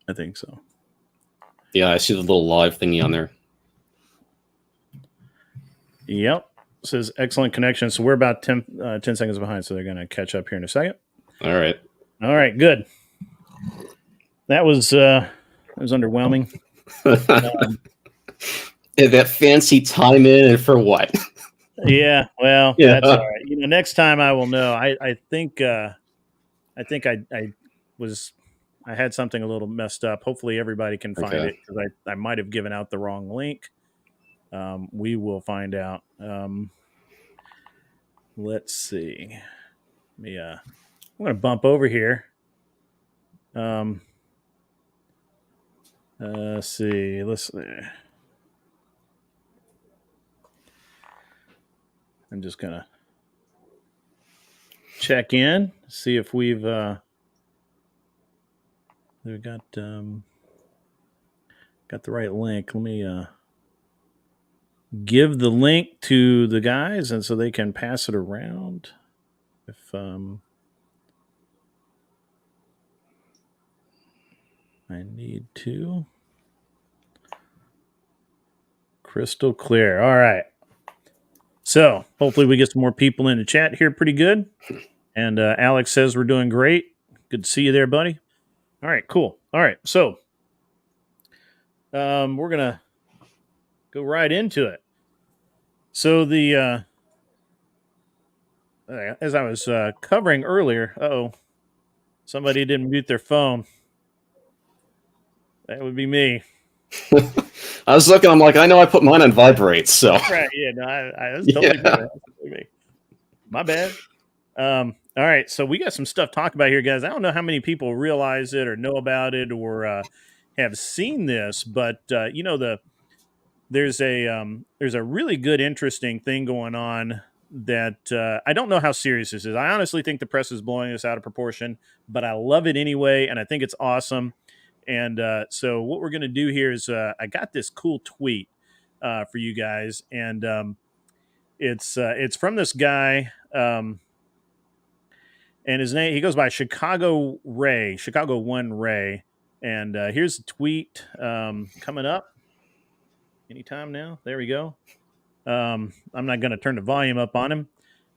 I think so. Yeah, I see the little live thingy on there. Yep. It says excellent connection. So we're about 10 seconds behind. So they're going to catch up here in a second. All right. All right. Good. That was underwhelming. That fancy time in and for what? Yeah. Well, Yeah. that's all right. Next time I will know. I think I had something a little messed up. Hopefully everybody can find Okay. it because I might have given out the wrong link. We will find out. Let's see. I'm going to bump over here. Let's see. I'm just going to check in, see if we've got the right link. Let me give the link to the guys, and so they can pass it around. If I need to. Crystal clear. All right. So hopefully we get some more people in the chat here pretty good. And Alex says we're doing great. Good to see you there, buddy. All right, cool. All right, so we're going to go right into it. So the as I was covering earlier, somebody didn't mute their phone. That would be me. I was looking. I'm like, I know I put mine on vibrate. So right, yeah, no, I was totally me. My bad. All right, so we got some stuff to talk about here, guys. I don't know how many people realize it or know about it or have seen this, but there's a really good, interesting thing going on that I don't know how serious this is. I honestly think the press is blowing this out of proportion, but I love it anyway, and I think it's awesome. And so what we're going to do here is I got this cool tweet for you guys, and it's from this guy, and his name, he goes by Chicago One Ray, and here's the tweet coming up anytime now. There we go. I'm not going to turn the volume up on him,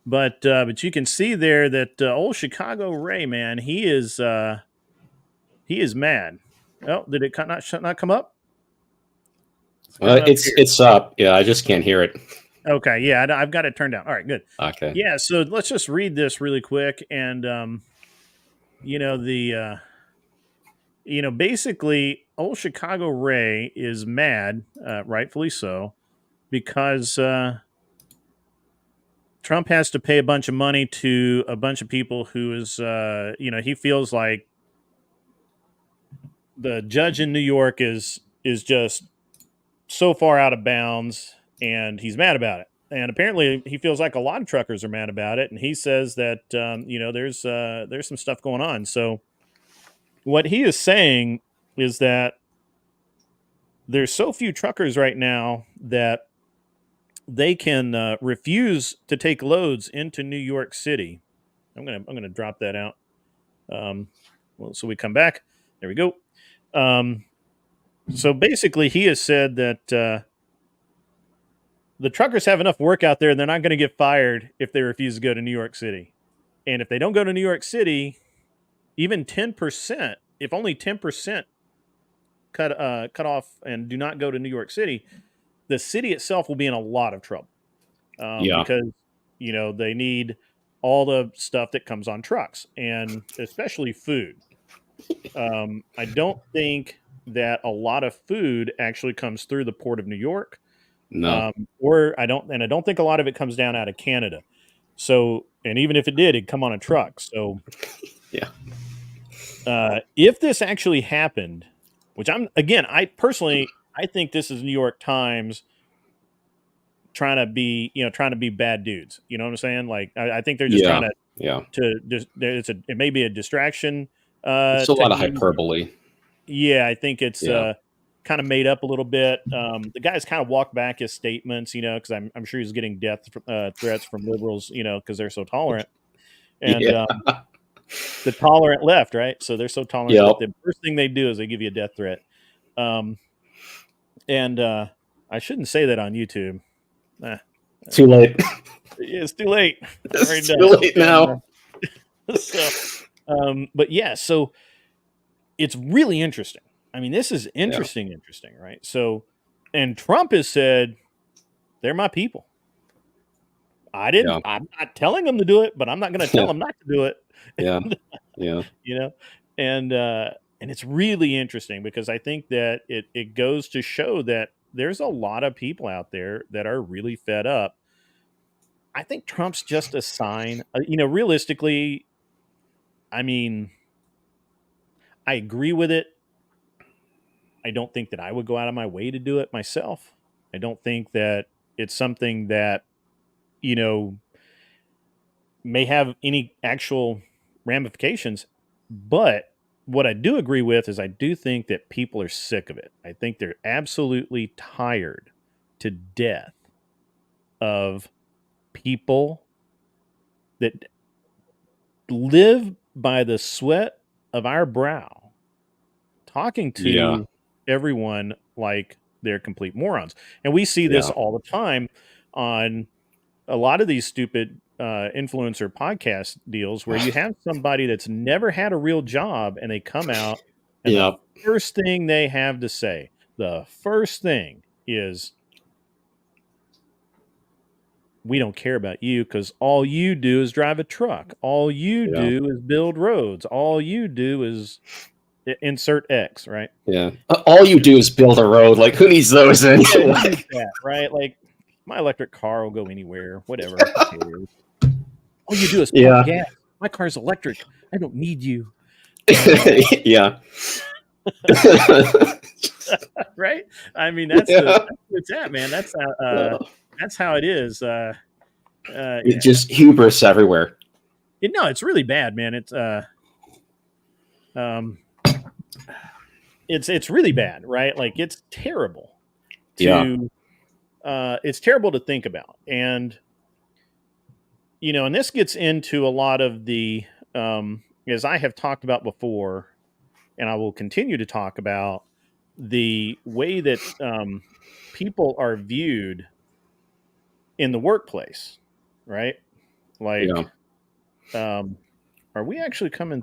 but you can see there that old Chicago Ray, man, he is mad. Oh, did it not come up? it's up. Yeah, I just can't hear it. Okay, yeah, I've got it turned down. All right, good. Okay. Yeah, so let's just read this really quick, and basically, old Chicago Ray is mad, rightfully so, because Trump has to pay a bunch of money to a bunch of people who is, he feels like the judge in New York is just so far out of bounds, and he's mad about it. And apparently, he feels like a lot of truckers are mad about it. And he says that there's some stuff going on. So what he is saying is that there's so few truckers right now that they can refuse to take loads into New York City. I'm gonna drop that out. So we come back. There we go. So basically, he has said that the truckers have enough work out there, they're not going to get fired if they refuse to go to New York City. And if they don't go to New York City, even 10%, if only 10% cut off and do not go to New York City, the city itself will be in a lot of trouble. Because, they need all the stuff that comes on trucks, and especially food. I don't think that a lot of food actually comes through the port of New York. No. I don't think a lot of it comes down out of Canada. So, and even if it did, it'd come on a truck. So, yeah. If this actually happened, which I personally think this is New York Times trying to be bad dudes. You know what I'm saying? Like, I think they're just trying to, it may be a distraction. It's a lot of hyperbole. Yeah, I think it's kind of made up a little bit. The guy's kind of walked back his statements, because I'm sure he's getting death threats from liberals, because they're so tolerant. And the tolerant left, right? So they're so tolerant that Yep. the first thing they do is they give you a death threat. Um, and I shouldn't say that on YouTube. Eh, Too late. it's too late. It's already It's too done. late And now. so, but yeah, so it's really interesting. I mean, this is Yeah. interesting, right? So, and Trump has said they're my people. Yeah. I'm not telling them to do it, but I'm not going to tell Yeah. them not to do it. Yeah. Yeah. You know, and uh, and it's really interesting because I think that it goes to show that there's a lot of people out there that are really fed up. I think Trump's just a sign. Realistically, I mean, I agree with it. I don't think that I would go out of my way to do it myself. I don't think that it's something that, you know, may have any actual ramifications. But what I do agree with is I do think that people are sick of it. I think they're absolutely tired to death of people that live by the sweat of our brow talking Yeah. to everyone like they're complete morons. And we see this Yeah. all the time on a lot of these stupid influencer podcast deals where you have somebody that's never had a real job and they come out and the Yeah. first thing they have to say, the first thing is, we don't care about you because all you do is drive a truck. All you Yeah. do is build roads. All you do is insert X, right? Yeah. All you do is build a road. Like, who needs those Yeah, who anyway? needs that, right? Like, my electric car will go anywhere, whatever. Who cares? All you do is pump Yeah. gas. My car's electric. I don't need you. Yeah. Right? I mean, Yeah. that's where it's at, man. That's how it is. Yeah. Just hubris everywhere. No, it's really bad, man. Um, it's really bad, right? Like it's terrible Yeah. it's terrible to think about. And and this gets into a lot of the as I have talked about before, and I will continue to talk about the way that people are viewed in the workplace, right? Yeah. Like, um, are we actually coming?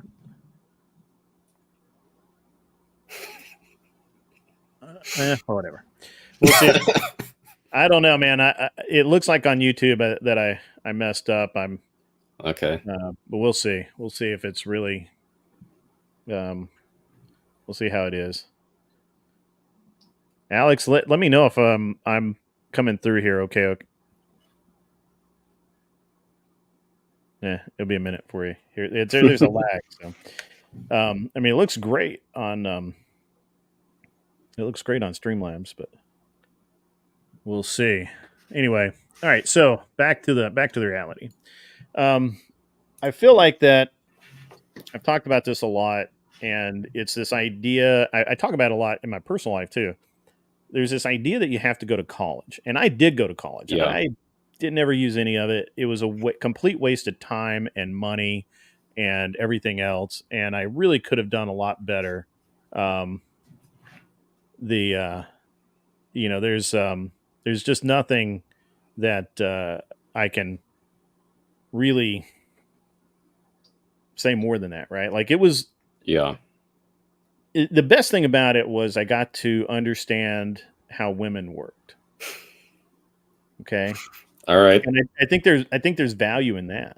Whatever. We'll see. I don't know, man. It looks like on YouTube that I messed up. Okay. But we'll see. We'll see if it's really. Um, we'll see how it is. Alex, let me know if I'm coming through here. Okay. Yeah, it'll be a minute for you. Here, there's a lag. So, I mean, it looks great on Streamlabs, but we'll see. Anyway, all right. So back to the reality. I feel like that I've talked about this a lot, and it's this idea I talk about a lot in my personal life too. There's this idea that you have to go to college, and I did go to college. Yeah. I didn't ever use any of it. It was a complete waste of time and money and everything else, and I really could have done a lot better. Um, the there's just nothing that I can really say more than that, right? Like Yeah. the best thing about it was I got to understand how women worked. Okay. All right. And I think there's value in that.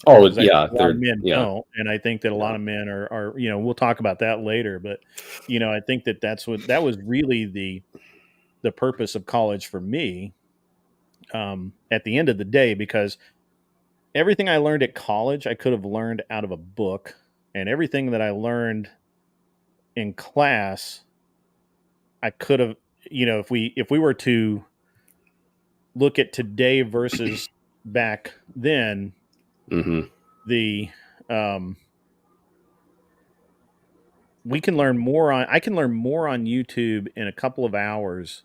Oh, Because I think yeah. a lot of men Yeah. don't, and I think that a lot Yeah. of men are we'll talk about that later, but I think that that was really the purpose of college for me. At the end of the day, because everything I learned at college, I could have learned out of a book, and everything that I learned in class, I could have, if we were to look at today versus back then, Mm-hmm. the we can learn more on I can learn more on YouTube in a couple of hours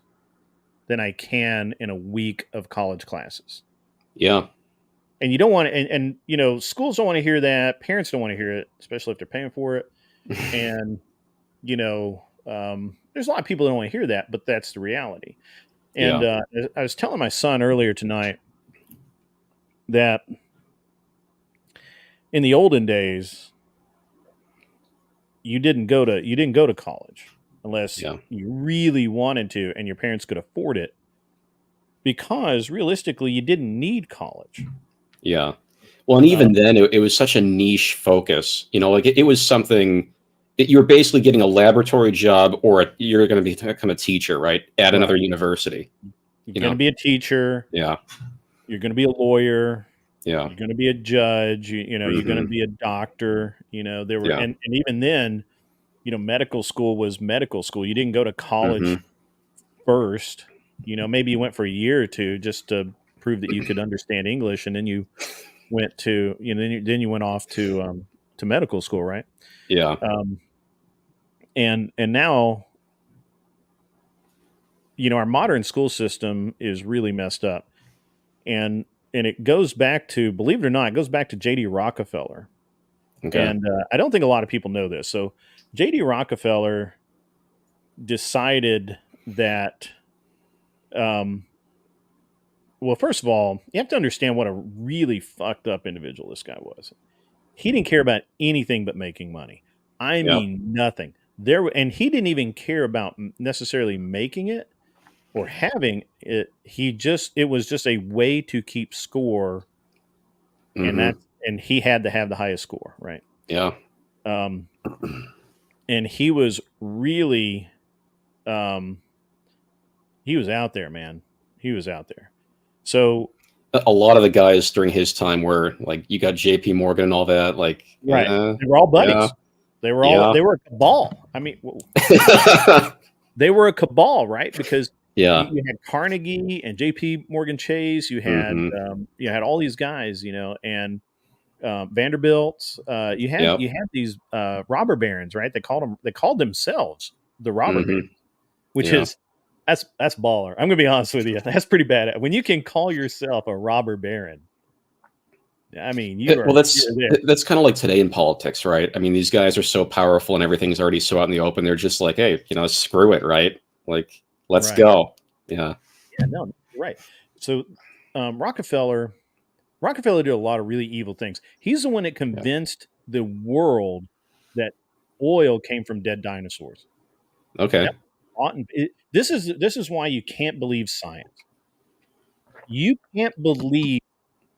than I can in a week of college classes. Yeah. And you don't want to, and you know, schools don't want to hear that. Parents don't want to hear it, especially if they're paying for it. And you know, there's a lot of people that don't want to hear that, but that's the reality. And Yeah. I was telling my son earlier tonight that in the olden days, you didn't go to college unless Yeah. you really wanted to, and your parents could afford it, because realistically, you didn't need college. Yeah. Well, and Uh, even then, it was such a niche focus. You know, like it was something that you were basically getting a laboratory job, or you're going to become a teacher, right, at right. another university. You're You going to know. be a teacher. Yeah. You're going to be a lawyer. Yeah. You're going to be a judge. You know, you're going to Hmm. be a doctor. You know, there were, Yeah. and even then, you know, medical school was medical school. You didn't go to college Hmm. first. You know, maybe you went for a year or two just to prove that you could understand English, and then you went to, you know, then you went off to medical school, right? Yeah. Um, and now, you know, our modern school system is really messed up, and it goes back to, believe it or not, it goes back to J.D. Rockefeller. Okay. And I don't think a lot of people know this. So J.D. Rockefeller decided that, um, well, first of all, you have to understand what a really fucked up individual this guy was. He didn't care about anything but making money. I Yeah. mean, nothing. And he didn't even care about necessarily making it or having it. It was just a way to keep score, and Hmm. he had to have the highest score, right? Yeah. Um, and he was really, um, he was out there, man. He was out there. So, A lot of the guys during his time were like, you got J.P. Morgan and all that. Like, right, they were all yeah, buddies. yeah, They were a cabal. I mean, they were a cabal, right? Because yeah. you had Carnegie and J.P. Morgan Chase. Hmm. You had all these guys, you know, and Vanderbilt. Yep. You had these robber barons, right? They called themselves the robber Hmm. barons, which Yeah. is that's baller. I'm gonna be honest with you. That's pretty bad. When you can call yourself a robber baron, I mean, Well, you're there, that's kind of like today in politics, right? I mean, these guys are so powerful and everything's already so out in the open. They're just like, hey, screw it, right? Like, let's right? go. Yeah. Yeah, no, you're right. So Rockefeller did a lot of really evil things. He's the one that Yeah. convinced the world that oil came from dead dinosaurs. Okay. That this is why you can't believe science. You can't believe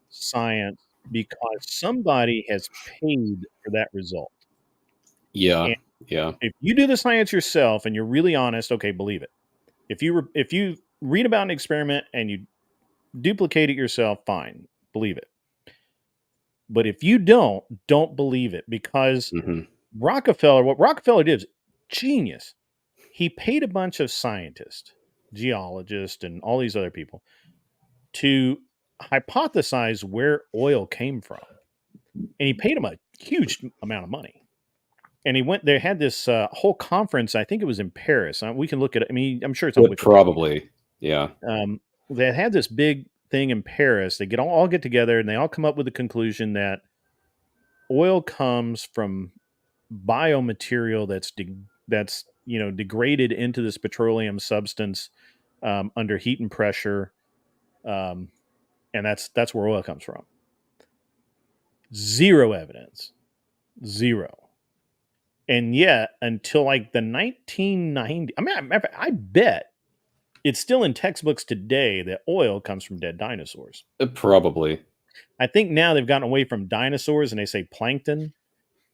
science because somebody has paid for that result. Yeah. And Yeah. if you do the science yourself and you're really honest, okay, believe it. If you read about an experiment and you duplicate it yourself, fine, believe it. But if you don't believe it, because Hmm. what Rockefeller did is genius. He paid a bunch of scientists, geologists, and all these other people to hypothesize where oil came from. And he paid them a huge amount of money. And they had this whole conference. I think it was in Paris. We can look at it. I mean, I'm sure it's on But Wikipedia. probably. Yeah. They had this big thing in Paris. They all get together and they all come up with the conclusion that oil comes from biomaterial that's degraded into this petroleum substance under heat and pressure, um, and that's where oil comes from. Zero evidence, zero. And yet, until like the 1990, I mean, I bet it's still in textbooks today that oil comes from dead dinosaurs. Probably. I think now they've gotten away from dinosaurs and they say plankton,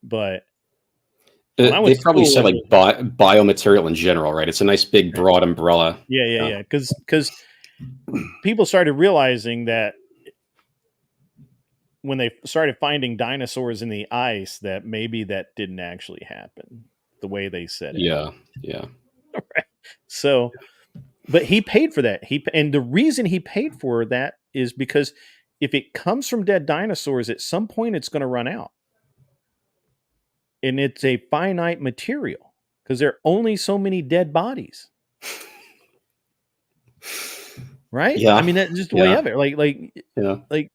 but when I went They to probably school, said like biomaterial in general, right? It's a nice big broad umbrella. Yeah. yeah, because people started realizing that when they started finding dinosaurs in the ice, that maybe that didn't actually happen the way they said it Yeah. happened. Yeah. Right? So, but he paid for that. And the reason he paid for that is because if it comes from dead dinosaurs, at some point it's going to run out, and it's a finite material because there are only so many dead bodies. Right? I Yeah. mean, that's just the way Yeah. of it. Yeah. Like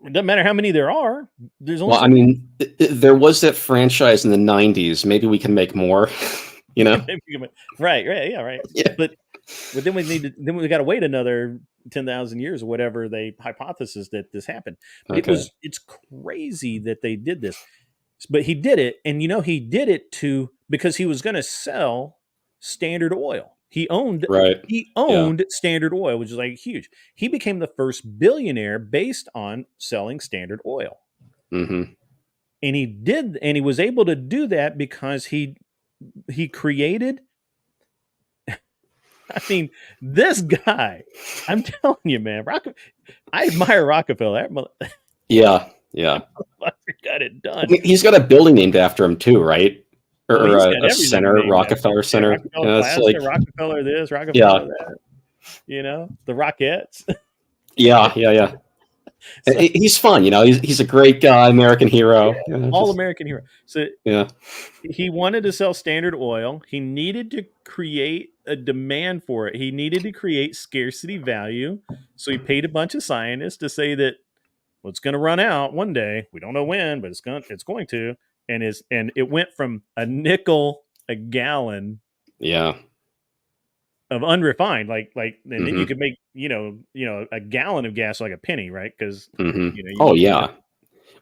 It doesn't matter how many there are. There's only Well, I so many. mean, there was that franchise in the '90s. Maybe we can make more. You know? Right, yeah, right. Yeah. But then we got to wait another 10,000 years or whatever they hypothesis that this happened. But Okay. it's crazy that they did this. But he did it, and he did it because he was going to sell Standard Oil. Right. He Yeah. owned Standard Oil, which is like huge. He became the first billionaire based on selling Standard Oil. Mm-hmm. And he was able to do that because he created. I mean, this guy, I'm telling you, man, I admire Rockefeller. Yeah. Yeah. That motherfucker got it done. He's got a building named after him too, right? Oh, Or he's got a everything center, named after him. Rockefeller Yeah, Center. Rockefeller It's like, Plaza, Rockefeller this, yeah, Rockefeller that. The Rockettes. yeah, yeah, yeah. So, He's fun, He's a great guy, American hero. all American hero. So Yeah, he wanted to sell Standard Oil. He needed to create a demand for it. He needed to create scarcity value. So he paid a bunch of scientists to say that, well, it's going to run out one day. We don't know when, but it's going to. And it went from a nickel a gallon yeah. of unrefined, and then you Mm-hmm. could make a gallon of gas like a penny, right? Because Mm-hmm. you Oh need yeah.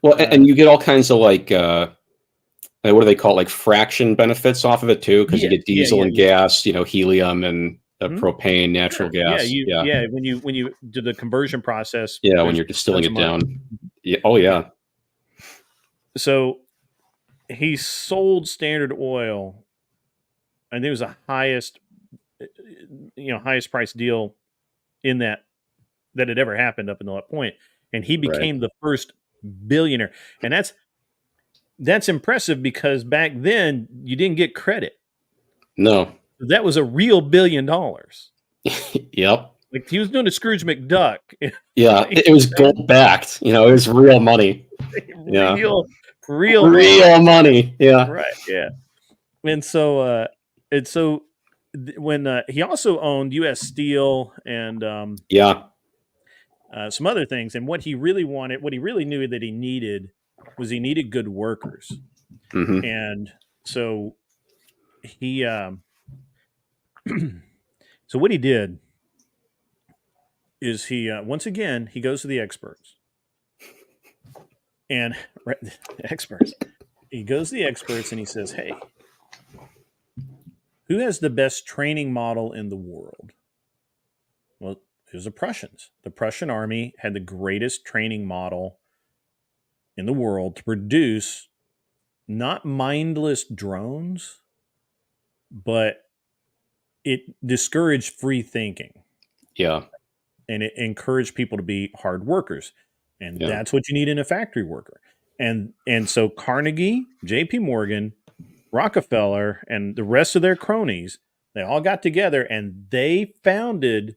Well, and you get all kinds of like what do they call it? Like fraction benefits off of it too, because you yes, get diesel and yeah. gas, helium and Hmm. propane, Sure. natural Yeah, gas. Yeah, when you do the conversion process, yeah. When there's you're distilling tons of it money. down. Yeah. Oh Yeah. yeah. So he sold Standard Oil, and it was the highest price deal in that had ever happened up until that point, and he Right. became the first billionaire. And that's impressive because back then you didn't get credit. No. That was a real $1 billion. Yep. Like he was doing a Scrooge McDuck. Yeah, Like, it was gold backed. It was real money. Yeah, real money. real money. Yeah, Right. Yeah. And so when he also owned U.S. Steel and yeah. some other things, and what he really knew that he needed good workers. Hmm. And so he so what he did is he once again he goes to the experts and experts. He goes to the experts and he says, "Hey, who has the best training model in the world?" Well, it was the Prussians. The Prussian army had the greatest training model in the world to produce not mindless drones, but it discouraged free thinking Yeah, and it encouraged people to be hard workers. And yeah, that's what you need in a factory worker. And so Carnegie, JP Morgan, Rockefeller, and the rest of their cronies, they all got together and they founded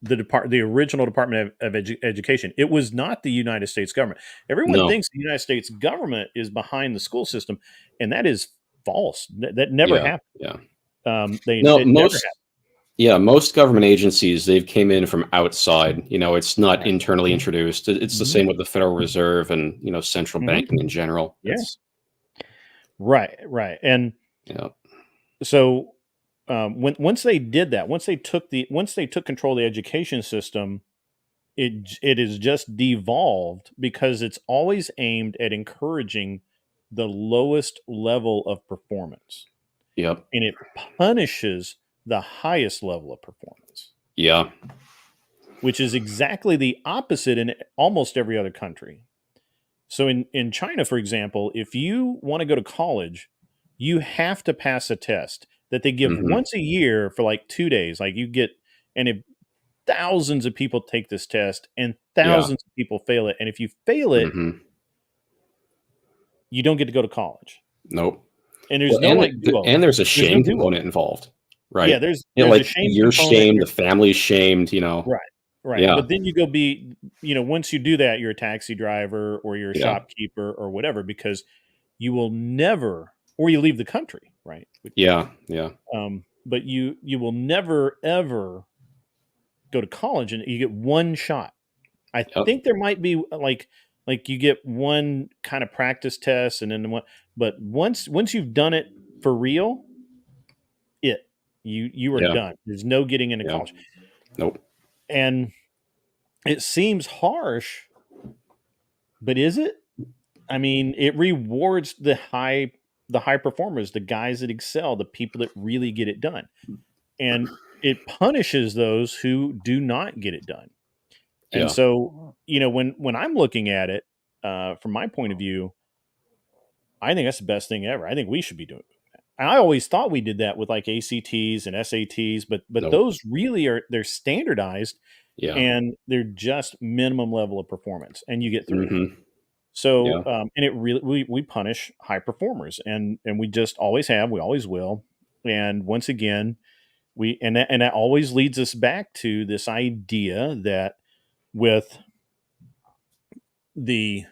the original Department of Education. It was not the United States government. Everyone no, thinks the United States government is behind the school system, and that is false. That never yeah, happened. yeah. No, It never happened. most government agencies, they've came in from outside. It's not Right. internally introduced. It's the Mhm. same with the Federal Reserve and central Mhm. banking in general. Yeah. It's Right. And yeah, so once they did that, once they took control of the education system, it is just devolved because it's always aimed at encouraging the lowest level of performance, yep, and it punishes the highest level of performance, yeah, which is exactly the opposite in almost every other country. So in China, for example, if you want to go to college, you have to pass a test that they give hmm, once a year for like 2 days. Like and if thousands of people take this test and yeah, thousands of people fail it. And if you fail it, hmm, you don't get to go to college. nope. And there's Well, no like do-over. and there's a There's no shame do-over. component involved, Yeah, right? there's a Like shame you're component. shamed, the family's shamed. Right. Right. Yeah, But then you go once you do that, you're a taxi driver or you're a yeah, shopkeeper or whatever, because you will never, or you leave the country, right? yeah, yeah. But you will never ever go to college, and you get one shot. I Yep. think there might be like you get one kind of practice test and then one, but once you've done it for real, it you are Yeah. done. There's no getting into Yeah. college. Nope. And it seems harsh, but is it? I mean, it rewards the high performers, the guys that excel, the people that really get it done. And it punishes those who do not get it done. And Yeah. so, when I'm looking at it, from my point of view, I think that's the best thing ever. I think we should be doing it. And I always thought we did that with like ACTs and SATs, but Nope. those really they're standardized Yeah. and they're just minimum level of performance, and you get through. Hmm. So, Yeah. and it really we punish high performers, and we just always have, we always will. And once again, that always leads us back to this idea that with the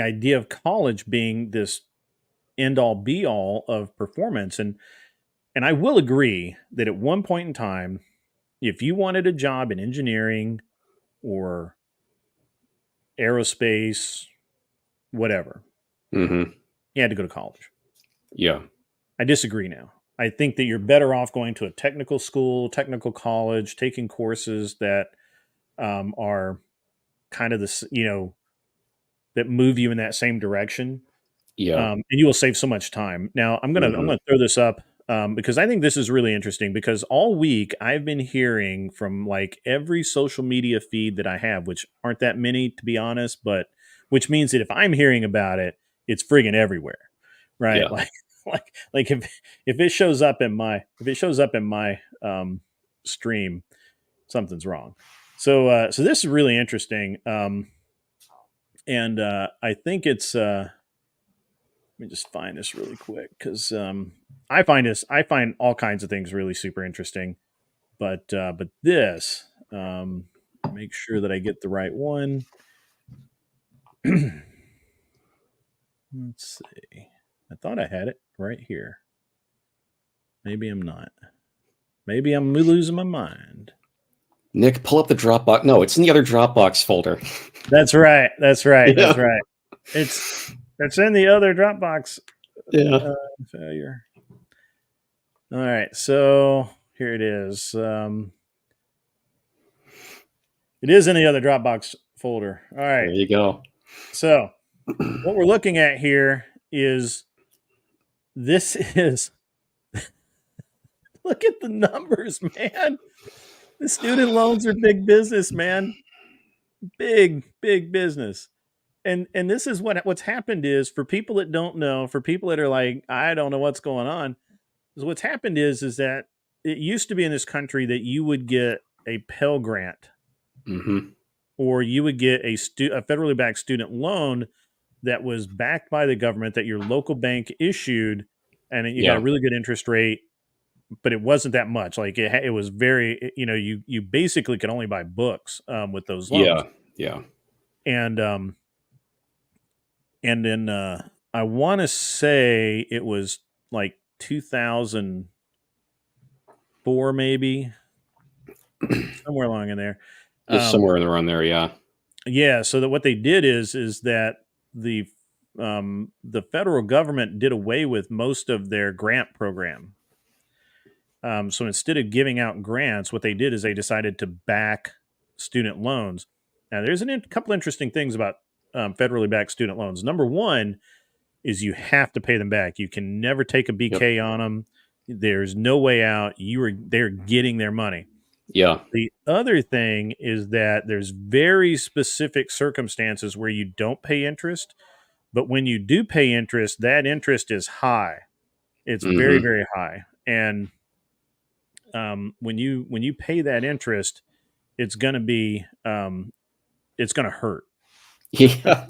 idea of college being this end all be all of performance, and I will agree that at one point in time, if you wanted a job in engineering or aerospace, whatever, Hmm. you had to go to college. Yeah. I disagree now. I think that you're better off going to a technical school, technical college, taking courses that are kind of this, that move you in that same direction, Yeah. and you will save so much time. Now, I'm Hmm. gonna throw this up because I think this is really interesting. Because all week I've been hearing from like every social media feed that I have, which aren't that many to be honest, but which means that if I'm hearing about it, it's friggin' everywhere, right? Yeah. Like if it shows up in my stream, something's wrong. So this is really interesting, and I think it's. Let me just find this really quick because I find all kinds of things really super interesting, but this, make sure that I get the right one. Let's see. I thought I had it right here. Maybe I'm not. Maybe I'm losing my mind. Nick, pull up the Dropbox. No, it's in the other Dropbox folder. That's right. That's right. That's Yeah. right. It's in the other Dropbox. Yeah. Failure. All right. So here it is. It is in the other Dropbox folder. All There right. you go. So what we're looking at here is this is look at the numbers, man. The student loans are big business, man. Big business. And this is what's happened is, for people that don't know, for people that are like, I don't know what's going on, is what's happened is that it used to be in this country that you would get a Pell Grant, Hmm. or you would get a federally backed student loan that was backed by the government that your local bank issued, and you got a Yeah. really good interest rate, but it wasn't that much. Like it was very, you basically could only buy books with those loans, Yeah. Yeah. and then I want to say it was like 2004, maybe somewhere along in there. It's Um, somewhere around there. Yeah. yeah, so that what they did is that the federal government did away with most of their grant program. So instead of giving out grants, what they did is they decided to back student loans. Now, there's a couple interesting things about federally backed student loans. Number one is you have to pay them back. You can never take a Yep. BK on them. There's no way out. They're getting their money. Yeah. The other thing is that there's very specific circumstances where you don't pay interest, but when you do pay interest, that interest is high. It's very, Hmm. very high. And when you pay that interest, it's going to be it's going to hurt. Yeah.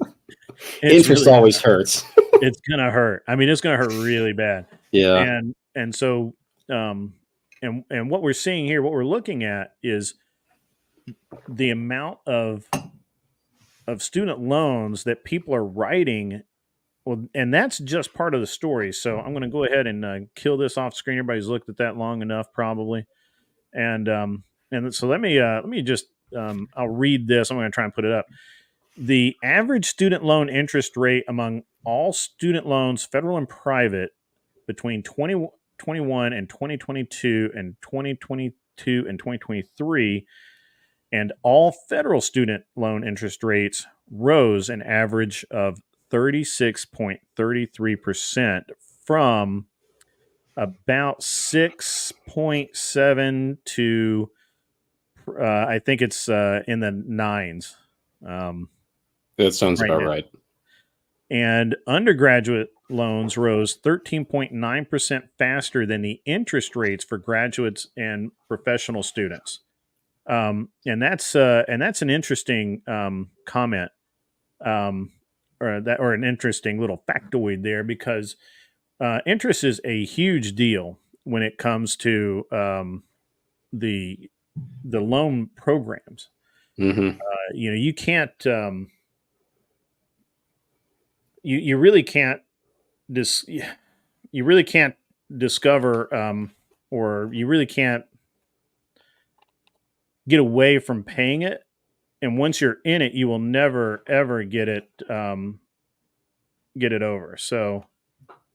It's Interest really gonna, always hurts. it's going to hurt. I mean, it's going to hurt really bad. Yeah. And so and what we're seeing here, what we're looking at is the amount of student loans that people are writing. Well, and that's just part of the story. So I'm going to go ahead and kill this off screen. Everybody's looked at that long enough, probably. And and so let me just I'll read this. I'm going to try and put it up. The average student loan interest rate among all student loans, federal and private, between 2021 and 2022 and 2022 and 2023, and all federal student loan interest rates rose an average of 36.33% from about 6.7 to I think it's in the nines That sounds right about now. right. And undergraduate loans rose 13.9% faster than the interest rates for graduates and professional students. And that's an interesting comment, or an interesting little factoid there, because interest is a huge deal when it comes to the loan programs. Mm-hmm. You can't you really can't dis- you really can't discover, or you really can't get away from paying it. And once you're in it, you will never ever get it over. So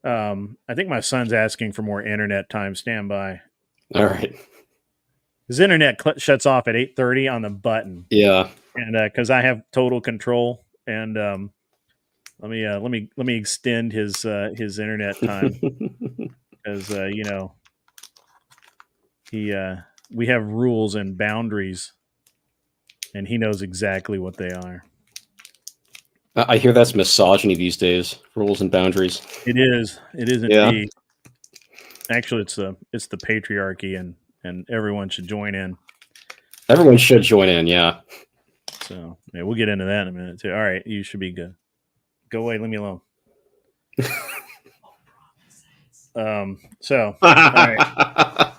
I think my son's asking for more internet time. Stand by. All right. His internet shuts off at 8:30 on the button, Yeah. and because I have total control, and let me extend his internet time, because he we have rules and boundaries, and he knows exactly what they are. I hear that's misogyny these days. Rules and boundaries. It is. It is Yeah. indeed. Actually, it's the patriarchy, and everyone should join in. Everyone should join in. Yeah. So yeah, we'll get into that in a minute too. All right, you should be good. Go away. Leave me alone. So all right.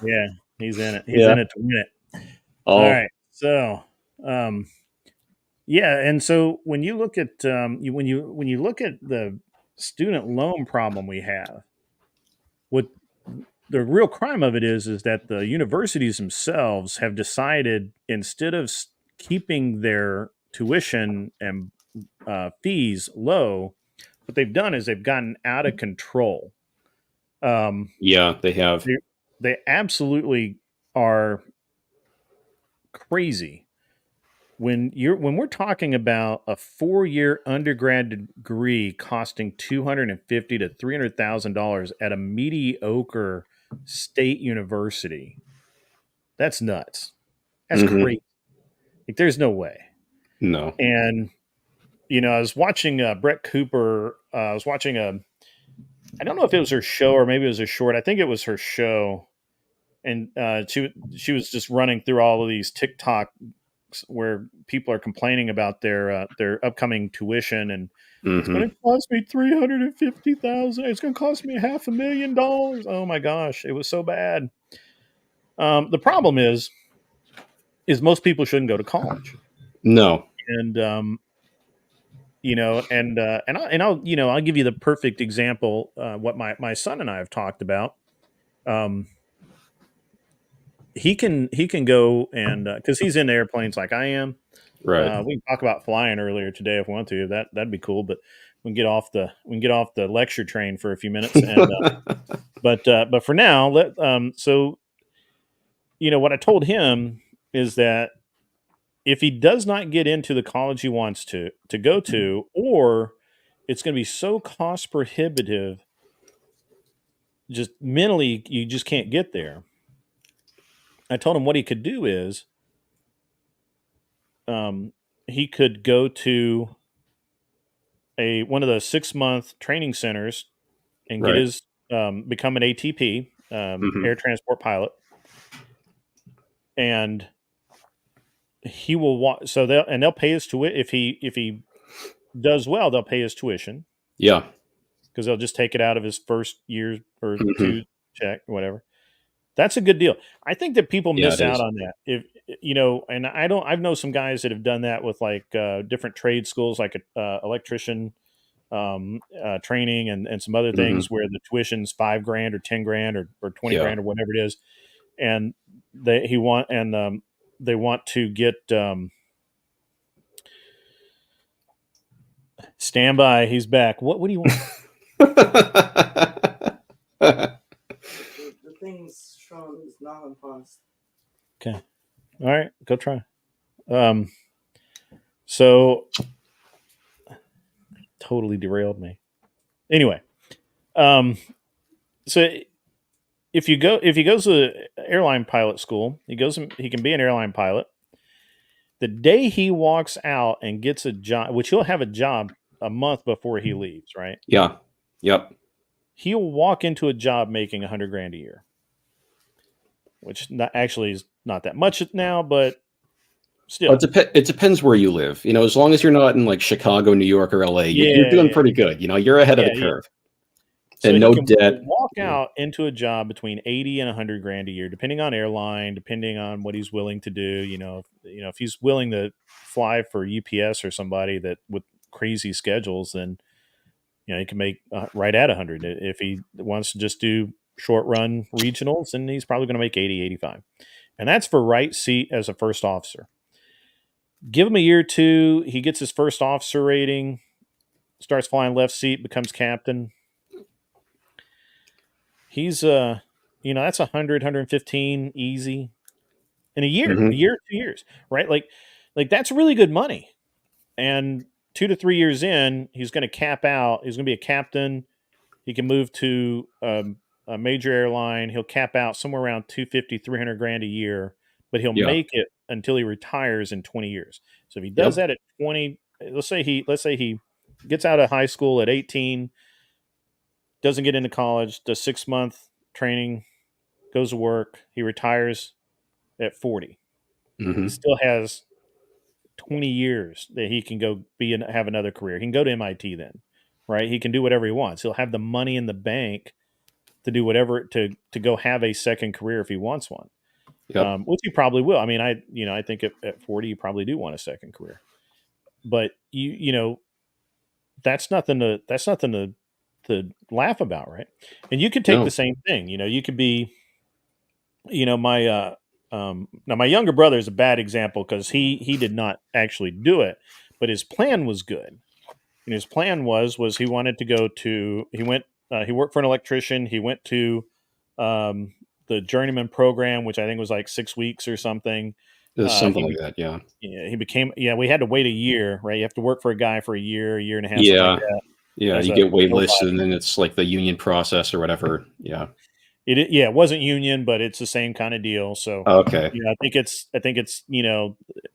Yeah, he's in it. He's in it to win it. Oh. All right. So yeah, and so when you look at when you look at the student loan problem we have, what the real crime of it is that the universities themselves have decided, instead of keeping their tuition and fees low, what they've done is they've gotten out of control. Yeah, they have. They absolutely are crazy. When we're talking about a 4-year undergrad degree costing $250,000 to $300,000 at a mediocre state university, that's nuts. That's crazy. Like, there's no way. No. And I was watching Brett Cooper. I was watching I don't know if it was her show or maybe it was a short. I think it was her show, and she was just running through all of these TikTok where people are complaining about their upcoming tuition, and it's going to cost me $350,000. It's going to cost me $500,000. Oh my gosh, it was so bad. The problem is most people shouldn't go to college. No. And I'll give you the perfect example. What my son and I have talked about. He can go, and because he's in airplanes like I am. Right. We can talk about flying earlier today if we want to. That'd be cool. But we can get off the lecture train for a few minutes. And but for now, so what I told him is that if he does not get into the college he wants to go to, or it's going to be so cost prohibitive, just mentally you just can't get there. I told him what he could do is he could go to one of the 6-month training centers and get Right. his become an ATP, air transport pilot, and he will so they'll pay his tuition if he does well. They'll pay his tuition. Yeah. Because they'll just take it out of his first year or two check, or whatever. That's a good deal. I think that people miss out on that. If and I've known some guys that have done that with like different trade schools, like electrician training and some other things where the tuition's $5,000 or $10,000 or $20,000 or whatever it is, and they want to get stand by. He's back. What do you want? The thing's showing is not on pause. Okay. All right, go try. So totally derailed me. Anyway, so if he goes to airline pilot school, he can be an airline pilot. The day he walks out and gets a job, which he'll have a job a month before he leaves, right? Yeah. Yep. He'll walk into a job making $100,000 a year, which actually is not that much now, but still. Well, it depends where you live. As long as you're not in like Chicago, New York, or LA, you're doing Yeah, pretty good. You're ahead of the yeah. curve. So And he no can debt. walk out into a job between 80 and $100,000 a year, depending on airline, depending on what he's willing to do. If he's willing to fly for UPS or somebody that with crazy schedules, then he can make right at 100. If he wants to just do short run regionals, then he's probably going to make 80, 85. And that's for right seat as a first officer. Give him a year or two, he gets his first officer rating, starts flying left seat, becomes captain. He's that's 100, 115 easy in a year, Mhm. 2 years, right? Like that's really good money. And 2 to 3 years in, he's going to cap out. He's going to be a captain. He can move to a major airline. He'll cap out somewhere around 250, 300,000 a year, but he'll Yeah. make it until he retires in 20 years. So if he does Yep. that at 20, let's say he gets out of high school at 18, doesn't get into college, does 6-month training, goes to work, he retires at 40. He Hmm. still has 20 years that he can go have another career. He can go to MIT then, right? He can do whatever he wants. He'll have the money in the bank to do whatever to go have a second career if he wants one, Yep. which he probably will. I mean, I think at 40 you probably do want a second career, but that's nothing to laugh about, right? And you could take No. the same thing. You could be, my now my younger brother is a bad example because he did not actually do it, but his plan was good. And his plan was he wanted to go to he worked for an electrician. He went to the journeyman program, which I think was like 6 weeks or something. There's something He like that. Yeah. he became we had to wait a year, right? You have to work for a guy for a year and a half, something like Yeah. that, Yeah. as You a get waitlisted, and nobody. then it's like the union process or whatever. Yeah. It wasn't union, but it's the same kind of deal. So Okay. I think it's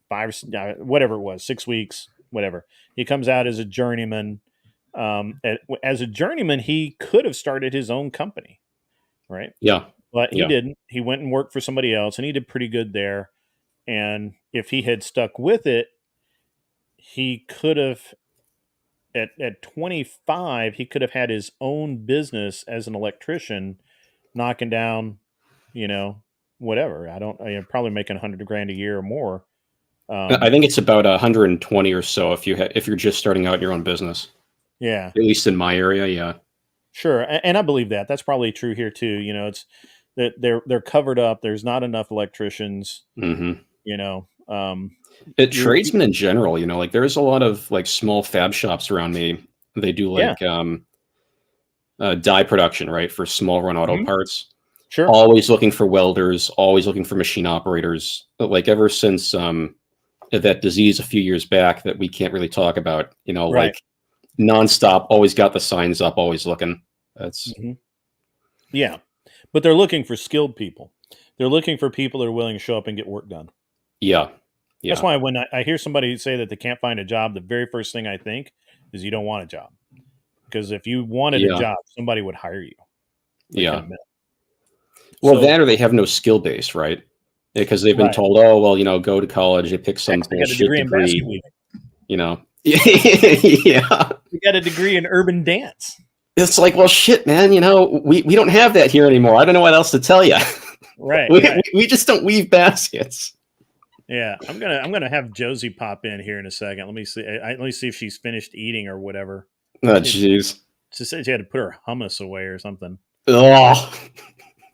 5 whatever it was, 6 weeks, whatever. He comes out as a journeyman. As a journeyman, he could have started his own company, right? Yeah. But he Yeah. didn't. He went and worked for somebody else, and he did pretty good there. And if he had stuck with it, he could have at 25, he could have had his own business as an electrician, knocking down, you know, whatever. Probably making 100 grand a year or more. I think it's about 120 or so if you're just starting out your own business. Yeah, At least in my area. Yeah. sure. And I believe that. That's probably true here too. It's that they're covered up. There's not enough electricians, Hmm. you know. You're Tradesmen in general, like there's a lot of like small fab shops around me. They do yeah. like die production, right, for small run auto Mhm. parts. Sure. Always looking for welders, always looking for machine operators. But like ever since that disease a few years back that we can't really talk about, Right. like nonstop, always got the signs up, always looking. That's Hmm. Yeah. But they're looking for skilled people. They're looking for people that are willing to show up and get work done. yeah, That's yeah, why when I hear somebody say that they can't find a job, the very first thing I think is you don't want a job. Because if you wanted a yeah, job, somebody would hire you, like in a yeah. minute. Well, So that or they have no skill base, right? Because they've been right. told, oh, well, go to college, they pick some Next, I got a bullshit degree in basket degree, weaving. you know. Yeah. I got a degree in urban dance. It's like, well, shit, man. We don't have that here anymore. I don't know what else to tell you. Right. we, Right. we just don't weave baskets. Yeah. I'm gonna have Josie pop in here in a second. Let me see. Let me see if she's finished eating or whatever. Oh, She jeez. said she had to put her hummus away or something. Oh,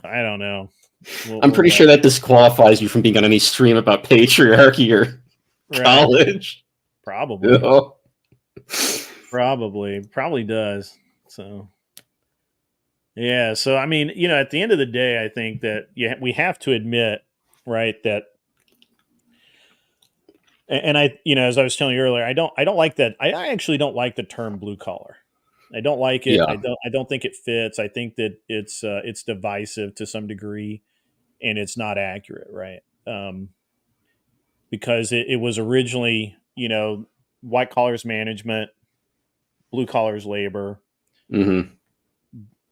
I don't know. I'm pretty sure that disqualifies you from being on any stream about patriarchy or college. Probably. You know? Probably does. So, yeah. So, I mean, at the end of the day, I think that we have to admit, right, that, and as I was telling you earlier, I don't like that. I actually don't like the term blue collar. I don't like it. Yeah. I don't think it fits. I think that it's divisive to some degree, and it's not accurate, right? Because it was originally, white collars management, blue collars labor. Mm-hmm.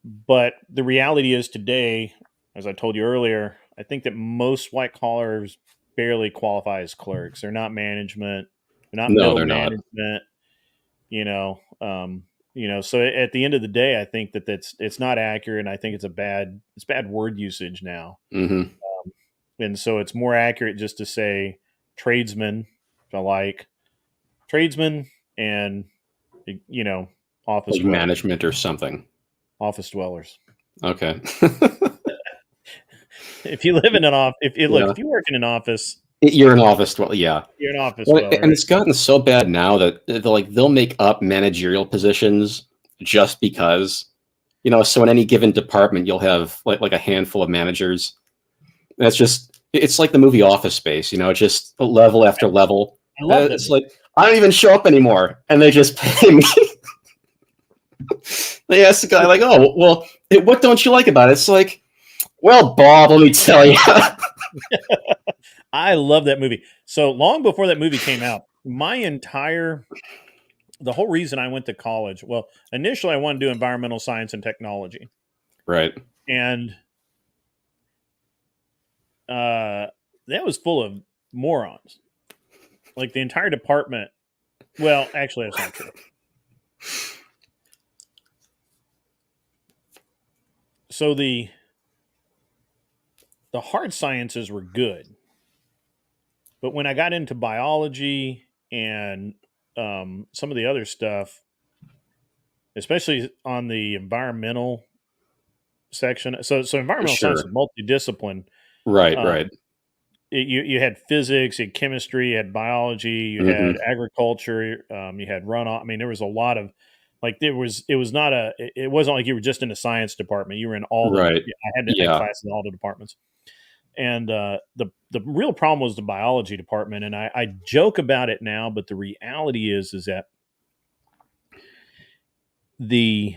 But the reality is today, as I told you earlier, I think that most white collars barely qualify as clerks. They're not management. They're not middle management. So at the end of the day, I think that it's not accurate, and I think it's bad word usage now. Mm-hmm. And so it's more accurate just to say tradesmen, which I like, tradesmen, and office like management or something. Office dwellers. Okay. If you live in an office, if you work in an office, you're an office dweller. Yeah, you're an office dweller. And it's gotten so bad now that they'll make up managerial positions just because, so in any given department you'll have like a handful of managers. That's just, it's like the movie Office Space, just level after level. I love that. It's like, I don't even show up anymore, and they just pay me. They ask the guy, like, oh, well, what don't you like about it? It's like, well, Bob, let me tell you. I love that movie. So long before that movie came out, the whole reason I went to college, well, initially I wanted to do environmental science and technology. Right. And that was full of morons. Like the entire department. Well, actually, that's not true. So the hard sciences were good. But when I got into biology and some of the other stuff, especially on the environmental section, so environmental science is multidiscipline. Right, right. You had physics, you had chemistry, you had biology, you had agriculture, you had runoff. I mean, there was a lot of it wasn't like you were just in the science department. You were in all the. Right. I had classes in all the departments. And the real problem was the biology department, and I joke about it now, but the reality is that the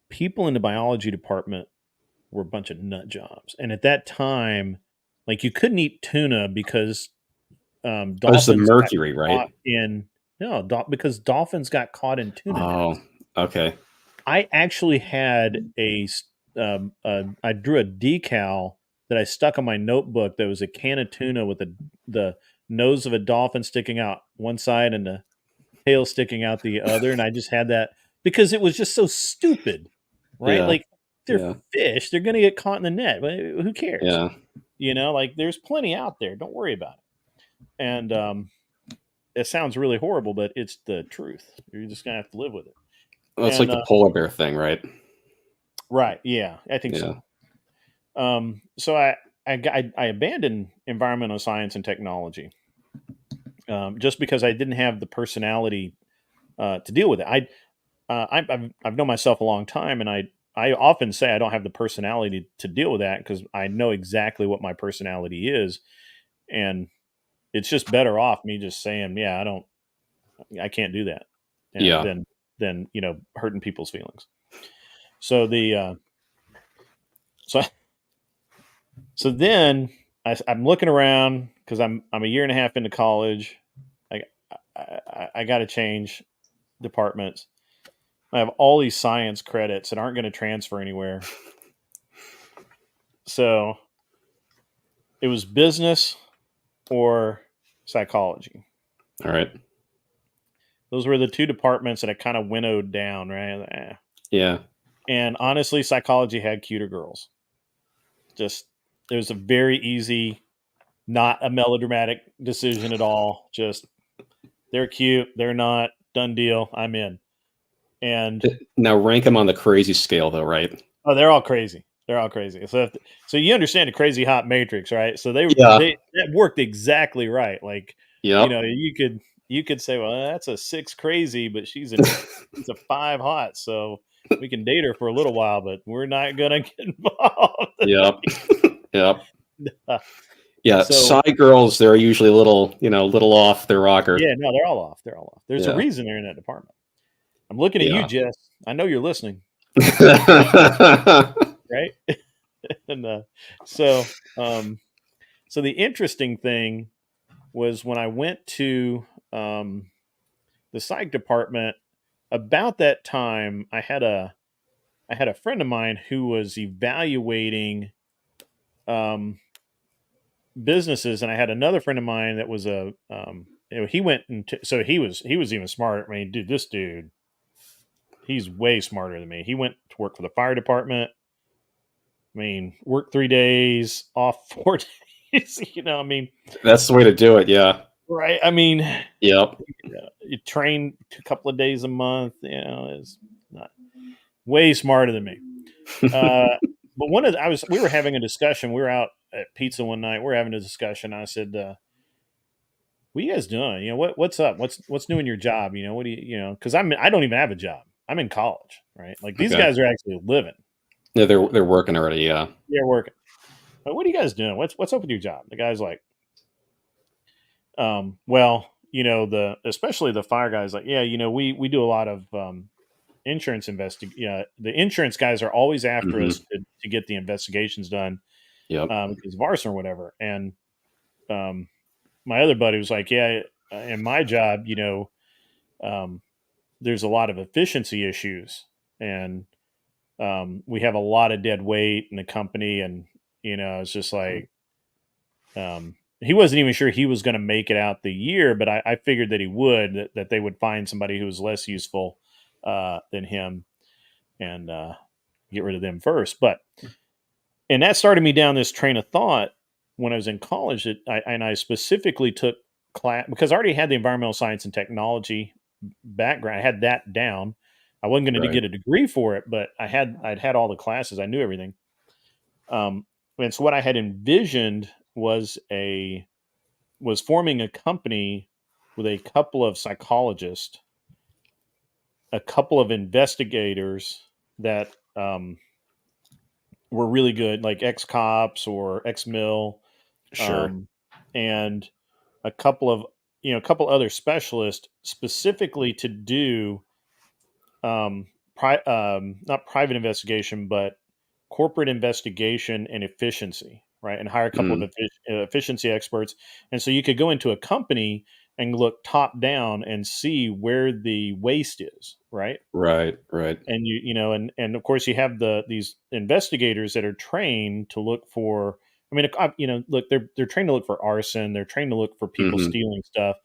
people in the biology department were a bunch of nut jobs, and at that time, like you couldn't eat tuna because dolphins the mercury, right? Because dolphins got caught in tuna. Oh, okay. I actually had I drew a decal that I stuck on my notebook that was a can of tuna with the nose of a dolphin sticking out one side and the tail sticking out the other. And I just had that because it was just so stupid, right? Yeah. Like they're fish. They're going to get caught in the net. But who cares? Yeah. Like there's plenty out there. Don't worry about it. And it sounds really horrible, but it's the truth. You're just going to have to live with it. Well, it's like the polar bear thing, right? Right. Yeah, I think so. So I abandoned environmental science and technology just because I didn't have the personality to deal with it. I've known myself a long time, and I often say I don't have the personality to deal with that because I know exactly what my personality is, and it's just better off me just saying, yeah, I can't do that, than hurting people's feelings. So so then I'm looking around because I'm a year and a half into college. I got to change departments. I have all these science credits that aren't going to transfer anywhere. So it was business or psychology. All right. Those were the two departments that I kind of winnowed down, right? Yeah. And honestly, psychology had cuter girls. Just, it was a very easy, not a melodramatic decision at all. Just, they're cute, they're not, done deal, I'm in. And now rank them on the crazy scale, though, right? Oh, they're all crazy. They're all crazy. So you understand the crazy hot matrix, right? So they Yeah. that worked exactly right. Like, Yep. you could say, well, that's a 6 crazy, but she's a 5 hot, so we can date her for a little while, but we're not gonna get involved. Yep. Yep. Yeah. So Psy girls, they're usually a little off their rocker. yeah, no, they're all off. They're all off. There's a Yeah. reason they're in that department. I'm looking at you, Yeah. Jess. I know you're listening, right? And so so the interesting thing was when I went to the psych department. About that time, I had a friend of mine who was evaluating um, businesses, and I had another friend of mine that was he went into, so he was even smarter. I mean, dude, this dude, he's way smarter than me. He went to work for the fire department. I mean, worked 3 days, off 4 days. I mean, That's the way to do it. Yeah. right? I mean, Yep. you train a couple of days a month. Is not way smarter than me. But we were having a discussion. We were out at pizza one night. We are having a discussion. I said, "What are you guys doing? What's up? What's new in your job? What do Because I don't even have a job. I'm in college, right? Like these Okay. guys are actually living. Yeah, they're working already. Yeah. They're working. But what are you guys doing? What's up with your job?" The guy's like, well, especially the fire guys, like, yeah, we do a lot of insurance the insurance guys are always after Mhm. us to get the investigations done, Yep. because of arson or whatever. And my other buddy was like, yeah, in my job, there's a lot of efficiency issues, and we have a lot of dead weight in the company, and it's just like, he wasn't even sure he was going to make it out the year, but I figured that he would, that they would find somebody who was less useful than him, and get rid of them first. And that started me down this train of thought when I was in college. I specifically took class because I already had the environmental science and technology background. I had that down. I wasn't going to Right. get a degree for it, but I'd had all the classes. I knew everything. And so what I had envisioned was forming a company with a couple of psychologists, a couple of investigators that were really good, like ex cops or ex mill, Sure. and a couple other specialists specifically to do not private investigation, but corporate investigation and efficiency, right? And hire a couple of Mm. efficiency experts. And so you could go into a company and look top down and see where the waste is, right? Right. Right. And and of course you have these investigators that are trained to look for. I mean, look, they're trained to look for arson. They're trained to look for people Mhm. stealing stuff,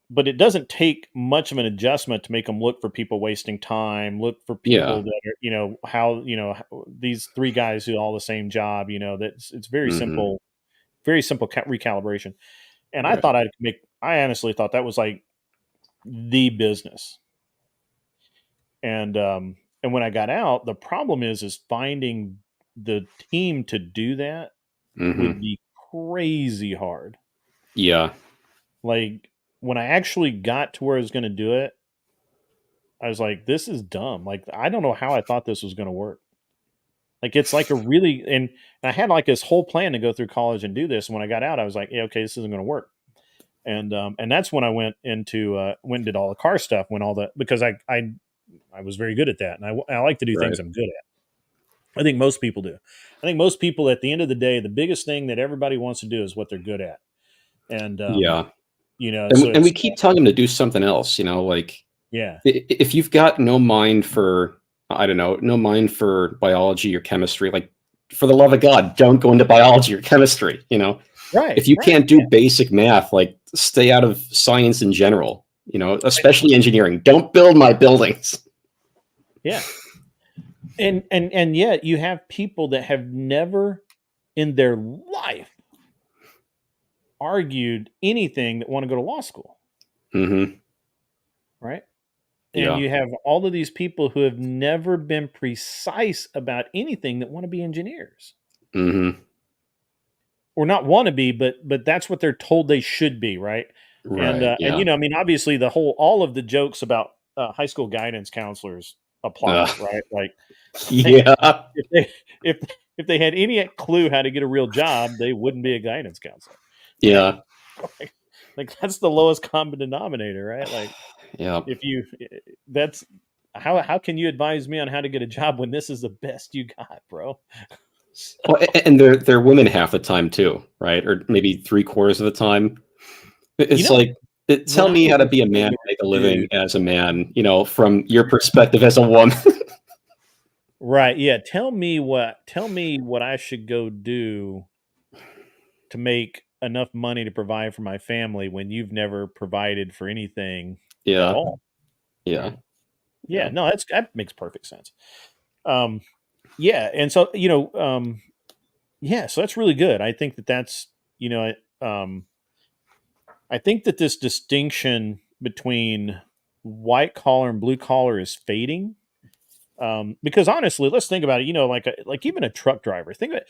but it doesn't take much of an adjustment to make them look for people wasting time, look for Yeah. people that are, these 3 guys do all the same job. That's it's Mhm. very simple recalibration. And Right. I honestly thought that was like the business. And when I got out, the problem is finding the team to do that would Mhm. be crazy hard. Yeah. Like when I actually got to where I was going to do it, I was like, this is dumb. Like, I don't know how I thought this was going to work. Like, it's like and I had like this whole plan to go through college and do this. And when I got out, I was like, yeah, okay, this isn't going to work. And that's when I went and did all the car stuff, because I was very good at that. And I like to do things Right. I'm good at. I think most people do. I think most people at the end of the day, the biggest thing that everybody wants to do is what they're good at. And, Yeah. so And we it's, keep telling them to do something else. Like yeah, if you've got no mind for, I don't know, no mind for biology or chemistry, like for the love of God, don't go into biology or chemistry. right, If you right. can't do basic math, like stay out of science in general. Especially engineering. Don't build my buildings. Yeah. And yet you have people that have never in their life argued anything that want to go to law school, Hmm. right? And you have all of these people who have never been precise about anything that want to be engineers. Mm-hmm. Or not want to be, but that's what they're told they should be, right? Right. And Yeah. I mean, obviously, all of the jokes about high school guidance counselors apply, right? Like, yeah. if they if they had any clue how to get a real job, they wouldn't be a guidance counselor. Yeah. Like that's the lowest common denominator, right? Like, Yeah. if you that's how can you advise me on how to get a job when this is the best you got, bro? Well, and they're women half the time too, right? Or maybe 3/4 of the time. It's like, tell me how to be a man, make a living as a man, from your perspective as a woman. Right. Yeah. Tell me what I should go do to make enough money to provide for my family when you've never provided for anything at Yeah. all. Yeah. Right? Yeah. No, that makes perfect sense. Yeah. And so, yeah, so that's really good. I think that's, I think that this distinction between white collar and blue collar is fading. Because honestly, let's think about it. Like even a truck driver. Think of it,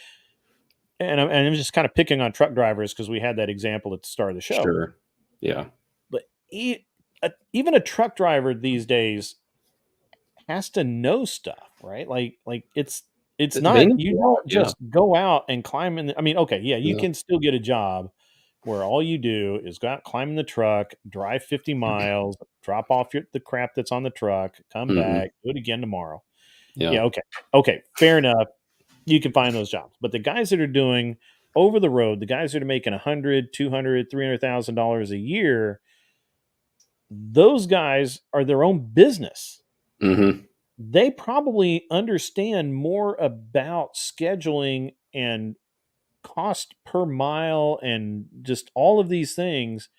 and I'm just kind of picking on truck drivers because we had that example at the start of the show. Sure. Yeah. But even a truck driver these days has to know stuff, right? Like it's not, you don't just go out and climb in. I mean, okay, yeah, you can still get a job where all you do is go out, climb in the truck, drive 50 miles, drop off the crap that's on the truck, come back, do it again tomorrow. Yeah, okay, fair enough. You can find those jobs. But the guys that are doing over the road, the guys that are making $100,000, $200,000, $300,000 a year, those guys are their own business. Mm-hmm. They probably understand more about scheduling and cost per mile and just all of these things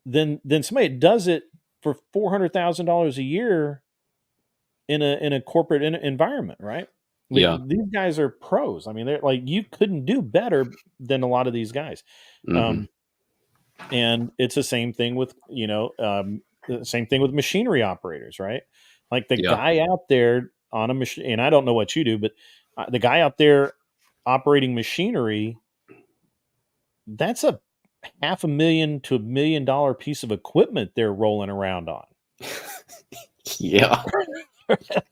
than somebody that does it for $400,000 a year in a corporate environment, right? Like, Yeah. these guys are pros. I mean, they're like, you couldn't do better than a lot of these guys. Mm-hmm. And it's the same thing with, the same thing with machinery operators, right? Like the guy out there on a machine, and I don't know what you do, but the guy out there operating machinery, that's a $500,000 to $1 million piece of equipment they're rolling around on. Yeah.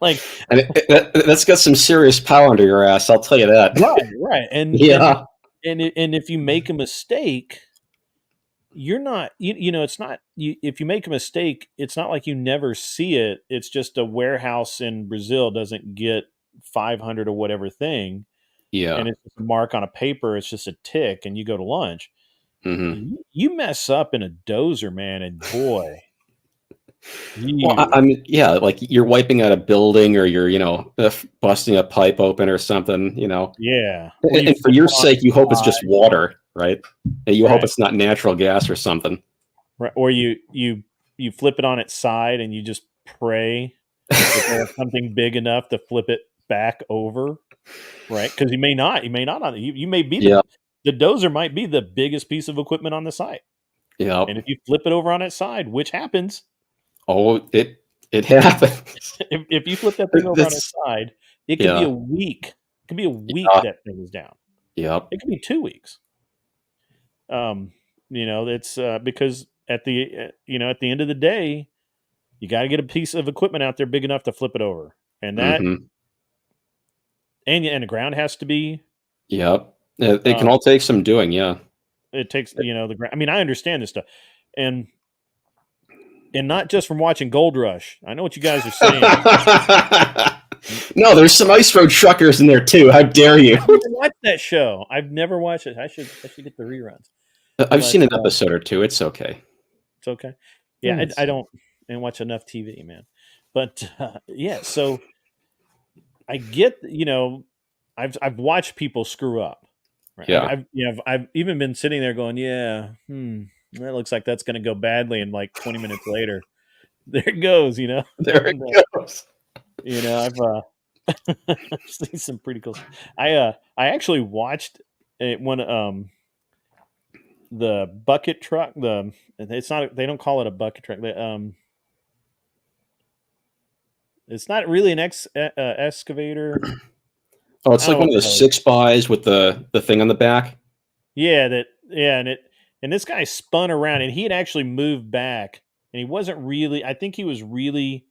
Like, and that's got some serious power under your ass, I'll tell you that. Right. And yeah. And if you make a mistake, you're not, it's not, if you make a mistake, it's not like you never see it. It's just a warehouse in Brazil doesn't get 500 or whatever thing. Yeah. And it's just a mark on a paper. It's just a tick and you go to lunch. Mm-hmm. You mess up in a dozer, man. And boy, well, I mean, yeah, like you're wiping out a building or you're, busting a pipe open or something, Yeah. And for your sake, you hope it's just water, right? And you hope it's not natural gas or something. Right. Or you flip it on its side and you just pray that there's something big enough to flip it back over. Right. Because you may not, you may be the dozer might be the biggest piece of equipment on the site. Yeah. And if you flip it over on its side, which happens. Oh, it happens. if you flip that thing over on its side, it could be a week. It could be a week that thing is down. Yep. It could be 2 weeks. It's because at the end of the day, you got to get a piece of equipment out there big enough to flip it over, and that, and the ground has to be. Yep, it can all take some doing. Yeah, it takes the ground. I mean, I understand this stuff, and not just from watching Gold Rush. I know what you guys are saying. No, there's some ice road truckers in there too. How dare you? I've never watched that show. I've never watched it. I should get the reruns. I've seen an episode or two. It's okay. It's okay. Yeah, I don't watch enough TV, man. But yeah, so I get, I've watched people screw up. Right? Yeah. I've even been sitting there going, that looks like that's going to go badly, and like 20 minutes later, there it goes. There it goes. I've seen some pretty cool stuff. I actually watched one the bucket truck. They don't call it a bucket truck. It's not really an excavator. Oh, it's I like don't one of the know. 6x with the thing on the back. Yeah, and this guy spun around, and he had actually moved back, and he wasn't really. I think he was really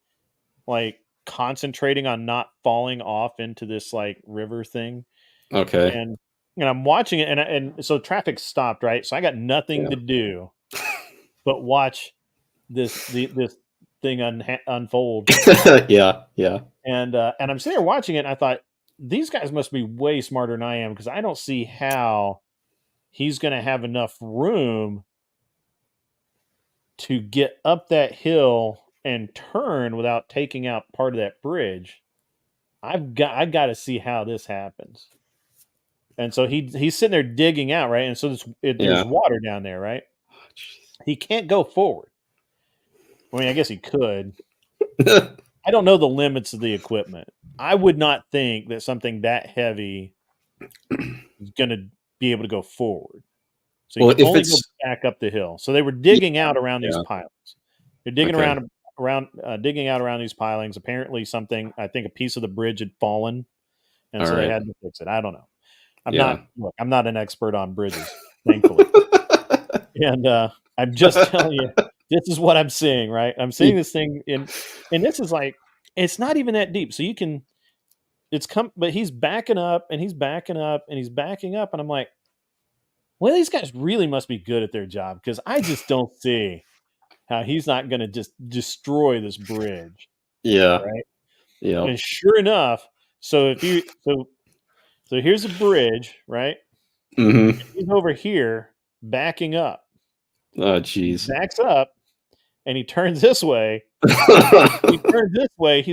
like concentrating on not falling off into this like river thing, Okay. and I'm watching it, and so traffic stopped, right? So I got nothing Yeah. to do but watch this thing unfold, Yeah. Yeah. and I'm sitting there watching it, and I thought these guys must be way smarter than I am because I don't see how he's going to have enough room to get up that hill and turn without taking out part of that bridge. I got to see how this happens. And so he's sitting there digging out, right? And so there's Yeah. water down there, right? He can't go forward. I mean, I guess he could. I don't know the limits of the equipment. I would not think that something that heavy is going to be able to go forward. So you Well, can if only go it's back up the hill. So they were yeah, digging out around these yeah. pilings. They're digging Okay. digging out around these pilings. Apparently, I think a piece of the bridge had fallen, and All so they right. had to fix it. I don't know. Yeah. I'm not an expert on bridges, thankfully, and I'm just telling you, this is what I'm seeing. Right, I'm seeing this thing and this is like it's not even that deep. So but he's backing up and he's backing up and he's backing up, and I'm like, well, these guys really must be good at their job because I just don't see how he's not going to just destroy this bridge, Yeah. right? Yeah. And sure enough, so here's a bridge, right? Mm-hmm. He's over here backing up. Oh, He jeez. backs up and he turns this way. He turns this way.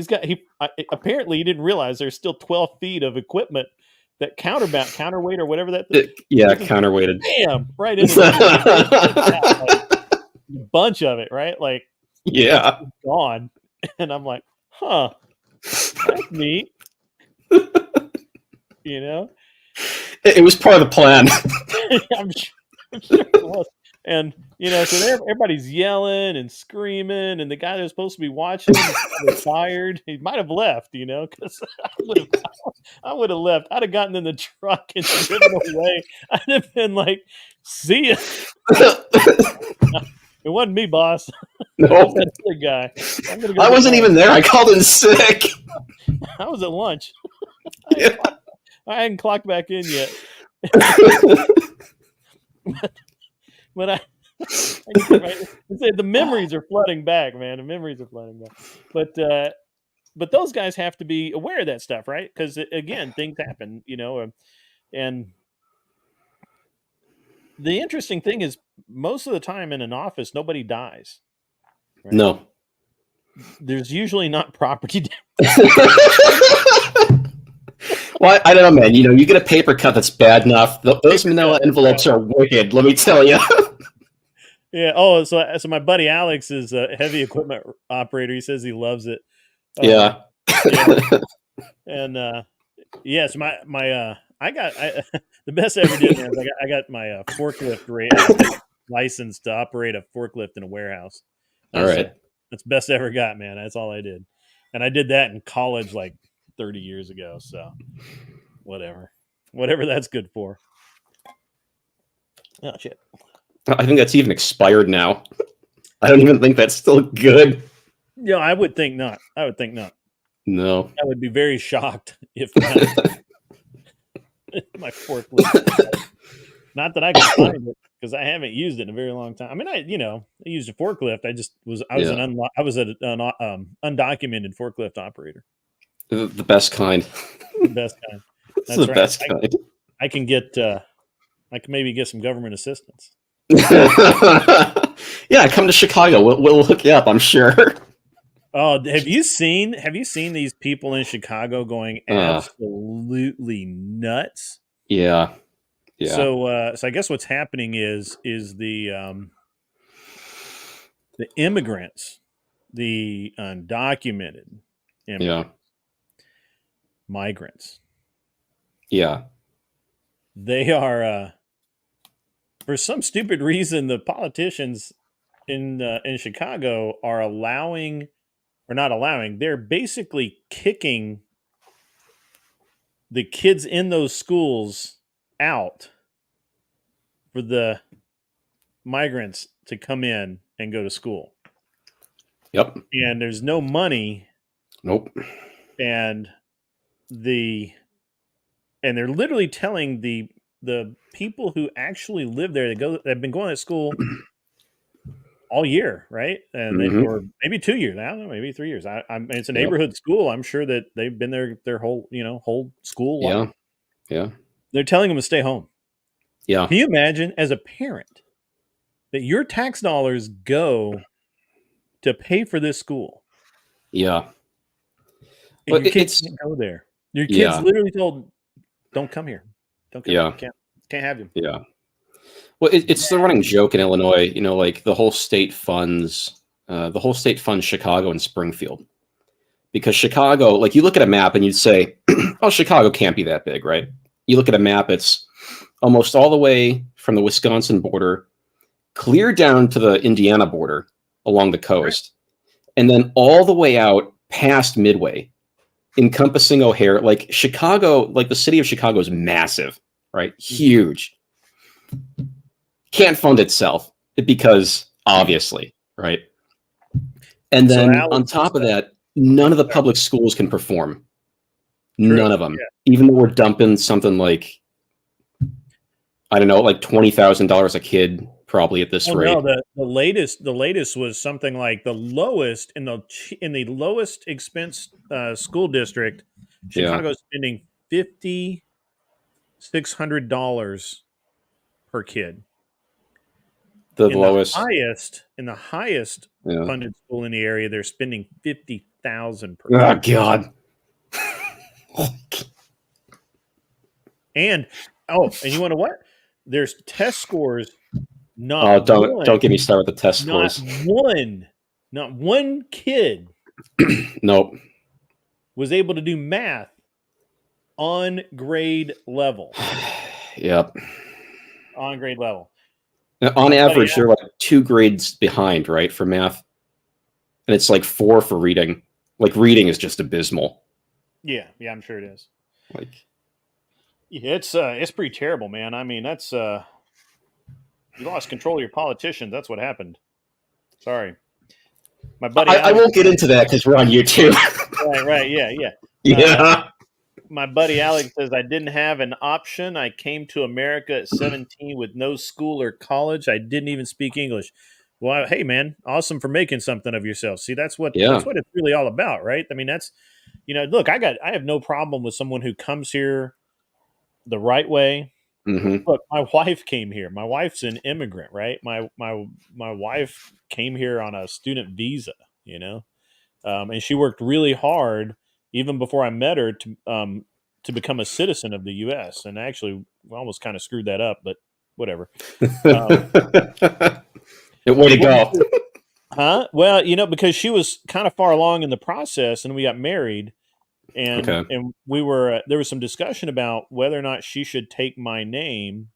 Apparently he didn't realize there's still 12 feet of equipment that counterweight or whatever that Yeah, this is, counterweighted. bam, right into the like a bunch of it, right? Like Yeah. it's gone. And I'm like, huh, that's neat. You know? It was part of the plan. I'm sure it was. And so everybody's yelling and screaming, and the guy that was supposed to be watching was tired. He might have left, because I would have left. I'd have gotten in the truck and driven away. I'd have been like, "See ya." It wasn't me, boss. It was No, that other guy. I'm gonna go I get wasn't even there. I called in sick. I was at lunch. Yeah. I hadn't clocked back in yet. But the memories are flooding back, man. The memories are flooding back. But those guys have to be aware of that stuff, right? Because again, things happen, and the interesting thing is most of the time in an office, nobody dies. Right? No. There's usually not property damage. Well, I don't know, man. You get a paper cut that's bad enough. Those manila envelopes are wicked, let me tell you. Yeah. Oh, so my buddy Alex is a heavy equipment operator. He says he loves it. Yeah. And yes, my the best I ever did, man. Is I got my forklift license to operate a forklift in a warehouse. All right. That's the best I ever got, man. That's all I did, and I did that in college like 30 years ago. So whatever that's good for. Oh shit. I think that's even expired now. I don't even think that's still good. Yeah, I would think not. No. I would be very shocked if not. My forklift. Not that I can find it because I haven't used it in a very long time. I mean, I used a forklift. I was an undocumented forklift operator. The best kind. The best kind. That's the right. Best kind. I can get. I can maybe get some government assistance. Yeah, come to Chicago. We'll hook you up, I'm sure. Oh, have you seen these people in Chicago going absolutely nuts? Yeah. Yeah. So I guess what's happening is the immigrants, the undocumented immigrants, migrants. Yeah. They are for some stupid reason the politicians in Chicago are allowing or not allowing, they're basically kicking the kids in those schools out for the migrants to come in and go to school. Yep. And there's no money. Nope. And they're literally telling the people who actually live there that have been going to school all year, right? And or maybe 2 years. I don't know, maybe 3 years. It's a neighborhood school. I'm sure that they've been there their whole school life. Yeah. They're telling them to stay home. Yeah. Can you imagine as a parent that your tax dollars go to pay for this school? Yeah. And But your kids can't go there. Your kids Yeah. literally told, "Don't come here. Don't come Yeah. here. Can't have you." Yeah. Well, it's the running joke in Illinois, like the whole state funds Chicago and Springfield. Because Chicago, like you look at a map and you'd say, oh, Chicago can't be that big, right? You look at a map, it's almost all the way from the Wisconsin border, clear down to the Indiana border along the coast, and then all the way out past Midway, encompassing O'Hare. Like Chicago, like the city of Chicago is massive, right? Huge. Can't fund itself because obviously, right? And then on top of that, none of the public schools can perform. True. None of them. Yeah. Even though we're dumping something like, I don't know, like $20,000 a kid probably at this rate. No, the latest was something like the lowest in the lowest expense school district. Chicago's spending $5,600 per kid. The lowest in the highest funded school in the area, they're spending $50,000 per kid. Oh God. And you want to what? There's test scores. Don't get me started with the test scores. Not one kid. Nope. Was able to do math on grade level. Yep. On grade level. Now, on average, they're like 2 grades behind, right, for math, and it's like 4 for reading. Like reading is just abysmal. Yeah, I'm sure it is. Like, yeah, it's pretty terrible, man. I mean, that's you lost control of your politicians. That's what happened. Sorry, my buddy. I won't get into that because we're on YouTube. Right, yeah. Yeah. My buddy Alex says, I didn't have an option. I came to America at 17 with no school or college. I didn't even speak English. Well, hey, man, awesome for making something of yourself. See, that's what it's really all about, right? I mean, that's, look, I have no problem with someone who comes here the right way. Mm-hmm. Look, my wife came here. My wife's an immigrant, right? My wife came here on a student visa, and she worked really hard even before I met her to become a citizen of the U.S. And actually, we almost kind of screwed that up, but whatever. Way to go. Huh? Well, because she was kind of far along in the process, and we got married, and we were there was some discussion about whether or not she should take my name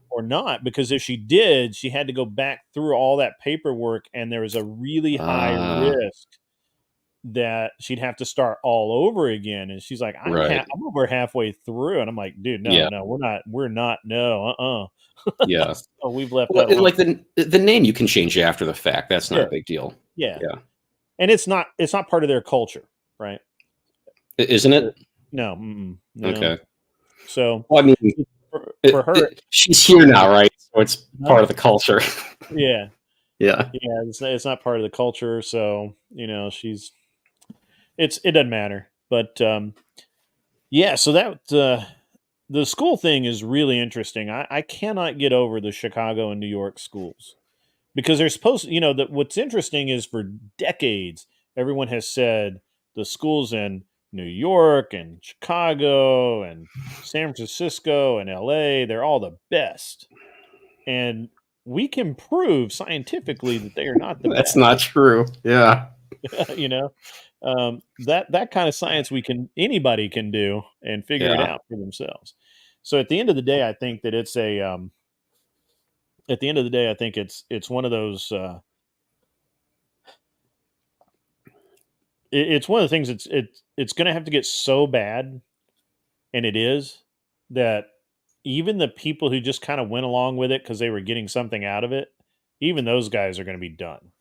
or not, because if she did, she had to go back through all that paperwork, and there was a really high risk that she'd have to start all over again. And she's like, I'm over halfway through. And I'm like, dude, no, we're not. Yeah. So we've left that alone. Like the name you can change after the fact. That's not a big deal. Yeah. And it's not part of their culture, right? Isn't it? No. No. Okay. So, well, I mean, for her, she's here now, right? So it's part of the culture. Yeah. Yeah. It's not part of the culture. So, it doesn't matter, but so that the school thing is really interesting. I cannot get over the Chicago and New York schools, because they're supposed to, that what's interesting is for decades everyone has said the schools in New York and Chicago and San Francisco and LA, they're all the best, and we can prove scientifically that they are not the best. That's not true. Yeah. That kind of science anybody can do and figure it out for themselves. So at the end of the day, I think that it's it's one of those it's one of the things. It's going to have to get so bad, and it is, that even the people who just kind of went along with it because they were getting something out of it, even those guys are going to be done.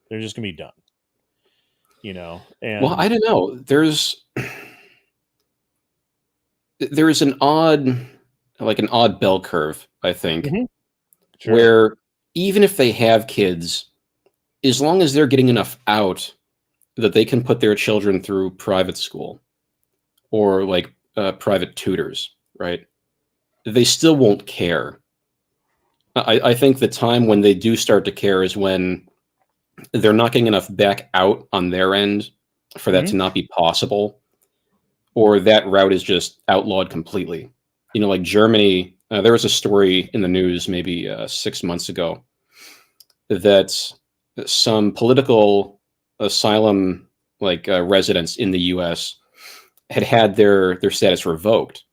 They're just going to be done. Well, And I don't know. There's an odd bell curve, I think, Mhm. Sure. where even if they have kids, as long as they're getting enough out that they can put their children through private school or like private tutors, right? They still won't care. I think the time when they do start to care is when they're not getting enough back out on their end for that Mhm. to not be possible, or that route is just outlawed completely. Like Germany, there was a story in the news maybe 6 months ago that some political asylum residents in the U.S. had their status revoked,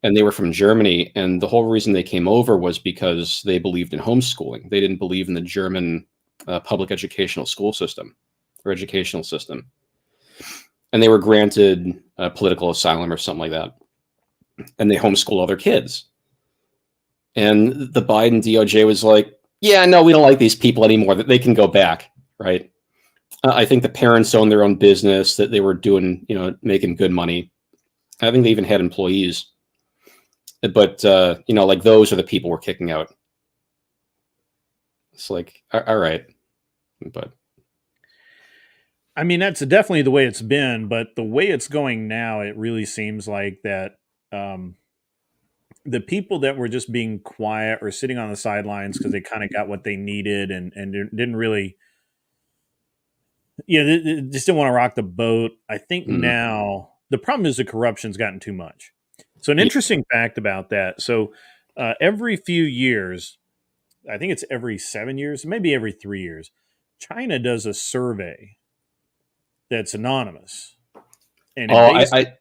and they were from Germany. And the whole reason they came over was because they believed in homeschooling. They didn't believe in the German public educational school system or educational system, and they were granted political asylum or something like that. And they homeschool all their kids. And the Biden DOJ was like, "Yeah, no, we don't like these people anymore. That they can go back." Right? I think the parents owned their own business, that they were doing, making good money. I think they even had employees. But like those are the people we're kicking out. It's like, all right, but I mean, that's definitely the way it's been, but the way it's going now, it really seems like that um, the people that were just being quiet or sitting on the sidelines because they kind of got what they needed and didn't really, they just didn't want to rock the boat. I think mm, now the problem is the corruption's gotten too much. So, an yeah. interesting fact about that. So, every few years, I think it's every 7 years, maybe every 3 years, China does a survey that's anonymous. And Oh,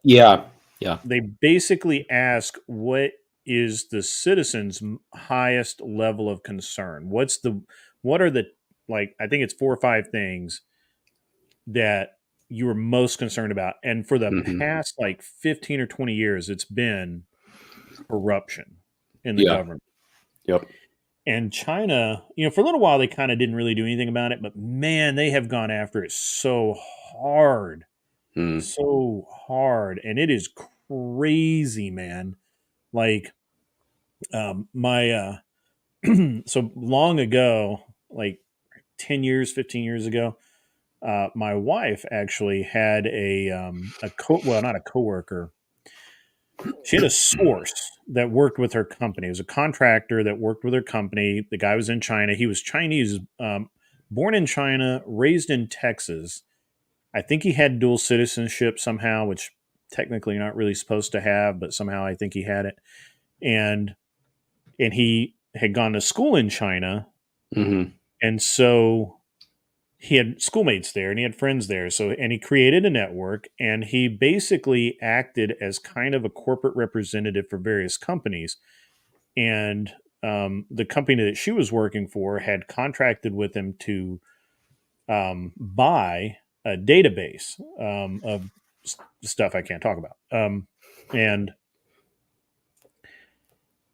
yeah, yeah. they basically ask what is the citizens' highest level of concern. What are the, like, I think it's 4 or 5 things that you were most concerned about. And for the Hmm. past like 15 or 20 years, it's been corruption in the Yeah, government. yep. And China, for a little while they kind of didn't really do anything about it, but man, they have gone after it hard, Mm, so hard, and it is crazy, man. Like, my so long ago, like 10 years, 15 years ago, my wife actually had well, not a coworker. She had a source that worked with her company. It was a contractor that worked with her company. The guy was in China. He was Chinese, born in China, raised in Texas. I think he had dual citizenship somehow, which technically you're not really supposed to have, but somehow I think he had it. And he had gone to school in China, hmm and so he had schoolmates there and he had friends there. So, and he created a network, and he basically acted as kind of a corporate representative for various companies. And the company that she was working for had contracted with him to buy a database of stuff I can't talk about.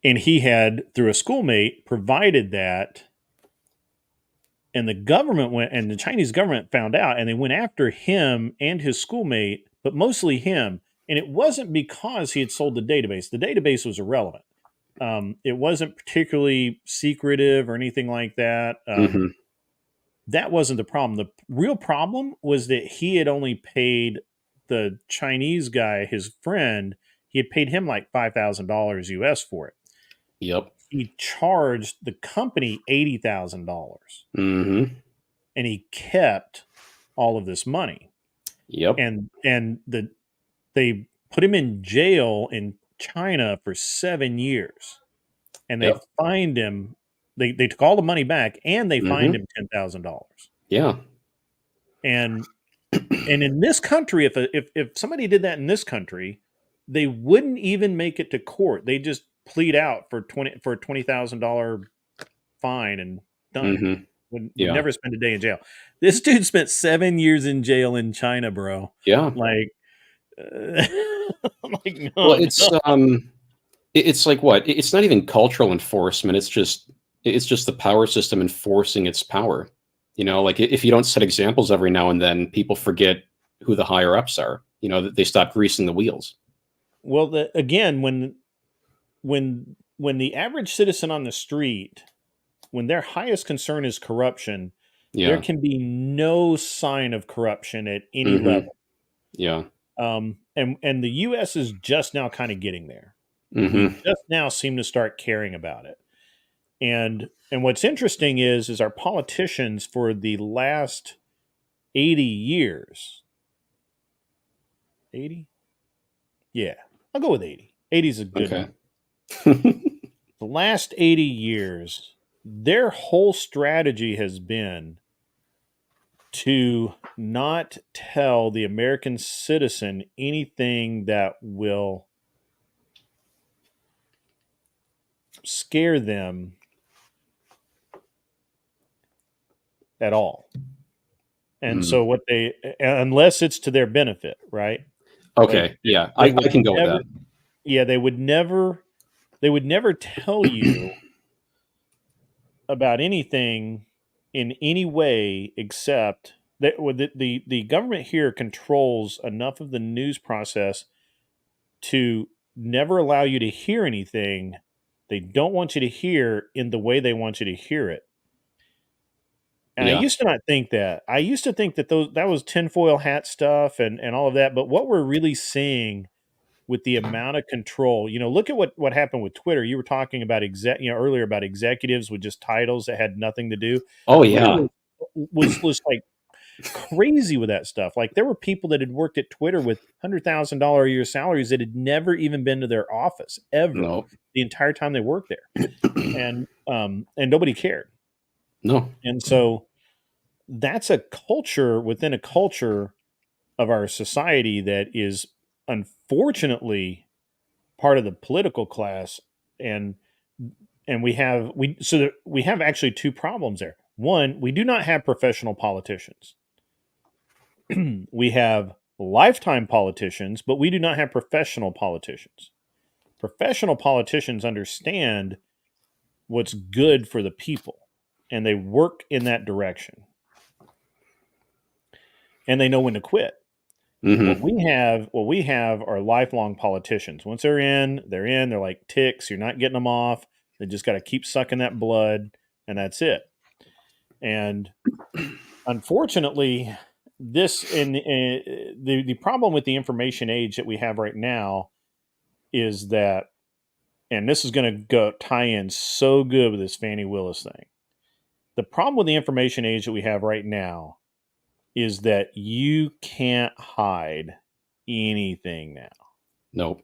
And he had, through a schoolmate, provided that, and the government went, and the Chinese government found out, and they went after him and his schoolmate, but mostly him. And it wasn't because he had sold the database. The database was irrelevant. It wasn't particularly secretive or anything like that. hmm That wasn't the problem. The real problem was that he had only paid the Chinese guy, his friend, he had paid him like $5,000 US for it. Yep. He charged the company $80,000, hmm and he kept all of this money. Yep. And they put him in jail in China for 7 years, and they Yep. fined him. They took all the money back, and they fined hmm him $10,000. Yeah. And in this country, if somebody did that in this country, they wouldn't even make it to court. They just plead out for a $20,000 fine and done. hmm Would Yeah. never spend a day in jail. This dude spent 7 years in jail in China, bro. Yeah. Like, I'm like, no, Well, it's no. it's like what? It's not even cultural enforcement. It's just the power system enforcing its power. You know, like if you don't set examples every now and then, people forget who the higher ups are. You know, that they stop greasing the wheels. Well, again, when the average citizen on the street, when their highest concern is corruption, there Yeah. can be no sign of corruption at any Hmm. level. Yeah. And the U.S. is just now kind of getting there. Hmm. We just now seem to start caring about it. And what's interesting is our politicians for the last 80 years. 80? Yeah, I'll go with 80. 80 is a good Okay. number. The last 80 years, their whole strategy has been to not tell the American citizen anything that will scare them at all. And so what they, unless it's to their benefit, right? Okay. Like Yeah, they I would can go with never, that. yeah, they would never tell you about anything in any way except that the government here controls enough of the news process to never allow you to hear anything they don't want you to hear in the way they want you to hear it. And I Yeah. used to not think that. I used to think that that was tinfoil hat stuff and all of that. But what we're really seeing with the amount of control, look at what happened with Twitter. You were talking about earlier about executives with just titles that had nothing to do. Oh Twitter yeah. was like crazy with that stuff. Like there were people that had worked at Twitter with $100,000 a year salaries that had never even been to their office ever No. the entire time they worked there, and nobody cared. No. And so that's a culture within a culture of our society that is unfortunately part of the political class, and we have actually two problems there. One, we do not have professional politicians. We have lifetime politicians, but we do not have professional politicians. Professional politicians understand what's good for the people, and they work in that direction, and they know when to quit. Hmm. What we have are lifelong politicians. Once they're in. They're like ticks. You're not getting them off. They just got to keep sucking that blood, and that's it. And unfortunately, the problem with the information age that we have right now is that, and this is going to go tie in so good with this Fannie Willis thing. The problem with the information age that we have right now is that you can't hide anything now. Nope.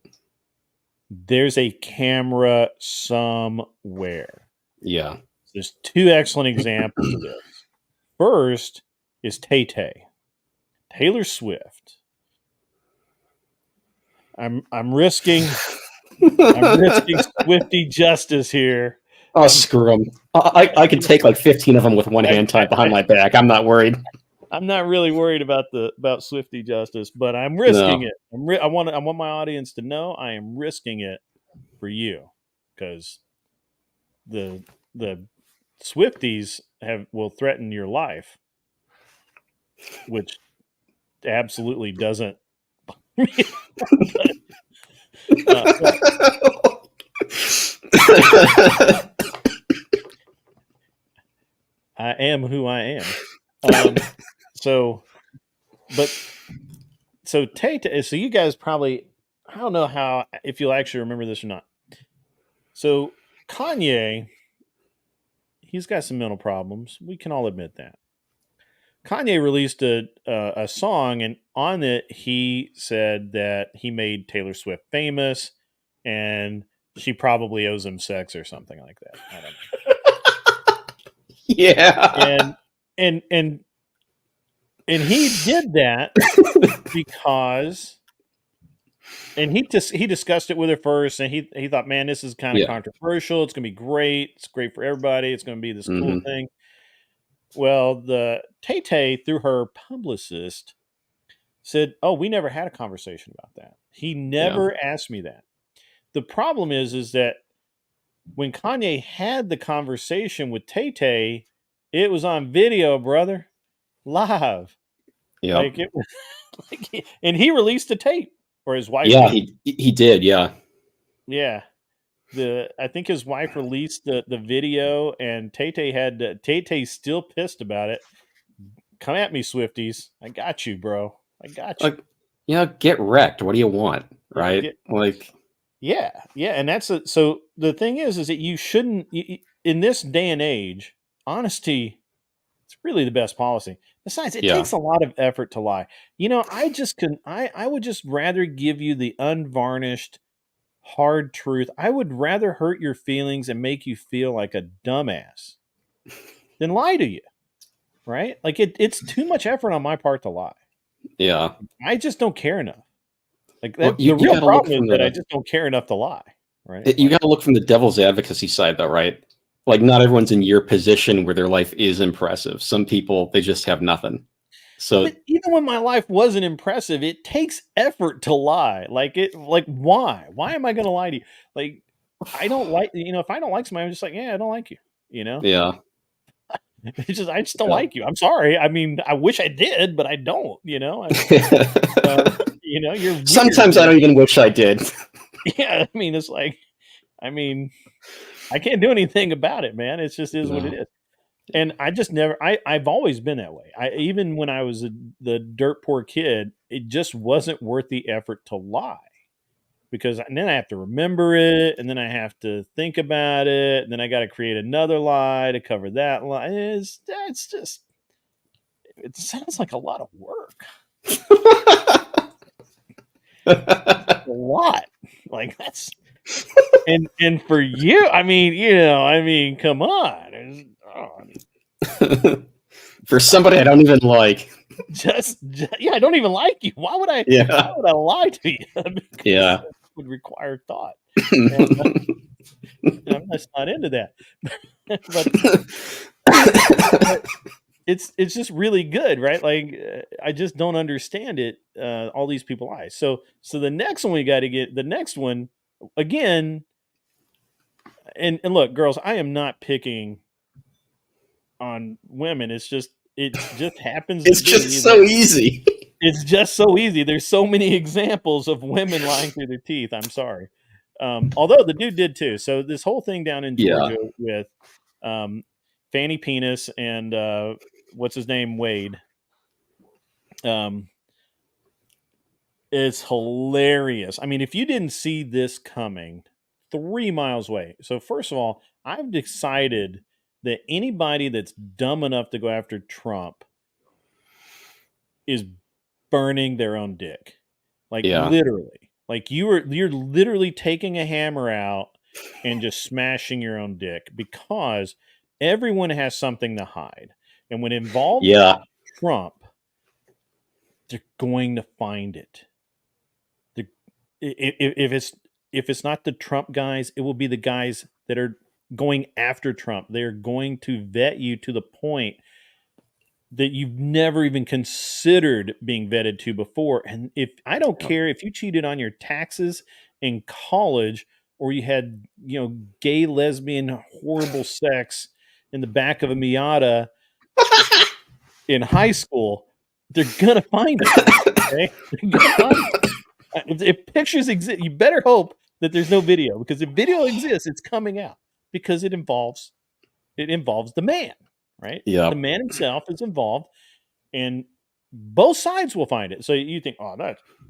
There's a camera somewhere. Yeah. There's two excellent examples of this. First is Tay-Tay, Taylor Swift. I'm risking Swifty justice here. Oh, screw them. I can take like 15 of them with one hand tied behind my back. I'm not worried. I'm not really worried about Swifty justice, but I'm risking it. I want my audience to know I am risking it for you, because the Swifties will threaten your life, which absolutely doesn't. I am who I am. So Tay-Tay, so you guys probably, I don't know if you'll actually remember this or not. So Kanye, he's got some mental problems. We can all admit that. Kanye released a song, and on it he said that he made Taylor Swift famous, and she probably owes him sex or something like that. I don't know. Yeah. And he did that because, and he discussed it with her first, and he thought, man, this is kind of controversial. It's gonna be great. It's great for everybody. It's gonna be this cool thing. Well, the Tay through her publicist said, "Oh, we never had a conversation about that. He never asked me that." The problem is that when Kanye had the conversation with Tay, it was on video, brother, live. Yep. Like it was, and he released the tape, or his wife Yeah, did. he did. Yeah. Yeah, I think his wife released the video, and Tay's still pissed about it. Come at me, Swifties. I got you, bro. I got you. Like, get wrecked. What do you want? Right? Yeah, and so the thing is that you shouldn't in this day and age, honesty is really the best policy. Besides, it takes a lot of effort to lie. I would just rather give you the unvarnished hard truth. I would rather hurt your feelings and make you feel like a dumbass than lie to you. Right? Like it's too much effort on my part to lie. Yeah. I just don't care enough. Like Well, the real problem is that I just don't care enough to lie. Right? You got to look from the devil's advocacy side, though, right? Like, not everyone's in your position where their life is impressive. Some people, they just have nothing. So but even when my life wasn't impressive, it takes effort to lie. Like why? Why am I going to lie to you? Like, I don't like, if I don't like somebody, I'm just like, yeah, I don't like you. Yeah. I just don't like you. I'm sorry. I mean, I wish I did, but I don't. You're weird. Sometimes I don't even wish I did. Yeah, I mean, it's like, I can't do anything about it, man. It just is what it is. And I just never, I've always been that way. Even when I was the dirt poor kid, it just wasn't worth the effort to lie, because then I have to remember it, and then I have to think about it, and then I got to create another lie to cover that lie. It sounds like a lot of work. A lot. Like that's, and for you, come on. For somebody I don't even like. I don't even like you. Why would I? Yeah. Why would I lie to you? Yeah. It would require thought. And I'm just not into that. but it's just really good, right? Like I just don't understand it. All these people lie. So the next one we got to get the next one again. And look, girls, I am not picking on women. It just happens. It's just so easy. It's just so easy. There's so many examples of women lying through their teeth. I'm sorry. Although the dude did too. So this whole thing down in Georgia with Fanny Penis and what's his name, Wade. It's hilarious. I mean, if you didn't see this coming 3 miles away. So first of all, I've decided that anybody that's dumb enough to go after Trump is burning their own dick. Like literally. Like you're literally taking a hammer out and just smashing your own dick, because everyone has something to hide. And when involved Trump, they're going to find it. If it's not the Trump guys, it will be the guys that are going after Trump. They're going to vet you to the point that you've never even considered being vetted to before. And I don't care if you cheated on your taxes in college, or you had, gay, lesbian, horrible sex in the back of a Miata in high school, they're going to find it. Okay? They're going to find it. If pictures exist, you better hope that there's no video, because if video exists, it's coming out, because it involves the man, right? Yeah. The man himself is involved, and both sides will find it. So you think, oh,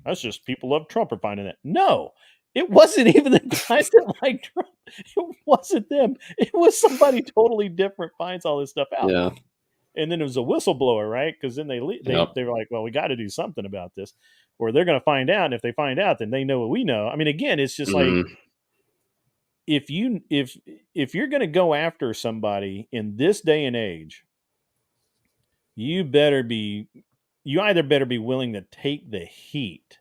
that's just people love Trump are finding that. No, it wasn't even the guys that like Trump. It wasn't them. It was somebody totally different finds all this stuff out. Yeah. And then it was a whistleblower, right? Because then they were like, well, we got to do something about this, or they're going to find out. And if they find out, then they know what we know. I mean, again, it's just like, if you're going to go after somebody in this day and age, you either better be willing to take the heat,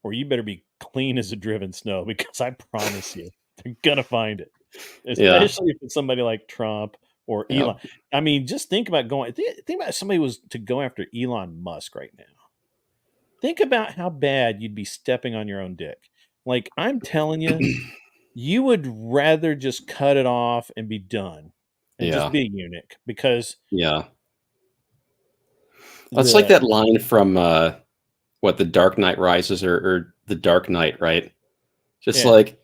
or you better be clean as a driven snow, because I promise you, they're going to find it. Especially if it's somebody like Trump or Elon. I mean, just think about think about if somebody was to go after Elon Musk right now. Think about how bad you'd be stepping on your own dick. Like, I'm telling you, you would rather just cut it off and be done and just be a eunuch because that's like that line from The Dark Knight Rises or The Dark Knight, right? Just like,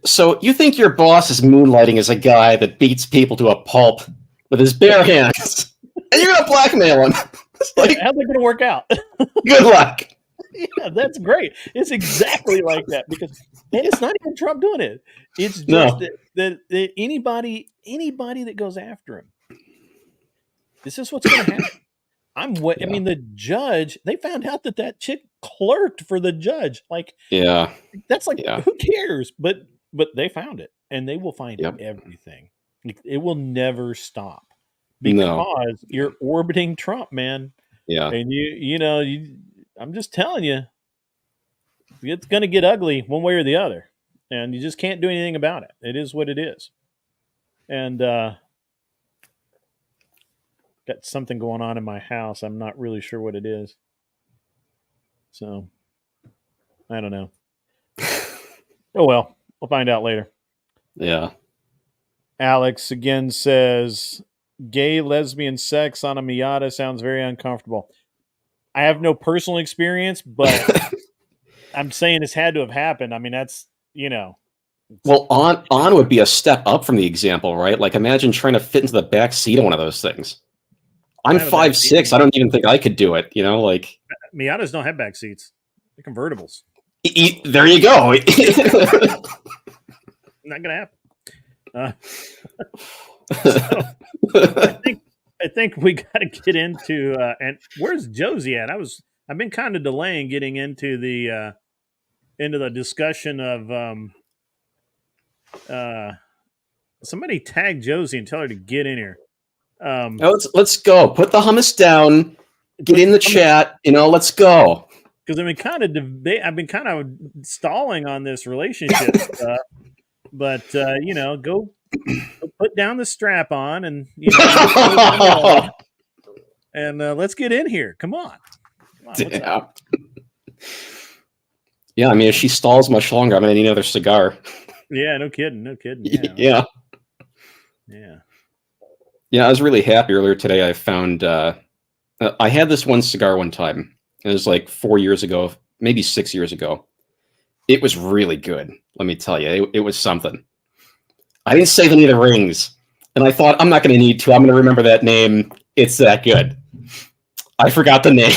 so you think your boss is moonlighting as a guy that beats people to a pulp with his bare hands, and you're gonna blackmail him? Like, how's that gonna work out? Good luck. Yeah, that's great. It's exactly like that and it's not even Trump doing it. It's just that anybody that goes after him. This is what's going to happen. I mean, the judge. They found out that chick clerked for the judge. Like, that's like who cares? But they found it, and they will find everything. It will never stop because you're orbiting Trump, man. Yeah, and I'm just telling you, it's going to get ugly one way or the other, and you just can't do anything about it. It is what it is. And got something going on in my house. I'm not really sure what it is. So, I don't know. Oh, well, we'll find out later. Yeah. Alex again says, gay lesbian sex on a Miata sounds very uncomfortable. I have no personal experience, but I'm saying it's had to have happened. I mean, that's, Well, on would be a step up from the example, right? Like, imagine trying to fit into the back seat of one of those things. I'm 5'6". I don't even think I could do it. Like Miatas don't have back seats; they're convertibles. There you go. Not gonna happen. So, I think we got to get into and where's Josie at? I've been kind of delaying getting into the discussion of somebody tag Josie and tell her to get in here. Let's go. Put the hummus down. Get in the chat. Let's go. Because I've been kind of stalling on this relationship stuff, but go put down the strap on and and let's get in here. Come on. Yeah, I mean, if she stalls much longer, I'm gonna need another cigar. Yeah, no kidding. Yeah. I was really happy earlier today. I found I had this one cigar one time. It was like 4 years ago, maybe 6 years ago. It was really good. Let me tell you, it was something. I didn't save any of the rings, and I thought I'm not going to need to. I'm going to remember that name. It's that good. I forgot the name.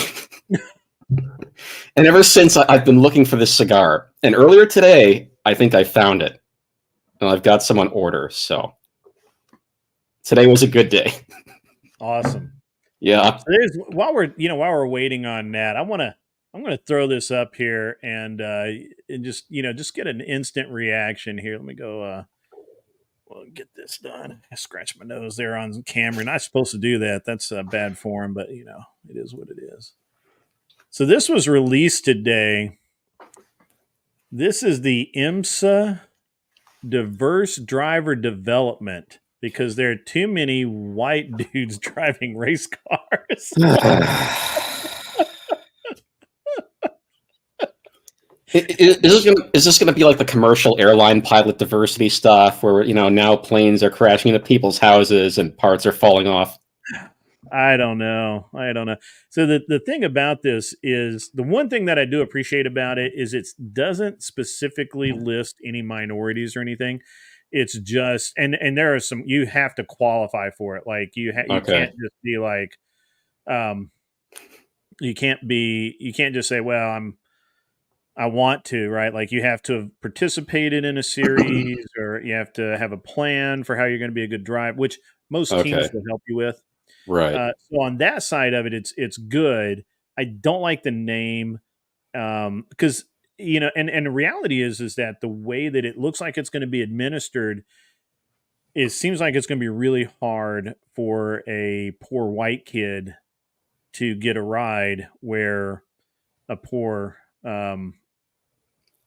And ever since, I've been looking for this cigar. And earlier today, I think I found it. And I've got some on order, so today was a good day. Awesome. Yeah. So while we're waiting on that, I'm gonna throw this up here and just get an instant reaction here. Let me go get this done. I scratched my nose there on camera. Not supposed to do that. That's bad form, but it is what it is. So this was released today. This is the IMSA Diverse Driver Development because there are too many white dudes driving race cars. Is this going to be like the commercial airline pilot diversity stuff where, now planes are crashing into people's houses and parts are falling off? I don't know. So the thing about this is the one thing that I do appreciate about it is it doesn't specifically list any minorities or anything. It's just and there are some you have to qualify for it. Like you can't just be like you can't just say, well, I want to, right? Like you have to have participated in a series or you have to have a plan for how you're going to be a good driver, which most teams will help you with. Right. So on that side of it, it's good. I don't like the name because and the reality is that the way that it looks like it's going to be administered, it seems like it's going to be really hard for a poor white kid to get a ride where a poor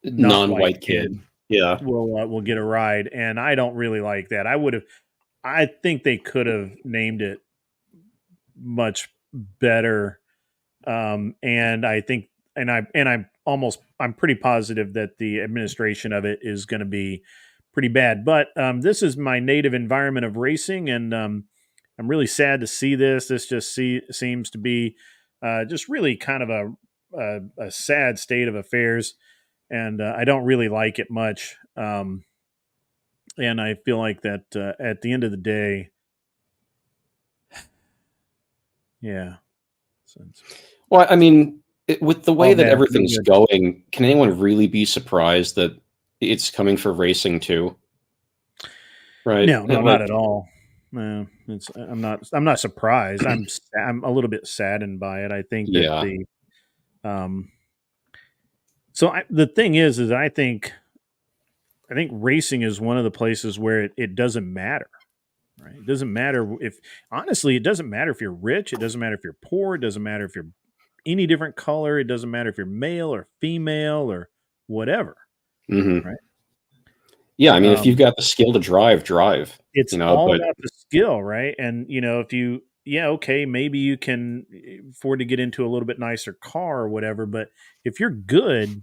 non-white kid will get a ride, and I don't really like that. I would have I think they could have named it much better. And I think, I'm pretty positive that the administration of it is going to be pretty bad. But this is my native environment of racing, and I'm really sad to see this. This just seems to be just really kind of a sad state of affairs, and I don't really like it much. And I feel like that at the end of the day, yeah. So Well, I mean, with the way all that bad. everything's going, can anyone really be surprised that it's coming for racing too? Right? No, Like, not at all. No, I'm not surprised. I'm a little bit saddened by it. I think that yeah. um the thing is I think racing is one of the places where it doesn't matter. Right? It doesn't matter if honestly, it doesn't matter if you're rich, it doesn't matter if you're poor, it doesn't matter if you're any different color, it doesn't matter if you're male or female or whatever. hmm Right? Yeah, I mean, if you've Um, got the skill to drive, it's you know, all but about the skill, right? And if you okay, maybe you can afford to get into a little bit nicer car or whatever, but if you're good,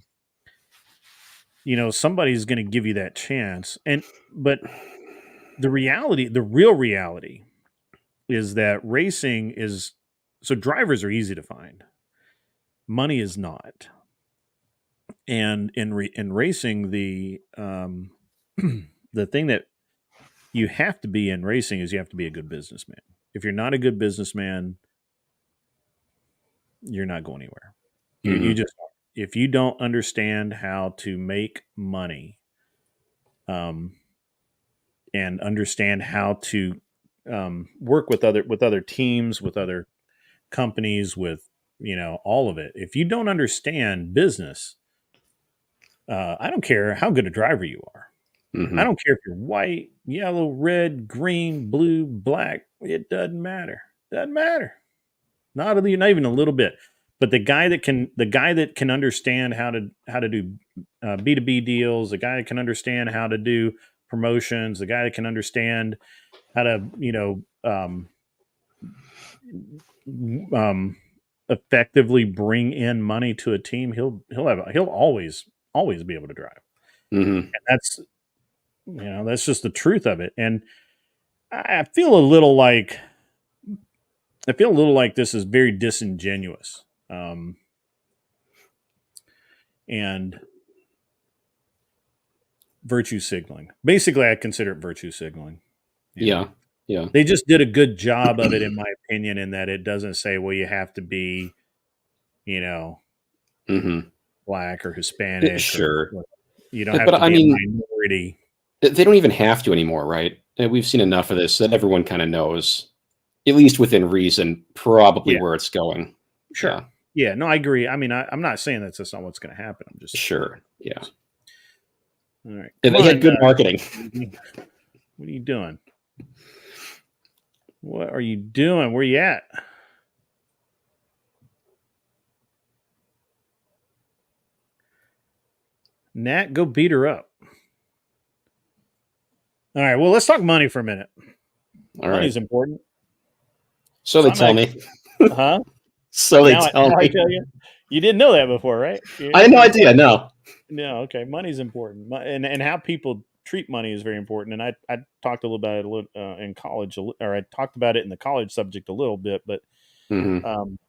somebody's going to give you that chance. But the real reality is that racing is so drivers are easy to find. Money is not. And in racing, the thing that you have to be in racing is you have to be a good businessman. If you're not a good businessman, you're not going anywhere. You mhm, just if you don't understand how to make money, um, and understand how to work with other teams, with other companies, with all of it. If you don't understand business, I don't care how good a driver you are. I mhm. don't care if you're white, yellow, red, green, blue, black. It doesn't matter. Doesn't matter. Not even a little bit. But the guy that can understand how to do B2B deals, the guy that can understand how to do promotions, the guy that can understand how to um, effectively bring in money to a team, he'll always be able to drive. Mhm. And that's just the truth of it. And I feel a little like this is very disingenuous. And virtue signaling. Basically, I consider it virtue signaling. Yeah. Yeah. They just did a good job of it, in my opinion, in that it doesn't say, well, you have to be, you know, Mhm. black or Hispanic, or Sure. you don't have But to I be a mean, minority. they don't even have to anymore, right? We've seen enough of this that everyone kind of knows, at least within reason, probably Yeah, where it's going. sure. Yeah. Yeah, no, I agree. I mean, I'm not saying that's not what's going to happen. I'm just saying Sure. it Yeah. is. All right, Yeah, come they had on. good marketing. What are you doing? What are you doing? Where you at? Nat, go beat her up. All right. Well, let's talk money for a minute. All right. Money's important. So So they I'm tell actually, me. huh? So they tell Now I me. tell you, you didn't know that before, right? I had no idea. No. No. Okay. Money's important, and how people treat money is very important. And I talked a little about it in college, or I talked about it in the college subject a little bit, but hmm um,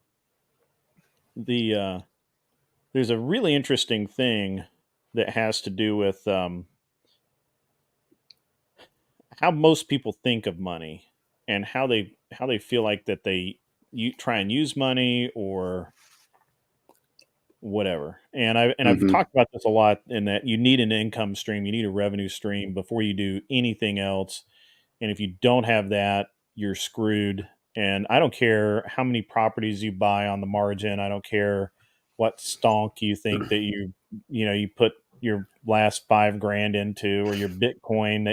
there's a really interesting thing that has to do with how most people think of money and how they feel like that you try and use money or whatever. I've hmm talked about this a lot, in that you need an income stream, you need a revenue stream before you do anything else. And if you don't have that, you're screwed. And I don't care how many properties you buy on the margin. I don't care what stonk you think that you put your last 5 grand into, or your Bitcoin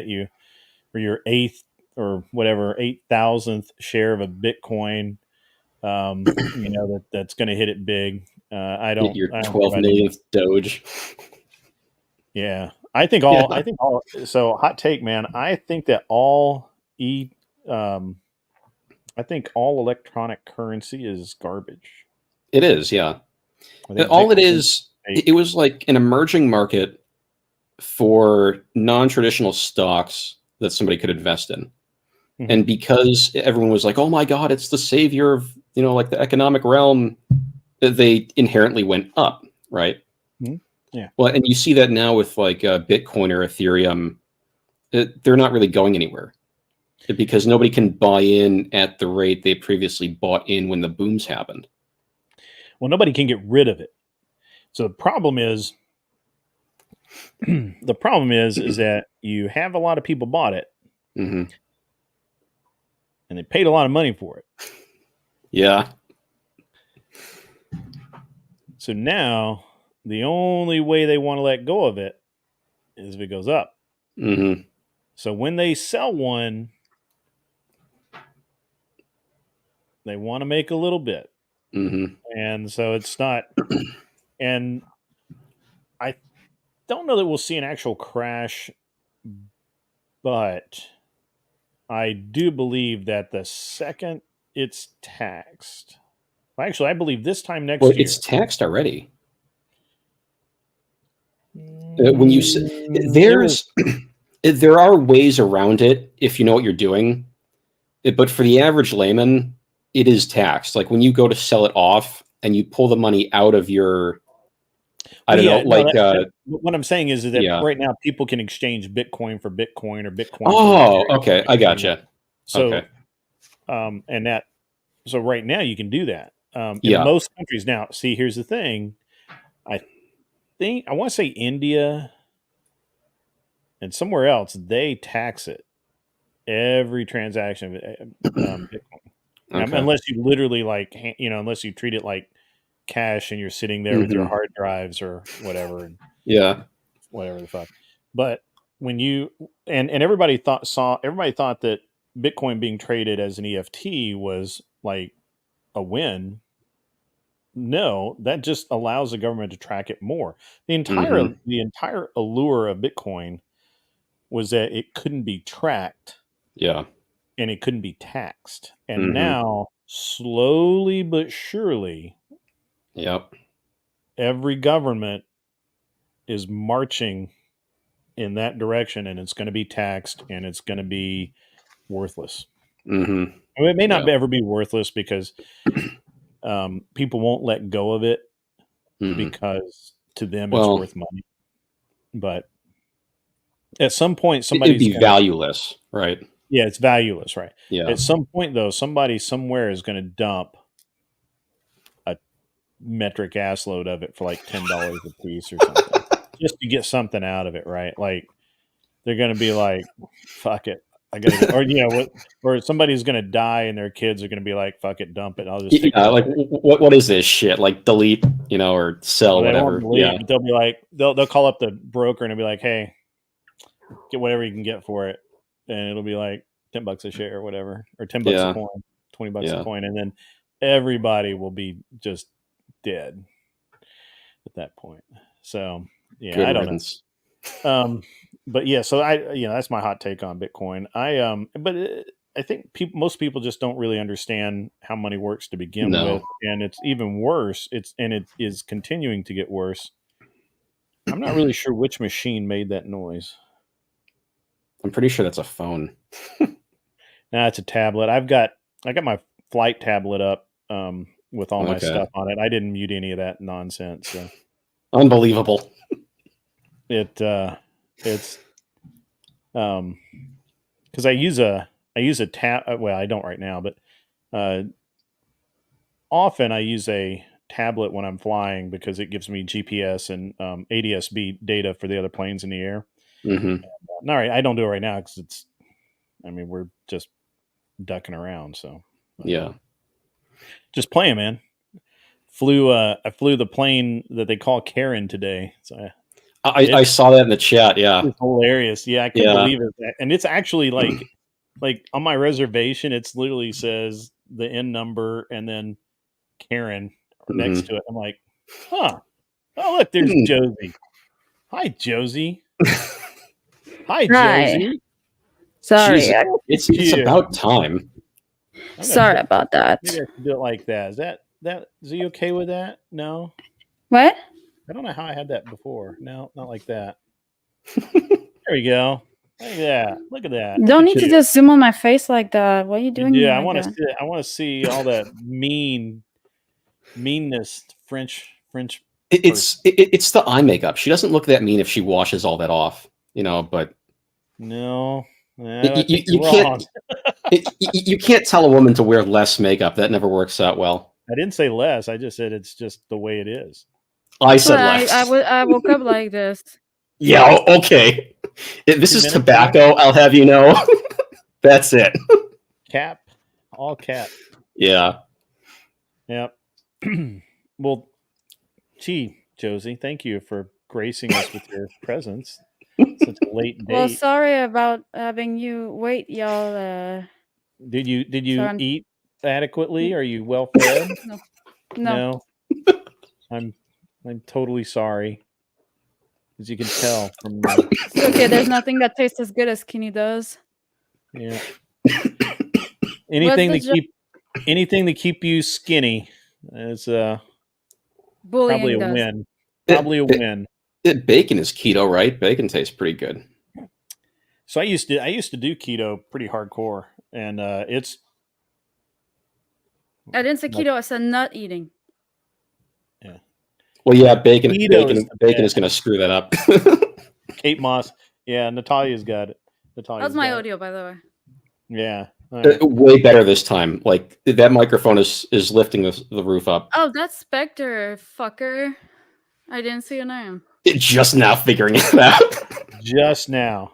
or your eighth or whatever 8,000th share of a Bitcoin. That's going to hit it big. Your I don't care 12 about any. millionth Doge. Yeah, Yeah. I think all. So hot take, man. I think that all I think all electronic currency is garbage. It is, yeah. I think All it Bitcoin is, it was like an emerging market for non-traditional stocks that somebody could invest in. Mhm. And because everyone was like, oh my God, it's the savior of, like the economic realm, they inherently went up, right? Mhm. Yeah. Well, and you see that now with like Bitcoin or Ethereum, they're not really going anywhere because nobody can buy in at the rate they previously bought in when the booms happened. Well, nobody can get rid of it. So the problem is, is that you have a lot of people bought it, Mm-hmm. and they paid a lot of money for it. Yeah. So now the only way they want to let go of it is if it goes up. Mm-hmm. So when they sell one, they want to make a little bit. Mm-hmm. And so it's not, and I don't know that we'll see an actual crash, but I do believe that the second it's taxed, actually, I believe this time next Well, year. it's taxed already. When you there are ways around it if you know what you're doing, but for the average layman, it is taxed. Like when you go to sell it off and you pull the money out of your, I don't know, like what I'm saying is that yeah. right now people can exchange Bitcoin for Bitcoin or Bitcoin. Oh, for okay, I gotcha. So, okay. And that, so right now you can do that. In Yeah. most countries now. See, here's the thing. I want to say India and somewhere else they tax it every transaction of Bitcoin. Okay. Unless you literally unless you treat it like cash and you're sitting there with your hard drives or whatever. And Yeah. whatever the fuck. But when you and everybody thought that Bitcoin being traded as an EFT was like a win. No, that just allows the government to track it more. The entire allure of Bitcoin was that it couldn't be tracked. Yeah. And it couldn't be taxed. And now, slowly but surely, yep, every government is marching in that direction, and it's going to be taxed, and it's going to be worthless. Mm-hmm. I mean, it may not ever be worthless because people won't let go of it because to them it's worth money. But at some point, somebody's it'd be valueless, right? Yeah, it's valueless, right? Yeah. At some point, though, somebody somewhere is going to dump a metric ass load of it for like $10 a piece or something, just to get something out of it, right? Like they're going to be like, "Fuck it, I got to," or somebody's going to die and their kids are going to be like, "Fuck it, dump it. I'll just take it." Like what is this shit? Like delete, or sell, Well, whatever. Delete, but they'll be like, they'll call up the broker and be like, "Hey, get whatever you can get for it," and it'll be like $10 a share or whatever, or $10 a coin, $20 a coin, and then everybody will be just dead at that point. So yeah, Good I don't riddance. know. But yeah, so that's my hot take on Bitcoin. I think most people just don't really understand how money works to begin with, and it's even worse. It is continuing to get worse. I'm not really sure which machine made that noise. I'm pretty sure that's a phone. Nah, it's a tablet. I got my flight tablet up with all my stuff on it. I didn't mute any of that nonsense. So. Unbelievable. It's because I use a tab. Well, I don't right now, but often I use a tablet when I'm flying because it gives me GPS and ADS-B data for the other planes in the air. Mm-hmm. All right, I don't do it right now because we're just ducking around. So yeah, just playing, man. I flew the plane that they call Karen today. So I saw that in the chat. Yeah, it's hilarious. Yeah, I couldn't believe it, and it's actually like on my reservation, it's literally says the N number and then Karen next to it. I'm like, huh? Oh, look, there's Josie. Hi, Josie. Hi, Josie. Sorry. Jeez, it's about time. Sorry about that. Maybe I should do it like that. Is he okay with that? No. What? I don't know how I had that before. No, not like that. There we go. Look at that. Look at that. You don't need to just zoom on my face like that. What are you doing? Yeah, like I want that? to see. I want to see all that meanness. French. It's the eye makeup. She doesn't look that mean if she washes all that off, but no, you can't. You can't tell a woman to wear less makeup. That never works out well. I didn't say less. I just said it's just the way it is. I said less. I woke up like this. Yeah. Okay. This is tobacco. I'll have you know. That's it. Cap. All cap. Yeah. Yep. Well, gee, Josie, thank you for gracing us with your presence. Such a late date. Well, sorry about having you wait, y'all. Did you eat adequately? Are you well fed? No. I'm totally sorry. As you can tell from It's okay, there's nothing that tastes as good as Skinny does. Yeah. Anything to keep you skinny is probably a win. Probably a win. Bacon is keto, right? Bacon tastes pretty good. So I used to do keto pretty hardcore, and it's. I didn't say keto. I said nut eating. Yeah. Well, yeah, bacon is going to screw that up. Kate Moss, yeah, Natalia's got it. That's my audio, by the way. Yeah. Right. Way better this time. Like that microphone is lifting the roof up. Oh, that's Spectre, fucker. I didn't see your name. Just now figuring it out. Just now.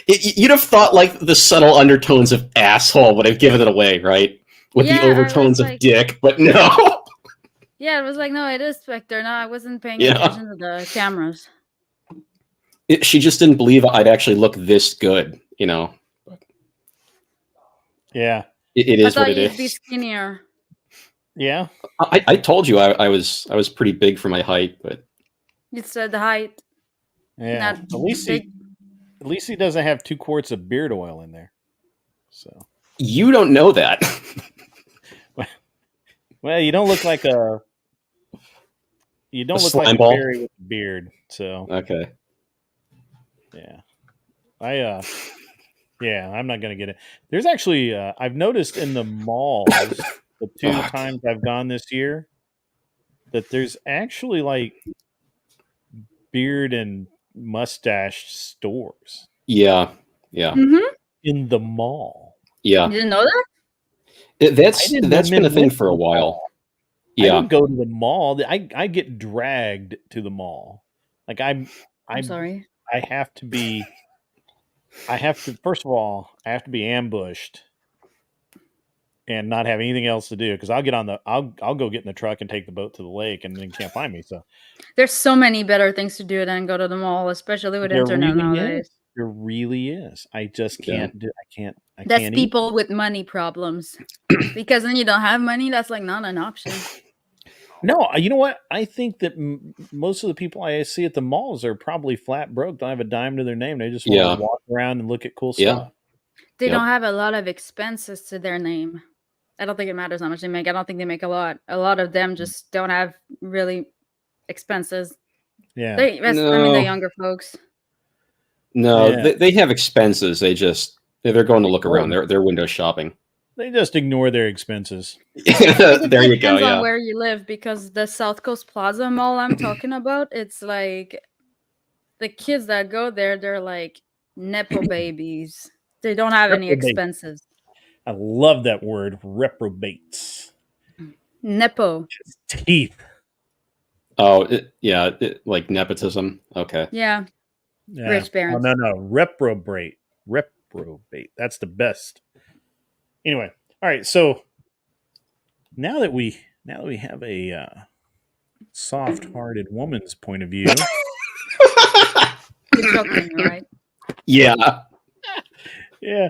You'd have thought like the subtle undertones of asshole would have given it away, right? With the overtones of dick, but no. Yeah, it was like, no, it is Spectre. No, I wasn't paying attention to the cameras. She just didn't believe I'd actually look this good, Yeah. It is what it is. I thought you'd be skinnier. Yeah. I told you I was pretty big for my height, but you said the height. Yeah. At least he doesn't have 2 quarts of beard oil in there. So you don't know that. Well, you don't look like a fairy with a beard. So okay. Yeah. I'm not gonna get it. There's actually I've noticed in the malls the 2 times I've gone this year that there's actually like beard and mustache stores. Yeah. Mm-hmm. In the mall. Yeah. You didn't know that? That's been a thing for a while. Yeah. I don't go to the mall. I get dragged to the mall. Like I'm sorry. First of all, I have to be ambushed and not have anything else to do because I'll go get in the truck and take the boat to the lake and then can't find me. So there's so many better things to do than go to the mall, especially with internet nowadays. There really is. I just can't do. That's people with money problems. Because then you don't have money. That's like not an option. No, you know what? I think that most of the people I see at the malls are probably flat broke. Don't have a dime to their name. They just want to walk around and look at cool stuff. They don't have a lot of expenses to their name. I don't think it matters how much they make. I don't think they make a lot. A lot of them just don't have really expenses. Yeah. I mean, the younger folks. No, they have expenses. They're going to look around. They're window shopping. They just ignore their expenses. There you go. Depends on where you live, because the South Coast Plaza Mall I'm talking about, it's like the kids that go there, they're like nepo babies. They don't have any expenses. I love that word, reprobates. Nepo. Teeth. Oh, like nepotism. Okay. Yeah. Rich parents. Oh, no. Reprobate. That's the best. Anyway, all right. So now that we have a soft-hearted woman's point of view, you're joking, right? Yeah. Yeah.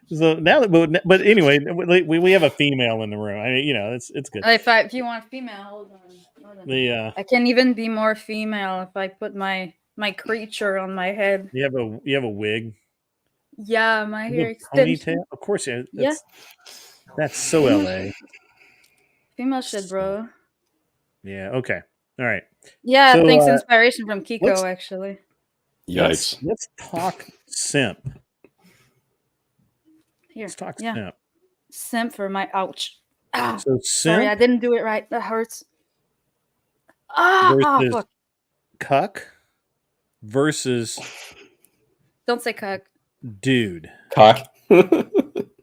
So now that, but anyway, we have a female in the room. I mean, it's good. If you want female, hold on. I can't even be more female if I put my my creature on my head. You have a wig. Yeah, my You hair have a extension. ponytail. Of course, yeah. Yeah. That's so LA. Female shit, bro. Yeah. Okay. All right. Yeah, So, thanks inspiration from Kiko, let's- actually. Yikes. Let's talk simp. Here. Let's talk Yeah. simp. Simp for my ouch. Ah, So sorry, I simp didn't do it right. That hurts. Ah, versus fuck. cuck versus Don't say cuck. dude. Cock.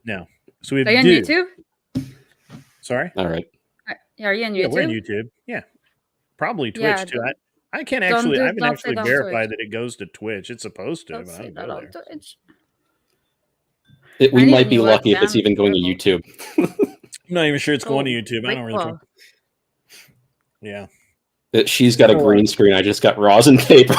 No. So we Are you have on dude. YouTube? Sorry. All right. Are you on YouTube? Yeah, we're on YouTube. Yeah. Probably Twitch Yeah, too. I can't don't actually. do- I haven't don't say actually it on verified Twitch. that it goes to Twitch. It's supposed to, Don't but I say don't that go on there. Twitch. We I need might a be new lucky if webcam. it's even going to YouTube. I'm not even sure it's going to Oh, YouTube. I don't really Rick care. Paul. Yeah. She's got a green screen. I just got rosin paper.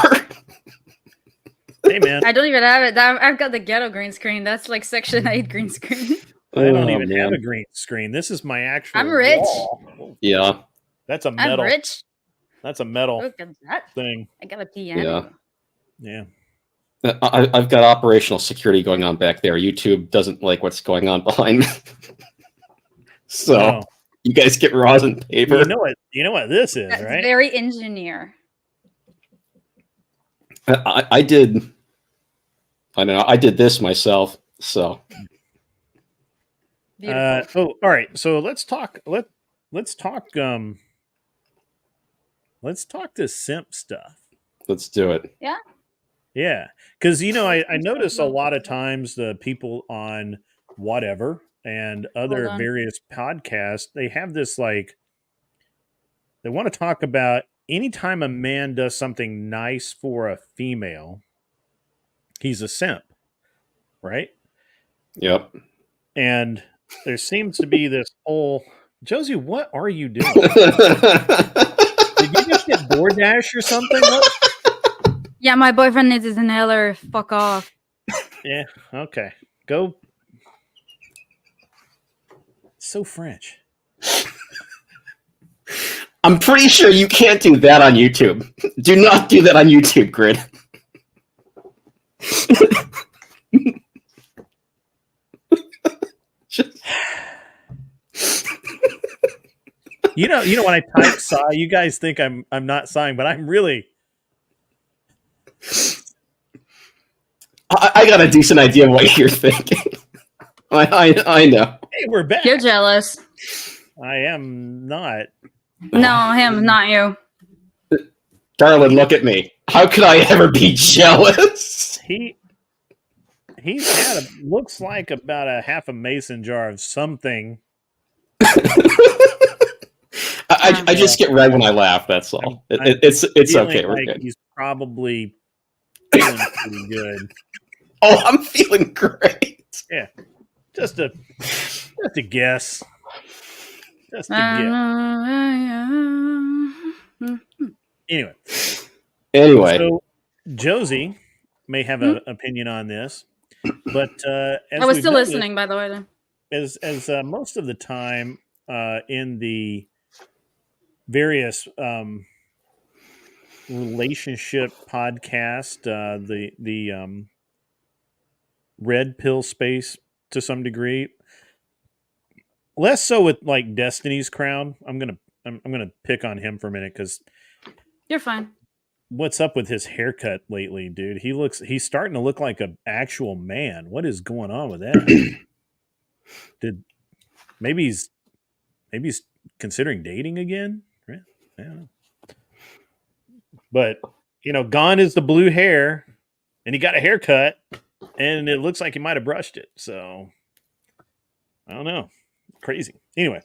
Hey man, I don't even have it. I've got the ghetto green screen. That's like Section 8 green screen. I don't Oh, even have man. a green screen. This is my actual. I'm rich. wall. Yeah. That's a I'm metal. rich. That's a metal Look at that. thing. I got a piano. Yeah. I've got operational security going on back there. YouTube doesn't like what's going on behind me. So Oh. you guys get rosin paper. You know what this is, That's right? very engineer. I did. I don't know. I did this myself. So Beautiful. all right. So let's talk. Let's talk. Let's talk this simp stuff. let's do it. Yeah, because I notice a lot of times the people on whatever and other on. various podcasts, they have this like they want to talk about anytime a man does something nice for a female, he's a simp, right? Yep. And there seems to be this whole Josie, what are you doing? Did Did you just get DoorDash or something? What? Yeah, my boyfriend needs his inhaler. Fuck off. Yeah, okay. Go. So French. I'm pretty sure you can't do that on YouTube. Do not do that on YouTube, Grid. You know when I type sigh, you guys think I'm not sighing, but I'm really. I got a decent idea of what you're thinking. I know. Hey, we're back. You're jealous. I am not. No, him, not you. Darling, look at me. How could I ever be jealous? He's had looks like about a half a mason jar of something. I just get red when I laugh. That's all. It's okay. We're like good. He's probably feeling pretty good. Oh, I'm feeling great. Yeah, just a guess. Just a guess. Anyway, so Josie may have an opinion on this, but as I was we've still noticed, listening, by the way. Then. as most of the time in the various relationship podcast, the red pill space to some degree, less so with like Destiny's Crown. I'm gonna pick on him for a minute because You're fine. what's up with his haircut lately, dude? He's starting to look like an actual man. What is going on with that? Maybe he's considering dating again? Right? I don't know. But gone is the blue hair, and he got a haircut, and it looks like he might have brushed it. So I don't know. Crazy. Anyway,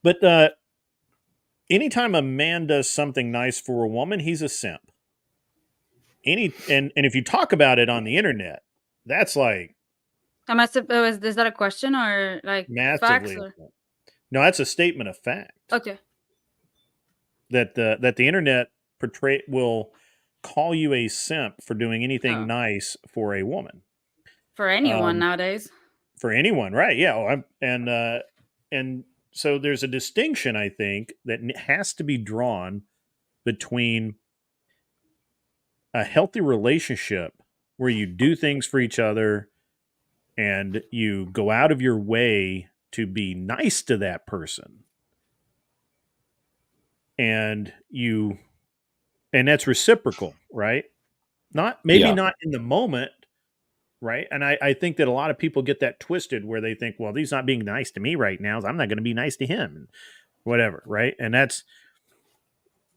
but anytime a man does something nice for a woman, he's a simp. And if you talk about it on the internet, that's like Is that a question or like massively. facts? Or? No, that's a statement of fact. Okay. That the internet will call you a simp for doing anything nice for a woman. For anyone nowadays. For anyone, right? Yeah. And so there's a distinction, I think, that has to be drawn between a healthy relationship where you do things for each other and you go out of your way to be nice to that person, and that's reciprocal, right? Maybe Yeah. not in the moment, right? And I think that a lot of people get that twisted where they think, well, he's not being nice to me right now, so I'm not going to be nice to him, and whatever, right? And that's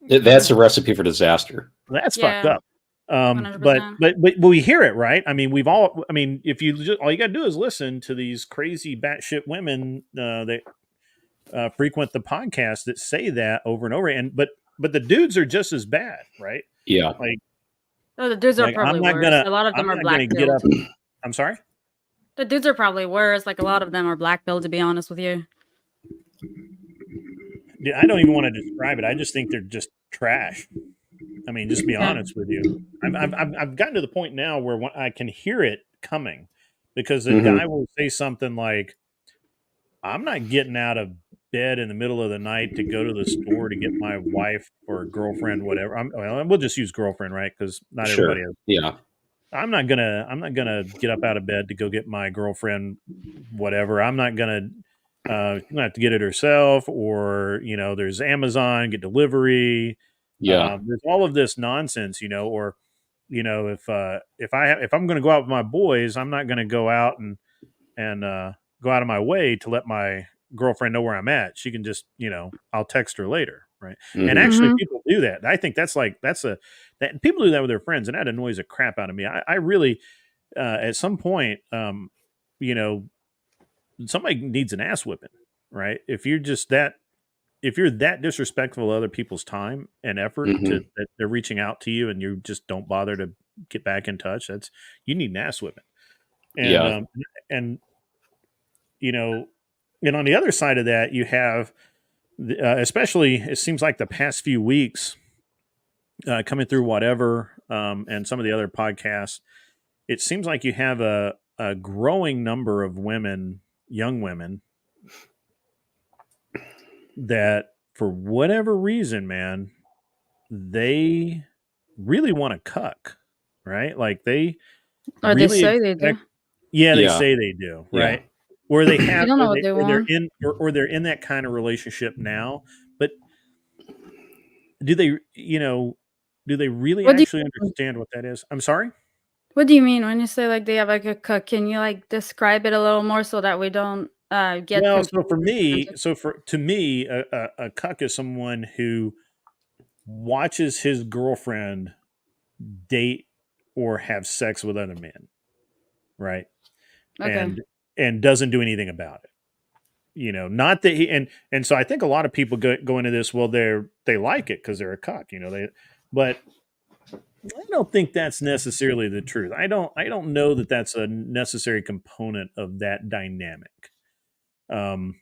That's a recipe for disaster. fucked Yeah, up. But 100%. we hear it, right? I mean, if you just, all you got to do is listen to these crazy batshit women that frequent the podcast that say that over and over, but the dudes are just as bad, right? Yeah. Like Oh, the dudes are probably worse. A lot of I'm them are not gonna black get pilled. up. I'm sorry. The dudes are probably worse. Like a lot of them are black pilled, to be honest with you. I don't even want to describe it. I just think they're just trash. I mean, just be Yeah. honest with you. I've gotten to the point now where I can hear it coming, because the Mhm. guy will say something like, "I'm not getting out of bed in the middle of the night to go to the store to get my wife or girlfriend, whatever." We'll just use girlfriend, right? Because not everybody Sure. has. Yeah. I'm not gonna get up out of bed to go get my girlfriend, whatever. I'm not gonna. She's gonna have to get it herself, or there's Amazon, get delivery. Yeah. There's all of this nonsense, or if I'm going to go out with my boys, I'm not going to go out and go out of my way to let my girlfriend know where I'm at. She can just, I'll text her later, right? And Mhm. actually, Mhm. people do that. I think that people do that with their friends, and that annoys the crap out of me. I really, at some point, you know, somebody needs an ass whipping, right? If you're that disrespectful of other people's time and effort Mhm. that they're reaching out to you and you just don't bother to get back in touch, you need an ass whipping. And Yeah. and you know, and on the other side of that, you have especially, it seems like the past few weeks, coming through whatever, and some of the other podcasts, it seems like you have a growing number of women, young women, that for whatever reason, man, they really want to cuck, right? Like they Or they really say they do. expect, yeah, they Yeah. say they do, Yeah. right? Or they You have, don't know what they want. or they're in that kind of relationship now. But do they, do they really What do actually you understand what that is? I'm sorry. What do you mean when you say, like, they have, like, a cook? Can you, like, describe it a little more so that we don't, get Well, confused in terms of to me, a cuck is someone who watches his girlfriend date or have sex with other men, right? Okay. And doesn't do anything about it. Not that and so I think a lot of people go into this, well, they like it because they're a cuck, but I don't think that's necessarily the truth. I don't know that that's a necessary component of that dynamic. Um,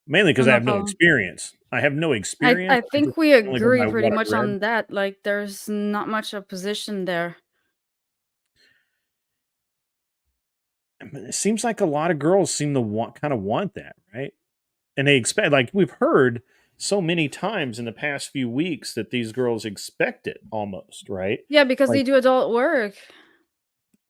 Mainly I because don't I know have if no I'll experience. I have no experience. I I just think we only go agree by pretty what I much read. on that, like, there's not much opposition there. But it seems like a lot of girls seem to want that, right? And they expect, like we've heard so many times in the past few weeks, that these girls expect it almost, right? Yeah, because Like, they do adult work.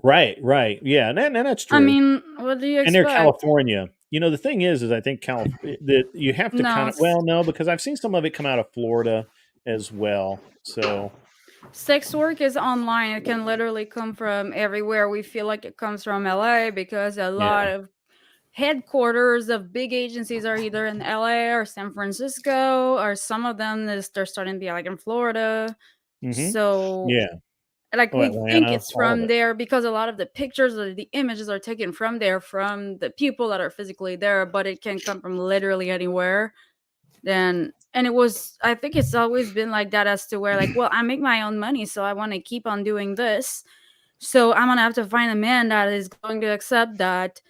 right, yeah, and that's I true. mean, what do you And they're expect? California. The thing is I think that you have to No, kind of, well, no, because I've seen some of it come out of Florida as well. So sex work is online. It can literally come from everywhere. We feel like it comes from LA because a yeah, lot of headquarters of big agencies are either in LA or San Francisco, or some of them they're starting to be like in Florida. hmm So yeah, like oh, we think Atlanta, it's all of from it. there because a lot of the pictures or the images are taken from there, from the people that are physically there, but it can come from literally anywhere. Then and it was I think it's always been like that, as to where, like, well, I make my own money, so I want to keep on doing this. So I'm gonna have to find a man that is going to accept that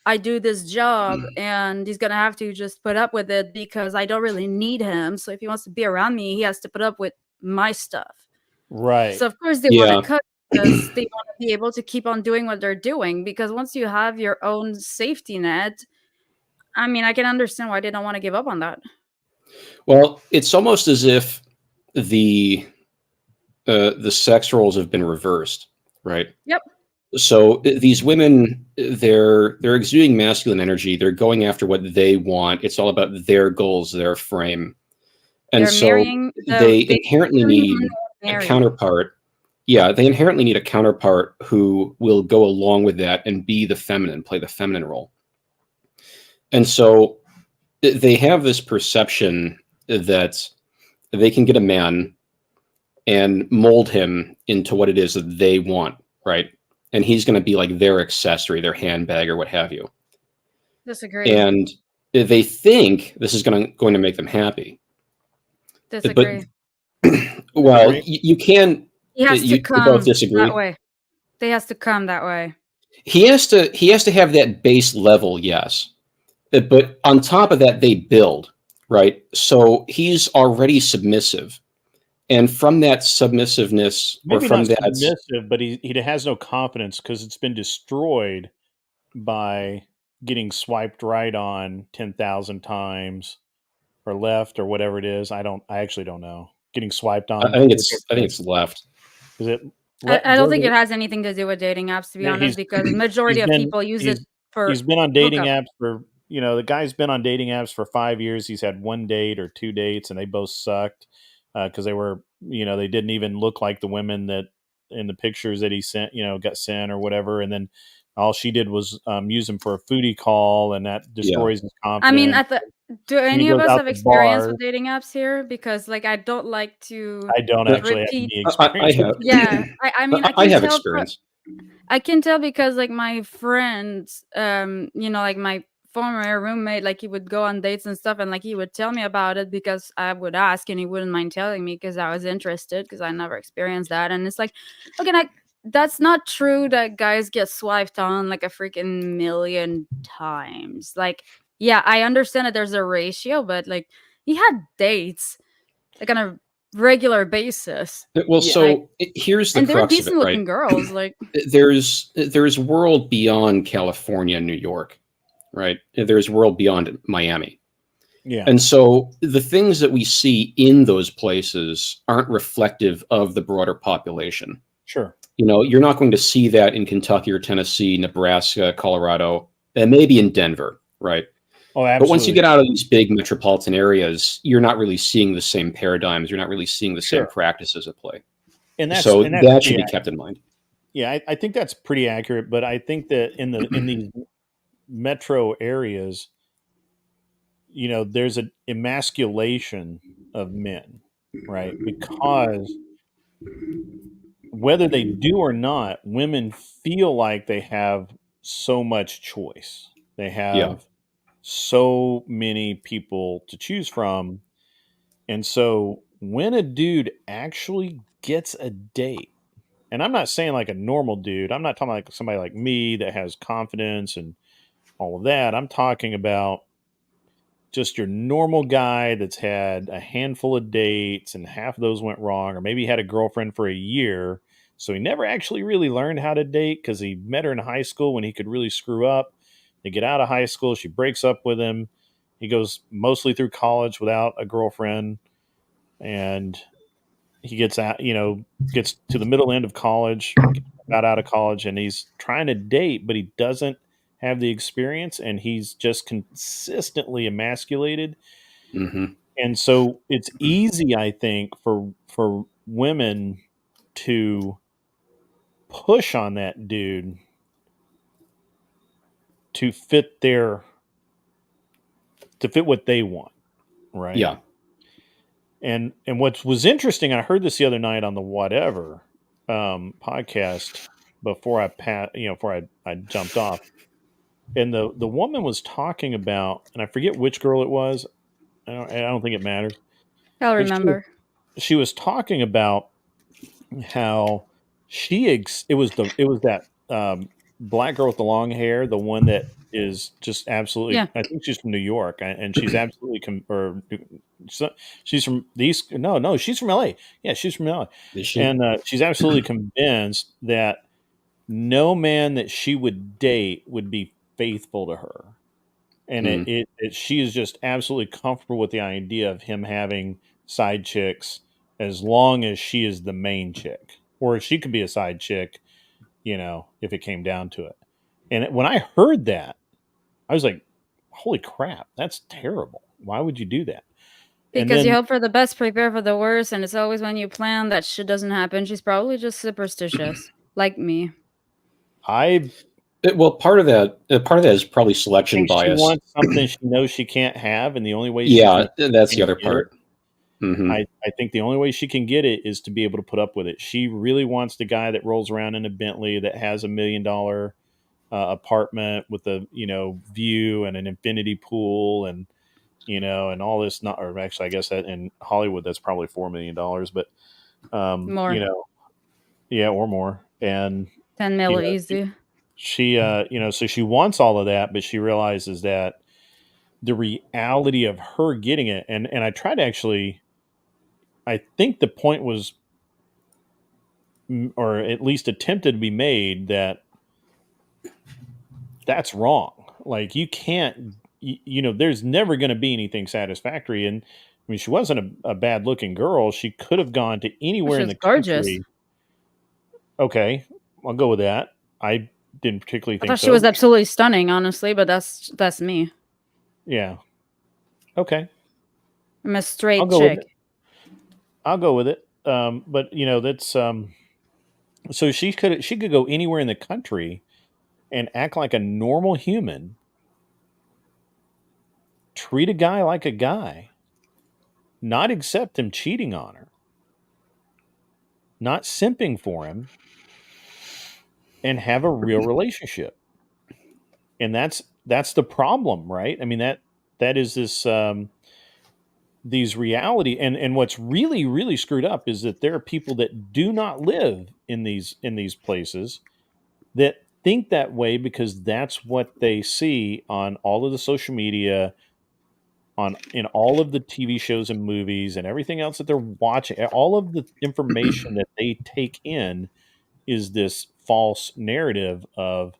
I do this job, and he's gonna have to just put up with it because I don't really need him. So if he wants to be around me, he has to put up with my stuff. Right. So of course they want to Yeah. cut because they want to be able to keep on doing what they're doing. Because once you have your own safety net, I mean, I can understand why they don't want to give up on that. Well, it's almost as if the the sex roles have been reversed, right? Yep. So these women, they're exuding masculine energy. They're going after what they want. It's all about their goals, their frame, and They're so marrying they they inherently determine need when they a marry. counterpart. Yeah, they inherently need a counterpart who will go along with that and be the feminine, play the feminine role. And so they have this perception that they can get a man and mold him into what it is that they want, right? And he's going to be like their accessory, their handbag, or what have you. Disagree. And they think this is going to make them happy. Disagree. But well, Agree. you can. He has to You both come disagree. that way. They has to come that way. He has to have that base level, yes. But on top of that, they build, right? So he's already submissive. And from that submissiveness, or Maybe from not that, submissive, but he has no confidence because it's been destroyed by getting swiped right on 10,000 times or left or whatever it is. I actually don't know. Getting swiped I on. think it's left. Is it? I don't think it has anything to do with dating apps, to be Yeah, honest, because the majority of people use it for he's been on dating hookup. apps for, the guy's been on dating apps for 5 years. He's had one date or two dates, and they both sucked because they were, they didn't even look like the women that in the pictures that he sent, got sent or whatever. And then all she did was use him for a foodie call, and that destroys his confidence. I mean, do any of goes us out have to experience bars. with dating apps here? Because like I don't like to I don't actually have repeat. any I experience. have. Yeah, I mean, I I can have tell. experience. I can tell because like my friends, like my former roommate, like he would go on dates and stuff, and like he would tell me about it because I would ask, and he wouldn't mind telling me because I was interested because I never experienced that. And it's like, okay, that's not true that guys get swiped on like a freaking million times. Like, yeah, I understand that there's a ratio, but like he had dates like on a regular basis. Well, Yeah. so here's the And they're crux of it, decent right? looking girls, like There's world beyond California and New York, right? There's world beyond Miami. Yeah. And so the things that we see in those places aren't reflective of the broader population. Sure. You're not going to see that in Kentucky or Tennessee, Nebraska, Colorado, and maybe in Denver, right? Oh, absolutely. But once you get out of these big metropolitan areas, you're not really seeing the same paradigms. You're not really seeing the same practices at play. And that's that should be kept in mind. Yeah, I think that's pretty accurate. But I think that in these metro areas, there's an emasculation of men, right? Because whether they do or not, women feel like they have so much choice. They have so many people to choose from. And so when a dude actually gets a date, and I'm not saying like a normal dude, I'm not talking like somebody like me that has confidence and all of that. I'm talking about just your normal guy that's had a handful of dates and half of those went wrong, or maybe he had a girlfriend for a year. So he never actually really learned how to date because he met her in high school when he could really screw up. They get out of high school, she breaks up with him. He goes mostly through college without a girlfriend, and he gets out, gets to the middle end of college, got out of college, and he's trying to date, but he doesn't have the experience, and he's just consistently emasculated. Mm-hmm. And so it's easy, I think, for women to push on that dude to fit what they want, right? Yeah. And what was interesting, I heard this the other night on the Whatever podcast before I jumped off, and the woman was talking about, and I forget which girl it was. I don't think it matters. I'll But remember. she was talking about how it was that black girl with the long hair, the one that is just absolutely. Yeah. I think she's from New York, and she's absolutely she's from the East. No, she's from LA. Yeah, she's from LA, Is she? and she's absolutely convinced that no man that she would date would be faithful to her. And she is just absolutely comfortable with the idea of him having side chicks as long as she is the main chick, or she could be a side chick, if it came down to it. And when I heard that, I was like, holy crap, that's terrible. Why would you do that? And Because you then hope for the best, prepare for the worst, and it's always when you plan that shit doesn't happen. She's probably just superstitious, like me. I part of that is probably selection think she bias. wants something she knows she can't have, and the only way Yeah, she that's the can other get it, part. Mm-hmm. I think the only way she can get it is to be able to put up with it. She really wants the guy that rolls around in a Bentley, that has $1 million apartment with a view and an infinity pool, and and all this. Not, or actually, I guess that in Hollywood that's probably $4 million, but More. Yeah, or more. And 10 mil easy. she so she wants all of that, but she realizes that the reality of her getting it, and I tried to actually, I think the point was, or at least attempted to be made, that that's wrong. Like, you can't, there's never going to be anything satisfactory. And I mean, she wasn't a bad looking girl. She could have gone to anywhere She in was the gorgeous. country. Okay, I'll go with that. I didn't particularly I think thought she so. was absolutely stunning, honestly, but that's me. Yeah. Okay. I'm a I'll straight go with chick. it. I'll go with it. But that's so she could go anywhere in the country and act like a normal human, treat a guy like a guy, not accept him cheating on her, not simping for him, and have a real relationship. And that's the problem, right? I mean, that is this these reality, and what's really really screwed up is that there are people that do not live in these places that think that way because that's what they see on all of the social media, on in all of the TV shows and movies and everything else that they're watching. All of the information that they take in is this false narrative of,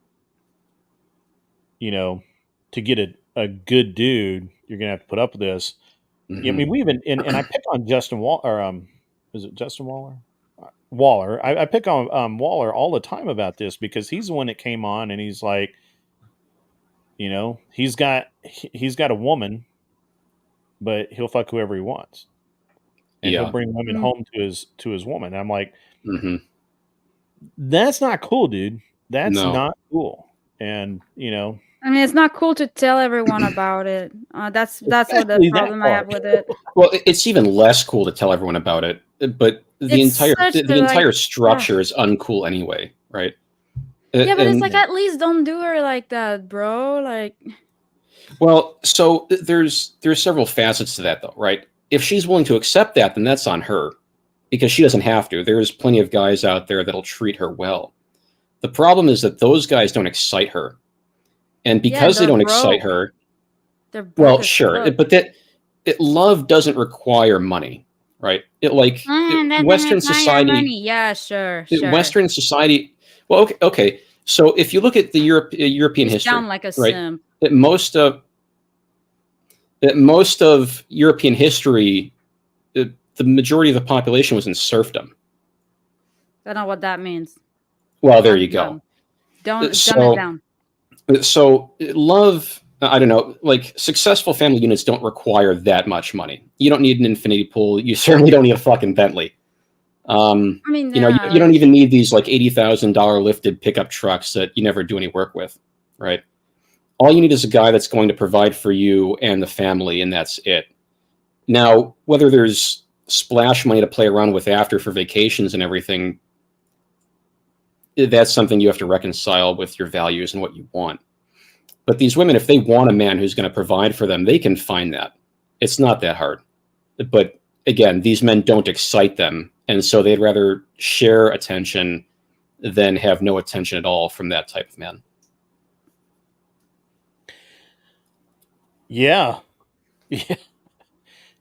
to get a good dude, you're gonna have to put up with this. Yeah, I Mm-hmm. mean, we even, and I pick on Justin Wall, or is it Justin Waller? Waller. I pick on Waller all the time about this because he's the one that came on and he's like, he's got a woman, but he'll fuck whoever he wants, and he'll Yeah. bring women home to his woman. And I'm like, Mm-hmm. that's not cool, dude. That's No. not cool. And I mean, it's not cool to tell everyone about it. That's what the especially that problem I have part. with it. Well, it's even less cool to tell everyone about it, but the It's entire such the a, like, entire structure is uncool anyway, right? yeah, but it's And like, at least don't do her like that, bro. Like, well, so there's several facets to that though, right? If she's willing to accept that, then that's on her because she doesn't have to. There's plenty of guys out there that'll treat her well. The problem is that those guys don't excite her. And yeah, because they they're don't excite broke. her, They're broke well, as sure, fuck. but love doesn't require money, right? Doesn't Western require society, money. Yeah, sure. Western society. Well, okay. So if you look at the European You history, sound like a right, simp. that most of European history, the majority of the population was in serfdom. I don't know what that means. Well, there you go. Dumb it So, down. love. I don't know. Like, successful family units don't require that much money. You don't need an infinity pool. You certainly don't need a fucking Bentley. I mean, You yeah, don't even need these like $80,000 lifted pickup trucks that you never do any work with, right? All you need is a guy that's going to provide for you and the family, and that's it. Now, whether there's splash money to play around with after for vacations and everything, that's something you have to reconcile with your values and what you want. But these women, if they want a man who's going to provide for them, they can find that. It's not that hard. But again, these men don't excite them, and so they'd rather share attention than have no attention at all from that type of man. Yeah. Yeah.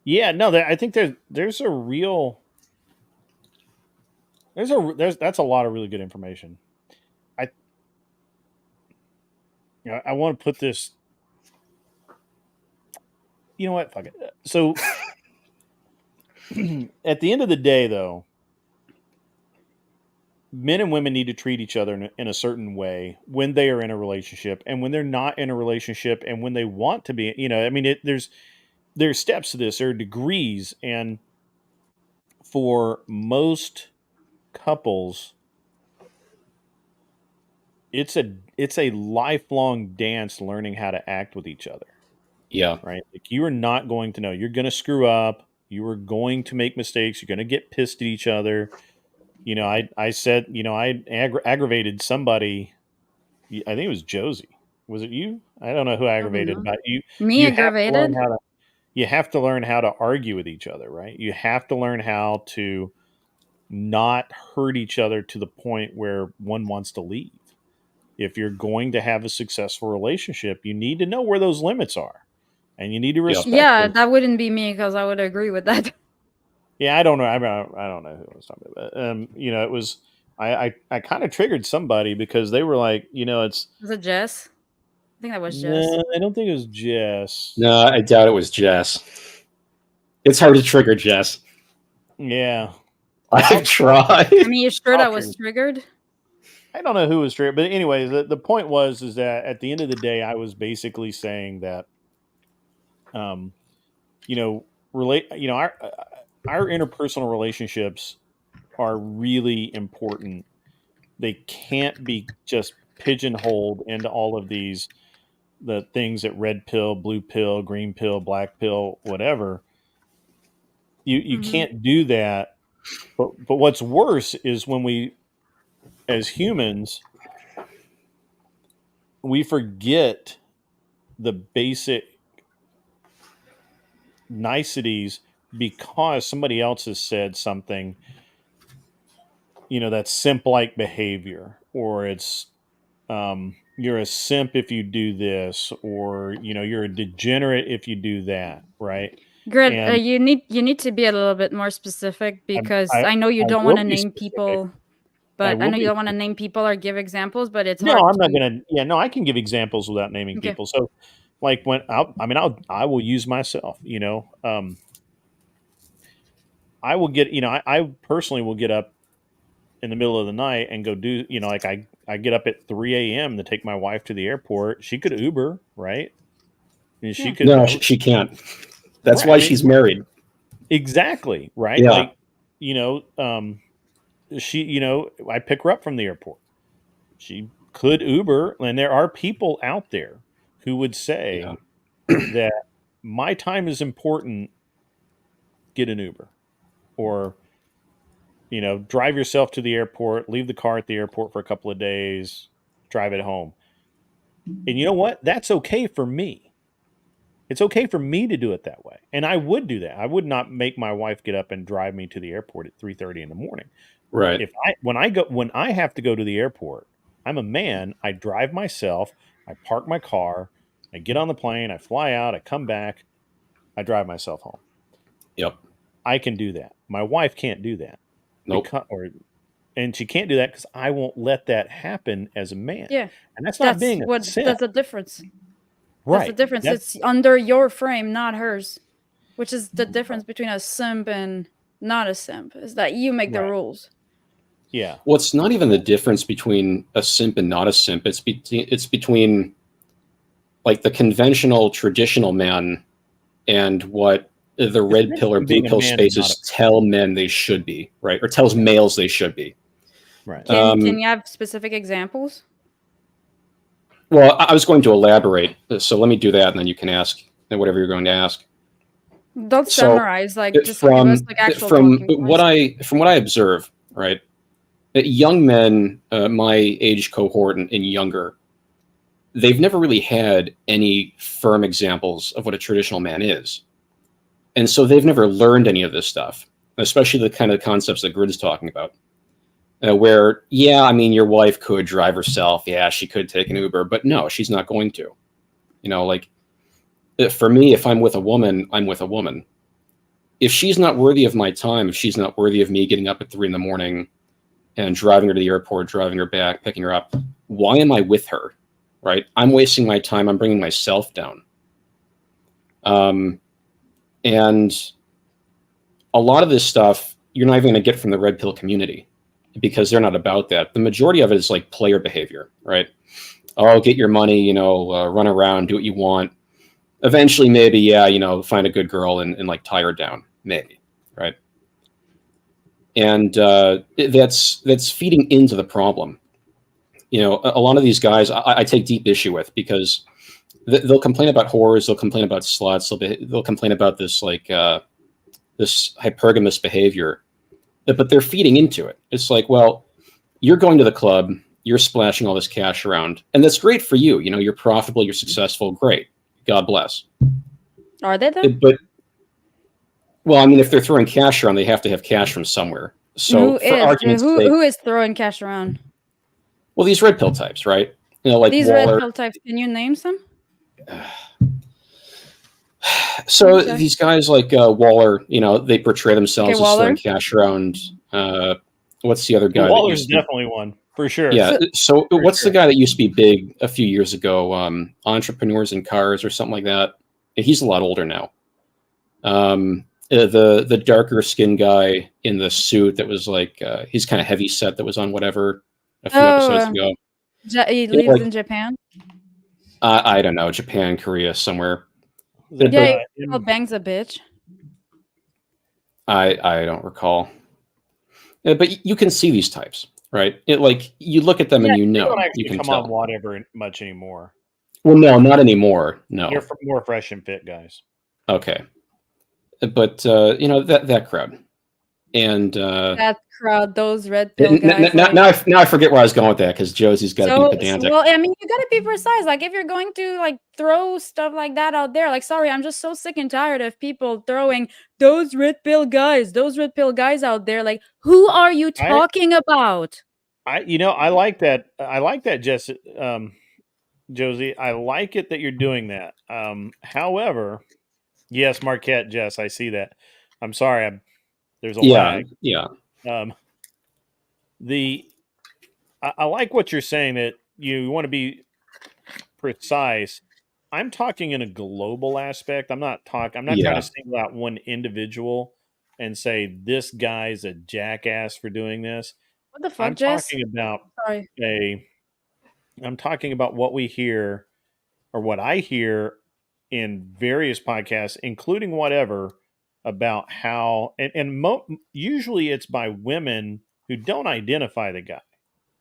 Yeah, no, I think there's a real that's a lot of really good information. I I want to put this. You know what? Fuck it. So At the end of the day, though, men and women need to treat each other in a certain way when they are in a relationship, and when they're not in a relationship, and when they want to be. I mean, there's steps to this, there are degrees, and for most couples, it's a lifelong dance learning how to act with each other. Yeah. Right? Like, you are not going to know. You're going to screw up. You are going to make mistakes. You're going to get pissed at each other. I said, I aggravated somebody. I think it was Josie. Was it you? I don't know who I don't aggravated, know. but you. Me You have to learn aggravated? how to. You have to learn how to argue with each other, right? You have to learn how to not hurt each other to the point where one wants to leave. If you're going to have a successful relationship, you need to know where those limits are, and you need to Yep. respect Yeah, those. that wouldn't be me because I would agree with that. Yeah, I don't know. I don't know who I was talking about. It was I kind of triggered somebody because they were like, it's Was it Jess? I think that was Jess. no, I don't think it was Jess. No, I doubt it was Jess. It's hard to trigger Jess. Yeah, I've tried. I mean, you sure that I'll was triggered? I don't know who was triggered, but anyways, the point is that at the end of the day, I was basically saying that, um, you know, our interpersonal relationships are really important. They can't be just pigeonholed into all of the things that red pill, blue pill, green pill, black pill, whatever. You Mm-hmm. can't do that. But what's worse is when we, as humans, we forget the basic niceties because somebody else has said something, that's simp-like behavior, or it's you're a simp if you do this, or you're a degenerate if you do that, right? Good. And You need to be a little bit more specific I because I, I know you I don't want will to be name specific. people, I but I will know you be don't want to name people or give examples, but it's No, hard I'm not to. gonna. Yeah, no, I can give examples without naming Okay. people. So, like when I will use myself. I will get. I personally will get up in the middle of the night and go do. Like I get up at 3 a.m. to take my wife to the airport. She could Uber, right? And she Yeah. could. No, she can't. That's Right. why she's married. Exactly. Right. Yeah. Like, she. I pick her up from the airport. She could Uber, and there are people out there who would say that my time is important, get an Uber, or drive yourself to the airport, leave the car at the airport for a couple of days, drive it home. And you know what? That's okay for me. It's okay for me to do it that way, and I would do that. I would not make my wife get up and drive me to the airport at 3:30 in the morning. Right. If when I have to go to the airport, I'm a man. I drive myself. I park my car. I get on the plane. I fly out. I come back. I drive myself home. Yep. I can do that. My wife can't do that. Nope. And she can't do that because I won't let that happen as a man. Yeah. And that's not being a simp. That's the difference. Right. That's the difference. It's under your frame, not hers. Which is the difference between a simp and not a simp, is that you make the Right. rules. Yeah. Well, it's not even the difference between a simp and not a simp. It's between like the conventional traditional man and what the red pill or blue pill spaces tell men they should be, right? Or tells males they should be. Right. Can you have specific examples? Well, I was going to elaborate, so let me do that, and then you can ask whatever you're going to ask. Don't summarize, like just give us like actual from talking what I observe, right? Young men, my age cohort and younger, they've never really had any firm examples of what a traditional man is. And so they've never learned any of this stuff, especially the kind of concepts that Grid's talking about. Where, yeah, I mean, your wife could drive herself. Yeah, she could take an Uber, but no, she's not going to. Like, for me, if I'm with a woman, I'm with a woman. If she's not worthy of my time, if she's not worthy of me getting up at 3 a.m. and driving her to the airport, driving her back, picking her up, why am I with her, right? I'm wasting my time. I'm bringing myself down. And a lot of this stuff you're not even going to get from the red pill community because they're not about that. The majority of it is like player behavior, right? Oh, get your money, you know, run around, do what you want. Eventually, maybe, yeah, you know, find a good girl and like tie her down, maybe, right? And that's feeding into the problem. You know, a lot of these guys I take deep issue with because they'll complain about whores, they'll complain about sluts, they'll complain about this like this hypergamous behavior, but they're feeding into it. It's like, well, you're going to the club, you're splashing all this cash around, and that's great for you. You know, you're profitable, you're successful, great. God bless. Are they though? But well, I mean, if they're throwing cash around, they have to have cash from somewhere. So for argument's sake, who is throwing cash around? well, these red pill types, right? You know, like These Waller. red pill types. Can you name some? So these guys like Waller, you know, they portray themselves as throwing cash around. What's the other guy? Waller's definitely one for sure. Yeah. So what's the guy that used to be big a few years ago? Entrepreneurs in Cars or something like that. He's a lot older now. The darker skinned guy in the suit that was like he's kind of heavy set that was on whatever a few episodes ago. He lives in Japan. I don't know, Japan, Korea, somewhere. Yeah, he bangs a bitch. I don't recall. But you can see these types, right? Like you look at them and you know, you can tell. On whatever much anymore. Well, no, not anymore. No, they're more fresh and fit guys. Okay, but you know that crowd, and that crowd, those red pill guys. Now I forget where I was going with that because Josie's got to be pedantic. Well, I mean, you got to be precise. Like if you're going to like throw stuff like that out there, like sorry, I'm just so sick and tired of people throwing those red pill guys out there. Like who are you talking about? I like that. I like that, Jess. Josie, I like it that you're doing that. However, yes, Marquette, Jess, I see that. I'm sorry. There's a lag. Yeah. I like what you're saying that you want to be precise. I'm talking in a global aspect. I'm not trying to single out one individual and say this guy's a jackass for doing this. What the fuck, Jess? I'm talking about what we hear or what I hear in various podcasts, including whatever, about how usually it's by women who don't identify the guy,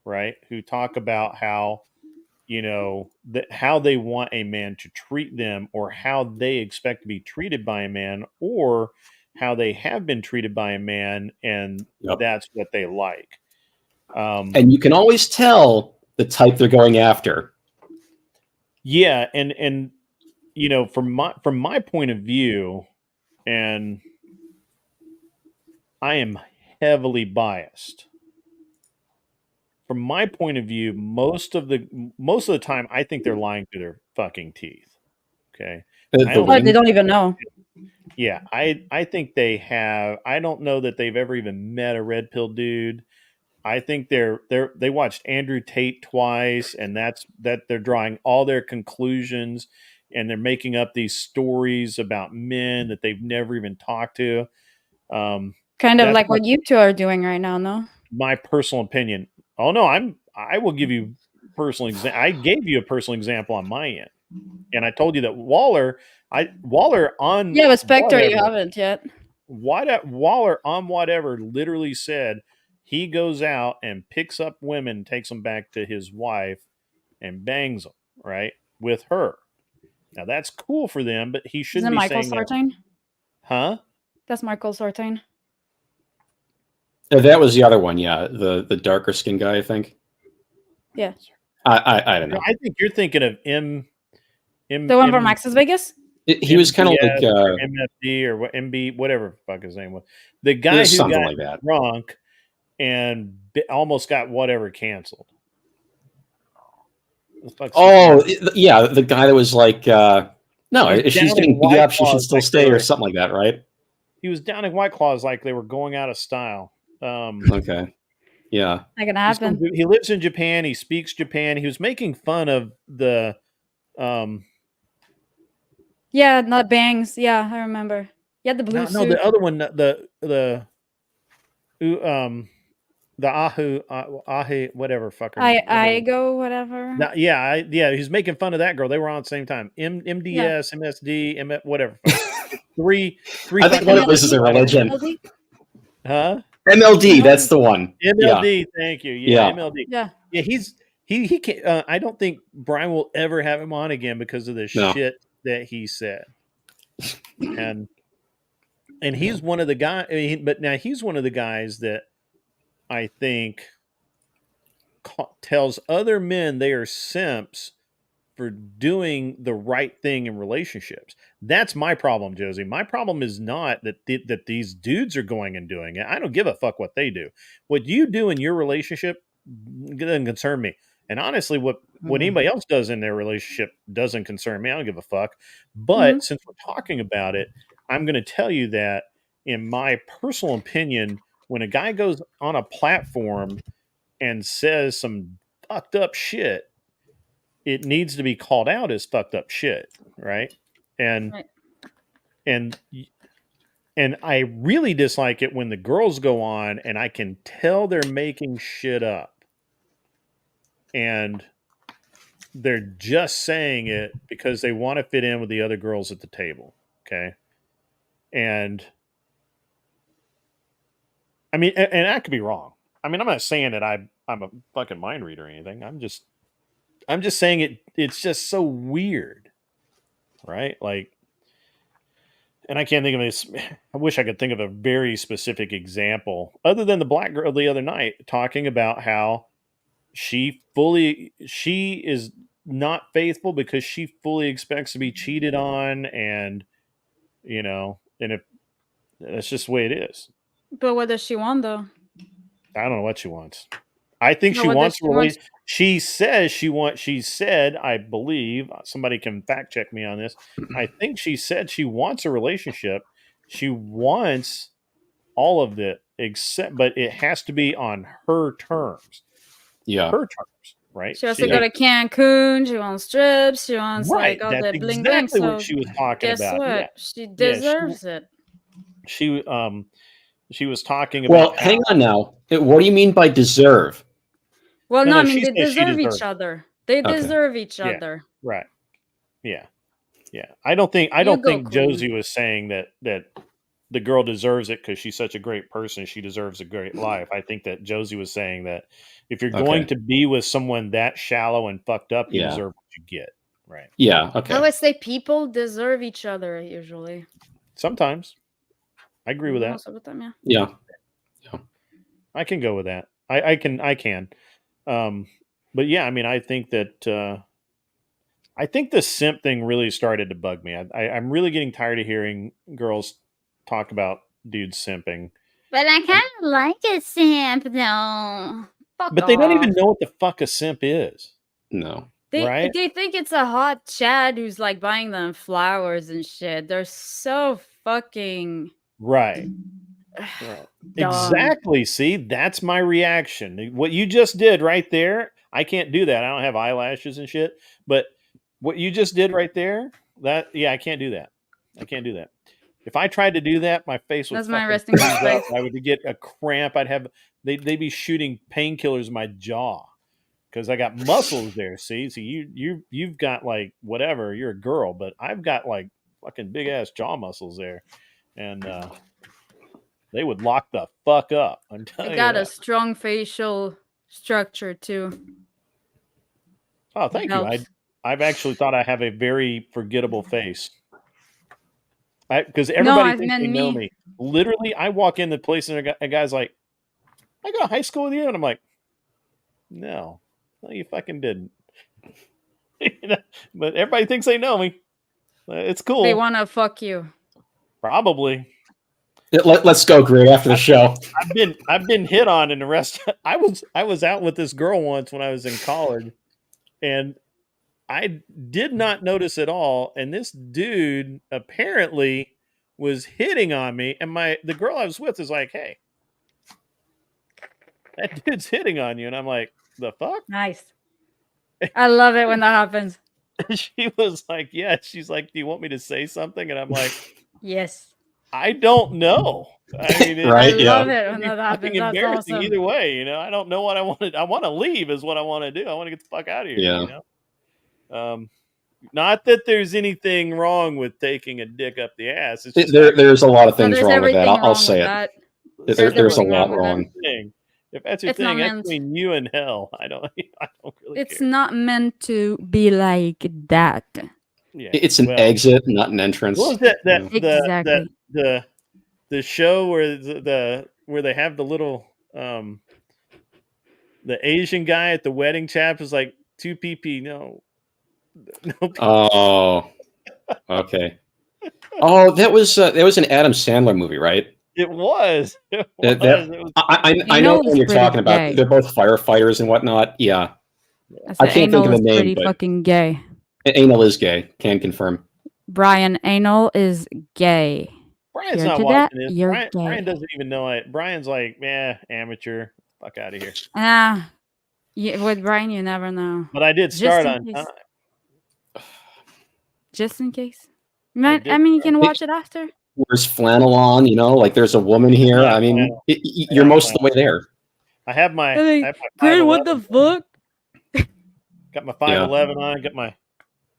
right? Who talk about how, you know, how they want a man to treat them or how they expect to be treated by a man or how they have been treated by a man and that's what they like. And you can always tell the type they're going after. Yeah, and you know, from my point of view, and I am heavily biased. From my point of view, most of the time, I think they're lying through their fucking teeth. Okay, they don't even know. Yeah, I think they have. I don't know that they've ever even met a red pill dude. I think they watched Andrew Tate twice, and that they're drawing all their conclusions, and they're making up these stories about men that they've never even talked to. Kind of like what you two are doing right now, no? My personal opinion. Oh no, I will give you personal example. I gave you a personal example on my end, and I told you that Waller on but Spectre you haven't yet. Waller on whatever literally said he goes out and picks up women, takes them back to his wife, and bangs them right with her. Now that's cool for them, but he shouldn't be Michael saying Sartain? That. Huh? That's Michael Sartain. That was the other one, yeah. The darker skin guy, I think. Yeah. I don't know. I think you're thinking of M. The one from Access Vegas? He was kind of like MFD or MB, whatever the fuck his name was. The guy who got like drunk and almost got whatever canceled. Oh, yeah, the guy that was like, no, if she's getting beat up, she should still stay or something like that, right? He was downing White Claws like they were going out of style. Okay. Yeah. Not gonna happen. He lives in Japan. He speaks Japan. He was making fun of the yeah, not bangs. Yeah, I remember. Yeah, the blue No, suit. the other one, the Ahu, whatever fucker. I go whatever. Yeah, he's making fun of that girl. They were on at the same time. MDS, MSD, whatever. Three. I think one of those is a religion. MLD? Huh? MLD, that's the one. MLD. Yeah. Thank you. Yeah, MLD. Yeah. Yeah, he can't. I don't think Brian will ever have him on again because of the shit that he said. And he's one of the guys. But now he's one of the guys that I think tells other men they are simps for doing the right thing in relationships. That's my problem, Josie. My problem is not that these dudes are going and doing it. I don't give a fuck what they do. What you do in your relationship doesn't concern me. And honestly, what anybody else does in their relationship doesn't concern me. I don't give a fuck. But since we're talking about it, I'm going to tell you that in my personal opinion, when a guy goes on a platform and says some fucked up shit, it needs to be called out as fucked up shit, right? And I really dislike it when the girls go on and I can tell they're making shit up. And they're just saying it because they want to fit in with the other girls at the table, okay? And I mean, and I could be wrong. I mean, I'm not saying that I'm a fucking mind reader or anything. I'm just saying it's just so weird, right? Like, and I can't think of this. I wish I could think of a very specific example other than the black girl the other night talking about how she is not faithful because she fully expects to be cheated on, and and if that's just the way it is. But what does she want though? I don't know what she wants. I think she wants a relationship. She says she said, I believe, somebody can fact check me on this. I think she said she wants a relationship. She wants all of it, but it has to be on her terms. Yeah. Her terms, right? She wants to go to Cancun. She wants trips. She wants right. like all That's the bling exactly bling. what she was talking guess about. What? Yeah. She deserves it. She was talking about. Well, hang on now. What do you mean by deserve? Well, no, I mean they deserve each other. They deserve each other. Right. Yeah. Yeah. I don't think Josie was saying that the girl deserves it because she's such a great person. She deserves a great life. I think that Josie was saying that if you're going to be with someone that shallow and fucked up, you deserve what you get. Right. Yeah. Okay. I would say people deserve each other usually. Sometimes. I agree with that. Most of the time, yeah. I can go with that. I can. But yeah, I mean, I think that I think the simp thing really started to bug me. I'm really getting tired of hearing girls talk about dudes simping. But I kind of like a simp, though. But they don't even know what the fuck a simp is. No. They think it's a hot Chad who's like buying them flowers and shit. They're so fucking right. Exactly. See, that's my reaction. What you just did right there, I can't do that. I don't have eyelashes and shit. But what you just did right there, I can't do that. I can't do that. If I tried to do that, my face would. That's my resting face. I would get a cramp. They'd be shooting painkillers in my jaw because I got muscles there. See, so you've got like whatever. You're a girl, but I've got like fucking big ass jaw muscles there, and they would lock the fuck up. I got a strong facial structure too. Oh, thank you. I've actually thought I have a very forgettable face. Because everybody thinks they know me. Literally, I walk in the place and a guy's like, I go to high school with you? And I'm like, no, you fucking didn't. But everybody thinks they know me. It's cool. They want to fuck you. Probably. Let's go, Greg, after the show. I've been hit on in the rest. I was out with this girl once when I was in college, and I did not notice at all. And this dude apparently was hitting on me, and the girl I was with is like, "Hey, that dude's hitting on you," and I'm like, "The fuck?" Nice. I love it when that happens. She was like, "Yeah." She's like, "Do you want me to say something?" And I'm like, "Yes." I don't know. I mean, Right? I Yeah. love it it'd when be that fucking happens. That's embarrassing awesome. either way. I don't know what I want. I want to leave is what I want to do. I want to get the fuck out of here. Yeah. Not that there's anything wrong with taking a dick up the ass. It's just not. There's a lot of No, things there's wrong with that. everything I'll wrong say with it. that. There's There's There's a everything lot wrong with that. wrong. thing. If that's your It's not thing, that's meant. between you and hell. I don't really It's care. not meant to be like that. Yeah. It's an Well, exit, not an entrance. what was that? Yeah. Exactly. The show where where they have the little the Asian guy at the wedding chap is like 2 pp. No. Oh, okay. Oh, that was an Adam Sandler movie, right? It was. It was. That It was I know Anal what is you're pretty talking about. gay. They're both firefighters and whatnot. Yeah, I I said can't think anal of the is name, pretty but fucking gay. anal is gay. Can confirm. Brian, anal is gay. Brian's You're not into watching that? this. You're Brian gay. doesn't even know it. Brian's like, amateur. Fuck out of here. Yeah, with Brian, you never know. But I did Just start in on case. time. Just in case. I I mean, you can watch it after. Where's flannel on? Like there's a woman here. Not I mean, flannel. you're Not most of the way flannel. there. I have my Like, Grant, what the 511. fuck? Got my 511 on. Got my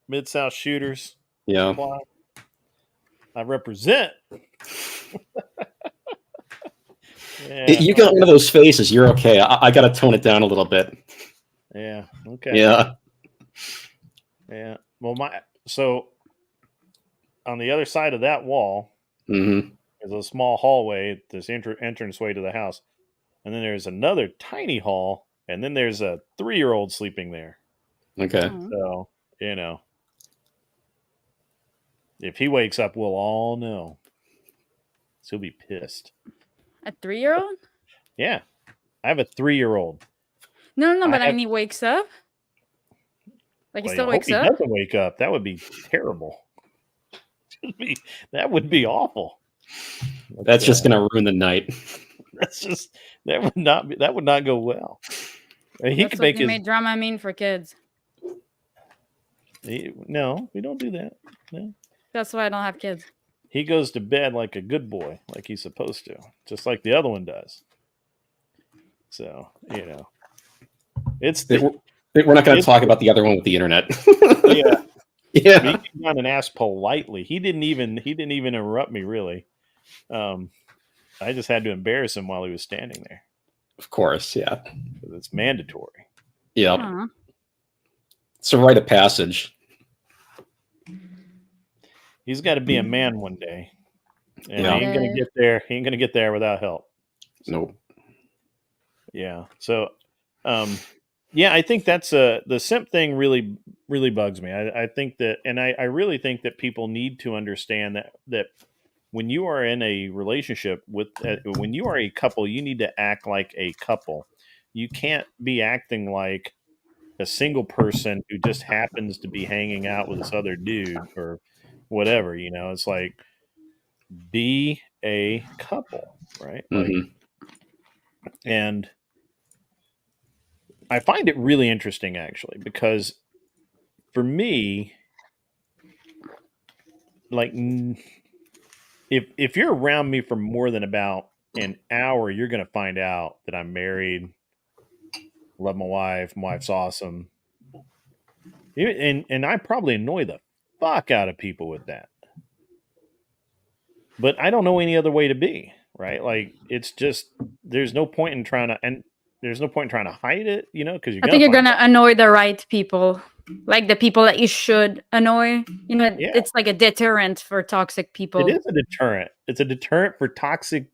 Mid-South shooters. Yeah. Supply. I represent. Yeah. You got one of those faces. You're okay. I got to tone it down a little bit. Yeah. Okay. Yeah. Yeah. Well, so on the other side of that wall Mm-hmm. is a small hallway. This entranceway to the house, and then there's another tiny hall, and then there's a 3-year-old sleeping there. Okay. So if he wakes up, we'll all know. So he'll be pissed. A 3-year-old? Yeah, I have a 3-year-old. No, but I mean, he wakes up. Like, he still wakes He up? doesn't wake up. That would be terrible. That would be awful. That's just gonna ruin the night. That would not go well. He could make made drama mean for kids. No, we don't do that. No. That's why I don't have kids. He goes to bed like a good boy, like he's supposed to, just like the other one does. So, it's we're not going to talk about the other one with the internet. Yeah. Yeah. He came down and asked politely. He didn't even interrupt me, really. I just had to embarrass him while he was standing there. Of course, yeah. It's mandatory. Yeah. Aww. It's a rite of passage. He's got to be a man one day, and Yeah. he ain't gonna get there. He ain't gonna get there without help. Nope. Yeah. So, yeah, I think that's the simp thing really, really bugs me. I think that, and I really think that people need to understand that when you are in a relationship when you are a couple, you need to act like a couple. You can't be acting like a single person who just happens to be hanging out with this other dude or whatever. It's like, be a couple, right? Mm-hmm. And I find it really interesting, actually, because for me, like, if you're around me for more than about an hour, you're going to find out that I'm married, love my wife's awesome. And I probably annoy the fuck out of people with that. But I don't know any other way to be, right? Like, it's just, there's no point in trying to hide it, because I think you're gonna annoy the right people, like the people that you should annoy. It's like a deterrent for toxic people. It is a deterrent. It's a deterrent for toxic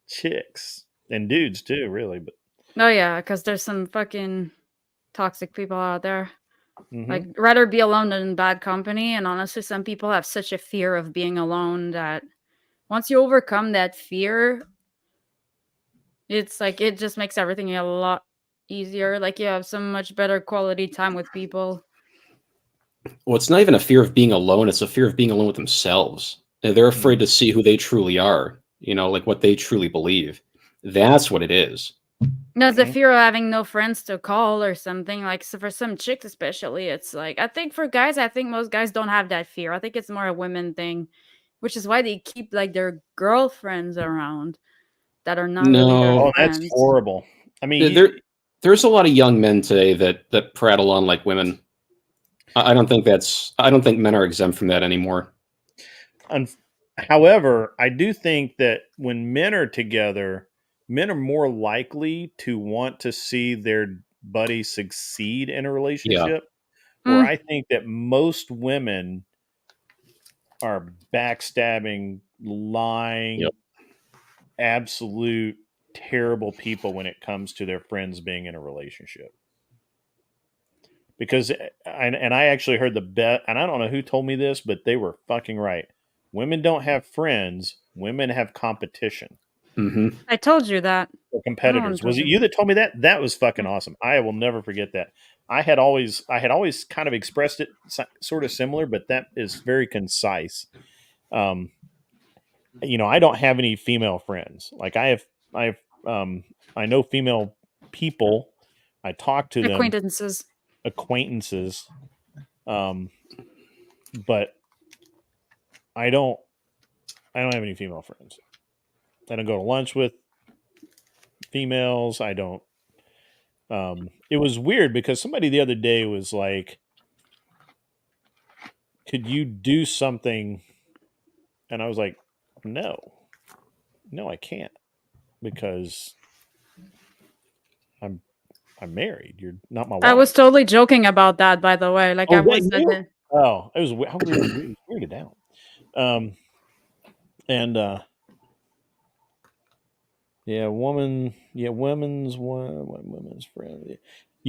chicks and dudes too, really. But oh yeah, because there's some fucking toxic people out there. mm-hmm. Like, rather be alone than in bad company. And honestly, some people have such a fear of being alone that once you overcome that fear, it's like it just makes everything a lot easier. Like, you have so much better quality time with people. Well, it's not even a fear of being alone. It's a fear of being alone with themselves. They're afraid to see who they truly are, like what they truly believe. That's what it is. No, it's the fear of having no friends to call or something. Like, so for some chicks especially, it's like, I think for guys, most guys don't have that fear. I think it's more a women thing. which is why they keep like their girlfriends around that are not really their No, Oh, that's friends. horrible. I mean, there's a lot of young men today that prattle on like women. I don't think men are exempt from that anymore. however, I do think that when men are together, men are more likely to want to see their buddy succeed in a Yeah. relationship. Where I think that most women are backstabbing, lying, Yep. absolute terrible people when it comes to their friends being in a relationship. Because I actually heard the bet, and I don't know who told me this, but they were fucking right. Women don't have friends; women have competition Hmm. I told you that. or I don't competitors. want Was it to- you that told me that? That was fucking awesome. I will never forget that. I had always kind of expressed it sort of similar, but that is very concise. Um, I don't have any female friends. Like I know female people. I talk to them, acquaintances, but I don't have any female friends. I don't go to lunch with females. I don't. It was weird because somebody the other day was like, "Could you do something?" And I was like, "No, I can't because I'm married. You're not my wife." I was totally joking about that, by the way. Like I Oh, was was that you? Oh, it was. I was weirded out. And yeah, women's friend.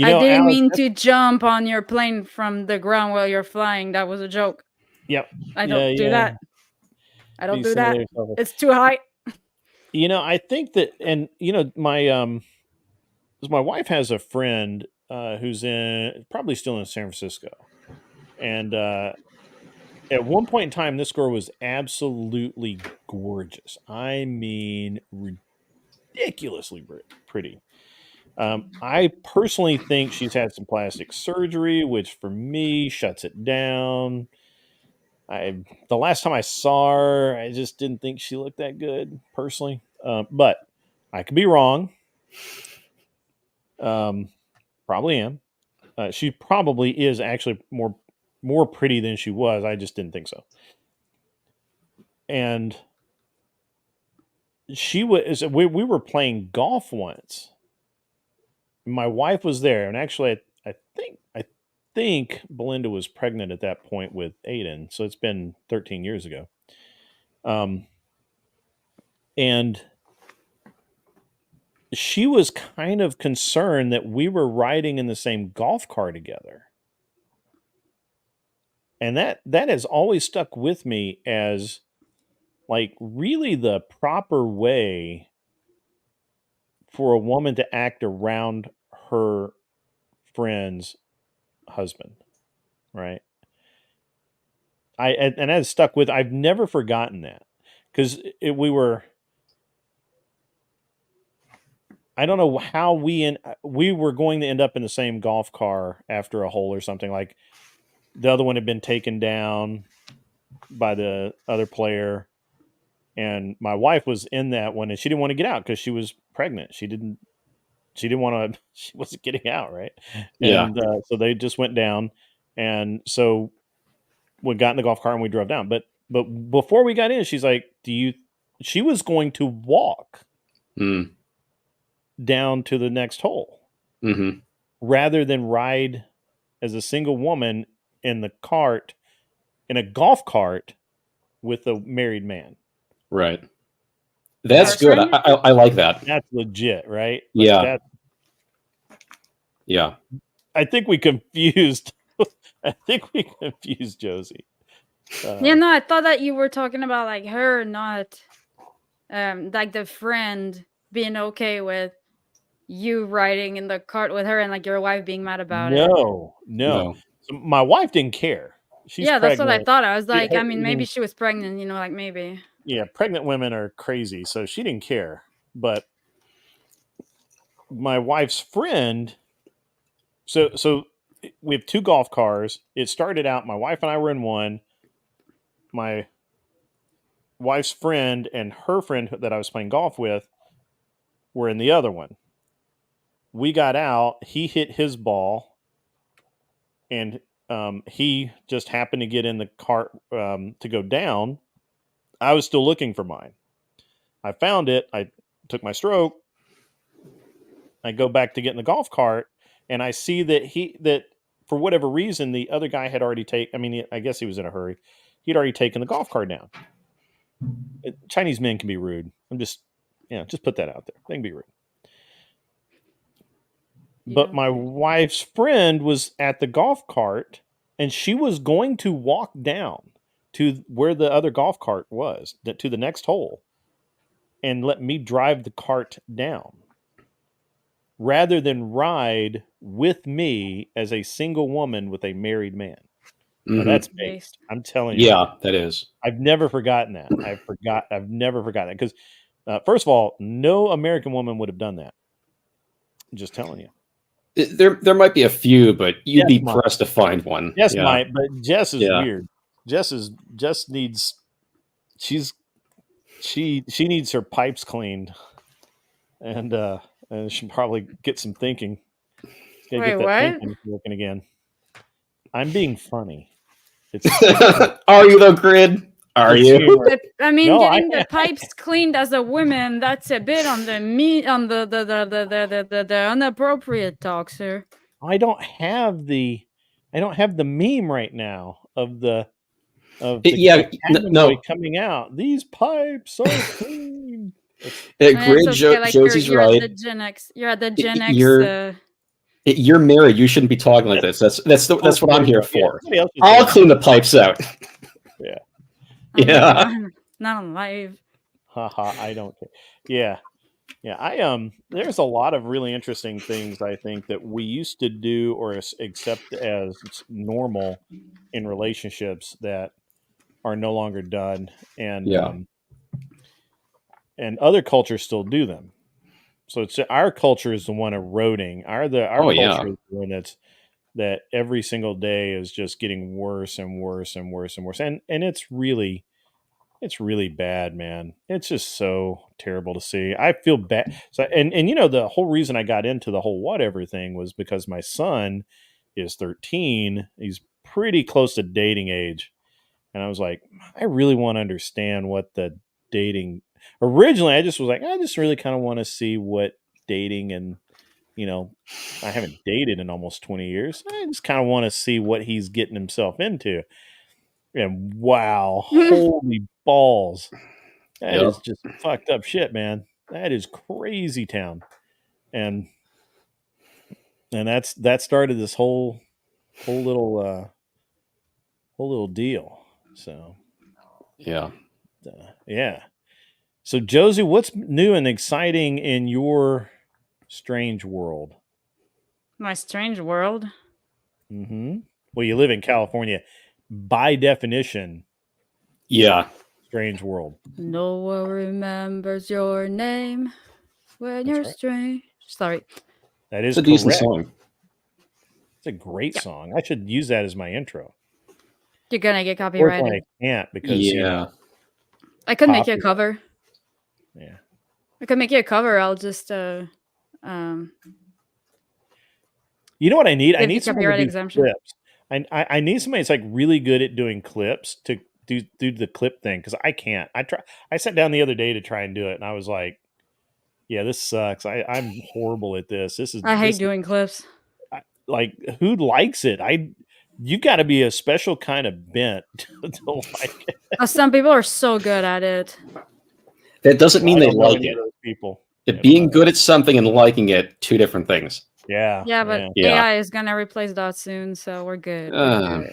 I didn't Alex. mean to jump on your plane from the ground while you're flying. That was a joke. Yep. I don't do that. I don't do that. It's too high. I think that, and my wife has a friend who's probably still in San Francisco, and at one point in time, this girl was absolutely gorgeous. I mean, ridiculously pretty. I personally think she's had some plastic surgery, which for me shuts it down. The last time I saw her, I just didn't think she looked that good personally. But I could be wrong. Probably am. She probably is actually more pretty than she was. I just didn't think so. And we were playing golf once. My wife was there, and actually, I think Belinda was pregnant at that point with Aiden, so it's been 13 years ago. And she was kind of concerned that we were riding in the same golf car together. And that has always stuck with me as like really the proper way for a woman to act around her friend's husband, right? And that has stuck with. I've never forgotten that because we were. I don't know how we were going to end up in the same golf car after a hole or something. Like the other one had been taken down by the other player, and my wife was in that one, and she didn't want to get out because she was pregnant. She didn't want to. She wasn't getting out, right? Yeah. And so they just went down, and so we got in the golf cart and we drove down. But before we got in, she's like, She was going to walk down to the next hole rather than ride as a single woman in the cart, in a golf cart with a married man. Right. That's good. I like that. That's legit, right? Yeah. Yeah. I think we confused. Josie. Yeah, no, I thought that you were talking about like her, not like the friend being okay with you riding in the cart with her and like your wife being mad about it. No. So my wife didn't care. She's yeah, that's pregnant. what I thought. I was like, I mean, maybe she was pregnant, like maybe. Yeah, pregnant women are crazy, so she didn't care. But my wife's friend, so we have two golf cars. It started out, my wife and I were in one. My wife's friend and her friend that I was playing golf with were in the other one. We got out. He hit his ball, and he just happened to get in the cart to go down. I was still looking for mine. I found it. I took my stroke. I go back to get in the golf cart, and I see that for whatever reason the other guy had already taken. I mean, I guess he was in a hurry. He'd already taken the golf cart down. Chinese men can be rude. I'm just put that out there. They can be rude. But my wife's friend was at the golf cart, and she was going to walk down to where the other golf cart was, to the next hole, and let me drive the cart down, rather than ride with me as a single woman with a married man. Now, that's based. I'm telling you. Yeah, that is. I've never forgotten that. I've never forgotten that because, first of all, no American woman would have done that. I'm just telling you. There might be a few, but you'd be pressed to find one. Yes, might, but Jess is weird. Jess needs she needs her pipes cleaned, and she'll probably get some thinking. Wait, what? Thinking working again. I'm being funny. Are you though, Grid? Are you? I mean, no, getting the pipes cleaned as a woman, that's a bit on the inappropriate talk, sir. I don't have the meme right now of the coming out. These pipes are clean. Grid, Josie's right. You're at the Gen X. You're married. You shouldn't be talking like this. That's what I'm here for. I'll clean the pipes out. Yeah. Yeah. Not on live. Haha, I don't care. Yeah. Yeah. There's a lot of really interesting things I think that we used to do or accept as normal in relationships that are no longer done. And and other cultures still do them. So it's our culture is the one eroding. Our culture is the one that every single day is just getting worse and worse and worse and worse. And it's really bad, man. It's just so terrible to see. I feel bad. So and the whole reason I got into the whole whatever thing was because my son is 13. He's pretty close to dating age. And I was like, I really want to understand what the dating. Originally, I just was like, I just really kind of want to see what dating and, I haven't dated in almost 20 years. I just kind of want to see what he's getting himself into. And wow, holy balls. That is just fucked up shit, man. That is crazy town. And that started this whole little deal. So yeah. So Josie, what's new and exciting in your strange world? My strange world? Mm-hmm. Well, you live in California. By definition. Yeah. Strange world. No one remembers your name when you're strange. Sorry. That is a decent song. It's a great song. I should use that as my intro. You're gonna get copyrighted. I can't because I could make you a cover. Yeah. I could make you a cover. I'll just You know what I need? I need somebody to do clips. I need somebody that's like really good at doing clips to do the clip thing because I can't. I sat down the other day to try and do it, and I was like, "Yeah, this sucks. I'm horrible at this. I hate doing clips. Like, who likes it? You got to be a special kind of bent to like it. Some people are so good at it. That doesn't mean they like it. People. Being good at something and liking it, two different things. Yeah. Yeah, but AI is gonna replace that soon, so we're good. I'm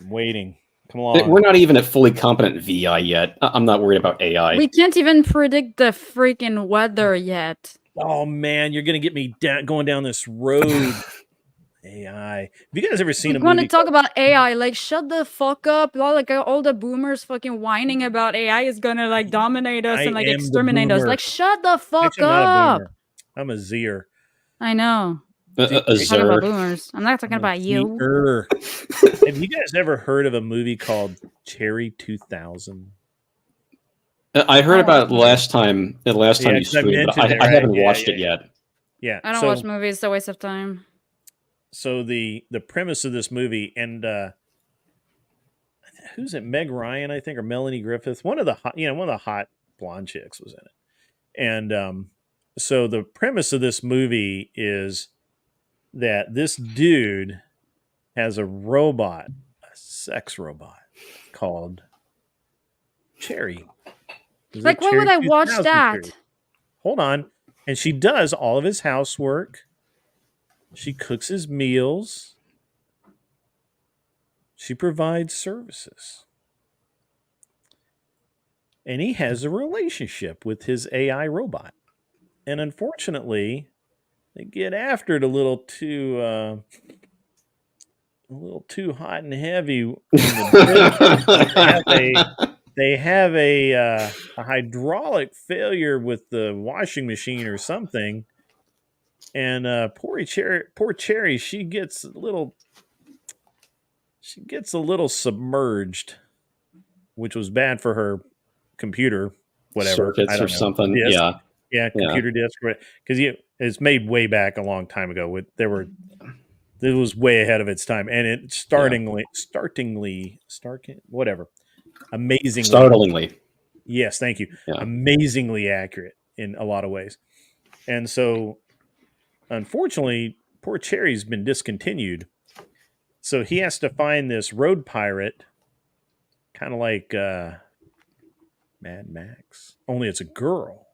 waiting. Come along. We're not even at fully competent VI yet. I'm not worried about AI. We can't even predict the freaking weather yet. Oh man, you're gonna get me going down this road. AI. Have you guys ever seen a movie? Want to talk about AI? Like, shut the fuck up! All the boomers fucking whining about AI is gonna like dominate us and like exterminate us. Like, shut the fuck up! I'm a Zer. I know. A talking about boomers. I'm not talking about you. Have you guys ever heard of a movie called Cherry 2000? I heard don't about it watch last time. The last time you 'cause I streamed, but mentioned it, I right? haven't Yeah, watched yeah, it yet. Yeah. I don't watch movies. It's a waste of time. So the premise of this movie, and who's it? Meg Ryan, I think, or Melanie Griffith. One of the hot blonde chicks was in it. And so the premise of this movie is that this dude has a robot, a sex robot called Cherry. Is Like, it why would Cherry I watch 2000 that? Cherry? Hold on. And she does all of his housework. She cooks his meals. She provides services. And he has a relationship with his AI robot. And unfortunately, they get after it a little too hot and heavy in the bedroom. They have a hydraulic failure with the washing machine or something, and poor Cherry, she gets a little submerged, which was bad for her computer, whatever. I Circuits or don't know. something. Disk. Yeah. Yeah, computer disk. Because it's made way back a long time ago. It was way ahead of its time, and it startlingly, amazingly. Startlingly. Yes, thank you. Yeah. Amazingly accurate in a lot of ways. And so, unfortunately, poor Cherry's been discontinued. So he has to find this road pirate, kind of like Mad Max, only it's a girl,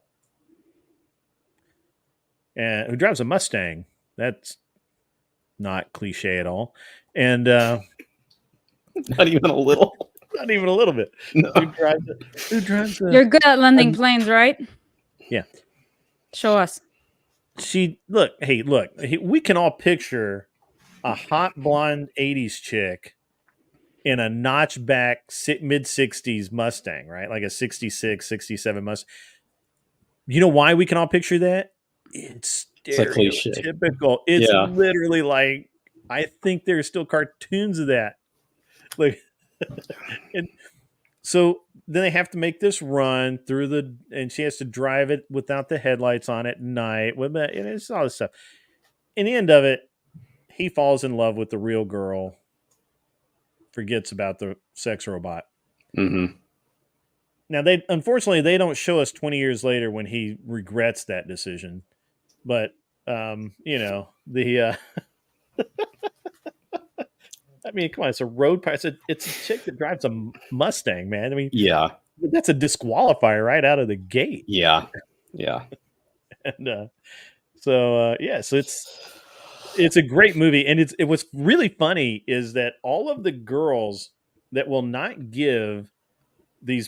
and who drives a Mustang. That's not cliche at all, and Not even a little. not even a little bit. No. Who drives a? You're good at landing planes, right? Yeah. Show us. We can all picture a hot blonde 80s chick in a notchback mid 60s Mustang, right? Like a 66, 67 Mustang. You know why we can all picture that? It's It's a cliche. stereotypical. It's Yeah. literally like, I think there's still cartoons of that. Like, and so then they have to make this run through and she has to drive it without the headlights on at night. And it's all this stuff. In the end of it, he falls in love with the real girl, forgets about the sex robot. Mm-hmm. Now, unfortunately they don't show us 20 years later when he regrets that decision. But the I mean, come on, it's a road pirate. It's a chick that drives a Mustang, man. I mean, yeah, that's a disqualifier right out of the gate. Yeah. And so it's a great movie, and it what's really funny is that all of the girls that will not give the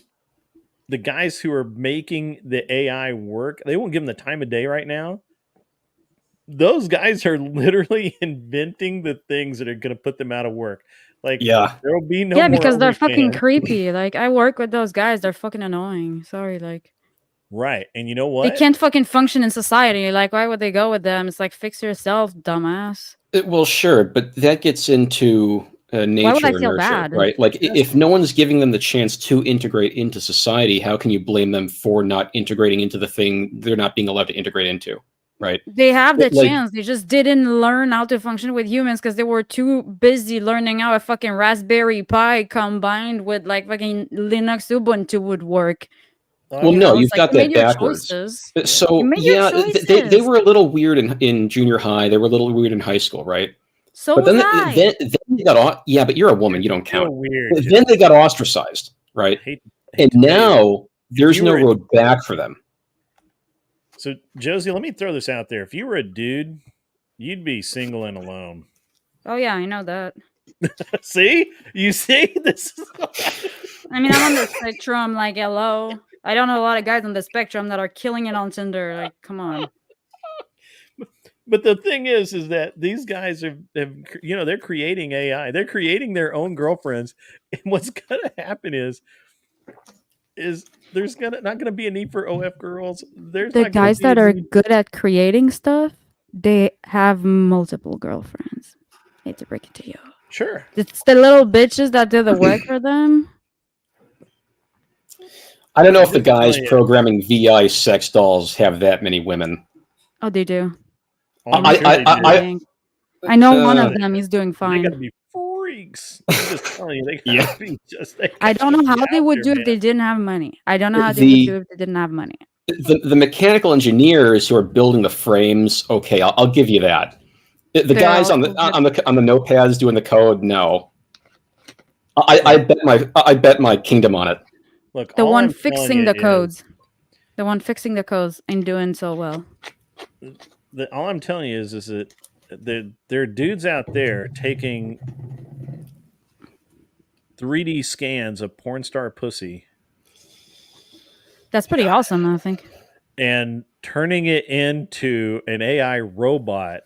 guys who are making the AI work, they won't give them the time of day right now. Those guys are literally inventing the things that are going to put them out of work. Like, yeah, there will be no Yeah, more because they're fucking OnlyFans. creepy. Like, I work with those guys. They're fucking annoying. Sorry, like. Right. And you know what? They can't fucking function in society. Like, why would they go with them? It's like, fix yourself, dumbass. Well, sure, but that gets into nature. Why would I feel inertia, bad? right? Like, if no one's giving them the chance to integrate into society, how can you blame them for not integrating into the thing they're not being allowed to integrate into? Right? They have the Like- chance. They just didn't learn how to function with humans because they were too busy learning how a fucking Raspberry Pi combined with like fucking Linux Ubuntu would work. Well, You no, know, you've it's like, got you that made your backwards. choices. So You made your yeah, they choices. were a little weird in junior high. They were a little weird in high school, right? So But was then I. they got yeah, but you're a woman, you don't Feel count. weird. But then they got ostracized, right? Hate And to tell you. now there's You no were- road back for them. So, Josie, let me throw this out there. If you were a dude, you'd be single and alone. Oh yeah, I know that. See? You see? This is I mean, I'm on the spectrum. Like, hello. I don't know a lot of guys on the spectrum that are killing it on Tinder. Like, come on. But the thing is that these guys have they're creating AI. They're creating their own girlfriends. And what's gonna happen is there's not gonna be a need for OF girls. There's The not gonna guys be a that are need- good at creating stuff, they have multiple girlfriends. I hate to break it to you. Sure. It's the little bitches that do the work for them. I don't know if I'm the just guys telling you, programming VI sex dolls have that many women. Oh, they do. oh, I'm They sure must they be do. trying. I know one uh, of them is doing They got to fine. be freaks. I'm just telling you, they got to Yeah. be just. They I got don't to know be how they out would there, do man. if they didn't have money. I don't know how they would do if they didn't have money. The mechanical engineers who are building the frames, okay, I'll give you that. The They're guys on also good. the notepads doing the code, no. I Look, bet my kingdom on it. look, The all one I'm telling fixing you the is codes. The one fixing the codes and doing so well. all I'm telling you is that there are dudes out there taking 3D scans of porn star pussy That's pretty awesome, I think. and turning it into an AI robot.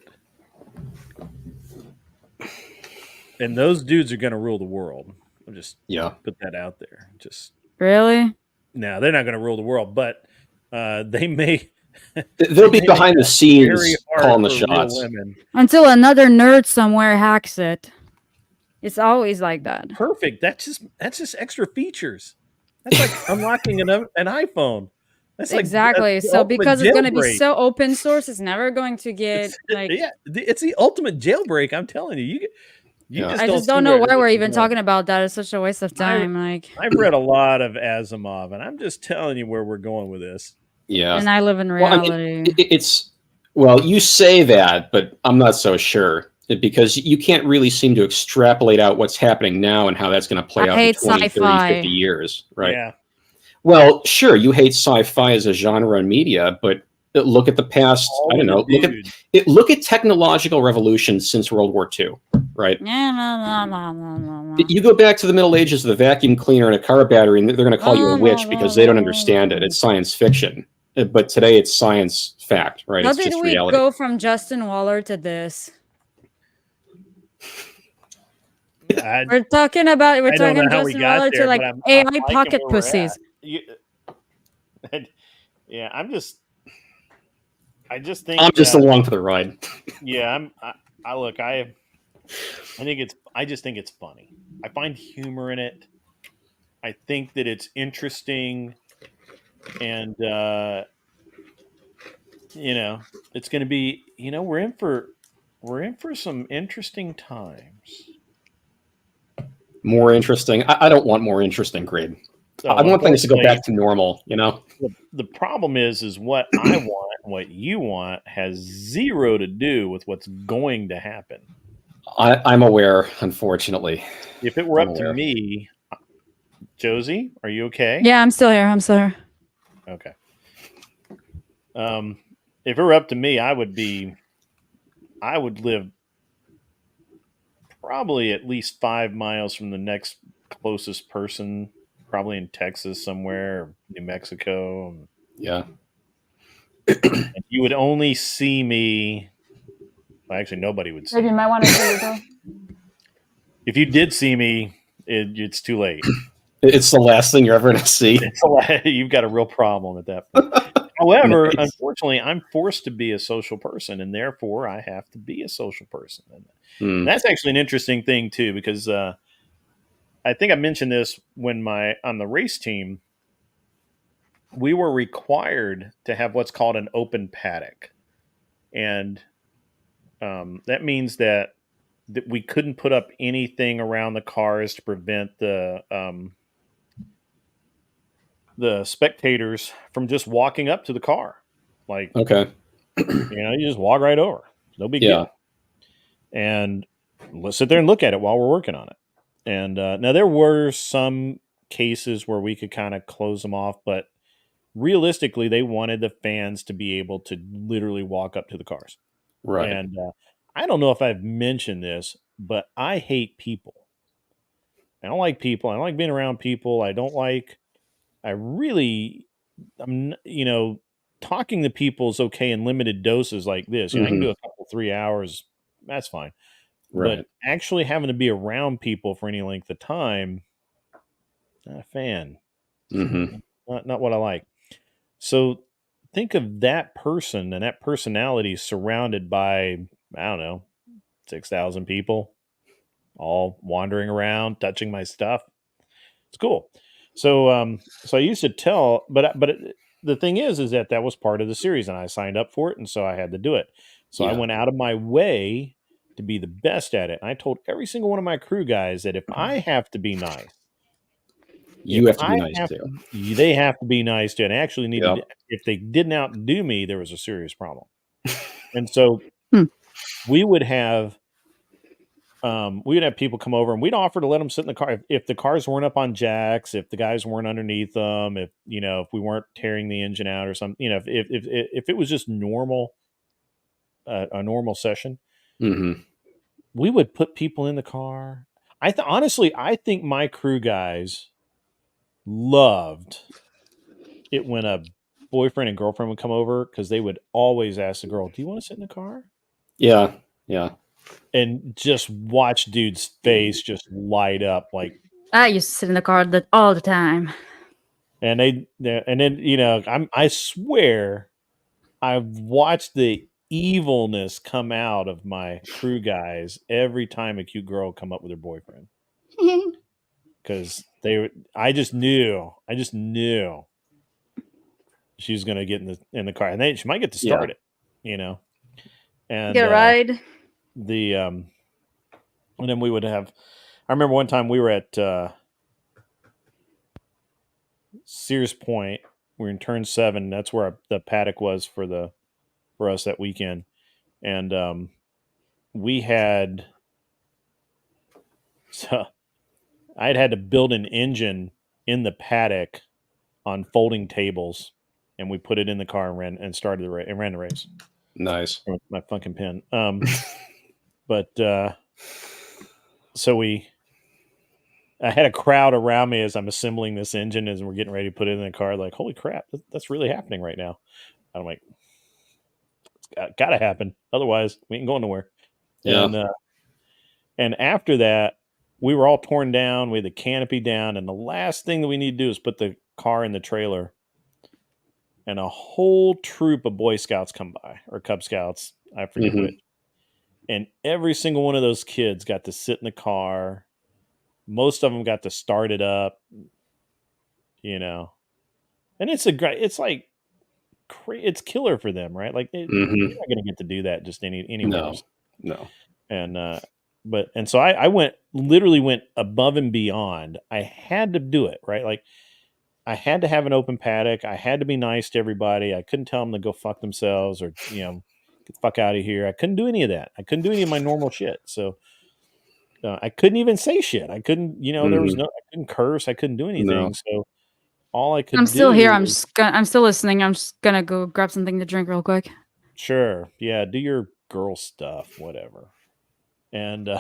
And those dudes are going to rule the world. I'll just put that out there. Just Really? no, they're not going to rule the world, but they may. They'll be behind the very scenes hard calling the for real shots. women. Until another nerd somewhere hacks it. It's always like that. Perfect. That's just extra features. That's like unlocking an iPhone. That's exactly. Like So because it's going to be jailbreak. so open source, it's never going to get like. Yeah, it's the ultimate jailbreak. I'm telling you. I just don't know why we're even talking about that. It's such a waste of time. I've read a lot of Asimov, and I'm just telling you where we're going with this. Yeah, and I live in reality. Well, you say that, but I'm not so sure because you can't really seem to extrapolate out what's happening now and how that's going to play out in 20, 30, 50 years, right? Yeah. Well, sure, you hate sci-fi as a genre in media, but look at the past. I don't know. Look at technological revolutions since World War II, right? You go back to the Middle Ages with a vacuum cleaner and a car battery, and they're going to call you a witch because they don't understand it. It's science fiction, but today it's science fact, right? How it's did just we reality. go from Justin Waller to this? We're talking Justin Waller to like AI pocket pussies. Yeah, I just think I'm just along for the ride. Yeah, I just think it's funny. I find humor in it. I think that it's interesting, and it's going to be. We're in for some interesting times. More interesting. I don't want more interesting, Greg. I want things to go back to normal. The problem is what I want, what you want, has zero to do with what's going to happen. I'm aware, unfortunately. If it were up to me, Josie, are you okay? Yeah, I'm still here. Okay. If it were up to me, I would live probably at least 5 miles from the next closest person, probably in Texas somewhere, or New Mexico. Yeah. And you would only see me. Well, actually, nobody would see me. You might want to see it though. If you did see me, it's too late. It's the last thing you're ever going to see. You've got a real problem at that point. However, unfortunately, I'm forced to be a social person, and therefore I have to be a social person. And that's actually an interesting thing too, because I think I mentioned this when on the race team, we were required to have what's called an open paddock, and that means that we couldn't put up anything around the cars to prevent the spectators from just walking up to the car. Like, okay, you just walk right over. No big deal. And let's sit there and look at it while we're working on it. And now there were some cases where we could kind of close them off, but realistically, they wanted the fans to be able to literally walk up to the cars. Right. And I don't know if I've mentioned this, but I hate people. I don't like people. I don't like being around people. Talking to people is okay in limited doses like this. I can do a couple, 3 hours. That's fine. Right. But actually having to be around people for any length of time, not a fan. Not what I like. So think of that person and that personality surrounded by, I don't know, 6,000 people all wandering around, touching my stuff. It's cool. So I used to tell, but the thing is that was part of the series, and I signed up for it, and so I had to do it. So I Yeah. went out of my way to be the best at it. And I told every single one of my crew guys that if I have to be nice, You have to be nice too. they have to be nice too, and actually needed. Yep. If they didn't outdo me, there was a serious problem. And so Hmm. we would have people come over, and we'd offer to let them sit in the car if the cars weren't up on jacks, if the guys weren't underneath them, if if we weren't tearing the engine out or something, if it was just normal, a normal session, Mm-hmm. we would put people in the car. Honestly, I think my crew guys loved it when a boyfriend and girlfriend would come over, because they would always ask the girl, "Do you want to sit in the car?" Yeah. Yeah. And just watch dude's face just light up, like. I used to sit in the car all the time. And then I swear I've watched the evilness come out of my crew guys every time a cute girl come up with her boyfriend, because I just knew she was going to get in the car, and she might get to start it, and Get a ride. and then we would have. I remember one time we were at Sears Point. We were in turn 7. That's where the paddock was for us that weekend, and we had. So I'd had to build an engine in the paddock on folding tables, and we put it in the car and ran the race. Nice. With my fucking pen. But so I had a crowd around me as I'm assembling this engine, as we're getting ready to put it in the car. Like, holy crap, that's really happening right now. I'm like, it's got to happen, otherwise we ain't going nowhere. Yeah. And after that, we were all torn down. We had the canopy down, and the last thing that we need to do is put the car in the trailer. And a whole troop of Boy Scouts come by, or Cub Scouts, I forget which. And every single one of those kids got to sit in the car. Most of them got to start it up, And it's like, it's killer for them, right? Like, you're not going to get to do that just anywhere. No. And so I literally went above and beyond. I had to do it, right? Like, I had to have an open paddock. I had to be nice to everybody. I couldn't tell them to go fuck themselves, or, get the fuck out of here. I couldn't do any of that. I couldn't do any of my normal shit. So I couldn't even say shit. I couldn't, there was I couldn't curse. I couldn't do anything. No. So all I could I'm still do here. I'm still listening. I'm just gonna go grab something to drink real quick. Sure. Yeah. Do your girl stuff, whatever. And,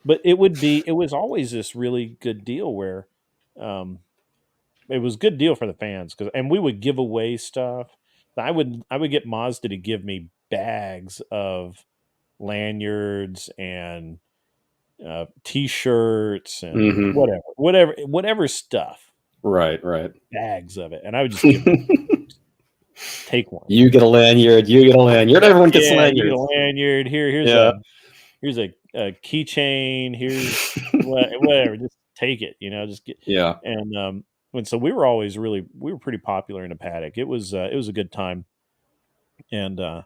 but it was always this really good deal where, it was a good deal for the fans, and we would give away stuff. I would get Mazda to give me bags of lanyards and T-shirts and whatever stuff. Right. Bags of it, and I would just give them. Take one. You get a lanyard. Everyone gets a lanyard. You get a lanyard. Here's a keychain. Here's whatever. Just take it. Just get. Yeah. And so we were pretty popular in the paddock. It was a good time, and I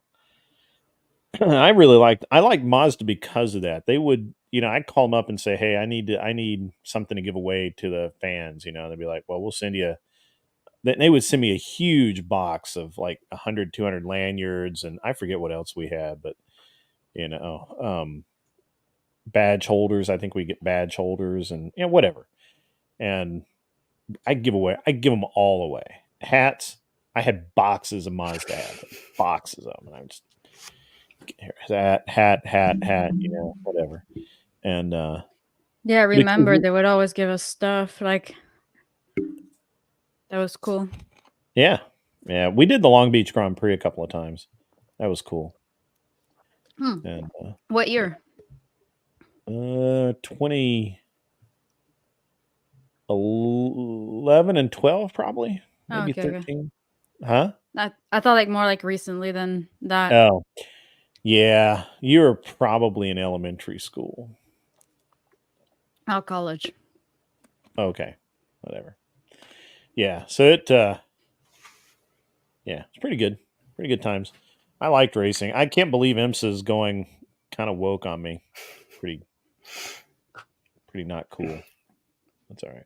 liked Mazda because of that. They would, I'd call them up and say, "Hey, I need something to give away to the fans." They'd be like, "Well, we'll send you." They would send me a huge box of like 100, 200 lanyards, and I forget what else we had, but badge holders. I think we get badge holders and whatever. And I'd give them all away. Hats. I had boxes of Mazda hats, boxes of them, and I would just hat, whatever. And yeah, I remember they would always give us stuff like that. Was cool. Yeah, we did the Long Beach Grand Prix a couple of times. That was cool. And what year? 2011 and 12, probably. Maybe 13. Okay. Huh? I thought like more like recently than that. Oh, yeah. You were probably in elementary school. Oh, college. Okay, whatever. Yeah, so it yeah, it's pretty good. Pretty good times. I liked racing. I can't believe IMSA's going kind of woke on me. Pretty not cool. That's all right.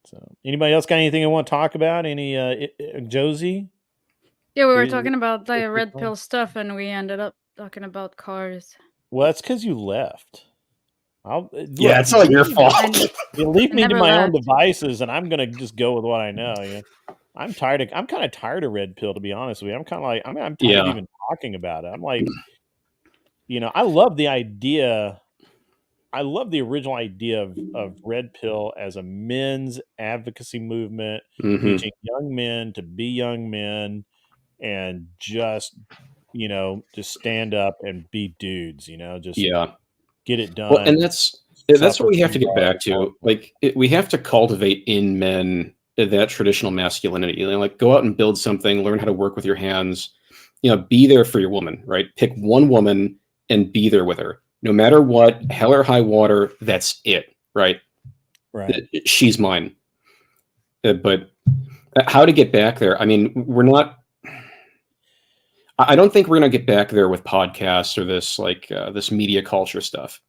So, anybody else got anything they want to talk about? Any Josie? Yeah, we were Is- talking about the is- red pill stuff, and we ended up talking about cars. Well, that's because you left. Look, Yeah, it's all your fault. you leave me to Never my own left. devices, and I'm gonna just go with what I know. You know, I'm tired. I'm kind of tired of red pill, to be honest with you. I'm kind of like, I'm tired of Yeah. even talking about it. I'm like, you know, I love the idea. I love the original idea of red pill as a men's advocacy movement, Mhm. teaching young men to be young men and just, you know, just stand up and be dudes. You know, just Yeah. get it done. Well, and that's what we have to get back to. Like, we have to cultivate in men that traditional masculinity. You know, like, go out and build something, learn how to work with your hands. You know, be there for your woman, right? Pick one woman and be there with her, no matter what, hell or high water. That's it, right? Right. She's mine. But how to get back there? I mean, we're not. I don't think we're going to get back there with podcasts or this this media culture stuff,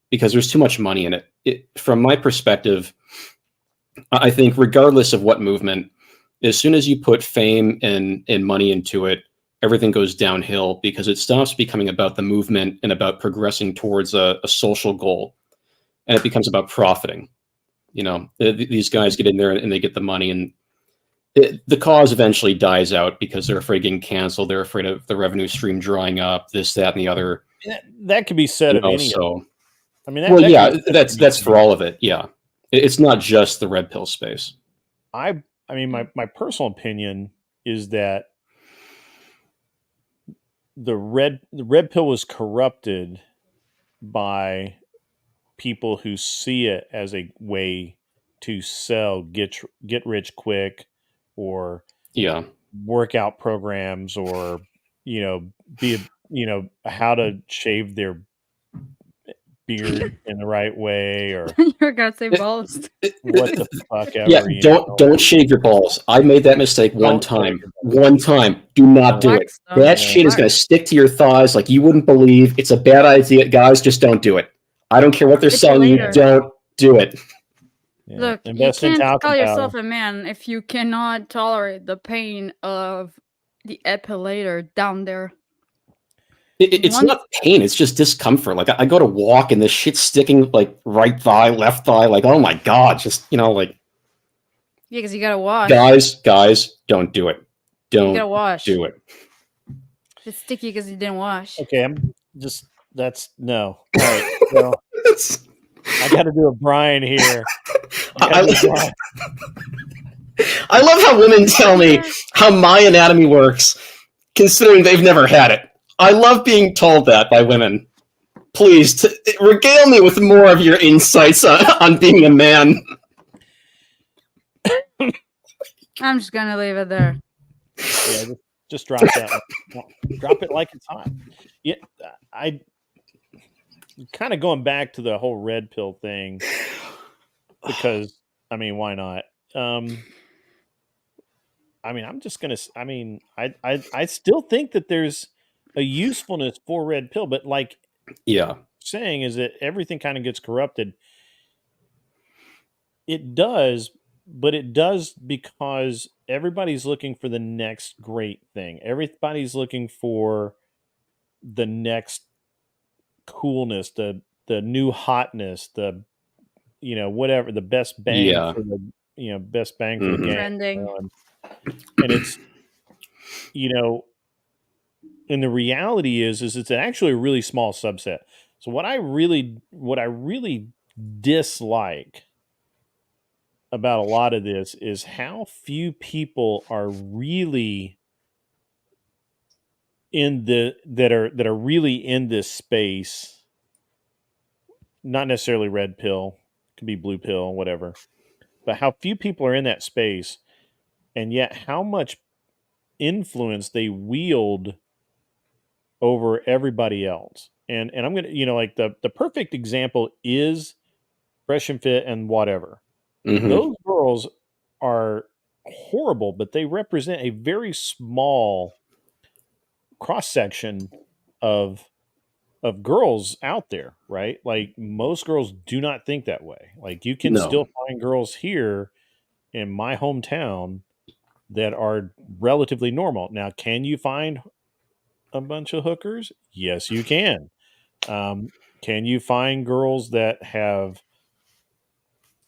because there's too much money in it. From my perspective, I think regardless of what movement, as soon as you put fame and money into it, everything goes downhill, because it stops becoming about the movement and about progressing towards a social goal, and it becomes about profiting. You know, these guys get in there and they get the money, and the cause eventually dies out because they're afraid of getting canceled. They're afraid of the revenue stream drying up, this, that, and the other. That could be said of any. So, I mean, well, yeah, that's for all of it. Yeah, it's not just the red pill space. I mean, my personal opinion is that the red pill was corrupted by people who see it as a way to sell get rich quick, or Yeah, workout programs, or you know how to shave their beard in the right way, or You're gonna say balls. what the fuck ever. yeah. Don't shave your balls. I made that mistake one time. One time. Do not do it. That shit is going to stick to your thighs like you wouldn't believe. It's a bad idea, guys. Just don't do it. I don't care what they're selling you. Don't do it. Yeah. Look, Invest you in can't talcum call yourself powder. a man if you cannot tolerate the pain of the epilator down there. It's not pain. It's just discomfort. Like, I go to walk and this shit's sticking, like, right thigh, left thigh. Like, oh my God. Just, you know, like. Yeah, because you gotta wash. Guys, don't do it. Don't gotta wash. do it. It's sticky because you didn't wash. Okay, that's no. All right, so I got to do a Brian here. I love how women tell me how my anatomy works, considering they've never had it. I love being told that by women. Please, regale me with more of your insights on being a man. I'm just gonna leave it there. Yeah, just drop that one. Drop it like it's hot. Yeah, I kind of going back to the whole red pill thing, because I mean, why not? I mean, I'm just gonna. I mean, I still think that there's a usefulness for red pill, but like, yeah, saying is that everything kind of gets corrupted. It does, but it does because everybody's looking for the next great thing. Everybody's looking for the next coolness, the new hotness, the whatever, the best bang for the best bang for the game. Trending. And it's and the reality is it's actually a really small subset. So what I really dislike about a lot of this is how few people are really that are really in this space. Not necessarily red pill, could be blue pill, whatever. But how few people are in that space, and yet how much influence they wield over everybody else. And I'm gonna, like the perfect example is fresh and fit and whatever. Mhm. Those girls are horrible, but they represent a very small cross section of girls out there, right? Like most girls do not think that way. Like you can No. still find girls here in my hometown that are relatively normal. Now, can you find a bunch of hookers? Yes, you can. Can you find girls that have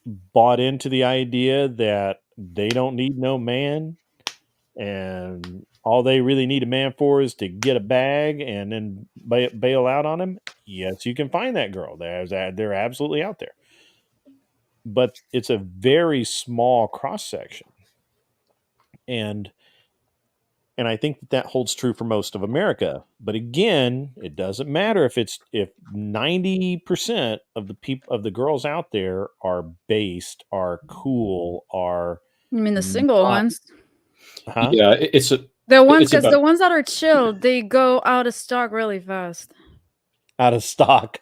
bought into the idea that they don't need no man and all they really need a man for is to get a bag and then bail out on him? Yes, you can find that girl. They're absolutely out there. But it's a very small cross section. And I think that holds true for most of America. But again, it doesn't matter if 90% of the girls out there are based, are cool, are You mean the single not, ones? huh? Yeah, The ones, it's because about the ones that are chill, they go out of stock really fast. Out of stock.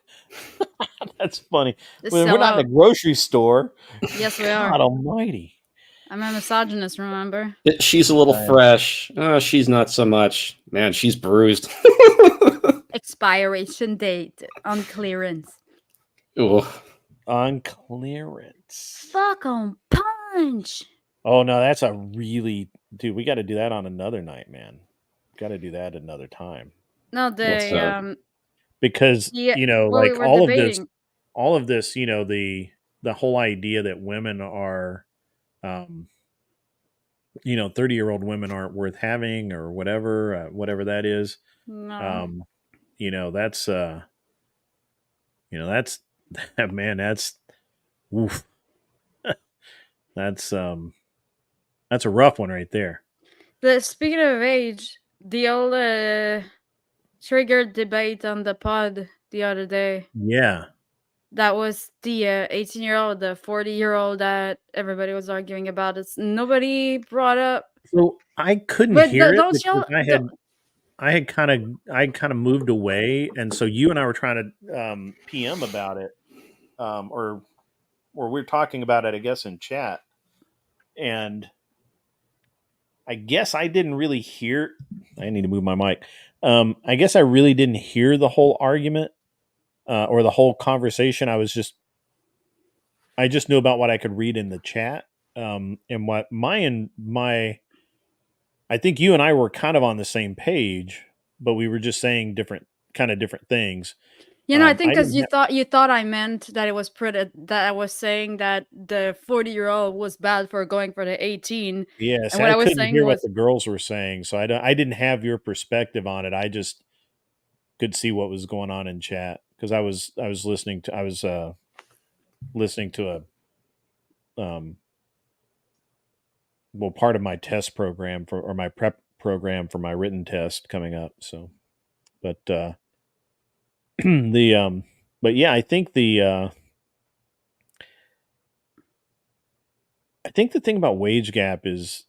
That's funny. They When we're sell not in out. a grocery store. Yes, we God are. almighty. I'm a misogynist, remember? she's a little Right. fresh. She's not so much. Man, she's bruised. Expiration date on clearance. Ooh. On clearance. Fuck on punch. Oh no, that's a really dude. We got to do that on another night, man. Got to do that another time. No, What's they that? Because yeah, you know, well, we like were all debating. of this, you know, the whole idea that women are, you know, 30-year-old women aren't worth having or whatever that is. No. You know, that's man, that's oof. That's a rough one right there. Speaking of age, the old triggered debate on the pod the other day. Yeah. That was the 18-year-old, the 40-year-old that everybody was arguing about. It's nobody brought up. So I couldn't But hear it don't because y'all? Don't, I had kind of moved away, and so you and I were trying to PM about it, or we were talking about it, I guess, in chat, and I guess I didn't really hear. I need to move my mic. I guess I really didn't hear the whole argument or the whole conversation. I just knew about what I could read in the chat, and what my I think you and I were kind of on the same page, but we were just saying different things. I think I because didn't you thought I meant that it was pretty, that I was saying that the 40-year-old was bad for going for the 18, Yeah, and see, what I I was couldn't saying hear what was the girls were saying, so I didn't have your perspective on it. I just could see what was going on in chat because I was listening to part of my test program or my prep program for my written test coming up. So, but but yeah, I think the thing about wage gap is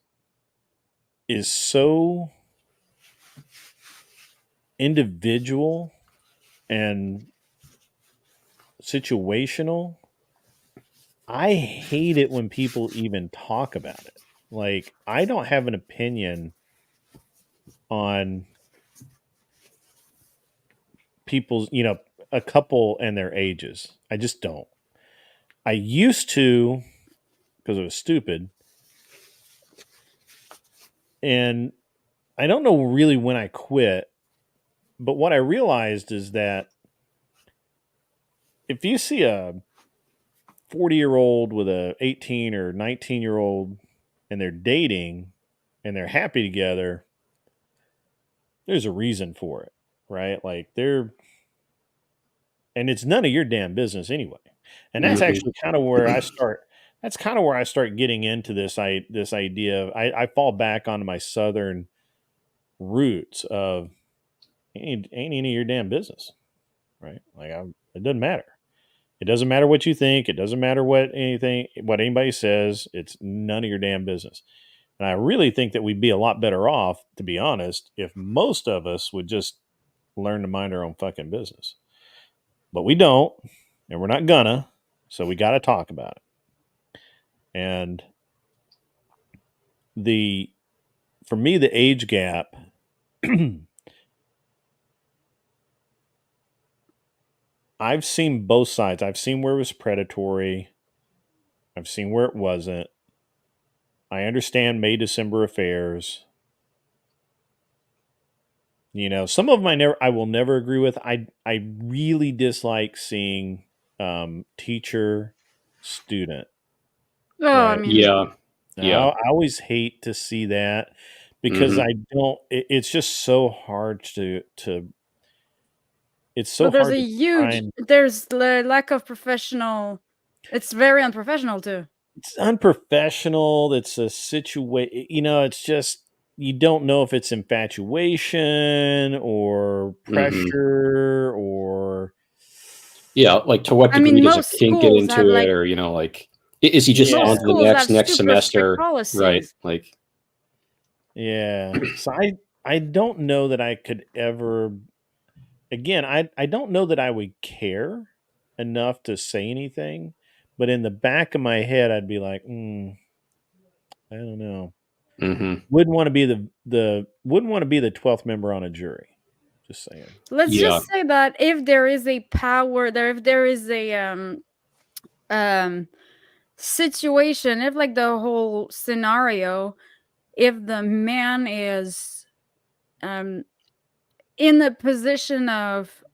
so individual and situational. I hate it when people even talk about it. Like, I don't have an opinion on people's, a couple and their ages. I just don't. I used to because it was stupid. And I don't know really when I quit, but what I realized is that if you see a 40-year-old with a 18 or 19-year-old and they're dating and they're happy together, there's a reason for it, right? Like and it's none of your damn business anyway. And that's Mhm. actually kind of where I start. That's kind of where I start getting into this idea of I fall back onto my southern roots of ain't any of your damn business, right? Like it doesn't matter. It doesn't matter what you think. It doesn't matter what anybody says. It's none of your damn business. And I really think that we'd be a lot better off, to be honest, if most of us would just learn to mind our own fucking business. But we don't, and we're not gonna. So we got to talk about it. And for me, the age gap, I've seen both sides. I've seen where it was predatory. I've seen where it wasn't. I understand May December affairs. You know, some of them I will never agree with. I really dislike seeing teacher student, Oh, I right? mean, Yeah. Yeah. I always hate to see that because Mhm. I don't. It's just so hard to. It's so but there's hard a to huge, find. there's the lack of professional. It's very unprofessional too. It's unprofessional. It's a situation. You know, it's just you don't know if it's infatuation or Mhm. pressure or Yeah, like to what I degree mean, does a most kid get schools have into it, like or like, is he just yeah. most on to the schools have next super strict semester? Right. policies. Like, Yeah. So I don't know that I could ever again, I don't know that I would care enough to say anything, but in the back of my head I'd be like, I don't know. mhm. Wouldn't want to be the wouldn't want to be the 12th member on a jury. Just saying. Let's Yeah. just say that if there is a power there, if there is a um situation, if like the whole scenario, if the man is um in the position of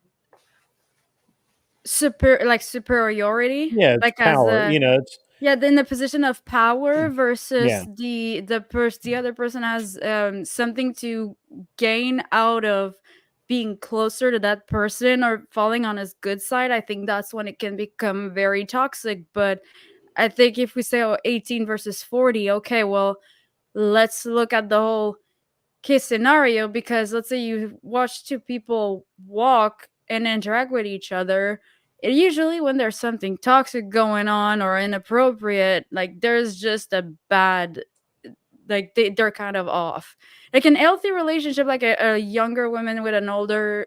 superiority, Yeah, it's like as power. a, You know, it's yeah, in the position of power yeah. versus the other person has something to gain out of being closer to that person or falling on his good side. I think that's when it can become very toxic. But I think if we say, oh, 18 versus 40, okay, well, let's look at the whole case scenario, because let's say you watch two people walk and interact with each other, it usually when there's something toxic going on or inappropriate, like there's just a bad, like they're kind of off. Like an healthy relationship, like a younger woman with an older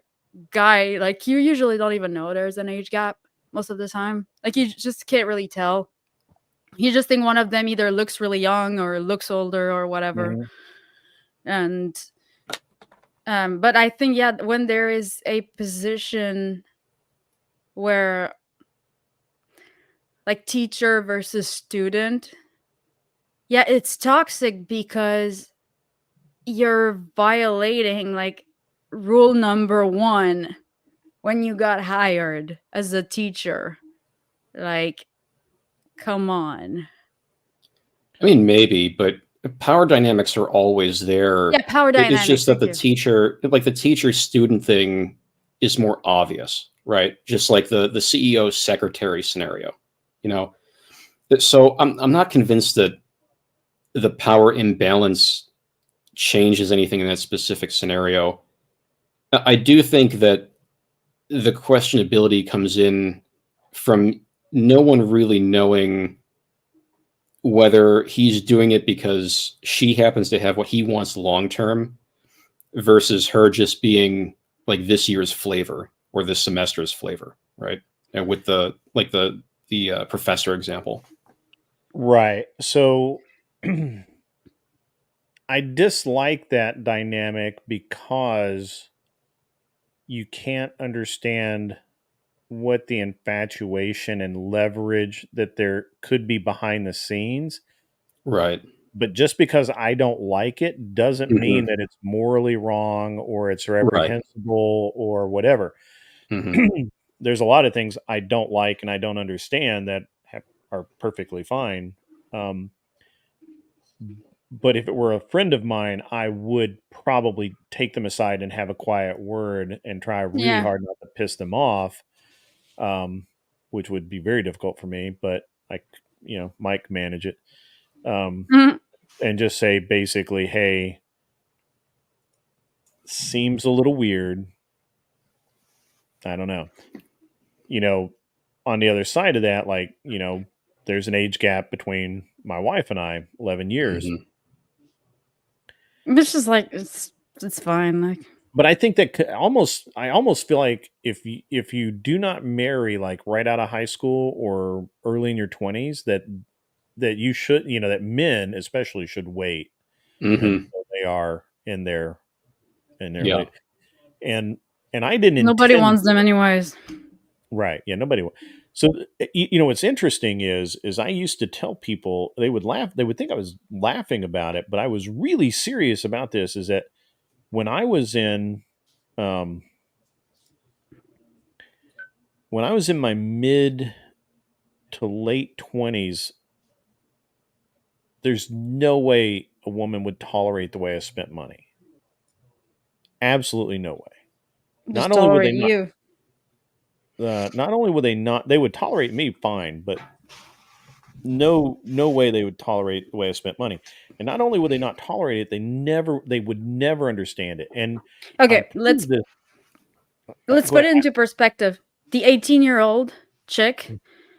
guy, like you usually don't even know there's an age gap most of the time. Like you just can't really tell. You just think one of them either looks really young or looks older or whatever. Mhm. And but I think, yeah, when there is a position where like teacher versus student, yeah, it's toxic because you're violating like rule number 1 when you got hired as a teacher. Like, come on. I mean, maybe, but power dynamics are always there. Yeah, power It's dynamics, just that thank you. the teacher student thing is more obvious, right? Just like the CEO secretary scenario, you know. So I'm not convinced that the power imbalance changes anything in that specific scenario. I do think that the questionability comes in from no one really knowing whether he's doing it because she happens to have what he wants long term versus her just being like this year's flavor or this semester's flavor, right? And with the professor example. Right. So I dislike that dynamic because you can't understand what the infatuation and leverage that there could be behind the scenes. Right. But just because I don't like it doesn't Hmm. mean that it's morally wrong or it's Right. reprehensible or whatever. Hmm. There's a lot of things I don't like and I don't understand that are perfectly fine. Um, but if it were a friend of mine, I would probably take them aside and have a quiet word and try really Yeah. hard not to piss them off, which would be very difficult for me. But I, Mike manage it, Mhm. and just say basically, "Hey, seems a little weird. I don't know." On the other side of that, like there's an age gap between my wife and I, 11 years. Hmm. It's just like it's fine. Like, But I think that I almost feel like if you do not marry like right out of high school or early in your 20s, that you should, that men especially should wait Hmm. until they are in their Yeah. late. And I didn't Nobody intend wants them anyways. right. Yeah, nobody. So what's interesting is I used to tell people, they would laugh, they would think I was laughing about it, but I was really serious about this. Is that when I was in um, my mid to late 20s, there's no way a woman would tolerate the way I spent money. Absolutely no way. Just Not only would they tolerate not, you. not only would they not, they would tolerate me fine, but no way they would tolerate the way I spent money. And not only would they not tolerate it, they would never understand it. And I Okay, proved this. let's Go put ahead. it into perspective. The 18-year-old chick,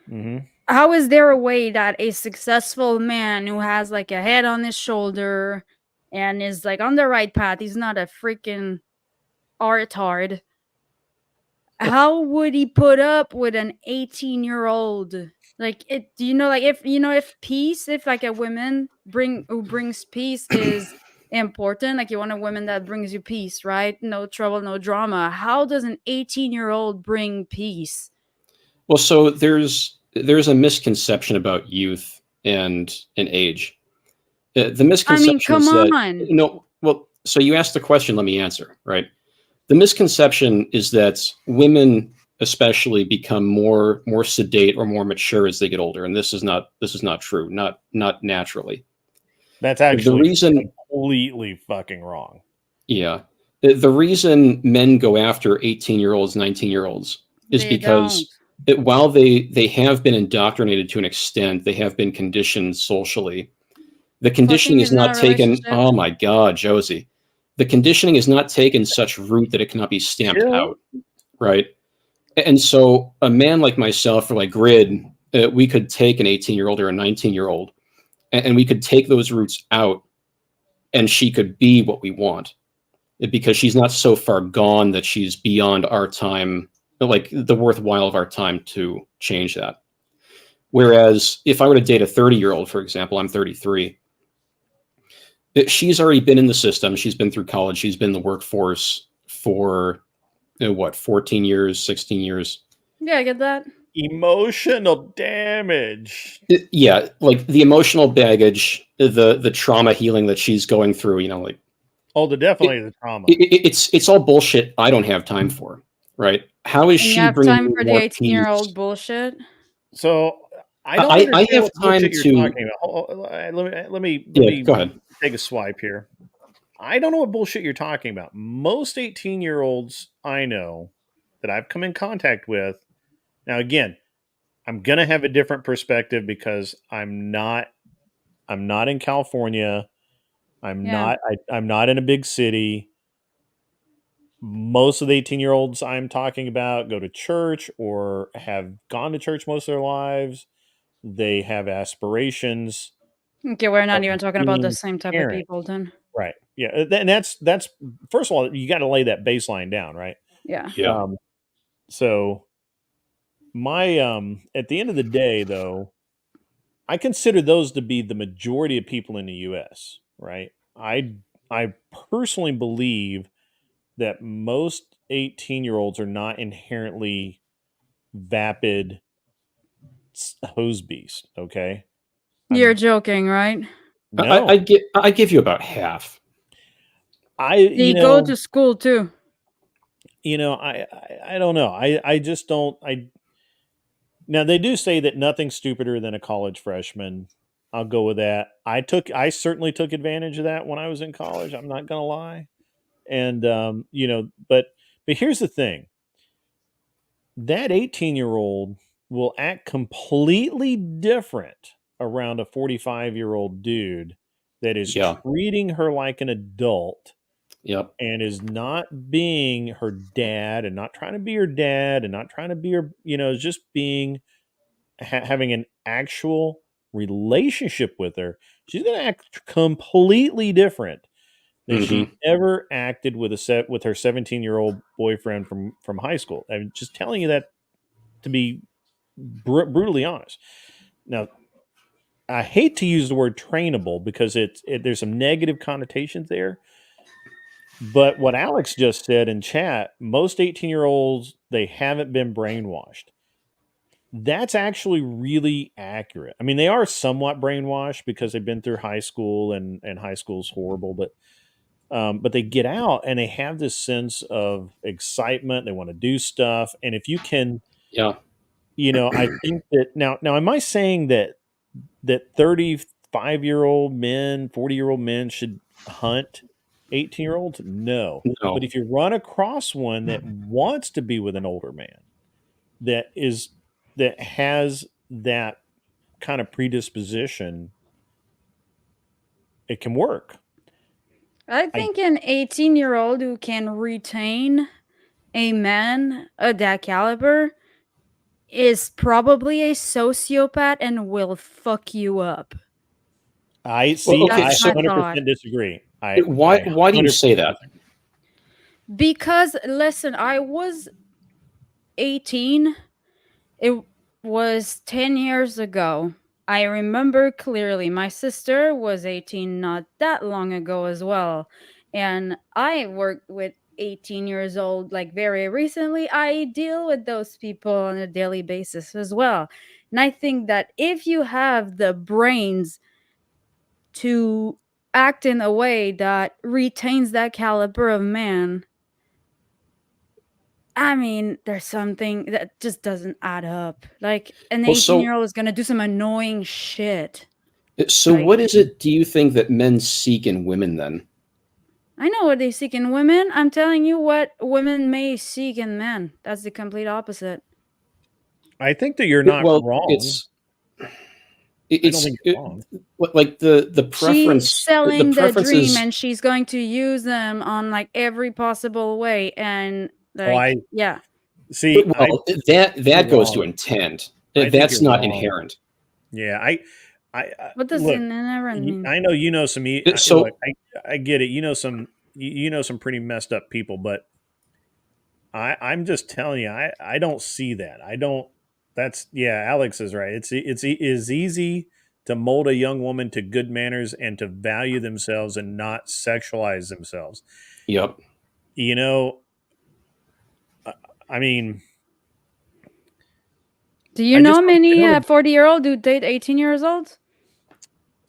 Mm-hmm. how is there a way that a successful man who has like a head on his shoulder and is like on the right path, he's not a freaking retard, how would he put up with an 18-year-old? Like, it, do you know, like, if peace, if like a woman who brings peace is important, like you want a woman that brings you peace, right? No trouble, no drama. How does an 18-year-old bring peace? Well, so there's a misconception about youth and age. The I mean, misconception come is that on. no. Well, so you asked the question. Let me answer. Right. The misconception is that women, especially, become more sedate or more mature as they get older, and this is not true. Not naturally. That's The actually reason, completely fucking wrong. yeah, the reason men go after 18-year-olds, 19-year-olds is They don't. because while they have been indoctrinated to an extent, they have been conditioned socially. The conditioning Fucking is is not not a taken. relationship. Oh my God, Josie, the conditioning is not taken such root that it cannot be stamped Chill. out, right? And so a man like myself or like Grid, we could take an 18-year-old or a 19-year-old, and we could take those roots out, and she could be what we want because she's not so far gone that she's beyond our time, like the worthwhile of our time to change that. Whereas if I were to date a 30-year-old, for example, I'm 33, she's already been in the system. She's been through college. She's been in the workforce for, 14 years, 16 years. Yeah, I get that. Emotional damage. Yeah, like the emotional baggage, the trauma healing that she's going through, like Definitely the trauma. it's all bullshit I don't have time for, right? How is And you she have bringing time me for the more 18-year-old peace? bullshit? So I don't I understand have what time bullshit you're to. talking about. Let me Go ahead. take a swipe here. I don't know what bullshit you're talking about. Most 18-year-olds I know that I've come in contact with. Now again, I'm going to have a different perspective because I'm not in California. I'm not in a big city. Most of the 18-year-olds I'm talking about go to church or have gone to church most of their lives. They have aspirations Okay, we're not of even talking about the being same type of parents. people then. Right. Yeah. And that's first of all, you got to lay that baseline down, right? Yeah. Yeah. So my at the end of the day though, I consider those to be the majority of people in the US, right? I personally believe that most 18-year-olds are not inherently vapid hose beast, okay? You're I'm joking, right? no. I give you about half. They go to school too. I don't know. I just don't. Now they do say that nothing's stupider than a college freshman. I'll go with that. I certainly took advantage of that when I was in college. I'm not gonna lie. And but here's the thing. That 18-year-old will act completely different around a 45-year-old dude that is Yeah. treating her like an adult Yep. and is not being her dad and not trying to be her dad and not trying to be her, is just being having an actual relationship with her. She's going to act completely different that she ever acted with with her 17-year-old boyfriend from high school. I'm just telling you that to be brutally honest. Now, I hate to use the word trainable because there's some negative connotations there. But what Alex just said in chat, most 18-year-olds, they haven't been brainwashed. That's actually really accurate. I mean, they are somewhat brainwashed because they've been through high school and high school's horrible, but they get out and they have this sense of excitement. They want to do stuff. And if you can, I think that now, am I saying that 35-year-old men, 40-year-old men should hunt 18-year-olds? No. But if you run across one that wants to be with an older man, that has that kind of predisposition, it can work. I think an 18-year-old who can retain a man of that caliber is probably a sociopath and will fuck you up. I see. Well, okay, I so 100% disagree. Why do you say that? Because listen, I was 18. It was 10 years ago. I remember clearly. My sister was 18 not that long ago as well. And I worked with 18 years old like very recently. I deal with those people on a daily basis as well. And I think that if you have the brains to act in a way that retains that caliber of man, I mean, there's something that just doesn't add up. Like, an 18-year-old is gonna do some annoying shit. So what is it, do you think, that men seek in women then? I know what they seek in women. I'm telling you what women may seek in men. That's the complete opposite. I think that you're not wrong. I don't think you're wrong. Like the preference. She's selling the dream, and she's going to use them on like every possible way. And like, yeah. See, well, that goes to intent. That's not inherent. Yeah, what does inherent mean? I know you know some. So look, I get it. You know some pretty messed up people, but I'm just telling you, I don't see that. I don't. Alex is right. It's easy to mold a young woman to good manners and to value themselves and not sexualize themselves. Yep. You know, I mean, do you know many 40-year-old who date 18 years old?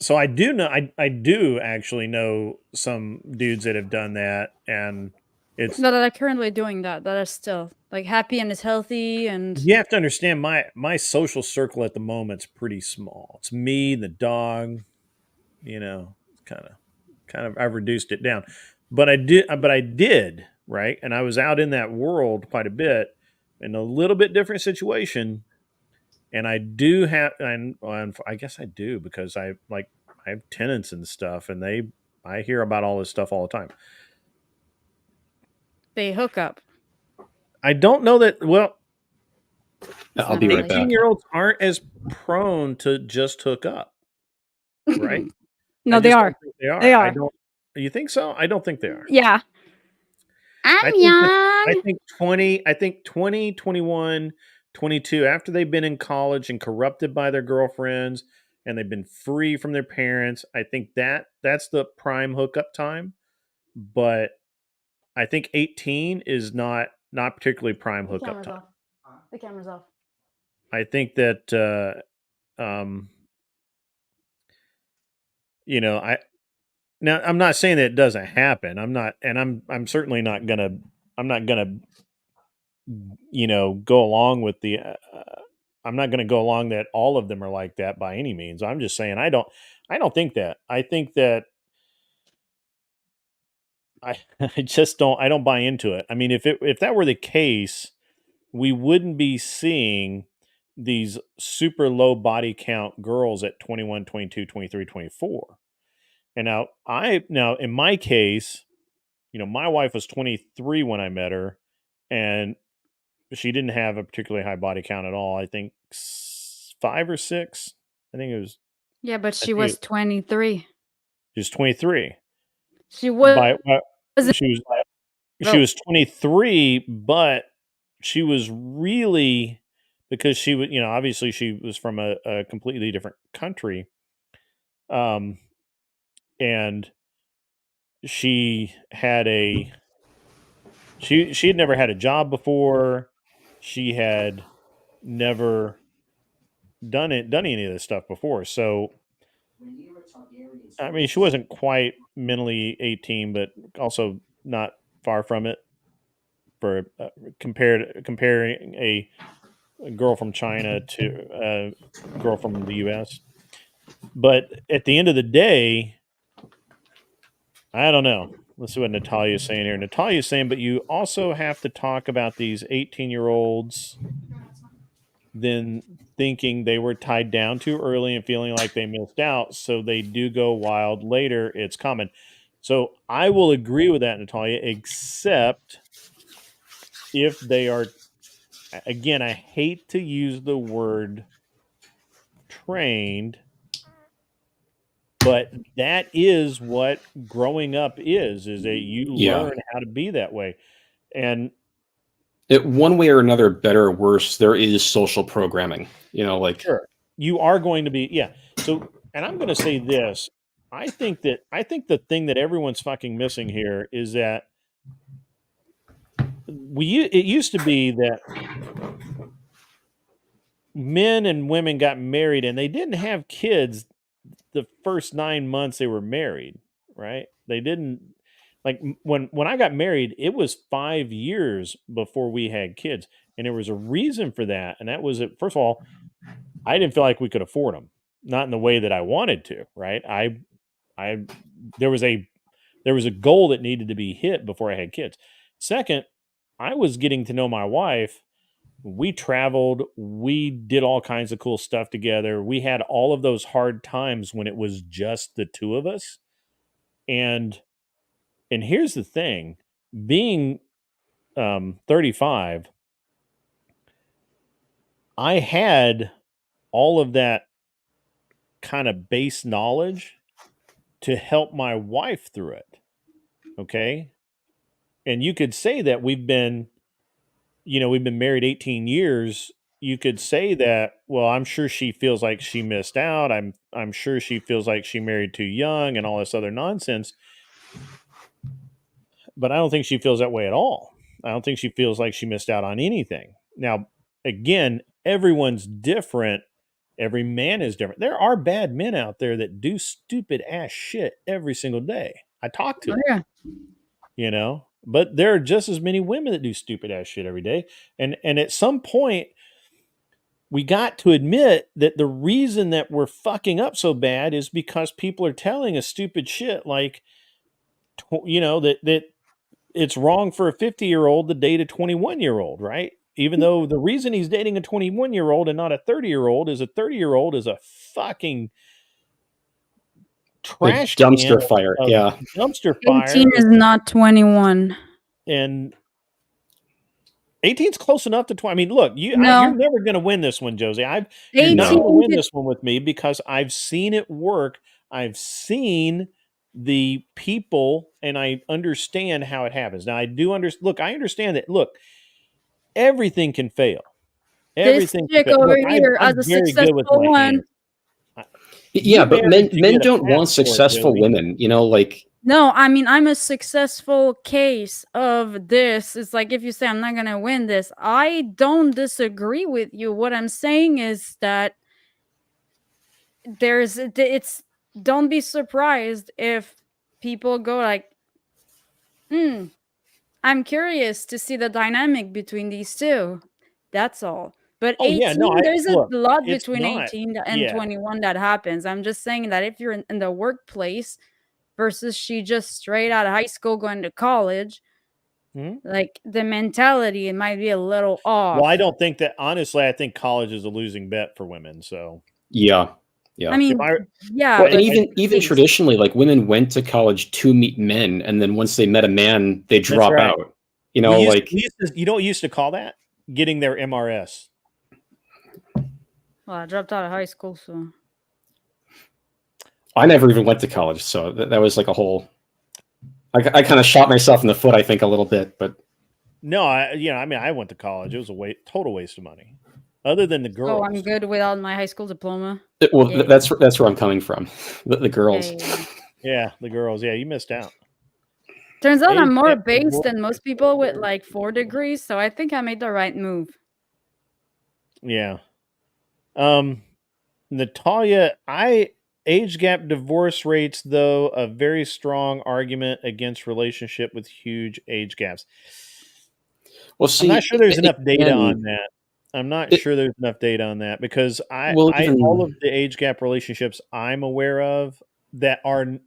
So I do know. I do actually know some dudes that have done that, and it's that are currently doing that are still like happy and is healthy. And you have to understand, my social circle at the moment's pretty small. It's me, the dog. You know, kind of I've reduced it down, but I did right, and I was out in that world quite a bit in a little bit different situation, and I do have, and I guess I do because I have tenants and stuff, and I hear about all this stuff all the time. They hook up. I don't know that. Well, I'll be right back. 18-year-olds aren't as prone to just hook up, right? No, they are. They are. They are. I don't. You think so? I don't think they are. Yeah. I'm young. I think 20, 21, 22, after they've been in college and corrupted by their girlfriends and they've been free from their parents, I think that's the prime hookup time. But I think 18 is not particularly prime hookup time. The camera's off. I think that now I'm not saying that it doesn't happen. I'm certainly not gonna go along with the I'm not going to go along that all of them are like that by any means. I'm just saying I don't think that. I think that I don't buy into it. I mean, if that were the case, we wouldn't be seeing these super low body count girls at 21, 22, 23, 24. And now in my case, my wife was 23 when I met her, and she didn't have a particularly high body count at all. I think 5 or 6. I think it was. Yeah, but she was 23. She was 23. She was. She was 23, but she was really, because she was, obviously she was from a completely different country, and she had she had never had a job before. She had never done any of this stuff before. So I mean, she wasn't quite mentally 18, but also not far from it. For comparing a girl from China to a girl from the U.S., but at the end of the day, I don't know. Let's see what Natalia's saying here. Natalia's saying, but you also have to talk about these 18-year-olds then thinking they were tied down too early and feeling like they missed out, so they do go wild later. It's common. So I will agree with that, Natalia, except if they are, again, I hate to use the word trained, but that is what growing up is that you learn how to be that way. And one way or another, better or worse, there is social programming, sure, you are going to be, so, and I'm going to say this, I think the thing that everyone's fucking missing here is that it used to be that men and women got married and they didn't have kids the first 9 months they were married, right? They didn't, like, when I got married, it was 5 years before we had kids, and there was a reason for that, and that was that, first of all, I didn't feel like we could afford them, not in the way that I wanted to, right? There was a goal that needed to be hit before I had kids. Second, I was getting to know my wife. We traveled, we did all kinds of cool stuff together. We had all of those hard times when it was just the two of us. And here's the thing, being 35, I had all of that kind of base knowledge to help my wife through it. Okay? And you could say that we've been married 18 years. You could say that, well, I'm sure she feels like she missed out. I'm sure she feels like she married too young and all this other nonsense. But I don't think she feels that way at all. I don't think she feels like she missed out on anything. Now, again, everyone's different. Every man is different. There are bad men out there that do stupid ass shit every single day. I talk to them. Yeah. But there are just as many women that do stupid ass shit every day. And at some point, we got to admit that the reason that we're fucking up so bad is because people are telling us stupid shit like, that it's wrong for a 50-year-old to date a 21-year-old, right? Even though the reason he's dating a 21-year-old and not a 30-year-old is a 30-year-old is a fucking trash dumpster fire. Yeah. Dumpster fire. 18 is not 21. And 18's close enough to 20. I mean, look, you're never going to win this one, Josie. You're not going to win this one with me because I've seen it work. I've seen the people, and I understand how it happens. Now, I understand that. Look, everything can fail. Everything this chick over here as a successful one. Yeah, but men don't want successful women. No, I mean, I'm a successful case of this. It's like, if you say I'm not going to win this, I don't disagree with you. What I'm saying is that don't be surprised if people go like, I'm curious to see the dynamic between these two. That's all. But 18, there's a lot between 18 and 21 that happens. I'm just saying that if you're in the workplace versus she just straight out of high school going to college, like the mentality, it might be a little off. Well, I don't think that, honestly, I think college is a losing bet for women. So yeah. I mean, well, and even traditionally, like, women went to college to meet men, and then once they met a man, they drop out. You know what we used to call that? Getting their MRS. Well, I dropped out of high school, so I never even went to college, so that was like a whole. I kind of shot myself in the foot, I think, a little bit, but No, I went to college. It was a total waste of money. Other than the So girls. I'm good without my high school diploma. well, Yeah. that's where I'm coming from. The girls. Yeah, the girls. Yeah, you missed out. Turns out I'm more Age gap based divorce than most people with like 4 degrees, so I think I made the right move. Yeah. Natalia, age gap divorce rates, though, a very strong argument against relationship with huge age gaps. Well, I'm not see, sure there's enough data again, on that. I'm not it- sure there's enough data on that because well, all even of the age gap relationships I'm aware of that are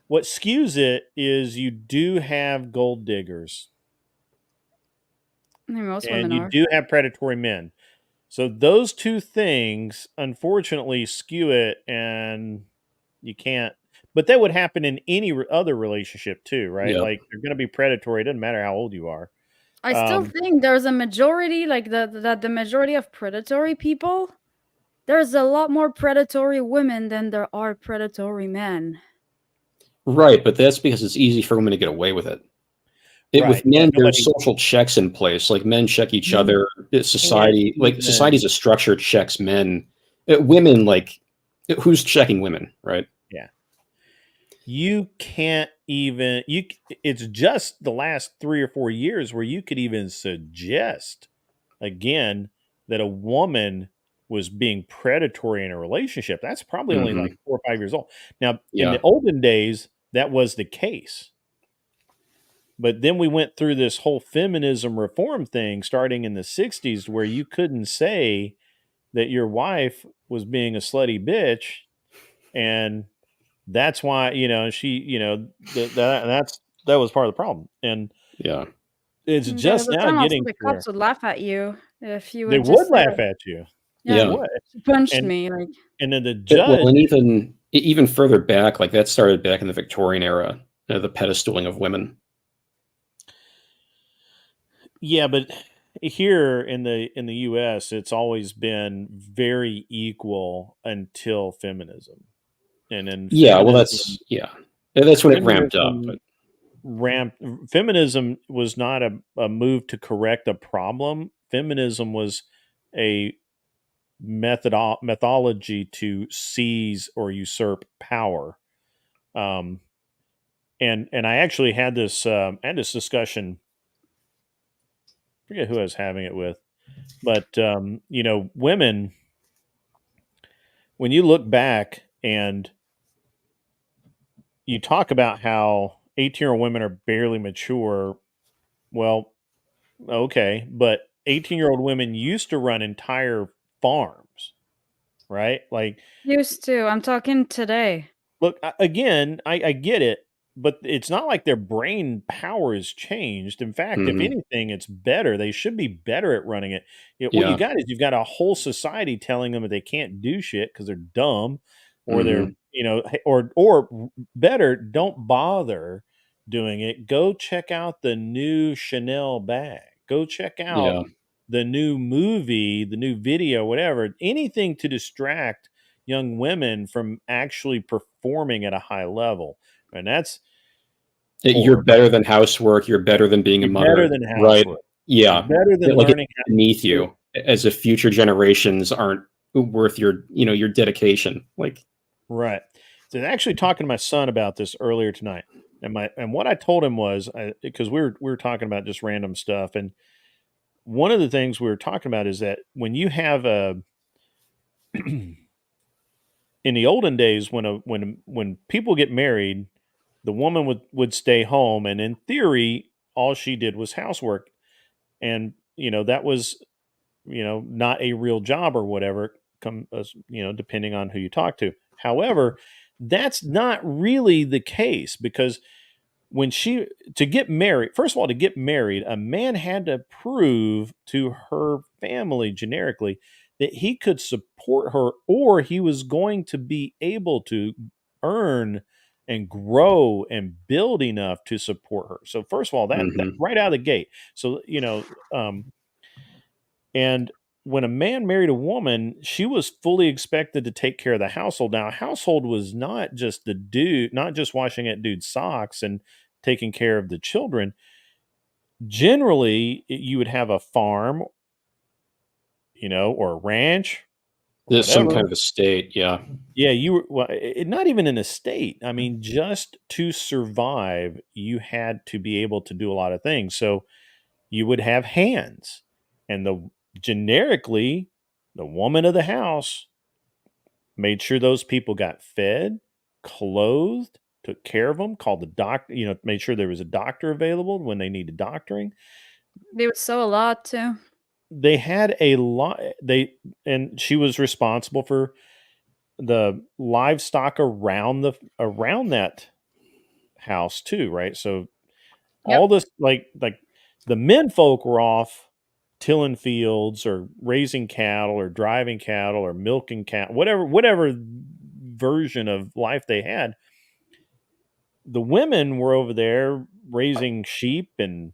what skews it is you do have gold diggers I mean, most and women you are. do have predatory men. So those two things unfortunately skew it, and you can't. But that would happen in any other relationship too, right? yeah, Like they're going to be predatory. It doesn't matter how old you are. I still think there's a majority, like the majority of predatory people, there's a lot more predatory women than there are predatory men. right. But that's because it's easy for women to get away with it. Right. With Yeah, men, there's nobody social checks in place. Like men check each You other. Society, like even society's a structure checks men. Women, like who's checking women, right? yeah. You can't even it's just the last 3 or 4 years where you could even suggest again that a woman was being predatory in a relationship. That's probably only Hmm. like 4 or 5 years old. Now, in Yeah, the olden days, that was the case. But then we went through this whole feminism reform thing starting in the 60s where you couldn't say that your wife was being a slutty bitch, and that's why, she, that was part of the problem. And yeah. it's There was just a now time also getting the to where cops would laugh at you if you they would would just say, laugh like, at you. They yeah, Yeah. would. she punched And me. Like, and then the Well, judge, and even further back, like that started back in the Victorian era, the pedestaling of women. yeah, but here in the US, it's always been very equal until feminism. And then Yeah, well, that's when it ramped up. feminism But ramped feminism was not a move to correct a problem. Feminism was a methodology to seize or usurp power. Um, and I actually had this discussion. I forget who I was having it with, but women. When you look back and you talk about how 18-year-old women are barely mature, well, okay, but 18-year-old women used to run entire farms, right? Like, used to. I'm talking today. look, again, I get it, but it's not like their brain power has changed. In fact, if mhm, anything, it's better. They should be better at running it. What you yeah, got is you've got a whole society telling them that they can't do shit because they're dumb, or hmm, or better, don't bother doing it. Go check out the new Chanel bag. Go check out yeah. the new movie, the new video, whatever. Anything to distract young women from actually performing at a high level. And that's You're poor. better than housework. You're better than being a You're better mother, than right? housework. You're Yeah, better than like it's learning how beneath to. you, as if future generations aren't worth your dedication. Like, Right. So I was actually talking to my son about this earlier tonight. And what I told him was because we were talking about just random stuff, and one of the things we were talking about is that when you have a in the olden days when people get married, the woman would stay home, and in theory all she did was housework, and that was not a real job or whatever, depending on who you talk to. However, that's not really the case because when she to get married, first of all, to get married, a man had to prove to her family generically that he could support her, or he was going to be able to earn and grow and build enough to support her. So first of all, that hmm, right out of the gate. So and when a man married a woman, she was fully expected to take care of the household. Now, a household was not just the dude, not just washing that dude's socks and taking care of the children, generally you would have a farm, or a ranch, or There's some whatever. kind of estate, yeah. Yeah, not even an estate. I mean, just to survive, you had to be able to do a lot of things. So you would have hands, and generically, the woman of the house made sure those people got fed, clothed, took care of them, called the doctor, made sure there was a doctor available when they needed doctoring. They would sew a lot too. They had a lot. And she was responsible for the livestock around that house too, right? So all this, like the men folk were off tilling fields or raising cattle or driving cattle or milking cattle, whatever version of life they had. The women were over there raising sheep and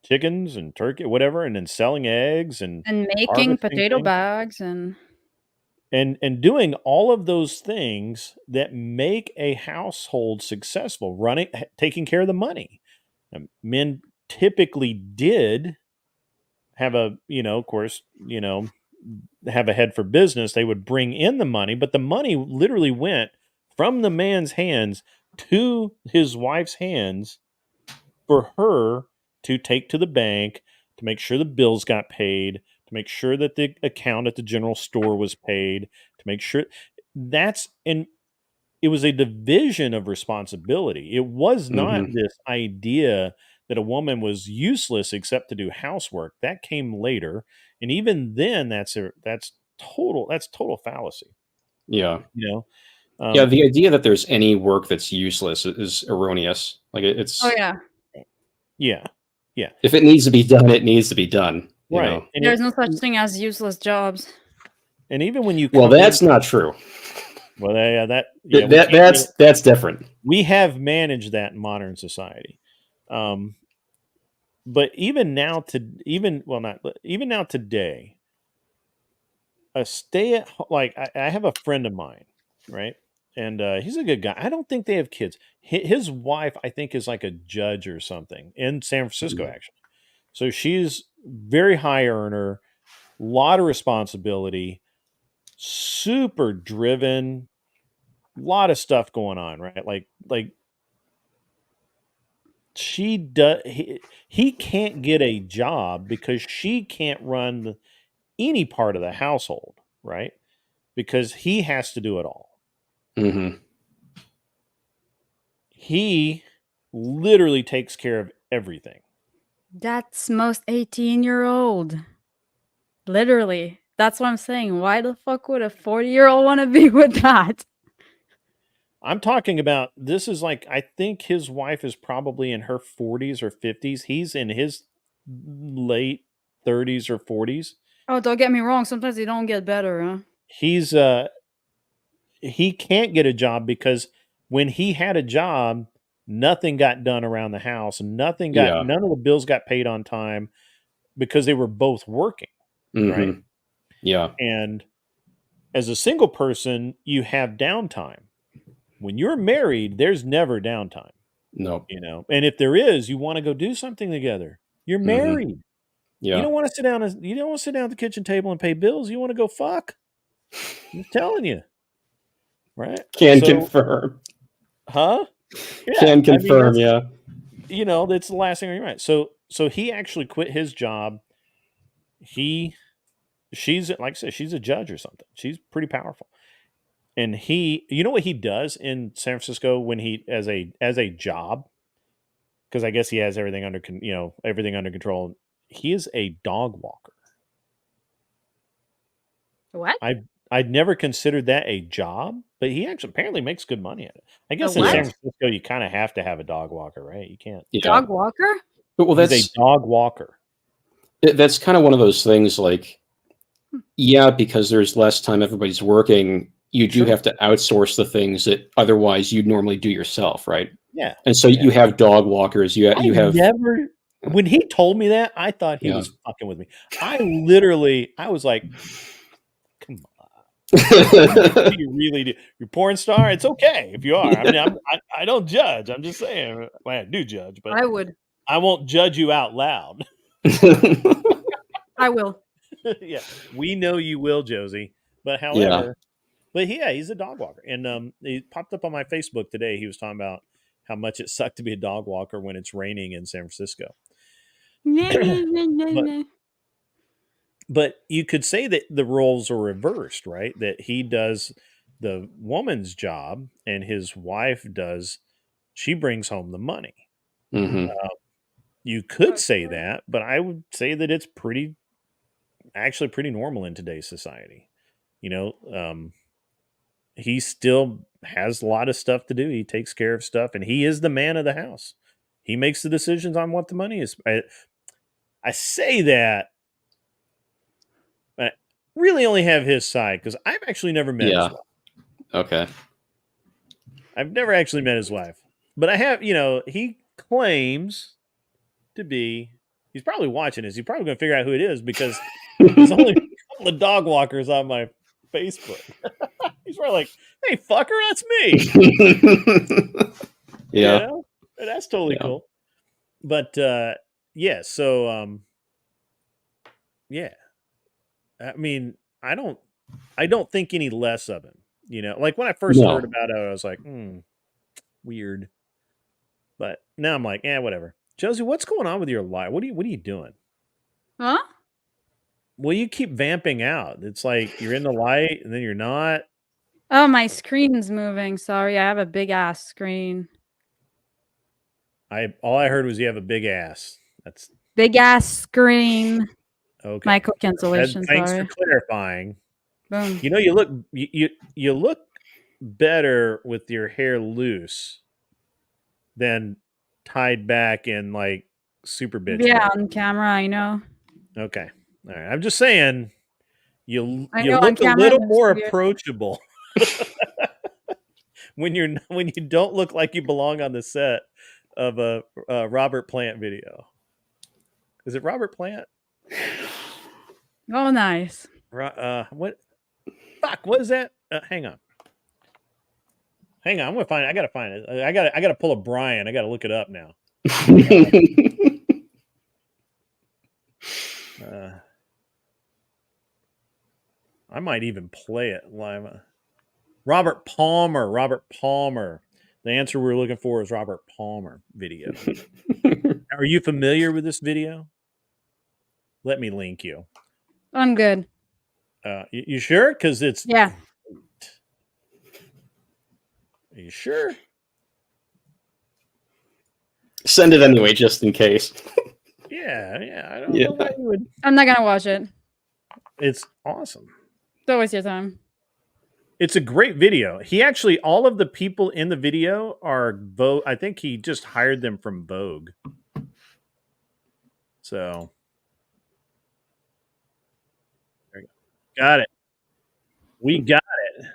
chickens and turkey, whatever, and then selling eggs and making harvesting potato things. bags and doing all of those things that make a household successful, taking care of the money. Men typically did have of course, have a head for business. They would bring in the money, but the money literally went from the man's hands to his wife's hands for her to take to the bank, to make sure the bills got paid, to make sure that the account at the general store was paid, to make sure it was a division of responsibility. It was not this idea that a woman was useless except to do housework. That came later, and even then, that's total fallacy. Yeah. Yeah, the idea that there's any work that's useless is erroneous. Like it's. Oh yeah. Yeah. If it needs to be done, it needs to be done. Right. And there's no such thing as useless jobs. And even when you that's not true. Well, that's different. We have managed that in modern society, but even now today, I have a friend of mine, right, and he's a good guy. I don't think they have kids. His wife, I think, is like a judge or something in San Francisco, actually. So she's very high earner, a lot of responsibility, super driven. A lot of stuff going on, right? Like she does. He can't get a job because she can't run any part of the household, right? Because he has to do it all. Mm-hmm. He literally takes care of everything. That's most 18-year-old. Literally. That's what I'm saying. Why the fuck would a 40-year-old want to be with that? I'm talking about, this is like, I think his wife is probably in her 40s or 50s. He's in his late 30s or 40s. Oh, don't get me wrong. Sometimes they don't get better, huh? He can't get a job because when he had a job, nothing got done around the house. None of the bills got paid on time because they were both working, right? Yeah. And as a single person, you have downtime. When you're married, there's never downtime. No. And if there is, you want to go do something together. You're married. Yeah. You don't want to sit down at the kitchen table and pay bills. You want to go fuck. I'm telling you. Right? Can confirm. Huh? Yeah. Can confirm, yeah. That's the last thing on your mind. So he actually quit his job. She's like I said, she's a judge or something. She's pretty powerful. And you know what he does in San Francisco when he as a job? Because I guess he has everything under control. He is a dog walker. What? I'd never considered that a job, but he actually apparently makes good money at it. I guess in what? San Francisco, you kind of have to have a dog walker, right? You can't. Yeah. Dog walker? Well, He's a dog walker. That's kind of one of those things like, yeah, because there's less time everybody's working, you do have to outsource the things that otherwise you'd normally do yourself, right? Yeah. And so you have dog walkers. You have never. When he told me that, I thought he was fucking with me. I was like, come on. What do you really do? You're a porn star? It's okay if you are. I mean, I don't judge. I'm just saying. Well, I do judge, but I would. I won't judge you out loud. I will. Yeah, we know you will, Josie. But however, but yeah, he's a dog walker, and he popped up on my Facebook today. He was talking about how much it sucked to be a dog walker when it's raining in San Francisco. But you could say that the roles are reversed, right? That he does the woman's job, and his wife does. She brings home the money. Mhm. You could say that, but I would say that it's actually pretty normal in today's society. You know, he still has a lot of stuff to do. He takes care of stuff, and he is the man of the house. He makes the decisions on what the money is. I say that I really only have his side because I've actually never met his wife. Okay. I've never actually met his wife, but I have. He claims to be. He's probably watching this. He's probably going to figure out who it is because there's only a couple of dog walkers on my Facebook. He's probably like, "Hey, fucker, that's me." Yeah. You know? That's totally cool. But yeah, so yeah. I mean, I don't think any less of him. Like when I first heard about it, I was like, weird. But now I'm like, whatever. Josie, what's going on with your life? What are you doing? Huh? Well, you keep vamping out. It's like you're in the light and then you're not. Oh, my screen's moving. Sorry, I have a big ass screen. All I heard was you have a big ass. That's big ass screen. Okay. Micro cancellation. Thanks sorry. for clarifying. Boom. You look better with your hair loose than tied back in like super bitch. Yeah, mode. on camera, I know. Okay. All right. I'm just saying you know, look a camera, little that's more weird. approachable when you don't look like you belong on the set of a Robert Plant video. Is it Robert Plant? Oh, nice. What? Fuck! What is that? Hang on. I'm gonna find it. I gotta find it. I gotta pull a Brian. I gotta look it up now. I might even play it live. Robert Palmer. The answer we're looking for is Robert Palmer video. Are you familiar with this video? Let me link you. I'm good. You sure? Because it's yeah. Are you sure? Send it anyway, just in case. Yeah. I don't know why you would. I'm not gonna watch it. It's awesome. Don't waste your time. It's a great video. He actually, all of the people in the video are Vogue. I think he just hired them from Vogue. So, there you go. Got it. We got it.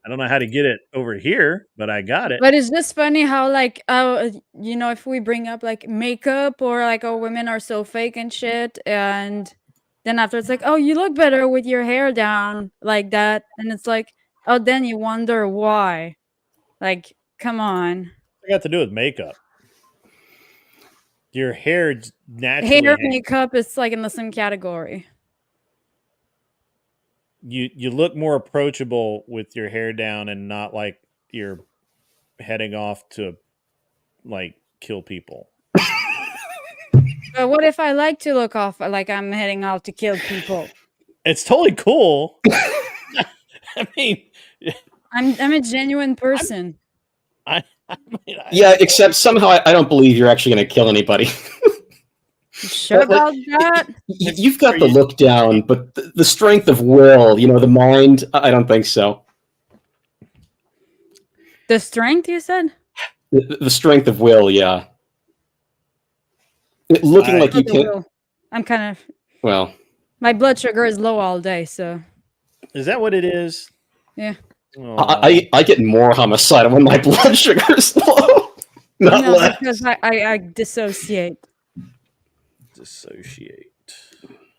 I don't know how to get it over here, but I got it. But it's just funny how, like, if we bring up like makeup or like, oh, women are so fake and shit, and then after it's like, oh, you look better with your hair down like that, and it's like, oh, then you wonder why. Like, come on. It got to do with makeup. Your hair naturally. Hair makeup is like in the same category. You look more approachable with your hair down and not like you're heading off to like kill people. But what if I like to look off like I'm heading out to kill people? It's totally cool. I mean, I'm a genuine person. Yeah, except somehow I don't believe you're actually going to kill anybody. Sure about that? You've got the look down, but the strength of will, the mind, I don't think so. The strength, you said? The strength of will, yeah. Looking like you can. I'm kind of. Well. My blood sugar is low all day, so. Is that what it is? Yeah. Oh. I get more homicidal when my blood sugar is low. Not less. Because I dissociate.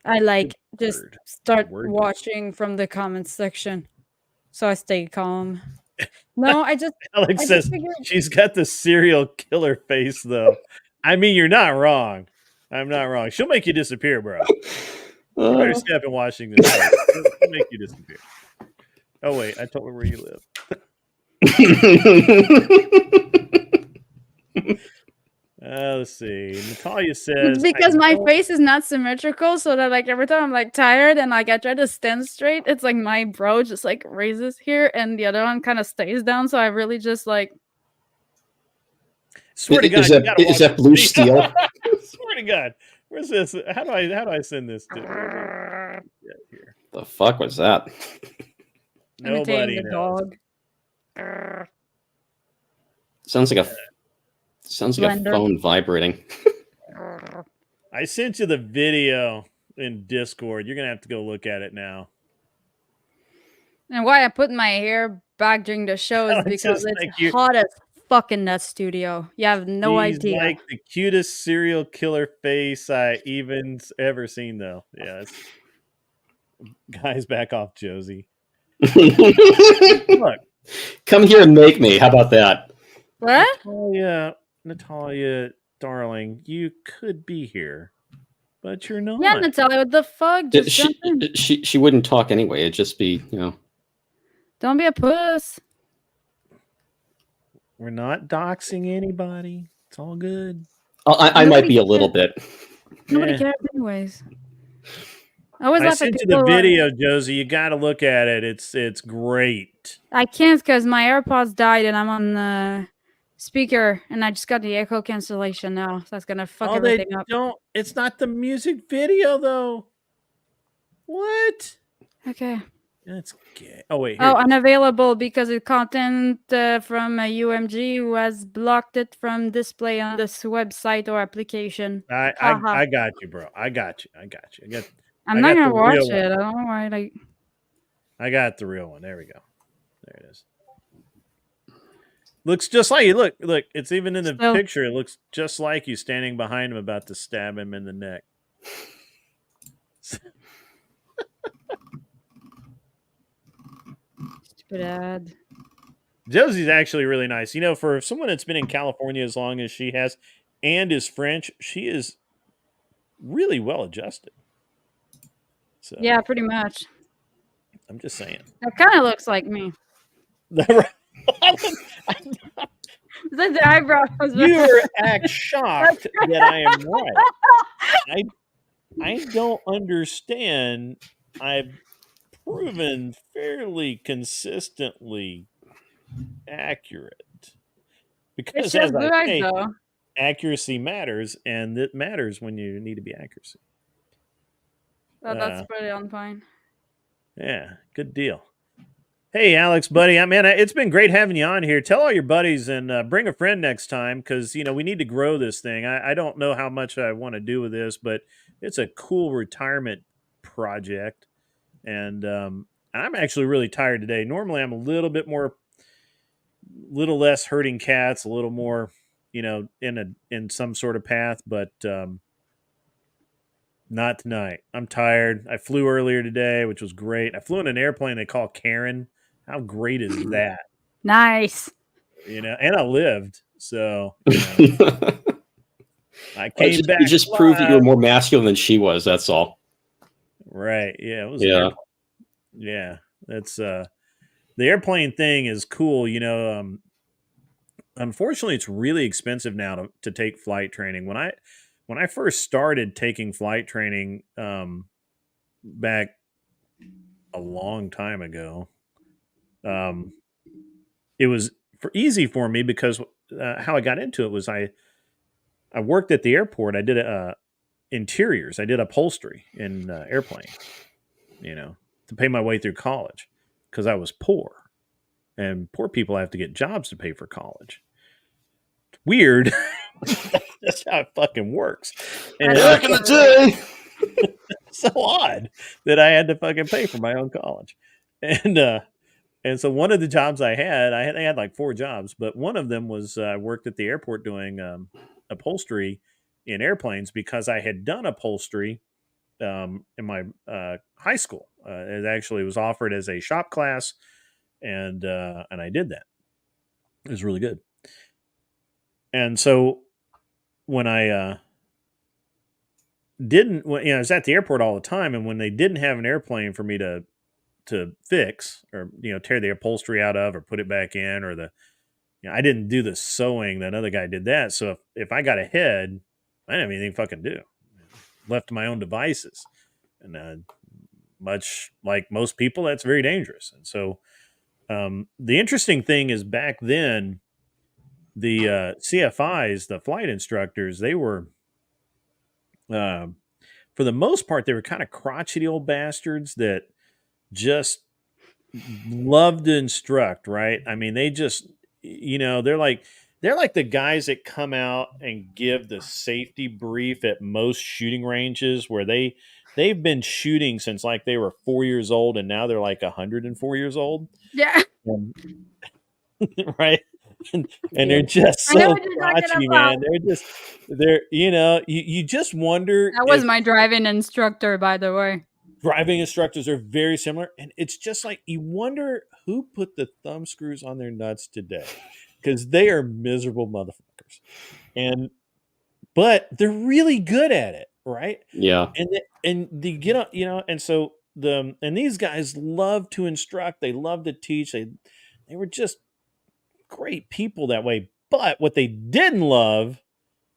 I like just word. start Word. watching from the comments section, so I stay calm. No, I Alex just says figured. she's got the serial killer face, though. I mean, you're not wrong. I'm not wrong. She'll make you disappear, bro. You better step in Washington State. She'll make you disappear. Oh wait, I told her where you live. Let's see. Natalia says It's because my face is not symmetrical, so that like every time I'm like tired and like I try to stand straight, it's like my brow just like raises here, and the other one kind of stays down. So I really just like. Swear to God, is that blue steel? Swear to God, where's this? How do I send this to? Yeah, here. The fuck was that? Nobody Imitating the knows. dog. Sounds like a Blender. phone vibrating. I sent you the video in Discord. You're gonna have to go look at it now. And why I put my hair back during the show is Alex because says, "Thank it's you." hot as fuck in that studio. You have no He's idea. like the cutest serial killer face I even ever seen, though. Yeah, guys, back off, Josie. Look, come here and make me. How about that? What? Natalia, darling, you could be here, but you're not. Yeah, Natalia, what the fuck? Just jump in. She wouldn't talk anyway. It'd just be, you know. Don't be a puss. We're not doxing anybody. It's all good. I might be a little bit. Nobody cares anyways. I sent you the video, Josie. You got to look at it. It's great. I can't because my AirPods died and I'm on the speaker and I just got the echo cancellation now. So that's gonna fuck everything up. It's not the music video though. What? Okay. That's gay. Oh wait. Oh, unavailable because the content from UMG who has blocked it from display on this website or application. I got you, bro. I got you. I'm not gonna watch it. I don't know why. Like, I got the real one. There we go. There it is. Looks just like you. Look. It's even in the picture. It looks just like you standing behind him, about to stab him in the neck. Stupid ad. Josie's actually really nice. You know, for someone that's been in California as long as she has and is French, she is really well adjusted. So, yeah, pretty much. I'm just saying. That kind of looks like me. The eyebrows. You act shocked that I am right. I don't understand. I've proven fairly consistently accurate. Because as I say, accuracy matters, and it matters when you need to be accuracy. Well, that's pretty on point. Yeah, good deal. Hey, Alex, buddy. Man, it's been great having you on here. Tell all your buddies and bring a friend next time because, you know, we need to grow this thing. I don't know how much I want to do with this, but it's a cool retirement project. And I'm actually really tired today. Normally, I'm a little less herding cats, a little more, you know, in some sort of path, but not tonight. I'm tired. I flew earlier today, which was great. I flew in an airplane they call Karen. How great is that? Nice. You know, and I lived. So you know, I came back. You just proved that you were more masculine than she was. That's all. Right. Yeah. It was. Yeah. Yeah. That's the airplane thing is cool. You know, unfortunately, it's really expensive now to take flight training. When I first started taking flight training back a long time ago, it was easy for me because how I got into it was I worked at the airport. I did interiors. I did upholstery in airplane, you know, to pay my way through college because I was poor. And poor people have to get jobs to pay for college. It's weird. That's how it fucking works. And back in the day. So odd that I had to fucking pay for my own college. And so one of the jobs I had like 4 jobs, but one of them was I worked at the airport doing upholstery in airplanes because I had done upholstery in my high school. It actually was offered as a shop class, and I did that. It was really good. And so when I didn't, I was at the airport all the time, and when they didn't have an airplane for me to fix, or tear the upholstery out of or put it back in, or I didn't do the sewing. That other guy did that. So if I got ahead, I didn't have anything fucking do. Left to my own devices, and much like most people, that's very dangerous. And so the interesting thing is, back then, the CFIs, the flight instructors, they were, for the most part, they were kind of crotchety old bastards that just loved to instruct, right? I mean, they just, they're like the guys that come out and give the safety brief at most shooting ranges, where they've been shooting since like they were 4 years old, and now they're like 104 years old. Yeah. And, right. And they're just so crotchety, man. You just wonder. That was my driving instructor, by the way. Driving instructors are very similar, and it's just like, you wonder who put the thumb screws on their nuts today, because they are miserable motherfuckers, but they're really good at it, right? Yeah. And they get up, and so and these guys love to instruct, they love to teach, they were just great people that way. But what they didn't love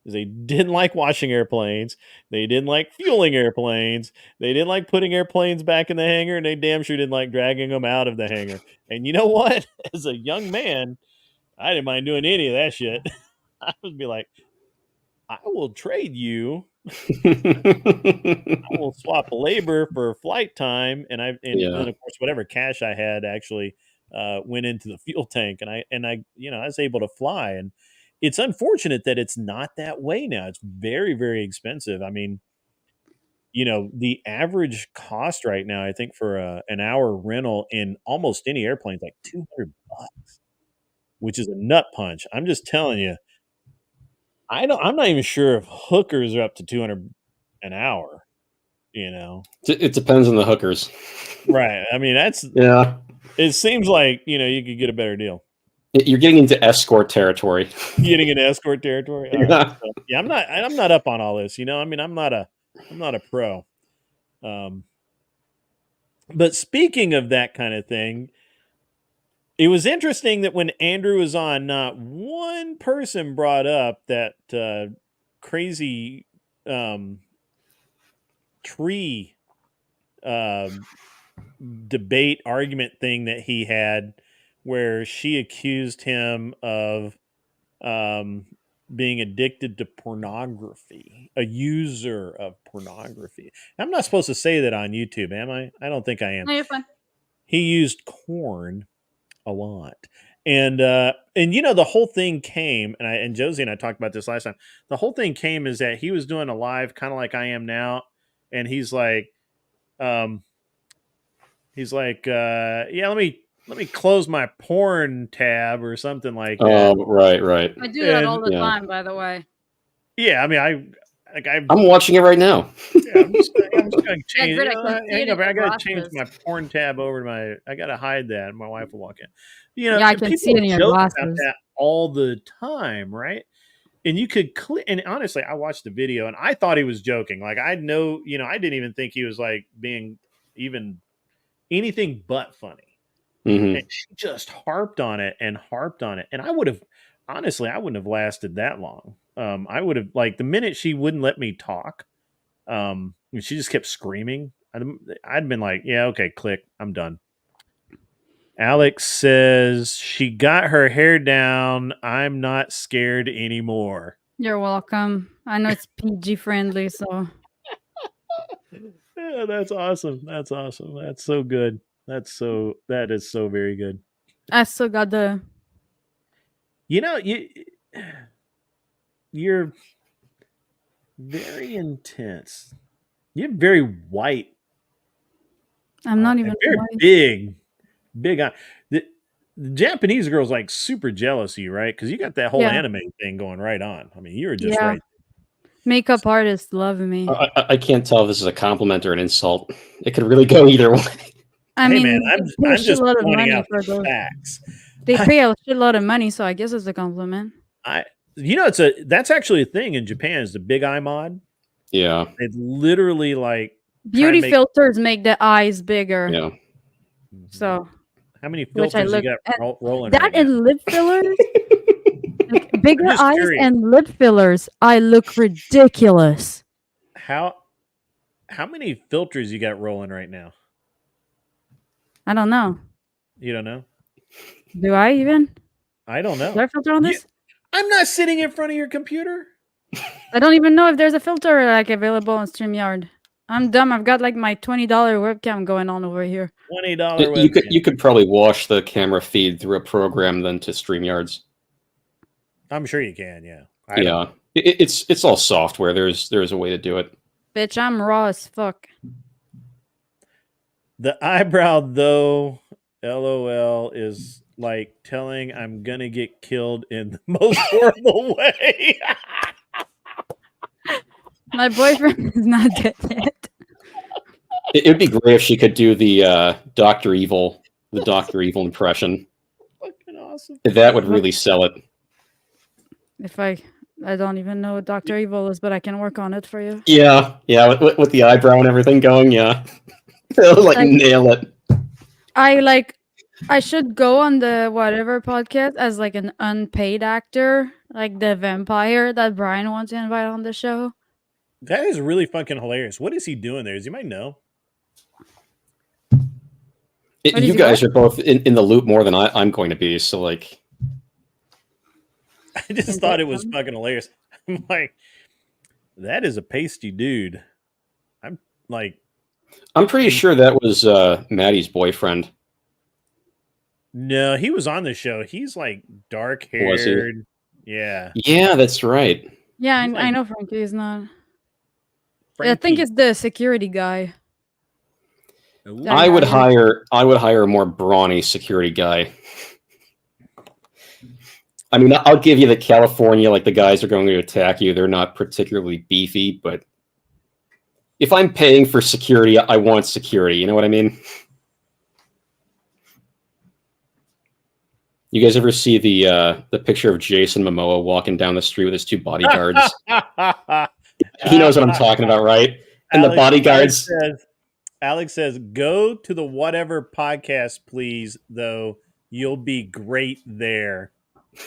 is they didn't like washing airplanes. They didn't like fueling airplanes. They didn't like putting airplanes back in the hangar, and they damn sure didn't like dragging them out of the hangar. And you know what? As a young man, I didn't mind doing any of that shit. I would be like, I will trade you. I will swap labor for flight time, and then of course whatever cash I had actually went into the fuel tank, and I was able to fly. And it's unfortunate that it's not that way now. It's very, very expensive. I mean, the average cost right now, I think, for an hour rental in almost any airplane is like $200, which is a nut punch. I'm just telling you. I'm not even sure if hookers are up to $200 an hour. It depends on the hookers, right? I mean, it seems like you could get a better deal. You're getting into escort territory. Getting into escort territory. All right. So, yeah, I'm not up on all this. I mean, I'm not a pro. But speaking of that kind of thing, it was interesting that when Andrew was on, not one person brought up that crazy tree debate argument thing that he had, where she accused him of being addicted to pornography, a user of pornography. I'm not supposed to say that on YouTube, am I? I don't think I am. No, you're fine. He used corn a lot. And the whole thing came, and Josie and I talked about this last time. The whole thing came is that he was doing a live, kind of like I am now, and he's like, yeah, let me close my porn tab or something like that. Oh, right. I do that all the time, by the way. Yeah, I mean, I'm watching it right now. Yeah, I'm just going to change. I got to change my porn tab over to I got to hide that. My wife will walk in. I can see it in your glasses. About that all the time, right? And you could and honestly, I watched the video and I thought he was joking. Like, I didn't even think he was like being even anything but funny. Mm-hmm. And she just harped on it. And I wouldn't have lasted that long. I would have, like, the minute she wouldn't let me talk, she just kept screaming. I'd been like, yeah, okay, click, I'm done. Alex says she got her hair down. I'm not scared anymore. You're welcome. I know it's PG friendly, so. Yeah, that's awesome. That's awesome. That's so good. That is so very good. I still got the. You're very intense. You're very white. I'm not even very white. big eye. The Japanese girl's super jealous of you, right? Because you got that whole anime thing going right on. I mean, you were just right. Makeup artists love me. I can't tell if this is a compliment or an insult. It could really go either way. I Hey, mean, man, they pay a I'm just shitload of pointing money out for those. facts. They pay a shitload of money, so I guess it's a compliment. That's actually a thing in Japan. Is the big eye mod? Yeah. It's literally like Beauty filters make the eyes bigger. Yeah. So how many which I filters you look got rolling that right and now? lip fillers, like bigger just eyes curious. and lip fillers. I look ridiculous. How many filters you got rolling right now? I don't know. You don't know? Do I even? I don't know. Is there a filter on this? I'm not sitting in front of your computer. I don't even know if there's a filter like available on StreamYard. I'm dumb. I've got like my $20 webcam going on over here. $20 You could probably wash the camera feed through a program then to StreamYards. I'm sure you can. Yeah. Yeah. It's all software. There's a way to do it. Bitch, I'm raw as fuck. The eyebrow though, LOL, is like telling I'm gonna get killed in the most horrible way. My boyfriend is not dead yet. It'd be great if she could do the Dr. Evil impression. Fucking awesome. That would really sell it. If I don't even know what Dr. Evil is, but I can work on it for you. Yeah, with the eyebrow and everything going, yeah. Nail it. I should go on the whatever podcast as like an unpaid actor, like the vampire that Brian wants to invite on the show. That is really fucking hilarious. What is he doing there? Does you might know? You guys are both in the loop more than I'm going to be, so like. I just thought it was fucking hilarious. I'm like, that is a pasty dude. I'm pretty sure that was Maddie's boyfriend. No, he was on the show. He's like dark haired. Yeah. Yeah, that's right. Yeah, I know Frankie is not. Frankie. I think it's the security guy. I would hire a more brawny security guy. I mean, I'll give you the California, like the guys are going to attack you. They're not particularly beefy, but if I'm paying for security, I want security. You know what I mean? You guys ever see the picture of Jason Momoa walking down the street with his two bodyguards? He knows what I'm talking about, right? And the bodyguards. Alex says, go to the whatever podcast, please, though. You'll be great there.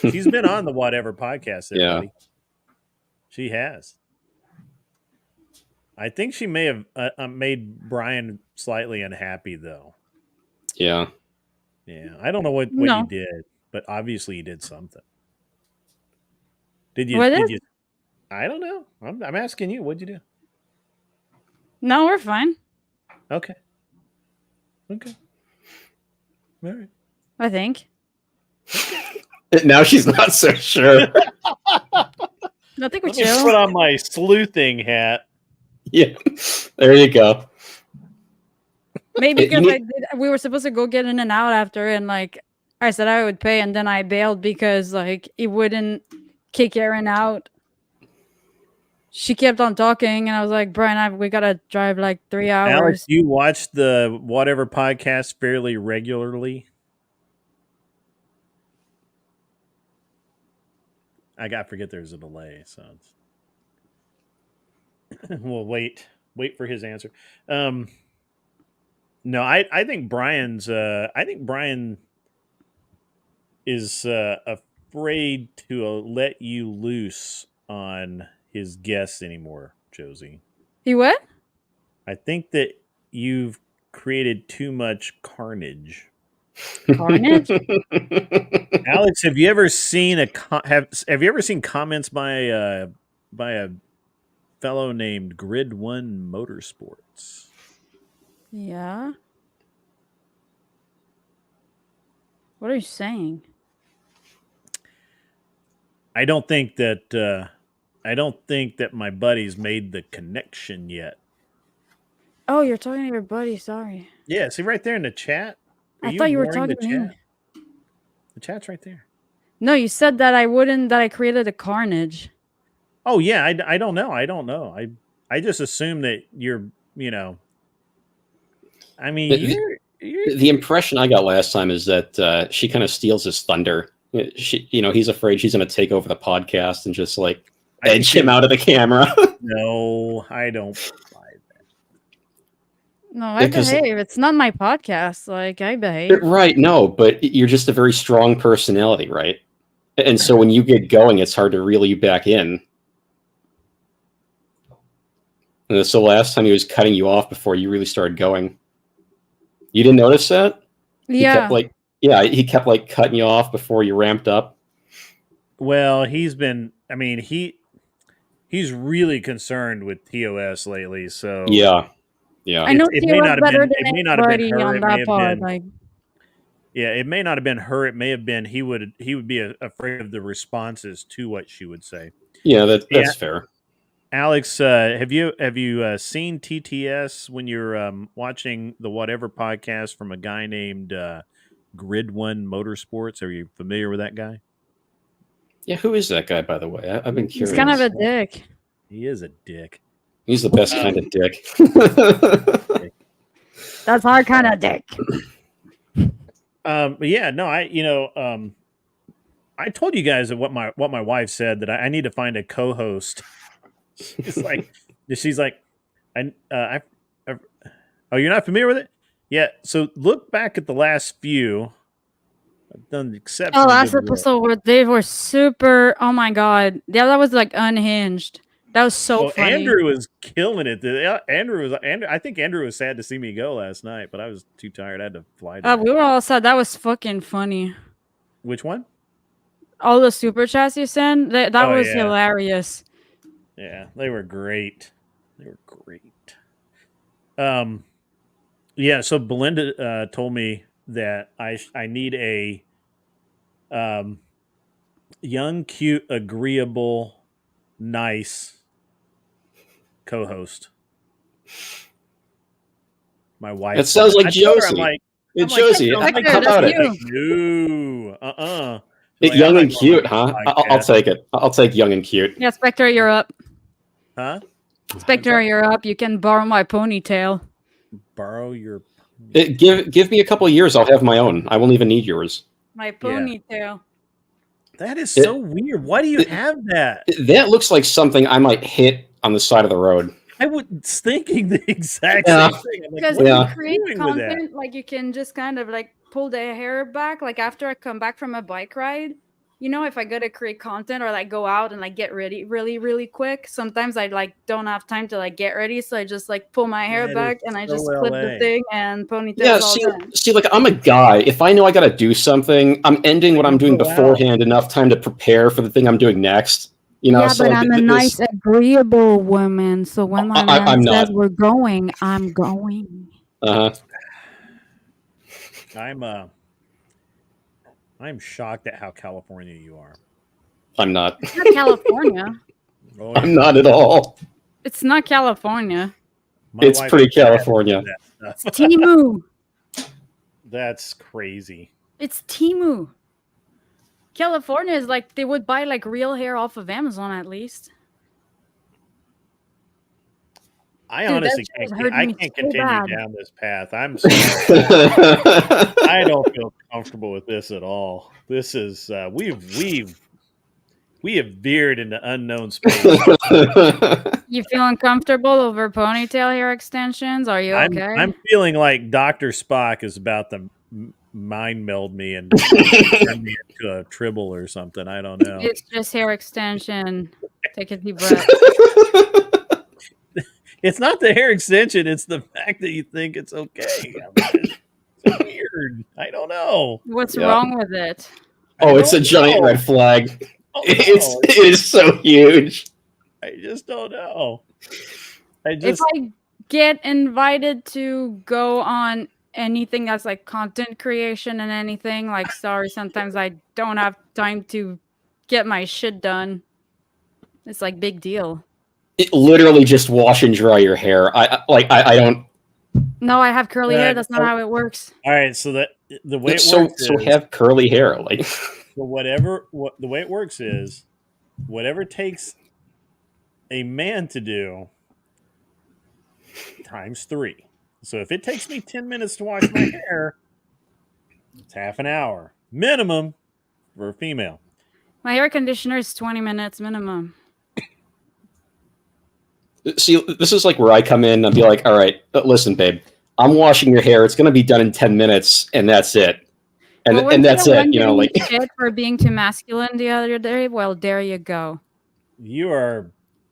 She's been on the whatever podcast, everybody. Yeah. She has. I think she may have made Brian slightly unhappy, though. Yeah. Yeah. I don't know what you did, but obviously you did something. Did you? I don't know. I'm asking you. What'd you do? No, we're fine. Okay. All right. I think. Now she's not so sure. I think we're chill. Put on my sleuthing hat. Yeah, there you go. Maybe because we were supposed to go get in and out after, and like I said I would pay, and then I bailed because like it wouldn't kick Erin out. She kept on talking, and I was like, Brian, we gotta drive like 3 hours. Alex, you watch the whatever podcast fairly regularly? I forget there's a delay, so we'll wait for his answer. No, I think Brian is afraid to let you loose on his guests anymore, Josie. He what? I think that you've created too much carnage. Carnage? Alex, have you ever seen have you ever seen comments by a fellow named Grid One Motorsports? Yeah. What are you saying? I don't think that my buddies made the connection yet. Oh, you're talking to your buddy. Sorry. Yeah, see right there in the chat. I thought you were talking to him. The chat's right there. No, you said that I created a carnage. Oh yeah, I don't know. I don't know. I just assume that you're, you know, I mean, you're The impression I got last time is that she kind of steals his thunder. He's afraid she's going to take over the podcast and just like I think edge him out of the camera. No, I don't buy that. No, I Because- behave. It's not my podcast. Like, I behave. Right, no, but you're just a very strong personality, right? And so when you get going, it's hard to reel you back in. And so last time he was cutting you off before you really started going. You didn't notice that? He Yeah. kept like cutting you off before you ramped up. Well, he's been. I mean, he's really concerned with TOS lately. So Yeah. I know it she may was not have better been. than It may not have been anybody her. on It may that have pod. been. Like, Yeah, it may not have been her. It may have been he would be afraid of the responses to what she would say. Yeah, that's fair. Alex, have you seen TTS when you're watching the Whatever podcast from a guy named Grid One Motorsports? Are you familiar with that guy? Yeah, who is that guy, by the way? I've been curious. he's kind of a dick. He is a dick. He's the best kind of dick. That's our kind of dick. But yeah, no, I told you guys that what my wife said, that I need to find a co-host. she's like, oh, you're not familiar with it? Yeah. So look back at the last few. I've done exceptionally Oh, last good work. episode where they were super. Oh my god, yeah, that was like unhinged. That was so Well, funny. Andrew was killing it. Andrew. I think Andrew was sad to see me go last night, but I was too tired. I had to fly. We were all sad. That was fucking funny. Which one? All the super chats you sent, that Oh, was yeah. hilarious. Yeah, they were great. Yeah. So Belinda told me that I need a young, cute, agreeable, nice co-host. My wife. It sounds like I told her, Josie. I'm Josie, like, Victor, how about that's it? you. No. Young and cute, huh? I'll take it. I'll take young and cute. Yeah, Spectre, you're up. Huh? Spectre, you're up. You can borrow my ponytail. Borrow your. Give me a couple of years. I'll have my own. I won't even need yours. My ponytail. That is so weird. Why do you have that? That looks like something I might hit on the side of the road. I was thinking the exact same thing. I'm like, Because what when are you you create doing with that? content, like you can just kind of like pull the hair back. Like after I come back from a bike ride, you know, if I gotta create content or like go out and like get ready really, really quick, sometimes I like don't have time to like get ready. So I just like pull my hair That back is and I so just clip the LA. thing and ponytails Yeah, all done. see, like I'm a guy. If I know I got to do something, I'm ending what I'm doing Go out. beforehand enough time to prepare for the thing I'm doing next. You know, Yeah, so but like, I'm a nice, agreeable woman. So when my man I'm says not. we're going, I'm going. I'm shocked at how California you are. I'm not. It's not California. Oh, I'm not at all. It's not California. my It's wife pretty is mad at California. that stuff. Timu. That's crazy. It's Timu. California is like they would buy like real hair off of Amazon at least. I Dude, honestly that shit can't. hurt I me can't so continue bad. down this path. I'm sorry. I don't feel comfortable with this at all. This is we have veered into unknown space. You feeling comfortable over ponytail hair extensions? Are you okay? I'm feeling like Dr. Spock is about to mind meld me and turn me into a tribble or something. I don't know. It's just hair extension. Take a deep breath. It's not the hair extension. It's the fact that you think it's okay. It's weird. I don't know. What's wrong with it? Oh, it's a giant red flag. It is so huge. I just don't know. If I get invited to go on anything that's like content creation and anything, like sorry, sometimes I don't have time to get my shit done. It's like big deal. It literally just wash and dry your hair. I don't. No, I have curly hair. That's not how it works. All right, so the way it So works is, have curly hair. Like the way it works is whatever takes a man to do times 3. So if it takes me 10 minutes to wash my hair, it's half an hour minimum for a female. My hair conditioner is 20 minutes minimum. See, this is like where I come in and be like, all right, listen, babe, I'm washing your hair. It's going to be done in 10 minutes, and that's it. And that's it. You know, like shit for being too masculine the other day. Well, there you go. You are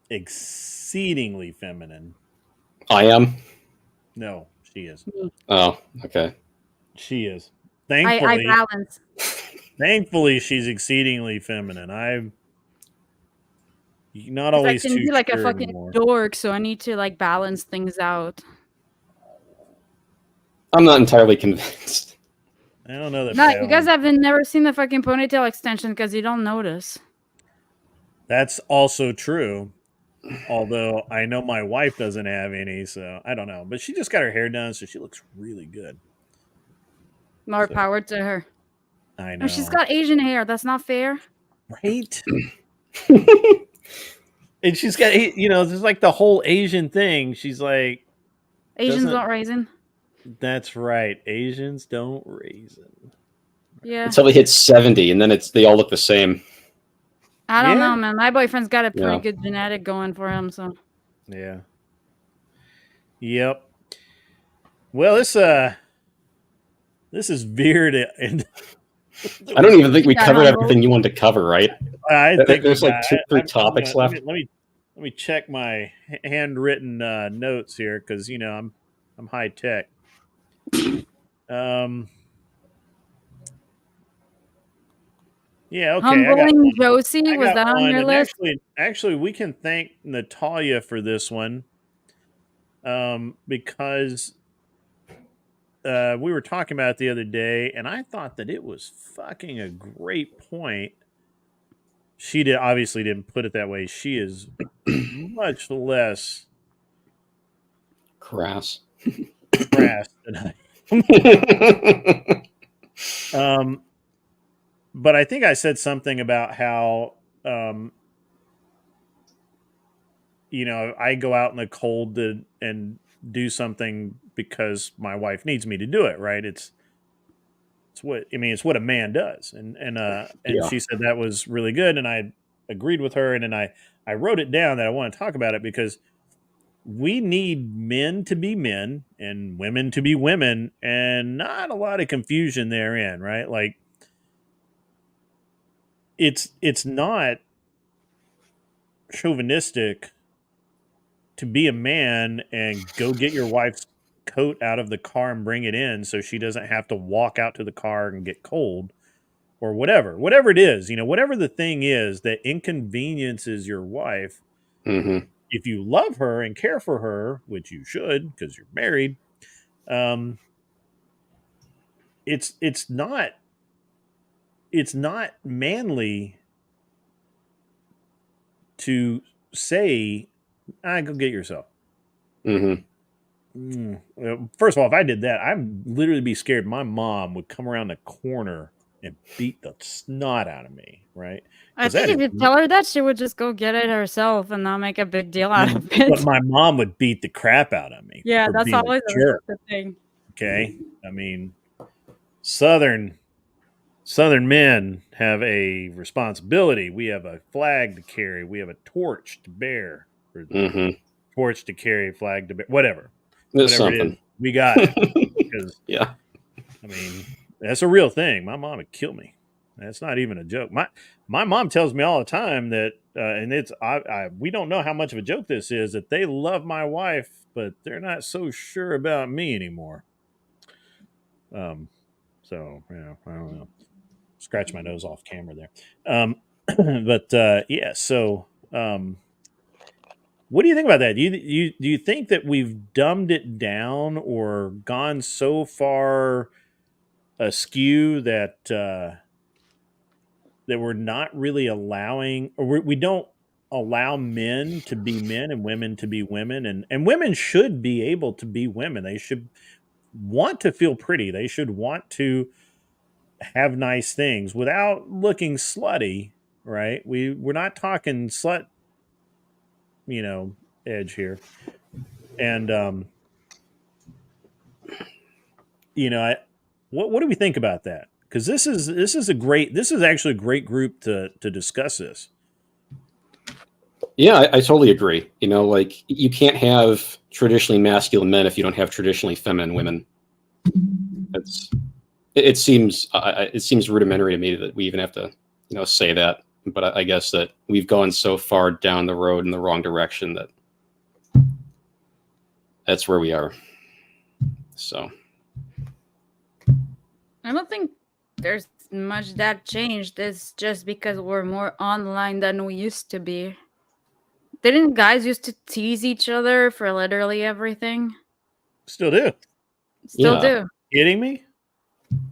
exceedingly feminine. I am. No, she is. Oh, okay. She is. Thankfully, I balance. Thankfully, she's exceedingly feminine. I'm not always I can too be like sure a fucking anymore. dork, so I need to like balance things out. I'm not entirely convinced. I don't know that. No, you guys haven't never seen the fucking ponytail extension because you don't notice. That's also true. Although I know my wife doesn't have any, so I don't know. But she just got her hair done, so she looks really good. More power to her. I know. And she's got Asian hair. That's not fair. Right? And she's got, just like the whole Asian thing. She's like, Asians don't raisin. That's right. Asians don't raisin. Yeah. Until they hit 70, and then they all look the same. I don't know, man. My boyfriend's got a pretty good genetic going for him, so. Yeah. Yep. Well, this is veered and I don't even think we covered everything you wanted to cover, right? I think there's like 2 or 3 topics left. Let me check my handwritten notes here because I'm high tech. Yeah, okay. Humbling Josie, was that on your list? Actually, we can thank Natalia for this one, because we were talking about it the other day, and I thought that it was fucking a great point. She obviously didn't put it that way. She is much less crass than I am. But I think I said something about how, I go out in the cold and do something because my wife needs me to do it. Right? It's what a man does. And she said that was really good. And I agreed with her. And then I wrote it down that I want to talk about it because we need men to be men and women to be women, and not a lot of confusion therein. Right? Like, it's not chauvinistic to be a man and go get your wife's coat out of the car and bring it in so she doesn't have to walk out to the car and get cold or whatever it is, whatever the thing is that inconveniences your wife. Mm-hmm. If you love her and care for her, which you should because you're married, it's not manly to say, go get yourself. Mm-hmm. First of all, if I did that, I'd literally be scared my mom would come around the corner and beat the snot out of me, right? I think if you tell her that, she would just go get it herself and not make a big deal out of it. But my mom would beat the crap out of me. Yeah, that's always the thing. Okay? I mean, Southern men have a responsibility. We have a flag to carry. We have a torch to bear. Torch to carry, flag to bear, whatever Whatever it is, we got it. Because, yeah, I mean, that's a real thing. My mom would kill me. That's not even a joke. My mom tells me all the time that, and it's we don't know how much of a joke this is, that they love my wife, but they're not so sure about me anymore. So I don't know. Scratch my nose off camera there. But yeah. So, what do you think about that? Do you think that we've dumbed it down or gone so far askew that that we're not really allowing, or we don't allow men to be men and women to be women, and women should be able to be women. They should want to feel pretty. They should want to have nice things without looking slutty, right? We're not talking slut edge here. And what do we think about that? Because this is actually a great group to discuss this. Yeah, I totally agree. Like you can't have traditionally masculine men if you don't have traditionally feminine women. It seems rudimentary to me that we even have to say that. But I guess that we've gone so far down the road in the wrong direction that that's where we are. So I don't think there's much that changed. It's just because we're more online than we used to be. Didn't guys used to tease each other for literally everything? Still do. Still do. Kidding me?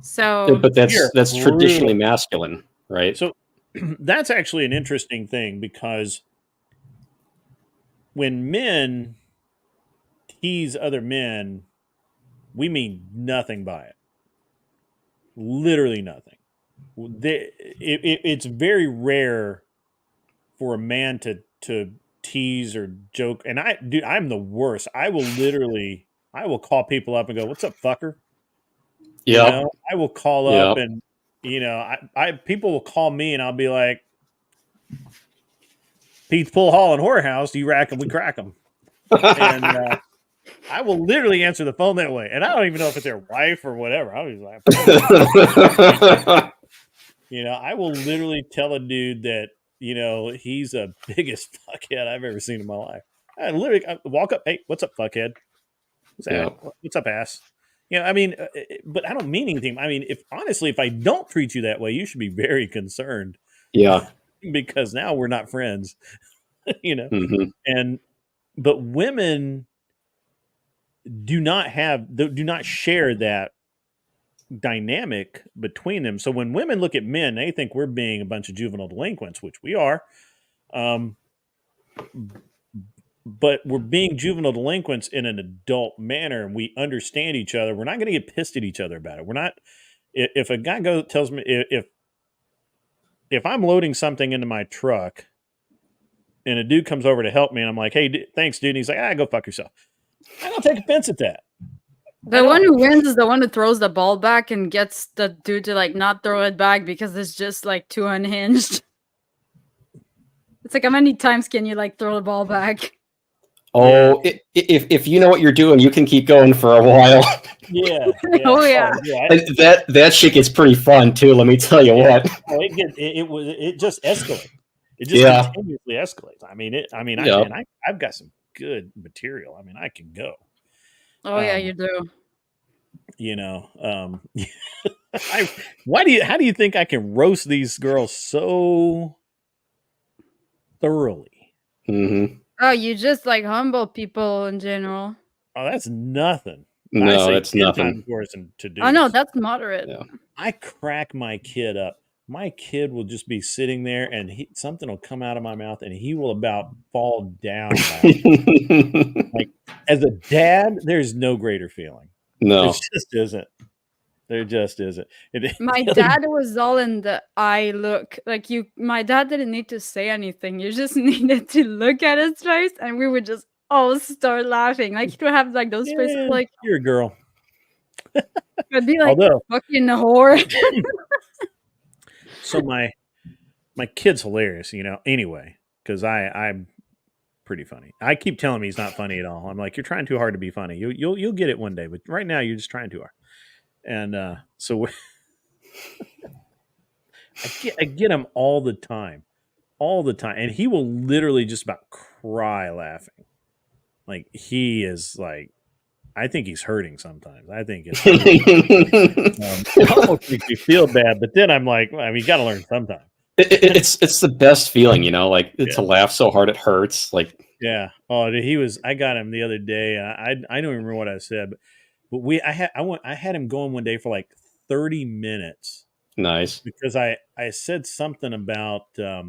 So, but that's traditionally masculine, right? So that's actually an interesting thing, because when men tease other men, we mean nothing by it. Literally nothing. It's very rare for a man to tease or joke. And I'm the worst. I will call people up and go, "What's up, fucker?" Yeah. I will call up and people will call me and I'll be like, "Pete's Pull Hall and Whorehouse, you rack them, we crack them." And I will literally answer the phone that way. And I don't even know if it's their wife or whatever. I was like, I will literally tell a dude that, he's the biggest fuckhead I've ever seen in my life. I walk up, "Hey, what's up, fuckhead? What's up, ass?" But I don't mean anything. I mean, if I don't treat you that way, you should be very concerned. Yeah. Because now we're not friends, Mm-hmm. But women do not share that dynamic between them. So when women look at men, they think we're being a bunch of juvenile delinquents, which we are. But we're being juvenile delinquents in an adult manner, and we understand each other. We're not going to get pissed at each other about it. We're not. If a guy tells me if I'm loading something into my truck and a dude comes over to help me and I'm like, "Hey, thanks, dude," and he's like, "Go fuck yourself," I don't take offense at that. The one who wins is the one who throws the ball back and gets the dude to like not throw it back because it's just like too unhinged. It's like, how many times can you like throw the ball back? Oh, yeah. If you know what you're doing, you can keep going for a while. Yeah. Oh yeah. That shit gets pretty fun too. Let me tell you what. Oh, it just escalates. It just continuously escalates. I've got some good material. I mean, I can go. Oh yeah, you do. How do you think I can roast these girls so thoroughly? Mm-hmm. Oh, you just like humble people in general. Oh, that's nothing. No, that's nothing. To do. Oh no, that's moderate. Yeah. I crack my kid up. My kid will just be sitting there, and something will come out of my mouth, and he will about fall down. Like, as a dad, there's no greater feeling. No, there just isn't. There just isn't. My dad was all in the eye look. Like my dad didn't need to say anything. You just needed to look at his face, and we would just all start laughing. Like, he'd have like those faces like, "You're a girl." I'd be like, "Fucking whore." So my kid's hilarious, anyway, because I'm pretty funny. I keep telling him he's not funny at all. I'm like, "You're trying too hard to be funny. You'll get it one day, but right now you're just trying too hard." And so I get him all the time, and he will literally just about cry laughing. Like, he is like, I think he's hurting sometimes. I think it's it almost makes me feel bad, but then I'm like, well, you got to learn sometime. It's the best feeling, to laugh so hard it hurts. Like, yeah. Oh, I got him the other day. I don't even remember what I said, but I had him going one day for like 30 minutes. Nice. Because I said something about I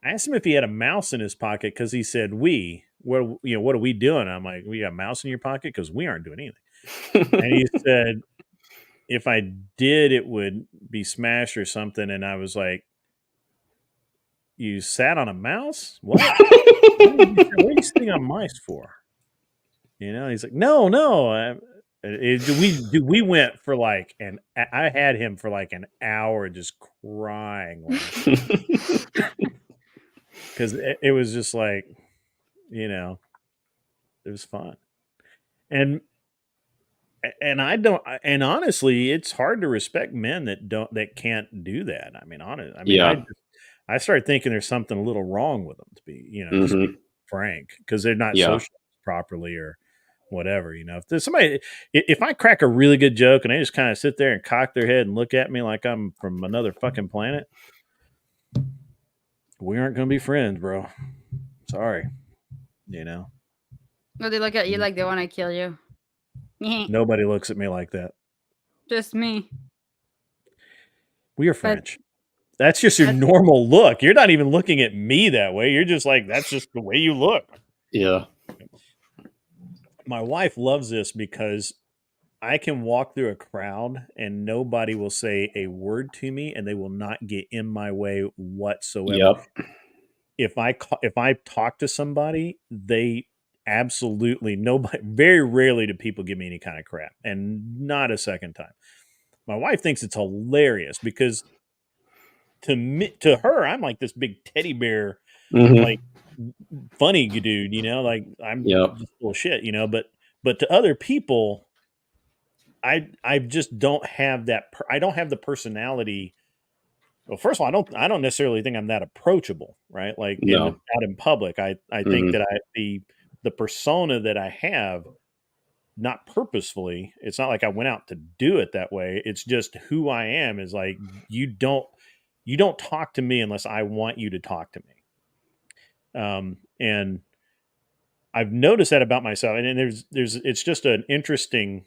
asked him if he had a mouse in his pocket, because he said, what are we doing? I'm like, "We got a mouse in your pocket?" Because we aren't doing anything. And he said, if I did, it would be smashed or something. And I was like, You sat on a mouse? What? What are you sitting on mice for? You know, he's like, no. We went for like I had him for like an hour just crying because it was just like, you know, it was fun. And and honestly, it's hard to respect men that can't do that. I mean, Yeah. I started thinking there's something a little wrong with them, to just be frank, because they're not Yeah. socialized properly or whatever. If there's somebody, if I crack a really good joke and they just kind of sit there and cock their head and look at me like I'm from another fucking planet, we aren't going to be friends, bro. Sorry. Well, they look at you like they want to kill you. Nobody looks at me like that. Just me. We are French. That's just your normal look. You're not even looking at me that way. You're just like, that's just the way you look. Yeah. My wife loves this because I can walk through a crowd and nobody will say a word to me and they will not get in my way whatsoever. Yep. If I talk to somebody, they absolutely nobody, very rarely do people give me any kind of crap, and not a second time. My wife thinks it's hilarious because to her, I'm like this big teddy bear, like funny dude, like I'm just full of shit, but to other people, I just don't have that. I don't have the personality. Well, first of all, I don't necessarily think I'm that approachable, right? Like out in public, I think that the persona that I have, not purposefully, it's not like I went out to do it that way. It's just who I am. Is like you don't talk to me unless I want you to talk to me. And I've noticed that about myself, and there's it's just an interesting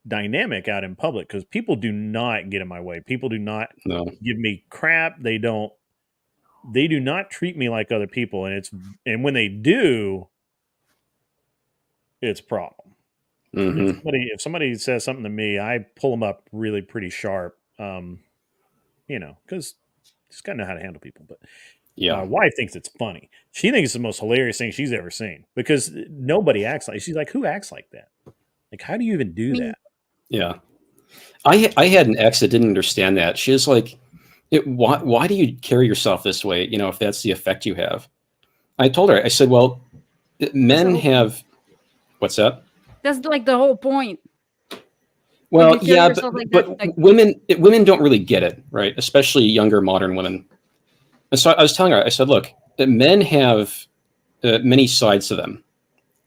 dynamic out in public because people do not get in my way. People do not give me crap. They do not treat me like other people, and when they do, it's a problem. If somebody says something to me, I pull them up really pretty sharp. Because just gotta know how to handle people. But my wife thinks it's funny. She thinks it's the most hilarious thing she's ever seen because nobody acts like. She's like, who acts like that? Like, how do you even do that? Yeah. I had an ex that didn't understand that. She was like, why do you carry yourself this way? If that's the effect you have. I told her, I said, well, men have, what's that? That's like the whole point. Well, yeah, but women don't really get it, right? Especially younger modern women. And so I was telling her, I said, look, men have many sides to them,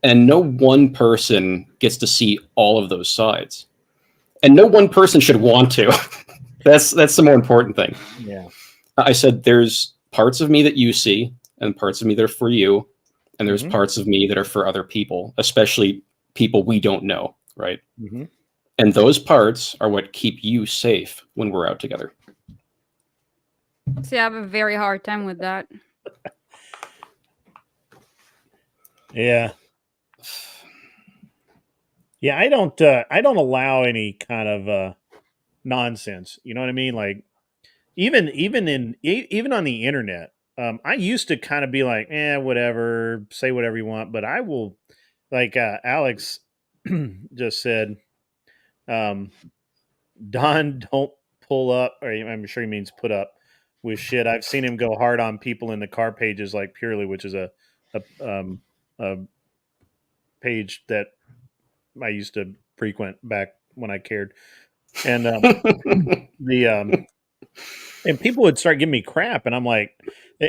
and no one person gets to see all of those sides. And no one person should want to. That's the more important thing. Yeah. I said, there's parts of me that you see and parts of me that are for you. And there's parts of me that are for other people, especially people we don't know. Right. And those parts are what keep you safe when we're out together. See, I have a very hard time with that. Yeah. Yeah, I don't allow any kind of nonsense. You know what I mean? Like even on the internet, I used to kind of be like, whatever, say whatever you want, but I will, like Alex just said, Don, don't pull up, or I'm sure he means put up with shit. I've seen him go hard on people in the car pages, like Purely, which is a page that I used to frequent back when I cared, and and people would start giving me crap, and I'm like,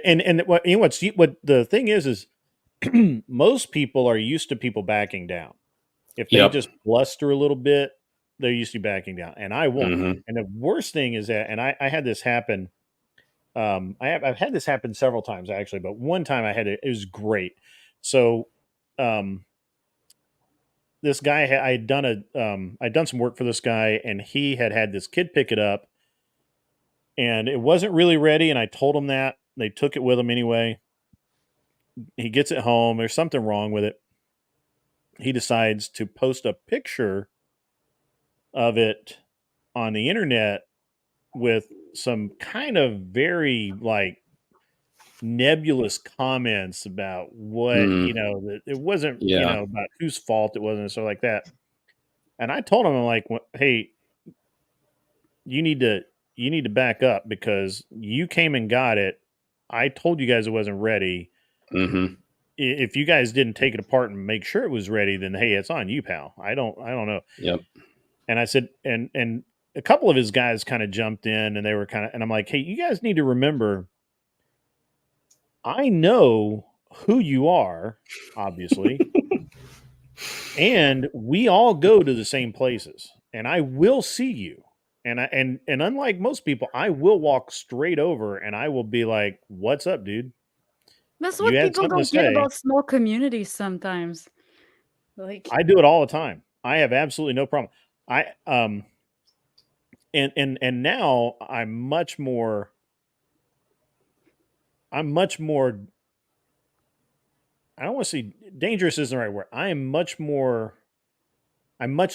and what the thing is most people are used to people backing down. If they just bluster a little bit, they're used to backing down, and I won't. And the worst thing is that, and I had this happen. I've had this happen several times actually, but one time I had it. It was great. So, this guy I'd done some work for this guy, and he had this kid pick it up, and it wasn't really ready. And I told him that. They took it with him anyway. He gets it home. There's something wrong with it. He decides to post a picture of it on the internet with some kind of very like nebulous comments about what that it wasn't about whose fault it wasn't, so like that. And I told him, I'm like, hey, you need to back up because you came and got it. I told you guys it wasn't ready. Mm-hmm. If you guys didn't take it apart and make sure it was ready, then hey, it's on you, pal. I don't know. Yep. And I said, and a couple of his guys kind of jumped in, and they were and I'm like, hey, you guys need to remember, I know who you are, obviously, and we all go to the same places, and I will see you. And unlike most people, I will walk straight over and I will be like, "What's up, dude? That's You what had people something to don't get say." about small communities sometimes. Like, I do it all the time. I have absolutely no problem. I and now I'm much more I don't want to say dangerous isn't the right word. I'm much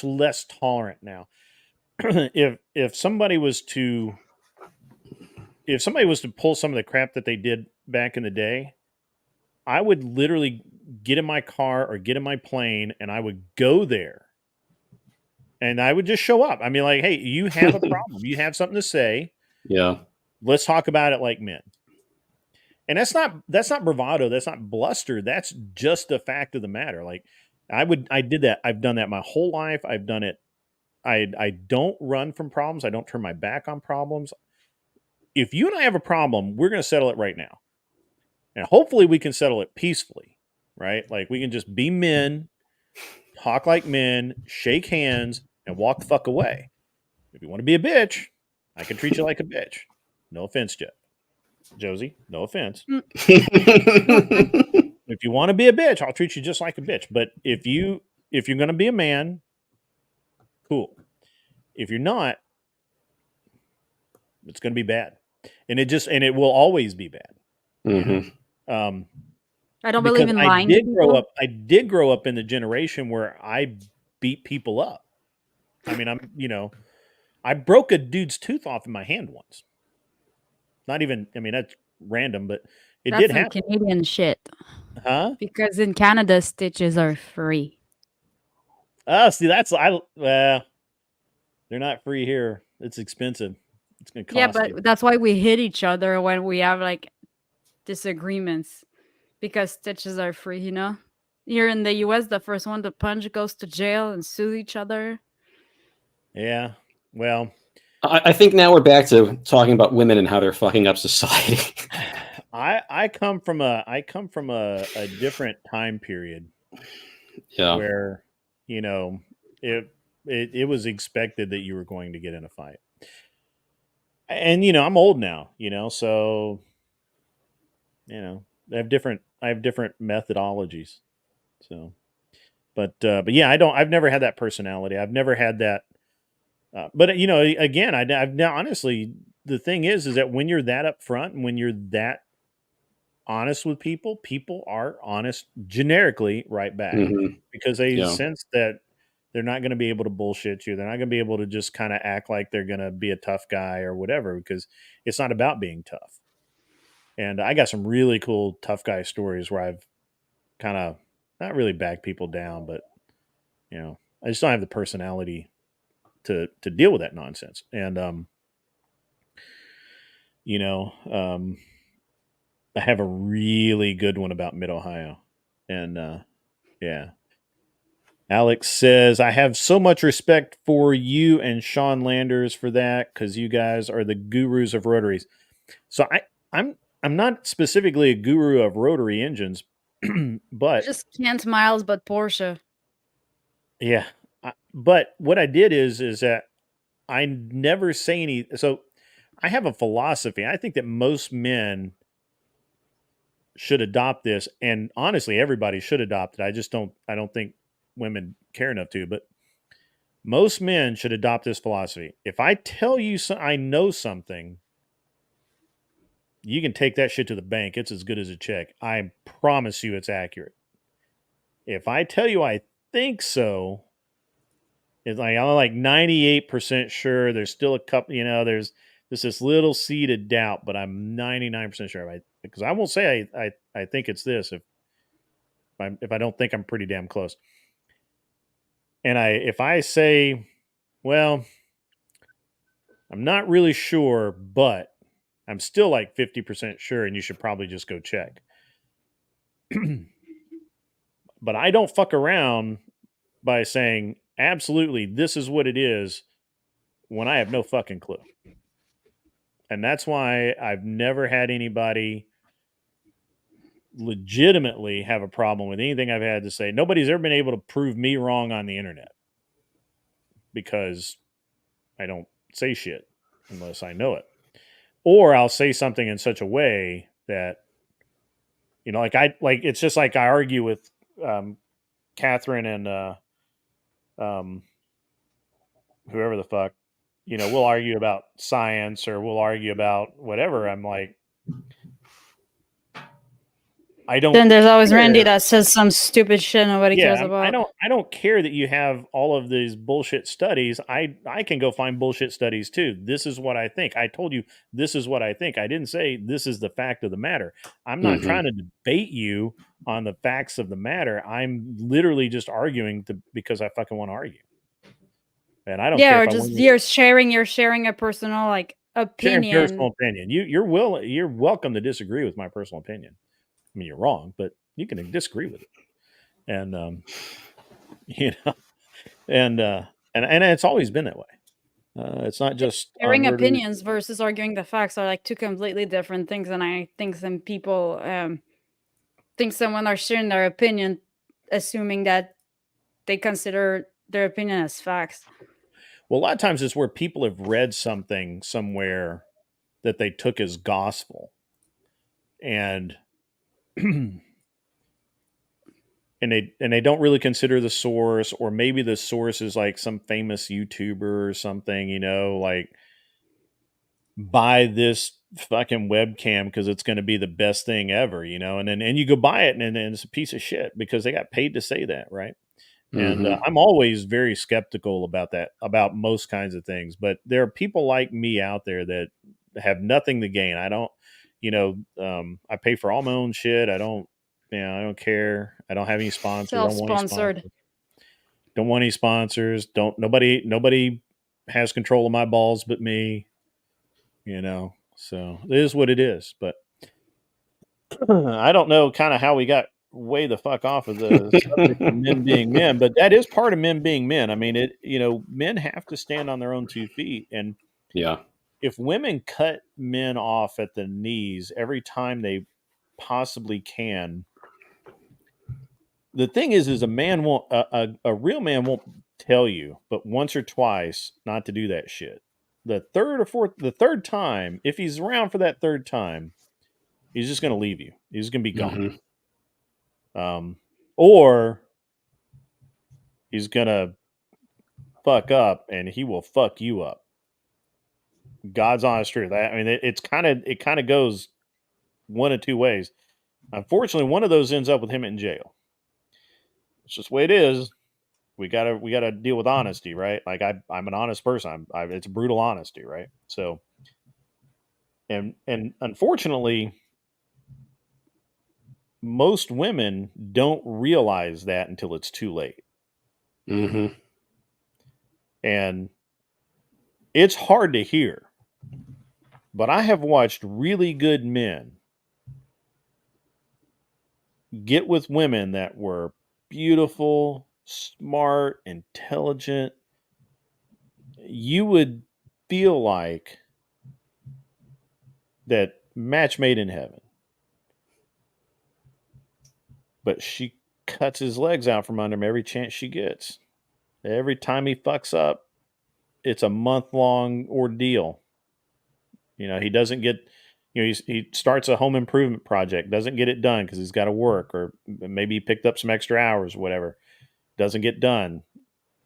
less tolerant now. if somebody was to pull some of the crap that they did back in the day, I would literally get in my car or get in my plane and I would go there and I would just show up. I mean, like, hey, you have a problem. You have something to say. Yeah. Let's talk about it like men. And that's not bravado. That's not bluster. That's just the fact of the matter. Like I did that. I've done that my whole life. I've done it. I don't run from problems. I don't turn my back on problems. If you and I have a problem, we're going to settle it right now. And hopefully we can settle it peacefully, right? Like we can just be men, talk like men, shake hands, and walk the fuck away. If you want to be a bitch, I can treat you like a bitch. No offense, Josie. No offense. If you want to be a bitch, I'll treat you just like a bitch. But if you're going to be a man, cool. If you're not, it's going to be bad, and it will always be bad. Mm-hmm. I don't believe in lying to people. I did grow up in the generation where I beat people up. I mean, I broke a dude's tooth off in my hand once. Not even, I mean, that's random, but That's did some happen. Canadian shit. Huh? Because in Canada, stitches are free. Oh, see, they're not free here. It's expensive. It's going to cost Yeah, but you. that's why we hit each other when we have like disagreements, because stitches are free, you know? Here in the US, the first one to punch goes to jail and sue each other. Yeah. Well, I think now we're back to talking about women and how they're fucking up society. I come from a different time period. Yeah. Where, it was expected that you were going to get in a fight. And I'm old now, so I have different methodologies. So but yeah, I've never had that personality. I've never had that but again, I've now honestly, the thing is that when you're that upfront and when you're that honest with people, people are honest generically right back Mm-hmm. because they Yeah. sense that they're not going to be able to bullshit you. They're not going to be able to just kind of act like they're going to be a tough guy or whatever, because it's not about being tough. And I got some really cool tough guy stories where I've kind of not really backed people down, but I just don't have the personality to deal with that nonsense. And I have a really good one about Mid Ohio. And yeah. Alex says, I have so much respect for you and Sean Landers for that, because you guys are the gurus of rotaries. So I'm not specifically a guru of rotary engines, but Just Kent Miles, but Porsche. yeah. But what I did is that I never say any. So I have a philosophy. I think that most men should adopt this, and honestly, everybody should adopt it. I don't think women care enough to, but most men should adopt this philosophy. If I tell you I know something, you can take that shit to the bank. It's as good as a check. I promise you it's accurate. If I tell you I think so, it's like I'm like 98% sure. There's still a couple, there's this little seed of doubt, but I'm 99% sure. because I won't say I think it's this if I don't think I'm pretty damn close. And if I say, well, I'm not really sure, but I'm still like 50% sure, and you should probably just go check. But I don't fuck around by saying, absolutely, this is what it is when I have no fucking clue. And that's why I've never had anybody legitimately have a problem with anything I've had to say. Nobody's ever been able to prove me wrong on the internet because I don't say shit unless I know it. Or I'll say something in such a way that, it's just like I argue with Catherine and whoever the fuck, we'll argue about science or we'll argue about whatever. I'm like, I don't. Then there's always care. Randy that says some stupid shit nobody cares about. I don't care that you have all of these bullshit studies. I can go find bullshit studies too. This is what I think. I told you this is what I think. I didn't say this is the fact of the matter. I'm not trying to debate you on the facts of the matter. I'm literally just arguing because I fucking want to argue. And I don't care. Or just you're sharing a personal opinion. Sharing personal opinion. You're welcome to disagree with my personal opinion. I mean, you're wrong, but you can disagree with it. And and it's always been that way. It's not just sharing opinions versus arguing the facts are like two completely different things. And I think some people think someone are sharing their opinion, assuming that they consider their opinion as facts. Well, a lot of times it's where people have read something somewhere that they took as gospel, and and they don't really consider the source, or maybe the source is like some famous YouTuber or something, like buy this fucking webcam because it's going to be the best thing ever, and you go buy it and it's a piece of shit because they got paid to say that, right? And I'm always very skeptical about that, about most kinds of things. But there are people like me out there that have nothing to gain. I don't, I pay for all my own shit. I don't care. I don't have any sponsors. Self-sponsored. Don't want any sponsors. Nobody has control of my balls but me. So it is what it is. But I don't know kind of how we got way the fuck off of the subject of men being men, but that is part of men being men. I mean, men have to stand on their own 2 feet. And if women cut men off at the knees every time they possibly can, the thing is a man won't, a real man won't tell you, but once or twice not to do that shit. The third time, if he's around for that third time, he's just going to leave you. He's going to be gone. Or he's going to fuck up and he will fuck you up. God's honest truth. I mean, it kind of goes one of two ways. Unfortunately, one of those ends up with him in jail. It's just the way it is. We gotta deal with honesty, right? Like I'm an honest person. It's brutal honesty, right? So, and unfortunately, most women don't realize that until it's too late. And it's hard to hear, but I have watched really good men get with women that were beautiful, smart, intelligent. You would feel like that match made in heaven. But she cuts his legs out from under him every chance she gets. Every time he fucks up, it's a month-long ordeal. He doesn't get, he starts a home improvement project, doesn't get it done because he's got to work, or maybe he picked up some extra hours, whatever. Doesn't get done.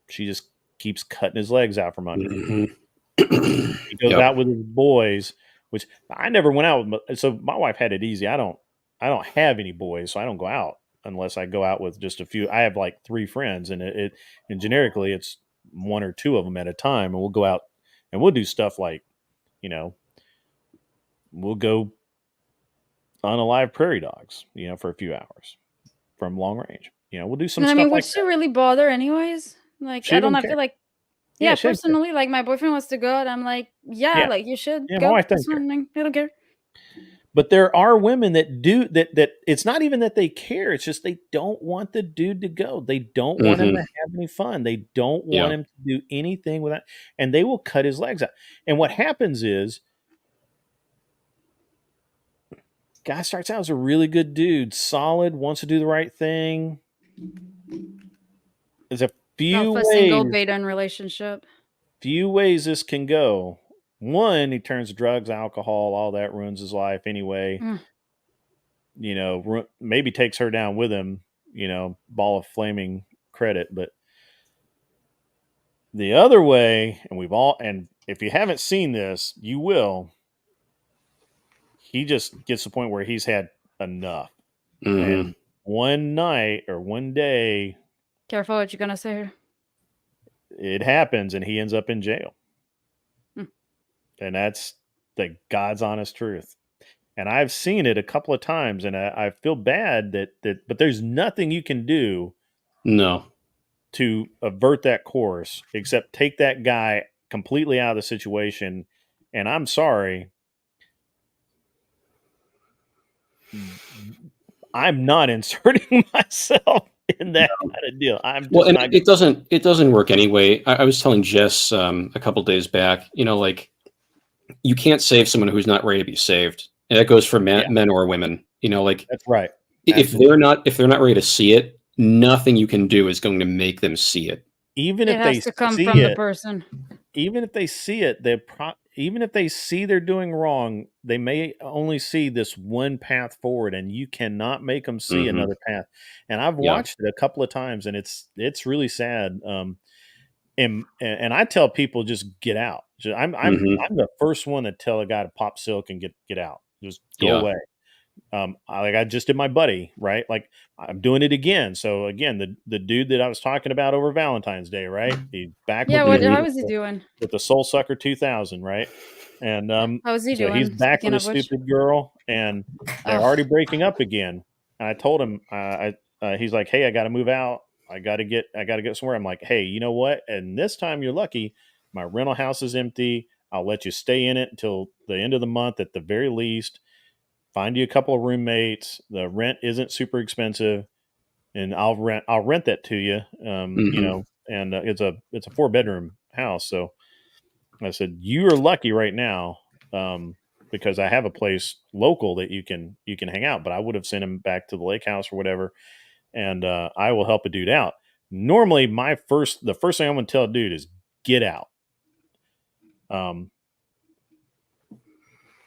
She just keeps cutting his legs out from under him. He goes out with his boys, which I never went out with. So my wife had it easy. I don't have any boys, so I don't go out unless I go out with just a few. I have like 3 friends, and and generically it's 1 or 2 of them at a time, and we'll go out and we'll do stuff like, we'll go unalive prairie dogs, for a few hours from long range. We'll do some And I stuff mean, would like she that. really bother anyways? Like, She I don't don't know. I care. feel like, Yeah, yeah, she don't care. personally, like my boyfriend wants to go, and I'm like, yeah, Yeah. like you should Yeah, my go. wife That's doesn't care. fine. I don't care. But there are women that do that. It's not even that they care. It's just they don't want the dude to go. They don't want him to have any fun. They don't want Yeah. him to do anything without, and they will cut his legs out. And what happens is, guy starts out as a really good dude, solid, wants to do the right thing. There's a few Off a single ways, beta in relationship. this can go. One, he turns to drugs, alcohol, all that ruins his life anyway. Maybe takes her down with him, ball of flaming credit. But the other way, and if you haven't seen this, you will. He just gets to the point where he's had enough. And one night or one day, Careful what you're gonna say here. it happens and he ends up in jail. And that's the God's honest truth. And I've seen it a couple of times, and I feel bad but there's nothing you can do to avert that course except take that guy completely out of the situation. And I'm sorry, I'm not inserting myself in that kind of deal. It doesn't work anyway. I was telling Jess a couple days back, like you can't save someone who's not ready to be saved. And that goes for men or women. That's right. If they're not ready to see it, nothing you can do is going to make them see it. Even it if has they to come see from it, the person. Even if they see it, even if they see they're doing wrong, they may only see this one path forward, and you cannot make them see another path. And I've watched it a couple of times, and it's really sad. And I tell people, just get out. I'm the first one to tell a guy to pop silk and get out. Just go away. I just did my buddy, right? Like I'm doing it again. So again, the dude that I was talking about over Valentine's Day, right? He's back. Yeah, how was he doing? With the Soul Sucker 2000, right? And how was he so doing? he's back with a stupid girl, and they're already breaking up again. And I told him, he's like, "Hey, I got to move out. I got to get somewhere." I'm like, "Hey, you know what? And this time you're lucky. My rental house is empty. I'll let you stay in it until the end of the month at the very least. Find you a couple of roommates. The rent isn't super expensive, and I'll rent that to you. And it's a 4-bedroom house. So I said, you are lucky right now, because I have a place local that you can hang out. But I would have sent him back to the lake house or whatever, and I will help a dude out. Normally, the first thing I'm going to tell a dude is get out.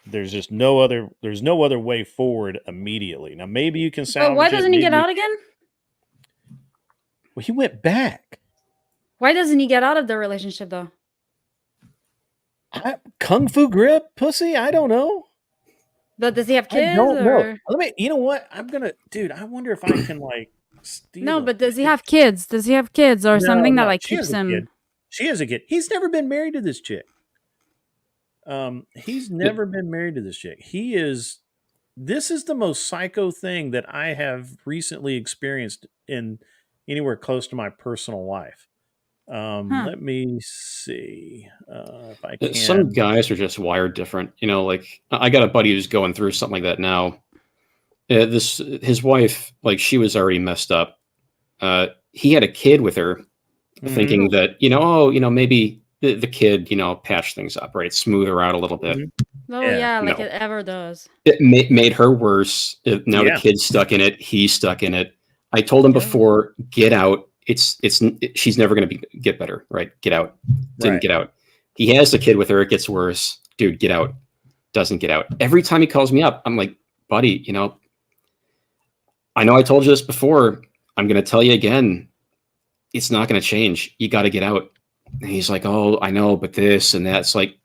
There's just no other way forward immediately. Now maybe you can salvage. But why doesn't he get out again? Well, he went back. Why doesn't he get out of the relationship though? Kung Fu grip, pussy. I don't know. But does he have kids? I don't know. You know what? Dude. I wonder if I can steal. No, but does he have kids? Does he have kids or something that keeps him? She has a kid. He's never been married to this chick. He's never been married to this chick. This is the most psycho thing that I have recently experienced in anywhere close to my personal life. Let me see if I can. Some guys are just wired different. Like I got a buddy who's going through something like that now. His wife, like she was already messed up. He had a kid with her, thinking that, maybe the kid, patch things up, right? Smooth her out a little bit. Oh yeah, like it ever does. It made her worse. Now the kid's stuck in it. He's stuck in it. I told him before, get out. She's never going to get better, right? Get out. Didn't get out. He has the kid with her. It gets worse. Dude, get out. Doesn't get out. Every time he calls me up, I'm like, buddy, I know I told you this before. I'm going to tell you again. It's not going to change. You got to get out. And he's like, oh, I know, but this and that. It's like,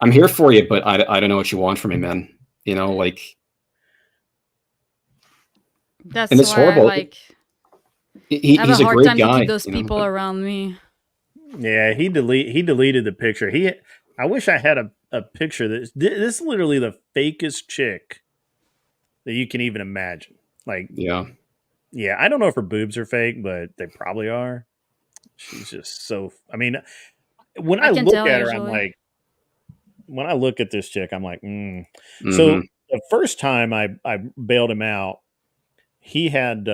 I'm here for you, but I don't know what you want from me, man. That's and it's why horrible. I he's have a hard time guy, to keep those people around me. Yeah, he deleted the picture. I wish I had a picture. This is literally the fakest chick that you can even imagine. Like, Yeah. yeah, I don't know if her boobs are fake, but they probably are. She's just so. I mean, when I I can look tell at her, I'm usually. like, when I look at this chick, I'm like, Mm-hmm. So the first time I bailed him out, he had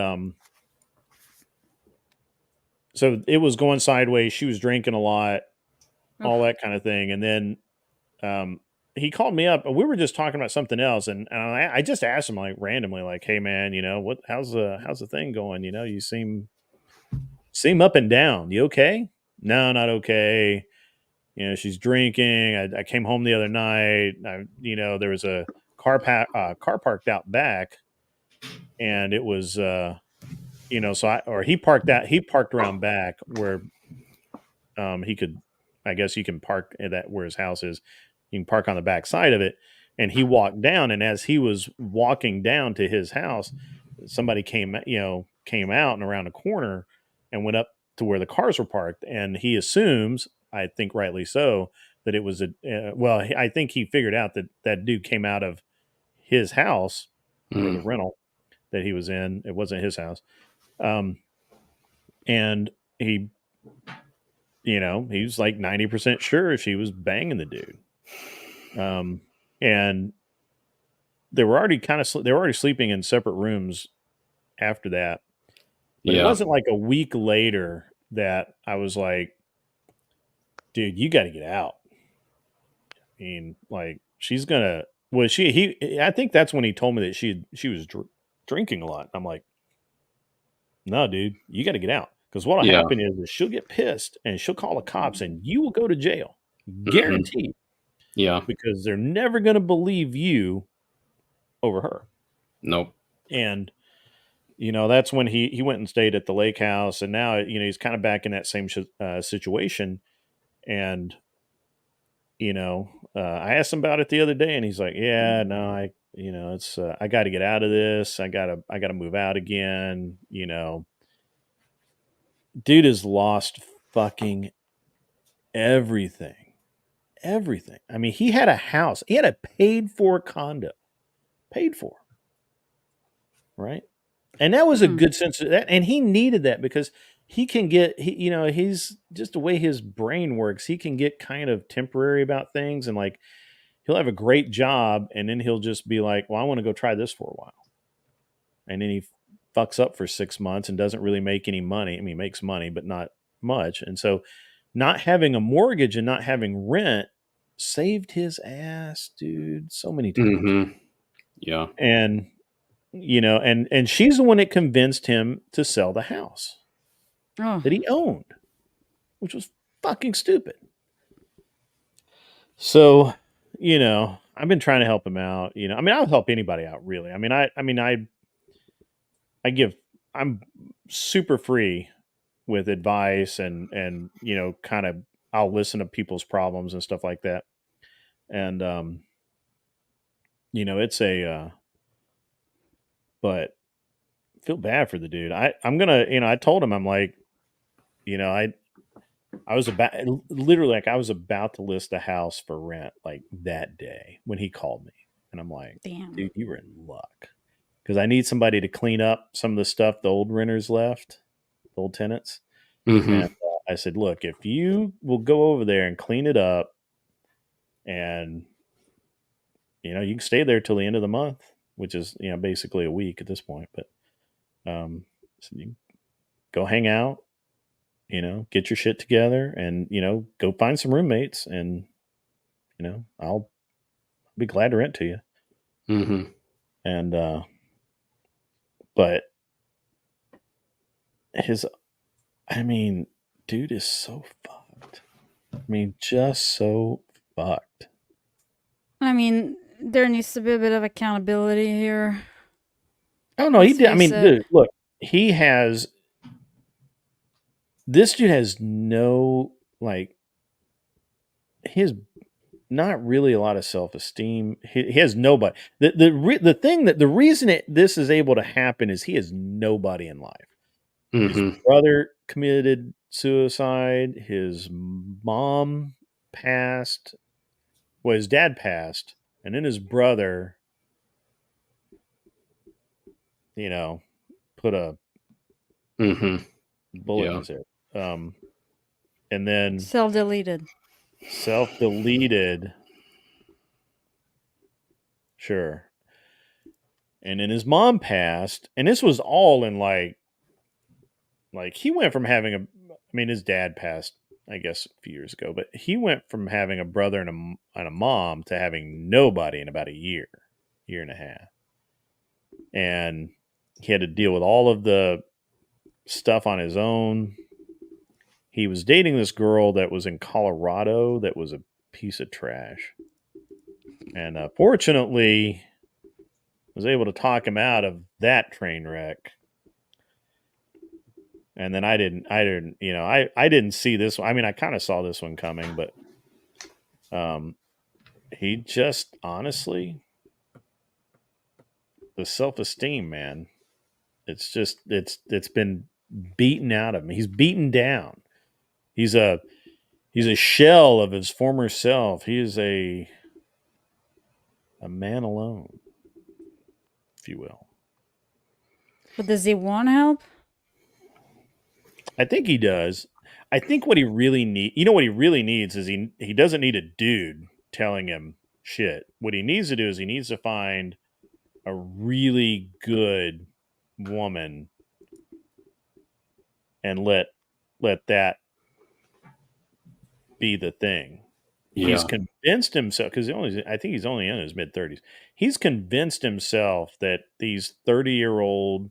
so it was going sideways. She was drinking a lot, all that kind of thing, and then he called me up, and we were just talking about something else, and I just asked him like randomly, like, "Hey man, what? How's the thing going? You seem up and down. You okay?" No, not okay. She's drinking. I came home the other night. There was a car parked out back, and it was he parked around back where he could, I guess you can park at that where his house is. You can park on the back side of it. And he walked down, and as he was walking down to his house, somebody came out and around a corner and went up to where the cars were parked. And he assumes, I think rightly so, that it was I think he figured out that that dude came out of his house or the rental that he was in. It wasn't his house. And he was like 90% sure she was banging the dude. And they were already sleeping in separate rooms after that. But it wasn't like a week later that I was like, dude, you got to get out. I mean, like she's gonna. Well, I think that's when he told me that she was drinking a lot. I'm like, no, dude, you got to get out because what'll happen is she'll get pissed and she'll call the cops and you will go to jail, guaranteed. Yeah, because they're never gonna believe you over her. Nope. And that's when he went and stayed at the lake house, and now he's kind of back in that same situation. And I asked him about it the other day, and he's like, "Yeah, no, it's I got to get out of this. I gotta move out again." Dude has lost fucking everything, everything. I mean, he had a house, he had a paid for condo, paid for, right? And that was a good sense of that, and he needed that because he can get he's just the way his brain works. He can get kind of temporary about things, and like he'll have a great job, and then he'll just be like, "Well, I want to go try this for a while," and then he fucks up for 6 months and doesn't really make any money. I mean, he makes money, but not much. And so, not having a mortgage and not having rent saved his ass, dude, so many times. Yeah, and and she's the one that convinced him to sell the house that he owned, which was fucking stupid. So, I've been trying to help him out. I mean, I'll help anybody out, really. I mean, I'm super free with advice and kind of I'll listen to people's problems and stuff like that. And it's but feel bad for the dude. I'm gonna, I told him, I'm like, I was about to list a house for rent like that day when he called me, and I'm like, damn, dude, you were in luck because I need somebody to clean up some of the stuff the old renters left, the old tenants. And I said, look, if you will go over there and clean it up, and you can stay there till the end of the month, which is basically a week at this point, but so you go hang out, get your shit together, and go find some roommates, and I'll be glad to rent to you. And but I mean, dude is so fucked. I mean, just so fucked. I mean, there needs to be a bit of accountability here. Oh no, he did. I mean, dude, look, this dude has no, like, he has not really a lot of self-esteem. He has nobody. The reason this is able to happen is he has nobody in life. His brother committed suicide. His mom passed. Well, his dad passed, and then his brother, put a bullet in his head. And then Self-deleted. Self-deleted. Sure. And then his mom passed, and this was all in like he went from having his dad passed, I guess, a few years ago, but he went from having a brother and a mom to having nobody in about a year and a half. And he had to deal with all of the stuff on his own. He was dating this girl that was in Colorado that was a piece of trash. And fortunately, was able to talk him out of that train wreck. And then I didn't see this one. I mean, I kind of saw this one coming, but he just, honestly, the self-esteem, man, it's been beaten out of him. He's beaten down. He's a shell of his former self. He is a man alone, if you will. But does he want help? I think he does. I think what he really what he really needs is he doesn't need a dude telling him shit. What he needs to do is he needs to find a really good woman and let that be the thing. Yeah. He's convinced himself, because I think he's only in his mid-30s. He's convinced himself that these 30-year-old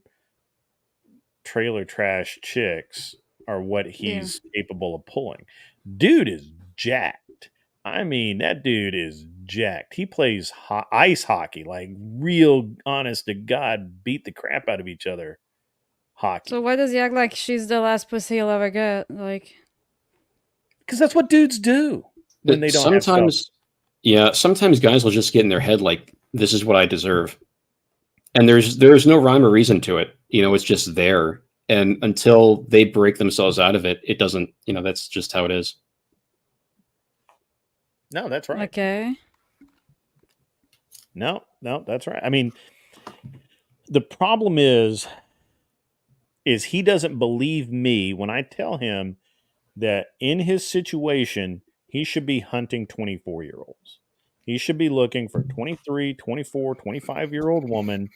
trailer trash chicks are what he's capable of pulling. Dude is jacked. I mean, that dude is jacked. He plays ice hockey, like real honest to God, beat the crap out of each other hockey. So why does he act like she's the last pussy he'll ever get? Like, because that's what dudes do when they don't sometimes have stuff. Yeah, sometimes guys will just get in their head like, this is what I deserve. And there's no rhyme or reason to it. It's just there. And until they break themselves out of it, it doesn't, that's just how it is. No, that's right. Okay. No, that's right. I mean, the problem is he doesn't believe me when I tell him that in his situation, he should be hunting 24-year-olds. He should be looking for 23, 24, 25-year-old woman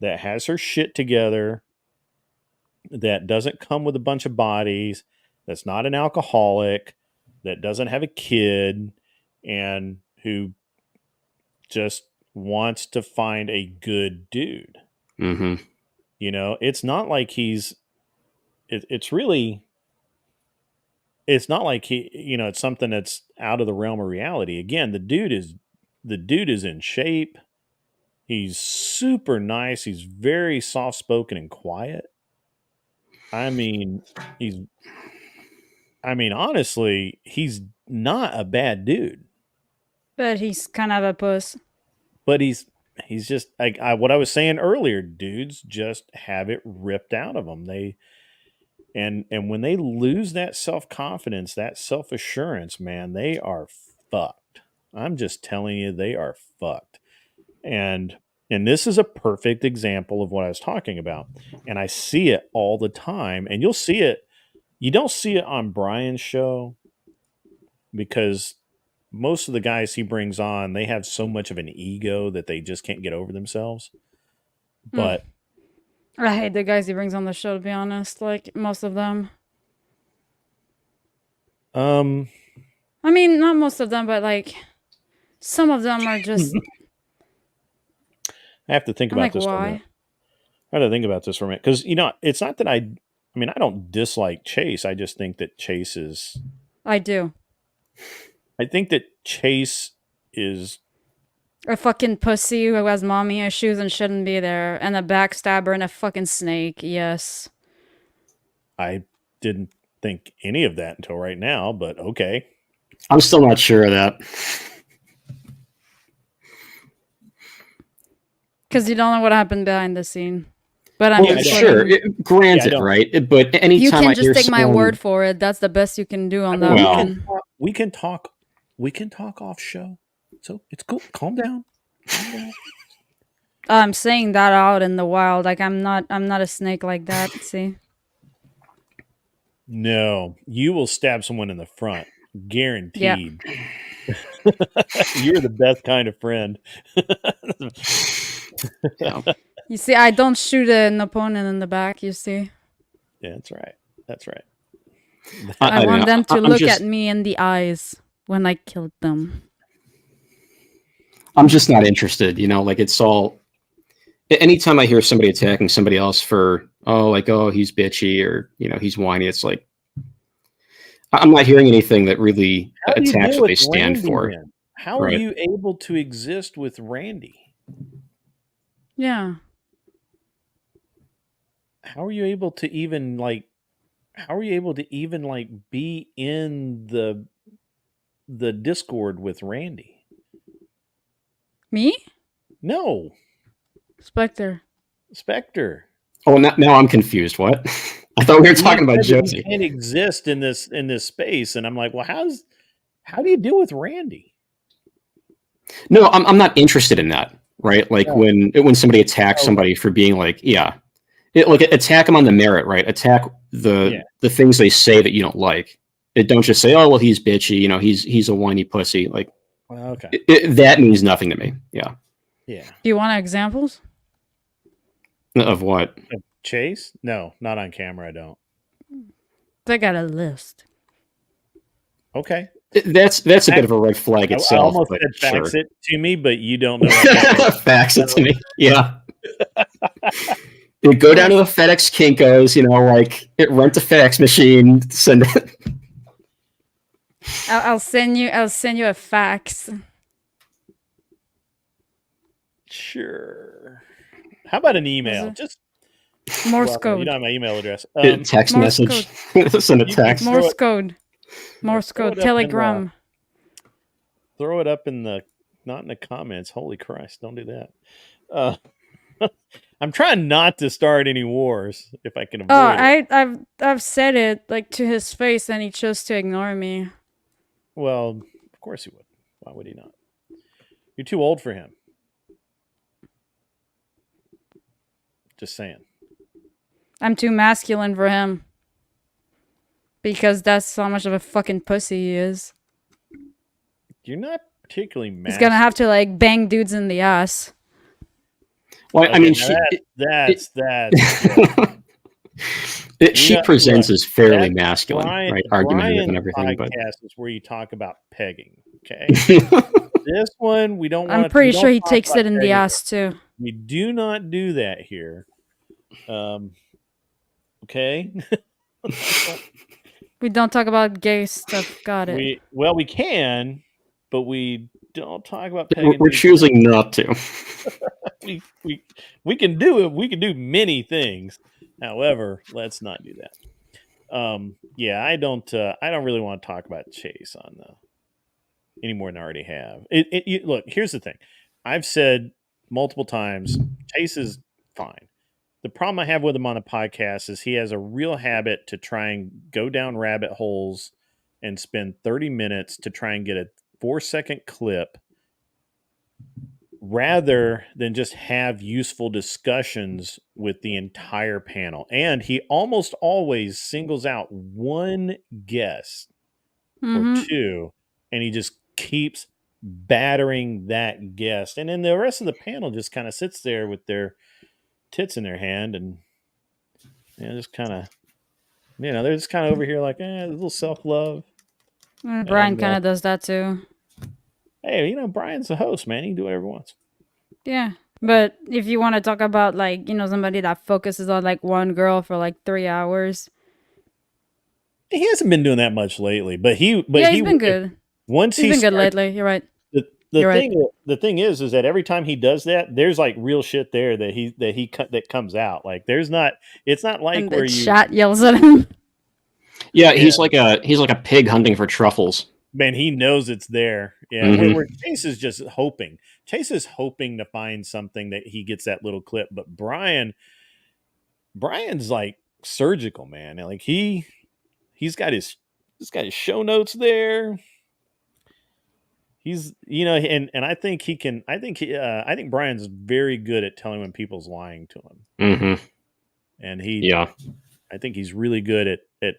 that has her shit together, that doesn't come with a bunch of bodies, that's not an alcoholic, that doesn't have a kid, and who just wants to find a good dude. Mm-hmm. It's not like it's not like it's something that's out of the realm of reality. Again, the dude is in shape. He's super nice. He's very soft-spoken and quiet. I mean, honestly, he's not a bad dude. But he's kind of a puss. But he's just like what I was saying earlier. Dudes just have it ripped out of them. And when they lose that self-confidence, that self-assurance, man, they are fucked. I'm just telling you, they are fucked. And this is a perfect example of what I was talking about. And I see it all the time. And you'll see it. You don't see it on Brian's show because most of the guys he brings on, they have so much of an ego that they just can't get over themselves. But I hate the guys he brings on the show, to be honest. Like, most of them. I mean, not most of them, but like some of them are just. I have to think about this. Why? I have to think about this for a minute because it's not that I don't dislike Chase. I just think that Chase is. I do. I think that Chase is a fucking pussy who has mommy issues and shouldn't be there, and a backstabber and a fucking snake. Yes. I didn't think any of that until right now, but okay. I'm still not sure of that. Because you don't know what happened behind the scene. But I'm sure. Granted, right? But anytime you can just take my word for it. That's the best you can do on that one. We can talk off show. So it's cool. Calm down. Calm down. I'm saying that out in the wild. Like I'm not a snake like that. See? No, you will stab someone in the front, Yeah. guaranteed. You're the best kind of friend. Yeah. You see, I don't shoot an opponent in the back. You see? Yeah, that's right. That's right. I mean, want them to I'm look just- at me in the eyes when I killed them. I'm just not interested. Like it's all. Anytime I hear somebody attacking somebody else for he's bitchy or he's whiny, it's like I'm not hearing anything that really How do you attacks deal what with they stand Randy for. then? How are Right. you able to exist with Randy? Yeah. How are you able to even be in the Discord with Randy? Me? No, Spectre. Spectre. Oh, now I'm confused. What? I thought we were talking about You Josie. can't exist in this space, and I'm like, well, how do you deal with Randy? No, I'm not interested in that. Right? Like when somebody attacks somebody for being like, attack them on the merit, right? Attack the things they say that you don't like. Don't just say, oh well, he's bitchy. He's a whiny pussy. Like, okay, that means nothing to me. Yeah. yeah. Do you want examples? Of what? Chase? No, not on camera. I don't. I got a list. Okay. That's a bit of a red flag itself. I almost but said fax sure. it to me, but you don't know what that is. Fax it to me. Yeah. You go down to the FedEx Kinko's, rent a fax machine, send it. I'll send you a fax. Sure. How about an email? Just Morse you code. don't have my email address. Text Morse message. Send a text. Morse code. Morse code. Telegram. Throw it up not in the comments. Holy Christ! Don't do that. I'm trying not to start any wars if I can avoid it. I've said it like to his face, and he chose to ignore me. Well, of course he would. Why would he not? You're too old for him. Just saying. I'm too masculine for him. Because that's how much of a fucking pussy he is. You're not particularly masculine. He's gonna have to like bang dudes in the ass. Well, I mean, she presents as fairly masculine, right? Argumentative and everything, but podcast is where you talk about pegging. Okay, this one we don't. I'm pretty sure he takes it in the ass too. We do not do that here. Okay. We don't talk about gay stuff. Got it. We can, but we don't talk about pegging. We're choosing not to. we can do it. We can do many things. However, let's not do that. Yeah, I don't really want to talk about Chase any more than I already have. Look, here's the thing. I've said multiple times, Chase is fine. The problem I have with him on the podcast is he has a real habit to try and go down rabbit holes and spend 30 minutes to try and get a 4-second clip rather than just have useful discussions with the entire panel. And he almost always singles out one guest or two, and he just keeps battering that guest. And then the rest of the panel just kind of sits there with their tits in their hand and just kind of they're just kind of over here like a little self-love. Brian kind of does that too. Hey, Brian's the host, man. He can do whatever he wants. Yeah, but if you want to talk about like somebody that focuses on like one girl for like 3 hours, he hasn't been doing that much lately, but he's been good. He's been good lately. You're right. The thing is that every time he does that, there's like real shit there that comes out. Like it's not like and where the chat yells at him. Yeah, he's like a pig hunting for truffles. Man, he knows it's there. Yeah, where Chase is just hoping. Chase is hoping to find something that he gets that little clip, but Brian's like surgical, man. Like he's got his show notes there. he's and I think he can. I think Brian's very good at telling when people's lying to him, Mm-hmm. and Yeah. I think he's really good at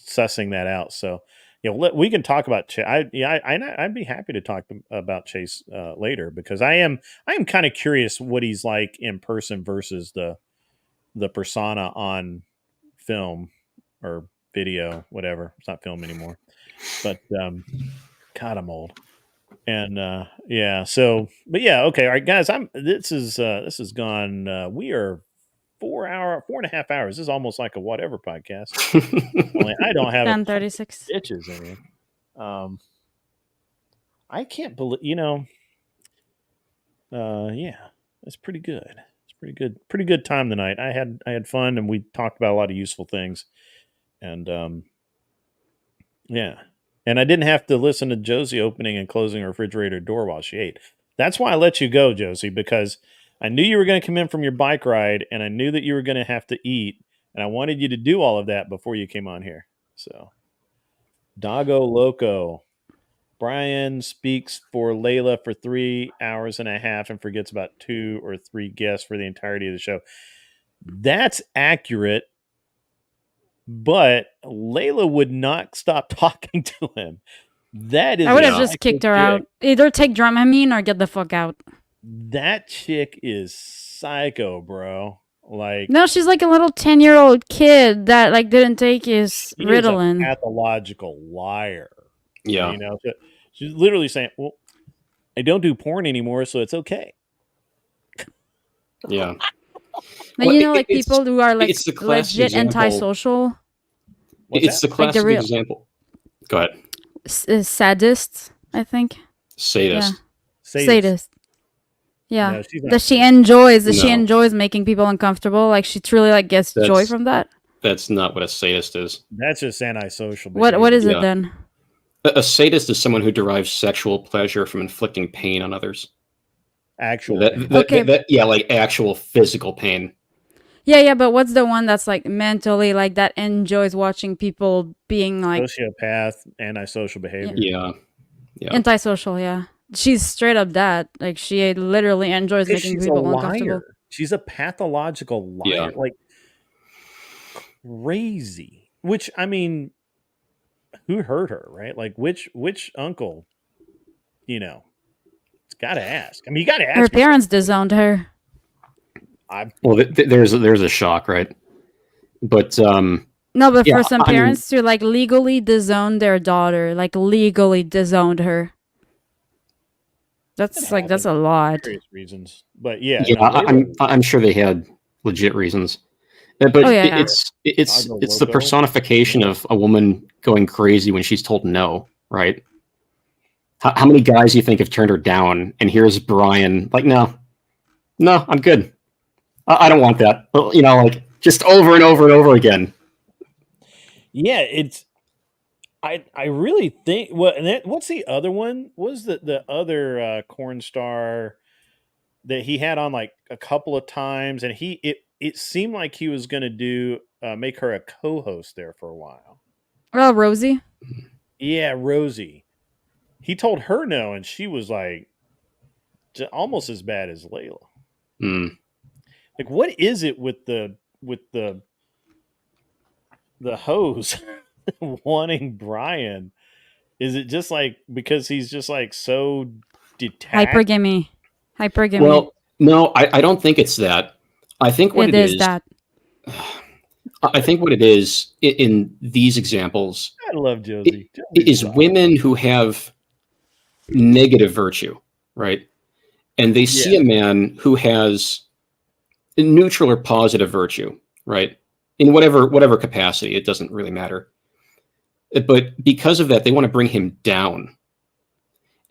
sussing that out. So we can talk about Chase. I'd be happy to talk about Chase later, because I am kind of curious what he's like in person versus the persona on film or video, whatever. It's not film anymore, but God, I'm old. And okay, all right, guys. This is gone. We are 4.5 hours. This is almost like a whatever podcast. Only I don't have 10:36. bitches in here. I can't believe yeah, it's pretty good. It's pretty good time tonight. I had fun, and we talked about a lot of useful things, and yeah. And I didn't have to listen to Josie opening and closing her refrigerator door while she ate. That's why I let you go, Josie, because I knew you were going to come in from your bike ride, and I knew that you were going to have to eat, and I wanted you to do all of that before you came on here. So, Doggo Loco. Brian speaks for Layla for 3 hours and a half and forgets about 2 or 3 guests for the entirety of the show. That's accurate, but Layla would not stop talking to him. That is, I would have just kicked her out. Either take Dramamine or get the fuck out. That chick is psycho, bro. Like, no, she's like a little 10-year-old kid that like didn't take his Ritalin. Is a pathological liar. Yeah. She's literally saying, "Well, I don't do porn anymore, so it's okay." Yeah. But like people who are like legit antisocial. It's the classic example. Go ahead. Sadists, I think. Sadist. Yeah. Sadist. Yeah. No, she enjoys making people uncomfortable. Like she truly like gets joy from that. That's not what a sadist is. That's just antisocial. What is it then? A sadist is someone who derives sexual pleasure from inflicting pain on others. Actual like actual physical pain. Yeah, but what's the one that's like mentally like that enjoys watching people being like sociopath, antisocial behavior? Yeah. Antisocial, yeah. She's straight up that. Like she literally enjoys making people uncomfortable. She's a pathological liar. Like crazy. Which, I mean, who hurt her, right? Like which uncle, it's gotta ask. I mean, you gotta ask. Her parents disowned her. There's a shock, right? But no, but for some parents to like legally disown their daughter, like legally disowned her. That's a lot. Various reasons, but yeah, I'm sure they had legit reasons. But it's the personification of a woman going crazy when she's told no, right? How many guys do you think have turned her down? And here's Brian, like, no, I'm good. I don't want that. But, like just over and over and over again. Yeah, it's. I really think. What's the other one? What was the other corn star that he had on like a couple of times, and it seemed like he was going to do make her a co-host there for a while. Oh, Rosie. Yeah, Rosie. He told her no, and she was like almost as bad as Layla. Like, what is it with the hoes wanting Brian? Is it just like because he's just like so detached? Hypergamy. Well, no, I don't think it's that. I think what it is that. I think what it is in these examples, I love Josie. Is women who have negative virtue, right? And they see a man who has neutral or positive virtue, right? In whatever capacity, it doesn't really matter. But because of that, they want to bring him down.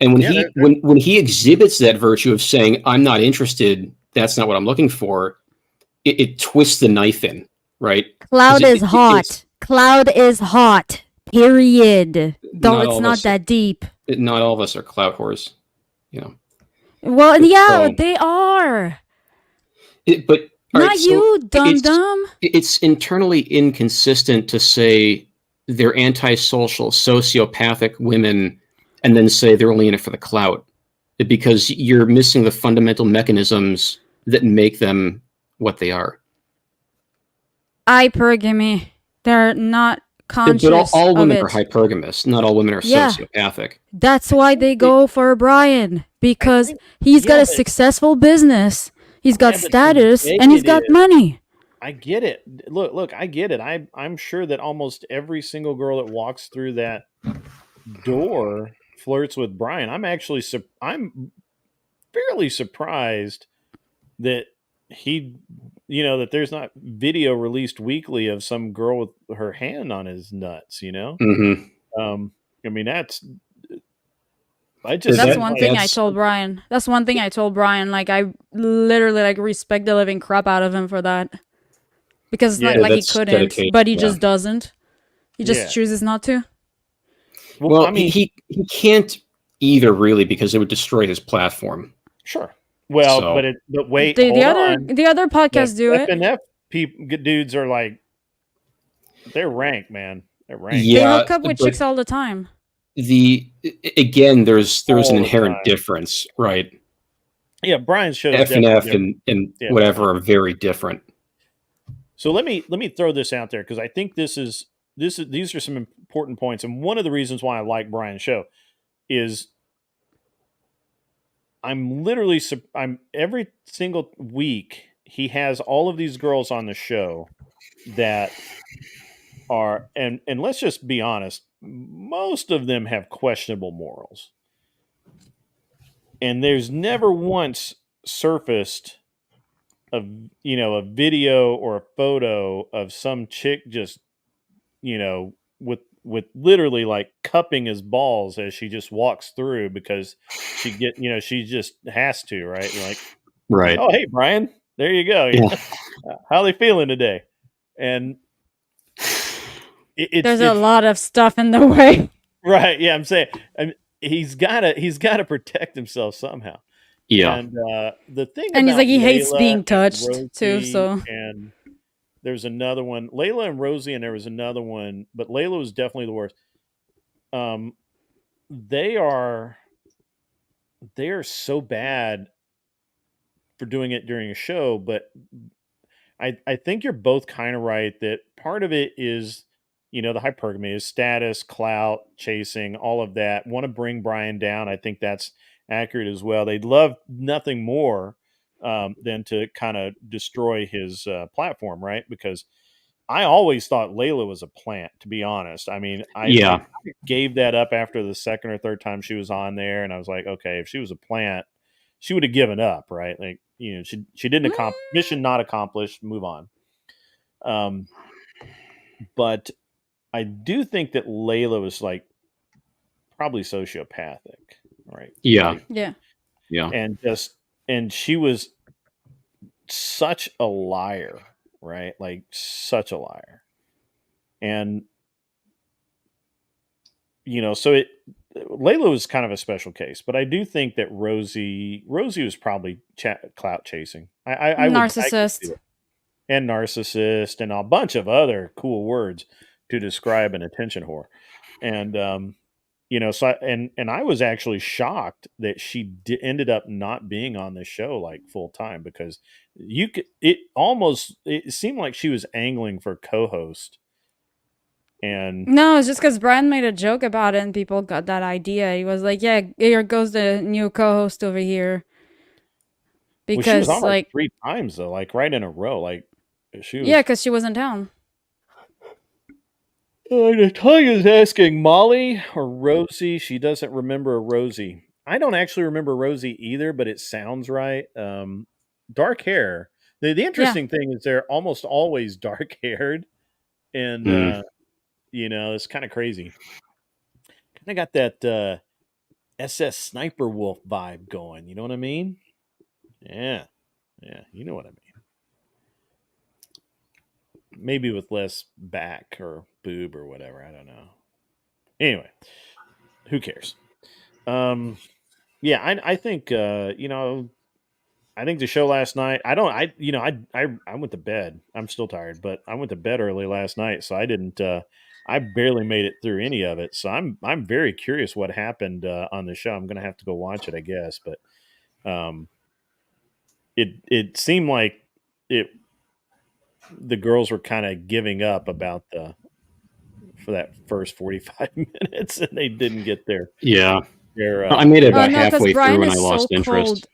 And when he exhibits that virtue of saying, "I'm not interested," that's not what I'm looking for, it twists the knife in, right? Cloud is hot. Cloud is hot. Period. It's not that deep. Not all of us are clout whores, Well, yeah, they are. But not you, dum-dum. It's internally inconsistent to say they're antisocial, sociopathic women and then say they're only in it for the clout, because you're missing the fundamental mechanisms that make them what they are. Hypergamy. They're not conscious But all of women it. are hypergamous. Not all women are Yeah. sociopathic. That's why they go for Brian, because he's got a successful business. He's got status and he's got money. I get it. Look, I get it. I'm sure that almost every single girl that walks through that door flirts with Brian. I'm fairly surprised that that there's not video released weekly of some girl with her hand on his nuts, Mm-hmm. I mean, that's one thing I told Brian. That's one thing I told Brian. Like, I literally respect the living crap out of him for that. Because it's not like he couldn't, but he just doesn't. He just chooses not to. Well, I mean, he can't either, really, because it would destroy his platform. Sure. Well, So- but wait, The hold on. other podcasts do it. FNF dudes are like, they're rank, man. They're rank. They hook up with chicks all the time. Again, there's an inherent difference, right? Yeah, Brian's show FNF and whatever are very different. So let me throw this out there, because I think these are some important points, and one of the reasons why I like Brian's show is I'm every single week he has all of these girls on the show that are, and let's just be honest, most of them have questionable morals, and there's never once surfaced a video or a photo of some chick just with literally like cupping his balls as she just walks through, because she just has to, right? You're like, right. Oh, hey Brian, there you go. Yeah. How are they feeling today? And there's a lot of stuff in the way, right? Yeah, I'm saying, he's got to protect himself somehow. Yeah. And the thing, and he's like, he Layla hates being touched too. Rosie, So and there's another one, Layla and Rosie, and there was another one, but Layla was definitely the worst. They are so bad for doing it during a show, but I think you're both kind of right that part of it is, the hypergamy is status, clout, chasing, all of that. Want to bring Brian down. I think that's accurate as well. They'd love nothing more than to kind of destroy his platform, right? Because I always thought Layla was a plant, to be honest. I mean, I gave that up after the second or third time she was on there, and I was like, okay, if she was a plant, she would have given up, right? Like, she didn't mission not accomplished, move on. But I do think that Layla was like probably sociopathic, right? Yeah. Like, yeah. And she was such a liar, right? Like, such a liar. And so Layla was kind of a special case, but I do think that Rosie was probably clout chasing. I narcissist. And narcissist, and a bunch of other cool words to describe an attention whore. And so I was actually shocked that she ended up not being on this show like full time, because it seemed like she was angling for co-host. And no, it's just because Brian made a joke about it and people got that idea. He was like, yeah, here goes the new co-host over here. Because she was on like 3 times though, like right in a row. Like she was, because she was in town. Natalia's asking Molly or Rosie. She doesn't remember Rosie. I don't actually remember Rosie either, but it sounds right. Dark hair. The interesting thing is they're almost always dark haired, and it's kind of crazy. I got that SS Sniper Wolf vibe going. You know what I mean? Yeah, you know what I mean. Maybe with less back or boob or whatever. I don't know. Anyway, who cares? I think I think the show last night. I went to bed. I'm still tired, but I went to bed early last night, so I didn't I barely made it through any of it, so I'm very curious what happened on the show. I'm gonna have to go watch it, I guess, but it seemed like the girls were kind of giving up about for that first 45 minutes, and they didn't get their Yeah. their. I made it about no, because halfway Brian through and I is lost so interest. cold.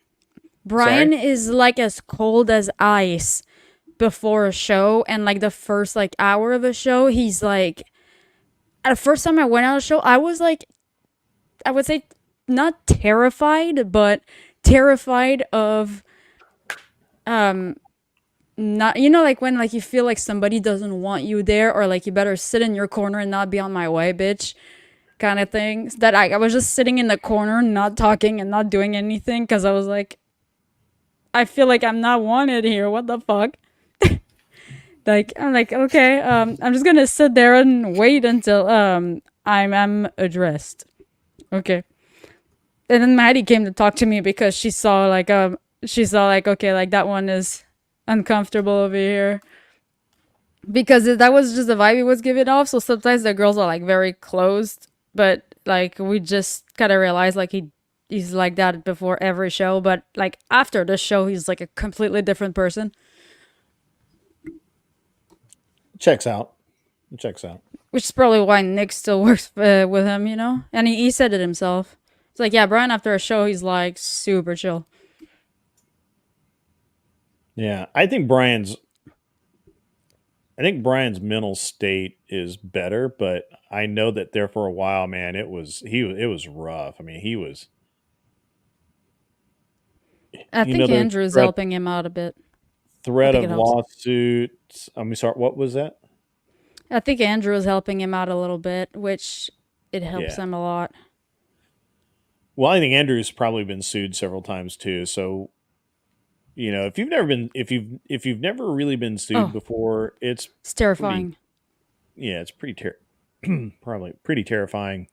Brian is like as cold as ice before a show, and like the first like hour of a show, he's like. At the first time I went on a show, I was like, I would say, not terrified, but terrified of, not like when like you feel like somebody doesn't want you there, or like you better sit in your corner and not be on my way, bitch. Kind of thing. That I was just sitting in the corner, not talking and not doing anything because I was like, I feel like I'm not wanted here. What the fuck? Like I'm like, okay, I'm just gonna sit there and wait until I'm addressed. Okay. And then Maddie came to talk to me because she saw like okay, like that one is uncomfortable over here. Because that was just the vibe he was giving off. So sometimes the girls are like very closed, but like we just kind of realized like he's like that before every show, but like after the show he's like a completely different person. Checks out. It checks out. Which is probably why Nick still works with him, And he said it himself. It's like, yeah, Brian after a show he's like super chill. Yeah, I think Brian's mental state is better, but I know that there for a while, man, it was rough. I mean, he was. I think Andrew's helping him out a bit. Threat of lawsuits. I'm sorry, what was that? I think Andrew is helping him out a little bit, which it helps him a lot. Well, I think Andrew's probably been sued several times too. So, if you've never really been sued before, it's terrifying. It's pretty probably pretty terrifying.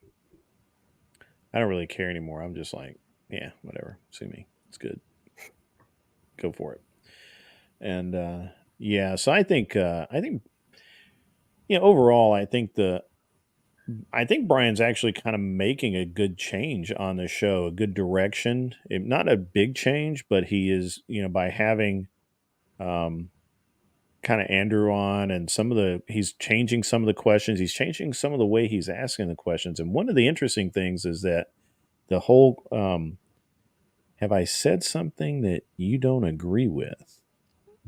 I don't really care anymore. I'm just like, yeah, whatever. Sue me. It's good. Go for it. And so I think overall, I think Brian's actually kind of making a good change on the show, a good direction. Not a big change, but he is, by having kind of Andrew on, and he's changing some of the questions. He's changing some of the way he's asking the questions. And one of the interesting things is that the whole, have I said something that you don't agree with?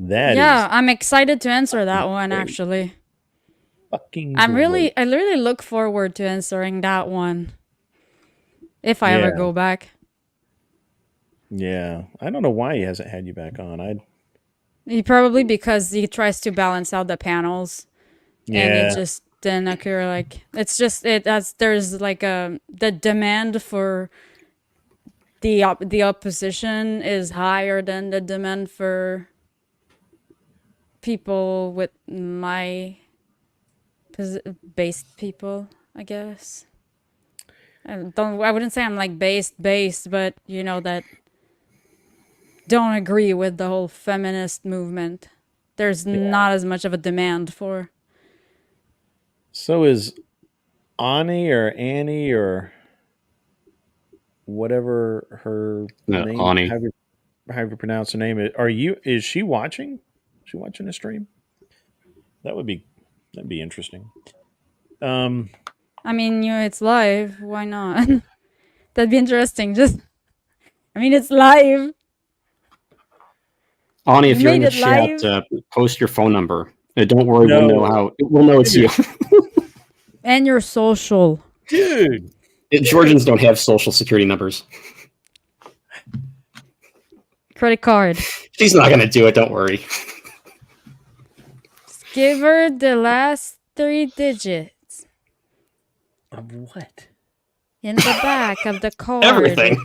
I'm excited to answer that one, actually. I really look forward to answering that one if I ever go back. Yeah, I don't know why he hasn't had you back on. Probably because he tries to balance out the panels, and it just didn't occur. Like there's like the demand for the opposition is higher than the demand for people with my based people, I guess. I wouldn't say I'm like based, but that don't agree with the whole feminist movement. There's not as much of a demand for. So is Annie or whatever her name, Annie. How you pronounce her name? Is she watching? Is she watching the stream? That'd be interesting. I mean, it's live. Why not? That'd be interesting. It's live. Annie, if you're in the chat, post your phone number. Don't worry, we'll know it's you. And your social. Dude. Georgians don't have social security numbers. Credit card. She's not going to do it, don't worry. Just give her the last 3 digits. Of what? In the back of the card. Everything.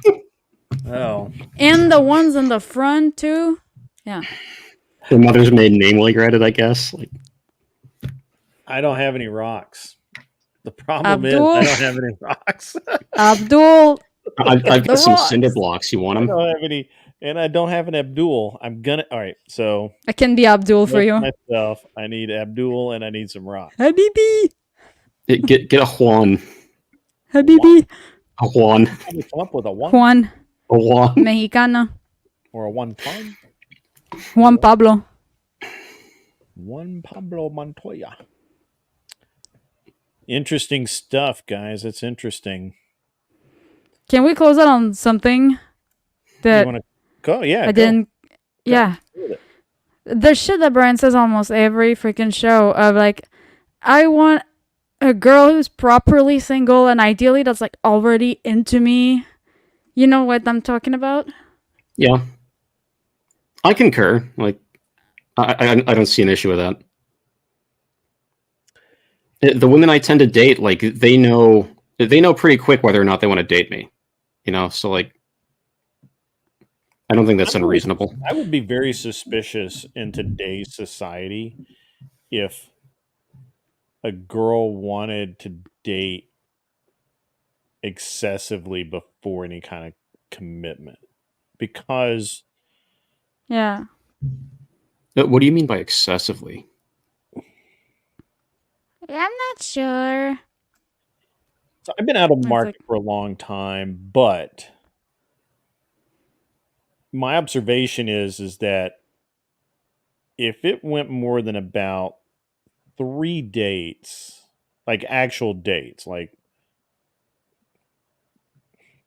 Oh. And the ones in the front, too? Yeah. Her mother's maiden name while you're at it, I guess. I don't have any rocks. The problem is I don't have any rocks. Abdul. I've got some cinder blocks. You want them? I don't have any, and I don't have an Abdul. All right, so I can be Abdul for you. Myself, I need Abdul and I need some rocks. Habibi. Get a Juan. Habibi. A Juan. How do you come up with a one Juan. A Juan. Mexicano. or a one ton? Juan Pablo. Juan Pablo Montoya. Interesting stuff, guys. It's interesting. Can we close out on something You that want to go? Yeah. I go. didn't? Yeah. Do it. The shit that Brian says almost every freaking show of like, I want a girl who's properly single and ideally that's like already into me. You know what I'm talking about? Yeah. I concur. Like, I don't see an issue with that. The women I tend to date, like, they know pretty quick whether or not they want to date me. You know, so like, I don't think that's unreasonable. I would be very suspicious in today's society if a girl wanted to date excessively before any kind of commitment. Because Yeah. What do you mean by excessively? I'm not sure. so I've been out of It's market like- for a long time, but my observation is that if it went more than about 3 dates, like actual dates, like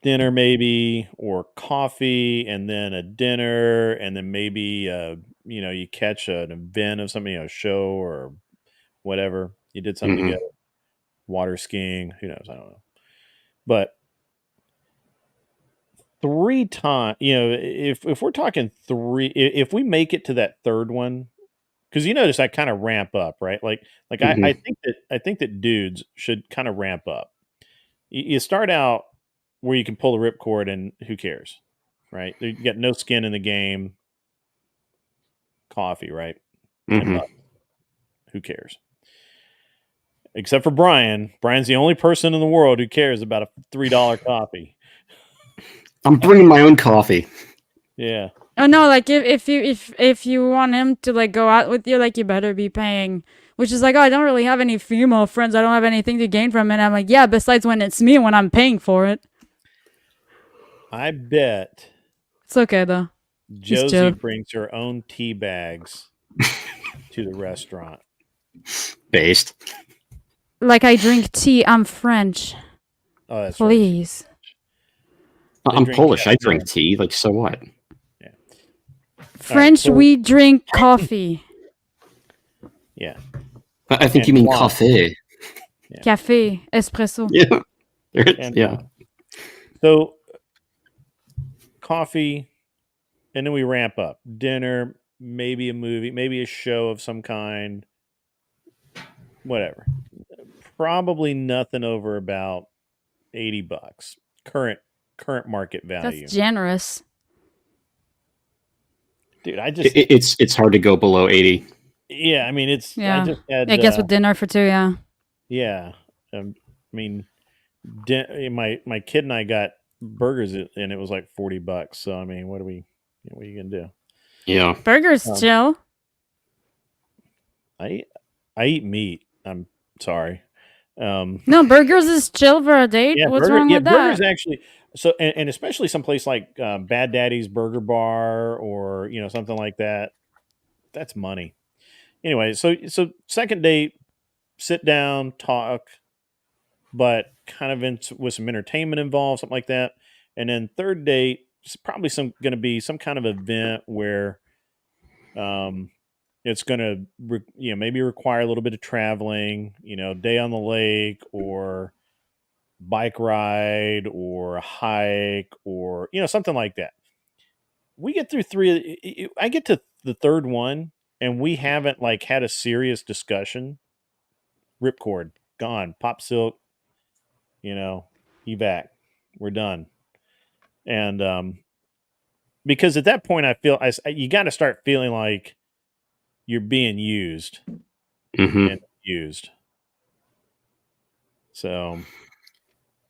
dinner maybe, or coffee and then a dinner, and then maybe you catch an event of something, a show or whatever, you did something Mhm. together, water skiing, who knows, I don't know. But 3 times, if we're talking 3, if we make it to that third one, because you notice I kind of ramp up, right? Like I think that dudes should kind of ramp up. You start out where you can pull the ripcord and who cares, right? You got no skin in the game. Coffee, right? Mhm. $10. Who cares? Except for Brian. Brian's the only person in the world who cares about a $3 coffee. I'm bringing my own coffee. Yeah. Oh no, like if you want him to like go out with you, like you better be paying. Which is like, oh, I don't really have any female friends. I don't have anything to gain from it. And I'm like, yeah, besides when it's me when I'm paying for it. I bet It's okay though. Josie chill. brings her own tea bags to the restaurant. Based. Like I drink tea. I'm French. Oh, that's Please. They I'm drink Polish. I caffeine. drink tea. Like, so what? French, so- we drink coffee. Yeah. I think And you mean wine. coffee. Cafe. Espresso. Yeah. And Yeah. So coffee, and then we ramp up. Dinner, maybe a movie, maybe a show of some kind. Whatever. Probably nothing over about $80. Current market value. That's generous. Dude, I just It's hard to go below 80. yeah, I mean it's Yeah. I just had I guess with dinner for 2, yeah. yeah. I mean my kid and I got burgers and it was like $40. So I mean, what are you gonna do? Yeah. Burgers chill. I eat meat. I'm sorry. No, burgers is chill for a date. What's wrong with burgers that? actually. So and especially someplace like Bad Daddy's Burger Bar or something like that. That's money. Anyway, so second date, sit down, talk, but kind of with some entertainment involved, something like that. And then third date, it's probably going to be some kind of event where, it's going to maybe require a little bit of traveling, day on the lake or bike ride or a hike or something like that. We get through 3. I get to the third one and we haven't like had a serious discussion. Ripcord gone, pop silk, evac, we're done. And because at that point I feel you got to start feeling like you're being used Mhm. and used. So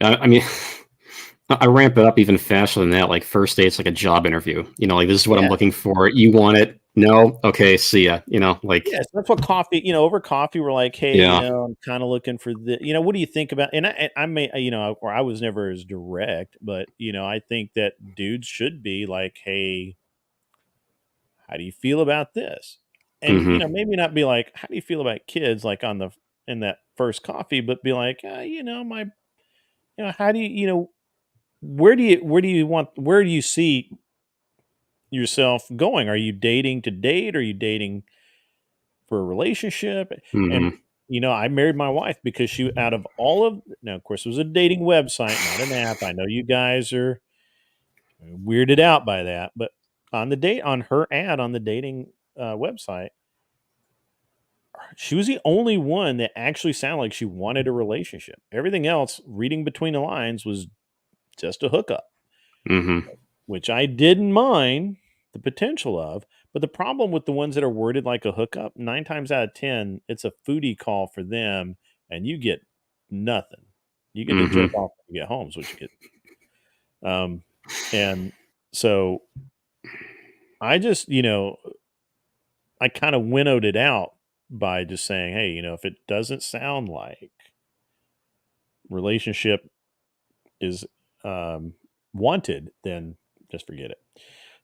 I mean, I ramp it up even faster than that. Like, first date's like a job interview. Like, this is what I'm looking for. You want it. No, okay, see ya. Like, Yes, that's what coffee. Over coffee, we're like, hey, yeah. I'm kind of looking for the. What do you think about? And I may, or I was never as direct, but I think that dudes should be like, hey, how do you feel about this? And Hmm. maybe not be like, how do you feel about kids? Like in that first coffee, but be like, how do where do you see yourself going? Are you dating to date? Are you dating for a relationship? And Hmm. I married my wife because she out of all of now, of course, it was a dating website, not an app. I know you guys are weirded out by that, but on her ad on the dating website, she was the only one that actually sounded like she wanted a relationship. Everything else, reading between the lines, was just a hookup, Hmm. which I didn't mind the potential of. But the problem with the ones that are worded like a hookup, 9 times out of 10, it's a foodie call for them, and you get nothing. You get to Hmm. jerk off when you get home, is what you get. And so I just, I kind of winnowed it out by just saying, hey, if it doesn't sound like relationship is wanted, then just forget it.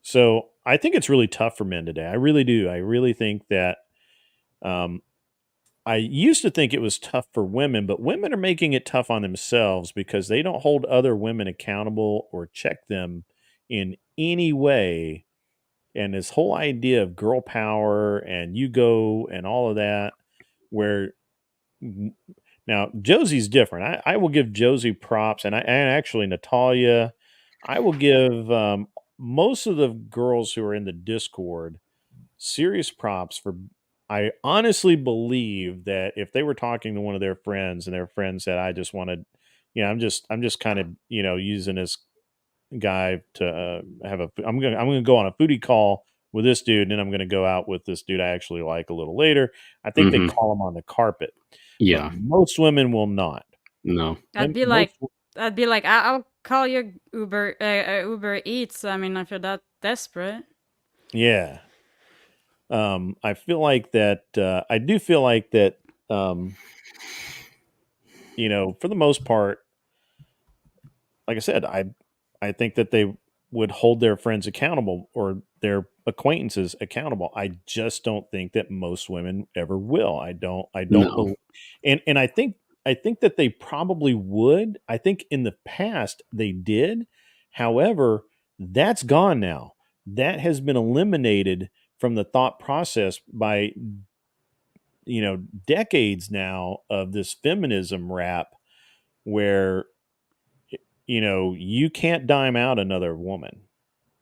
So I think it's really tough for men today. I really do. I really think that um, I used to think it was tough for women, but women are making it tough on themselves because they don't hold other women accountable or check them in any way. And this whole idea of girl power and you go and all of that, where now Josie's different. I will give Josie props, and actually Natalia, I will give most of the girls who are in the Discord serious props for. I honestly believe that if they were talking to one of their friends and their friend said, "I just wanted," I'm just kind of using this guy to have a. I'm gonna go on a foodie call with this dude, and then I'm gonna go out with this dude I actually like a little later. I think they Hmm. call him on the carpet, but Yeah. most women will not. No. I'd be Most, like, I'll call you Uber Eats. I mean, if you're that desperate. yeah. I feel like that. I do feel like that. For the most part, like I said, I think that they would hold their friends accountable or their acquaintances accountable. I just don't think that most women ever will. I don't No. believe, and I think that they probably would. I think in the past they did. However, that's gone now. That has been eliminated from the thought process by decades now of this feminism rap where you can't dime out another woman,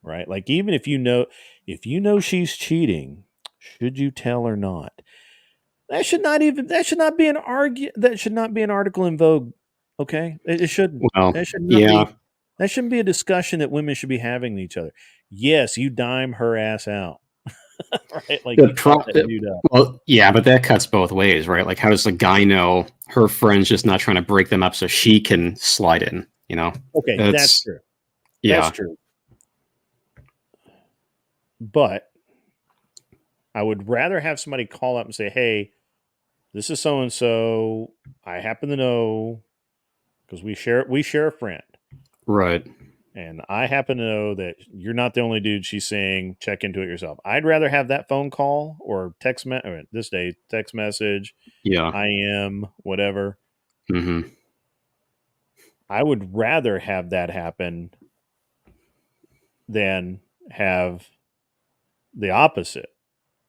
right? Like even if you know she's cheating, should you tell or not? That should not be an article in Vogue. Okay? It shouldn't. Well, That should not be yeah. that shouldn't be a discussion that women should be having with each other. Yes, you dime her ass out. Right? Like The you call pro- that dude up. well, yeah, but that cuts both ways, right? Like, how does the guy know her friend's just not trying to break them up so she can slide in? Okay, that's It's true. That's yeah, true. But I would rather have somebody call up and say, "Hey, this is so and so. I happen to know because we share a friend, right. and I happen to know that you're not the only dude she's seeing. Check into it yourself." I'd rather have that phone call or this day text message, Yeah. IM, whatever. Hmm. I would rather have that happen than have the opposite,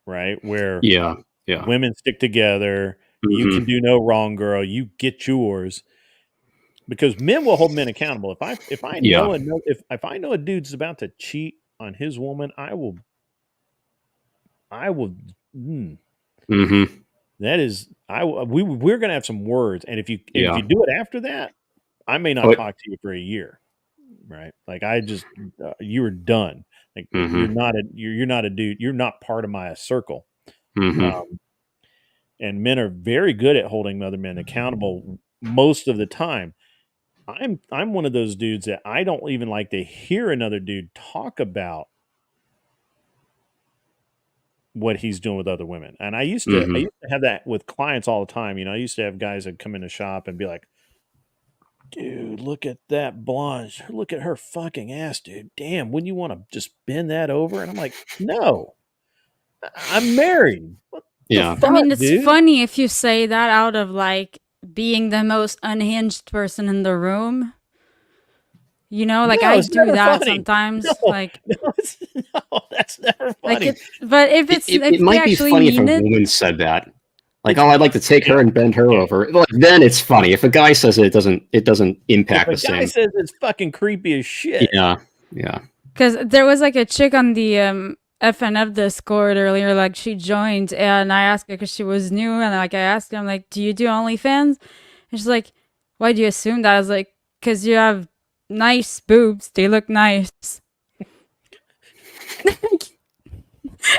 right? Where Yeah. Yeah. women stick together. You can Hmm. do no wrong, girl. You get yours. Because men will hold men accountable. If I Yeah. know if I know a dude's about to cheat on his woman, I will. Mm, Hmm. that is we're gonna have some words, and if you Yeah. do it after that, I may not But talk to you for a year, right? Like I just you're done. Like you're hmm. not a you're not a dude. You're not part of my circle. Hmm. Um, and men are very good at holding other men accountable most of the time. I'm one of those dudes that I don't even like to hear another dude talk about what he's doing with other women. And I used to have that with clients all the time. I used to have guys that come in the shop and be like, dude, look at that blonde. Look at her fucking ass, dude. Damn, wouldn't you want to just bend that over? And I'm like, no, I'm married. What the fuck, I mean, it's dude? funny if you say that out of like being the most unhinged person in the room. Like No, I it's do never that funny. sometimes. No, Like, no, that's never like funny. but if it's if it they might be actually funny if a mean it, woman said that. Like, It's- oh, I'd like to take her and bend her over. Like, then it's funny. If a guy says it, it doesn't impact the If a guy same. says it's fucking creepy as shit. Yeah. because there was like a chick on the FNF Discord earlier, like she joined, and I asked her because she was new, and like I asked her, I'm like, do you do OnlyFans? And she's like, why do you assume that? I was like, because you have nice boobs, they look nice.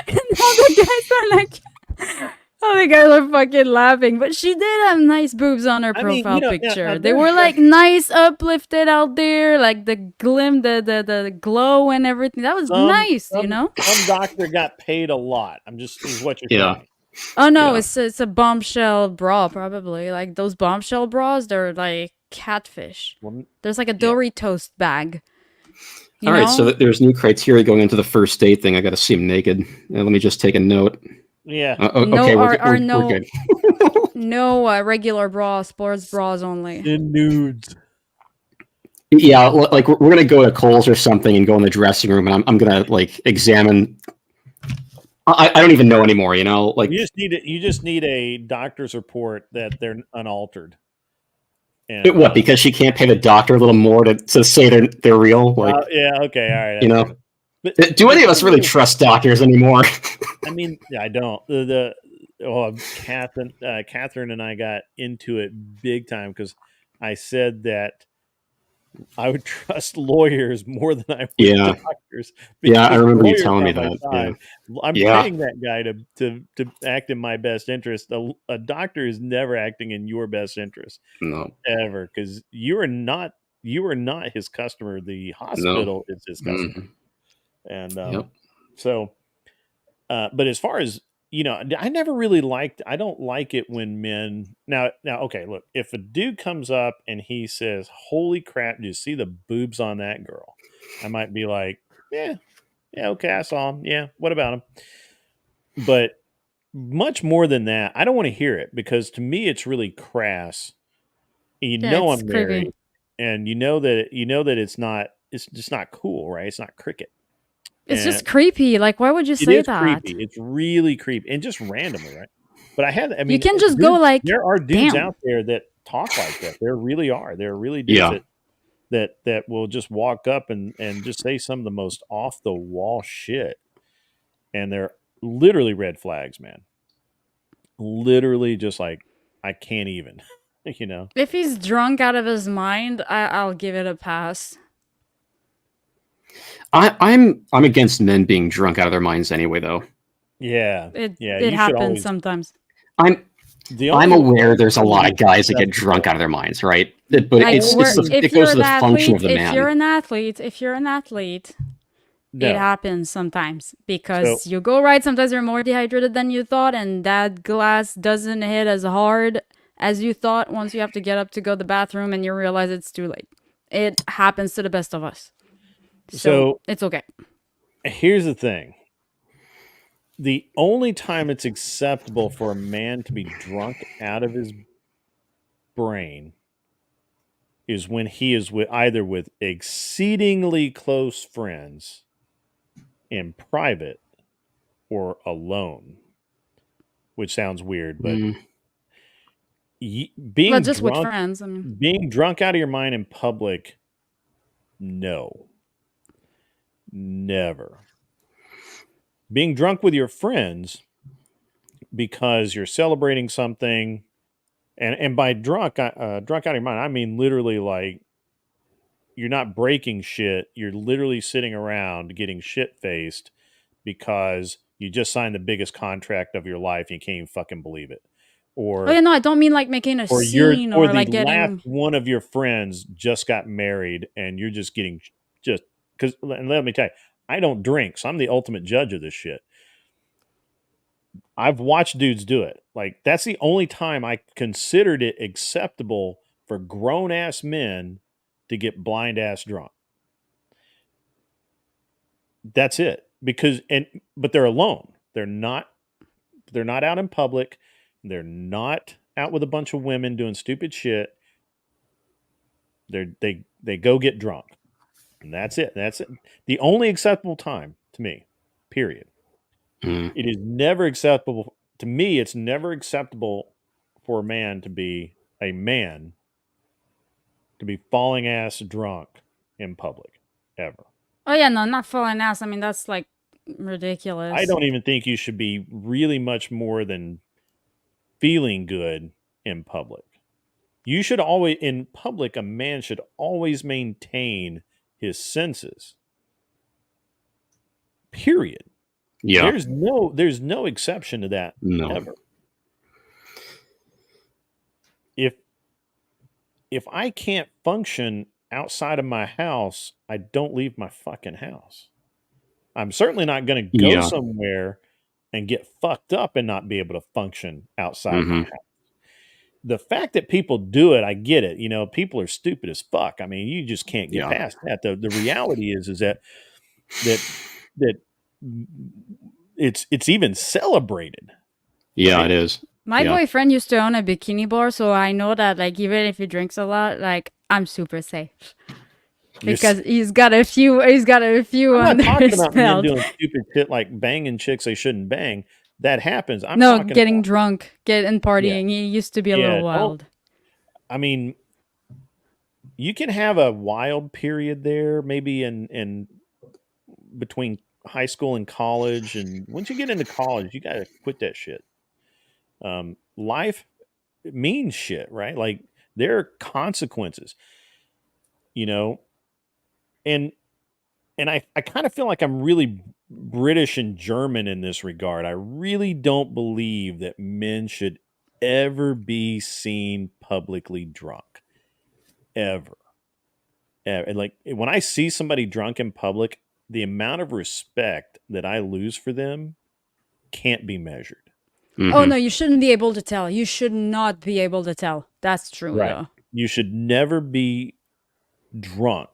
And all the guys are like, all the guys are fucking laughing. But she did have nice boobs on her I mean, profile now picture. They there's were like nice, uplifted out there, like the glim, the glow and everything. That was nice, Some doctor got paid a lot. Is what you're Yeah. saying. Oh no, Yeah. it's a bombshell bra probably. Like those bombshell bras, they're like catfish. Well, There's like a Doritos bag. All right, so there's new criteria going into the first date thing. I got to see him naked. Let me just take a note. Yeah. Okay, we're good. No regular bras, sports bras only. In nudes. Yeah, like we're gonna go to Kohl's or something and go in the dressing room, and I'm gonna like examine. I don't even know anymore. Like You just need a doctor's report that they're unaltered. And, what? Because she can't pay the doctor a little more to say they're real. Like yeah, okay, all right. But do any of us really trust doctors anymore? I mean, I don't. Catherine and I got into it big time because I said that I would trust lawyers more than I would doctors. Yeah, I remember you telling me that. Yeah. I'm paying that guy to act in my best interest. A doctor is never acting in your best interest. No. Ever, because you are not his customer. The hospital is his customer. And so but as far as I never really I don't like it when men now okay, look, if a dude comes up and he says, holy crap, did you see the boobs on that girl? I might be like, yeah, okay, I saw him. Yeah, what about him? But much more than that, I don't want to hear it, because to me it's really crass. I'm married, creepy. and you know that it's just not cool, right? It's not cricket. It's just creepy. Like, why would you say that? Creepy. It's really creepy and just randomly, right? But you can just go like, there are dudes damn. out there that talk like that. There really are. There are really dudes that will just walk up and just say some of the most off the wall shit, and they're literally red flags, man. Literally, just like, I can't even, If he's drunk out of his mind, I'll give it a pass. I'm against men being drunk out of their minds anyway, though. Yeah, it happens sometimes. I'm aware there's a lot of guys that get drunk out of their minds, right? But it goes to the function of the man. If you're an athlete, it happens sometimes, because you go right. Sometimes you're more dehydrated than you thought, and that glass doesn't hit as hard as you thought once you have to get up to go to the bathroom and you realize it's too late. It happens to the best of us. So it's okay. Here's the thing. The only time it's acceptable for a man to be drunk out of his brain is when he is either with exceedingly close friends in private or alone, which sounds weird, but being just drunk, with friends, being drunk out of your mind in public, no, never. Being drunk with your friends because you're celebrating something, and by drunk out of your mind, I mean literally, like, you're not breaking shit. You're literally sitting around getting shit-faced because you just signed the biggest contract of your life and you can't even fucking believe it. Or no, I don't mean like making a scene or like getting. Last one of your friends just got married and you're just getting because. And let me tell you, I don't drink, so I'm the ultimate judge of this shit. I've watched dudes do it. Like, that's the only time I considered it acceptable for grown ass men to get blind ass drunk. That's it. But they're alone. They're not out in public. They're not out with a bunch of women doing stupid shit. They go get drunk. And that's it. That's it. The only acceptable time to me. Period. Mm. It is never acceptable to me. It's never acceptable for a man to be falling ass drunk in public ever. Oh yeah, no, not falling ass. I mean, that's like ridiculous. I don't even think you should be really much more than feeling good in public. You should always, in public, a man should always maintain his senses. Period. Yeah. There's no exception to that ever. If I can't function outside of my house, I don't leave my fucking house. I'm certainly not going to go somewhere and get fucked up and not be able to function outside my house. The fact that people do it, I get it. You know, people are stupid as fuck. I mean, you just can't get past that. The reality is that it's even celebrated. Yeah, right? it is. My boyfriend used to own a bikini bar, so I know that like even if he drinks a lot, like I'm super safe. Because he's got a few I'm not under talking his about men belt. doing stupid shit like banging chicks they shouldn't bang. That happens. I'm No, talking getting about, drunk, and partying. He used to be a little wild. I mean, you can have a wild period there, maybe in between high school and college, and once you get into college, you got to quit that shit. Life means shit, right? Like there are consequences, you know, and I kind of feel like I'm really British and German in this regard. I really don't believe that men should ever be seen publicly drunk, ever. And like when I see somebody drunk in public, the amount of respect that I lose for them can't be measured. Oh no, you shouldn't be able to tell. You should not be able to tell. That's true, though. You should never be drunk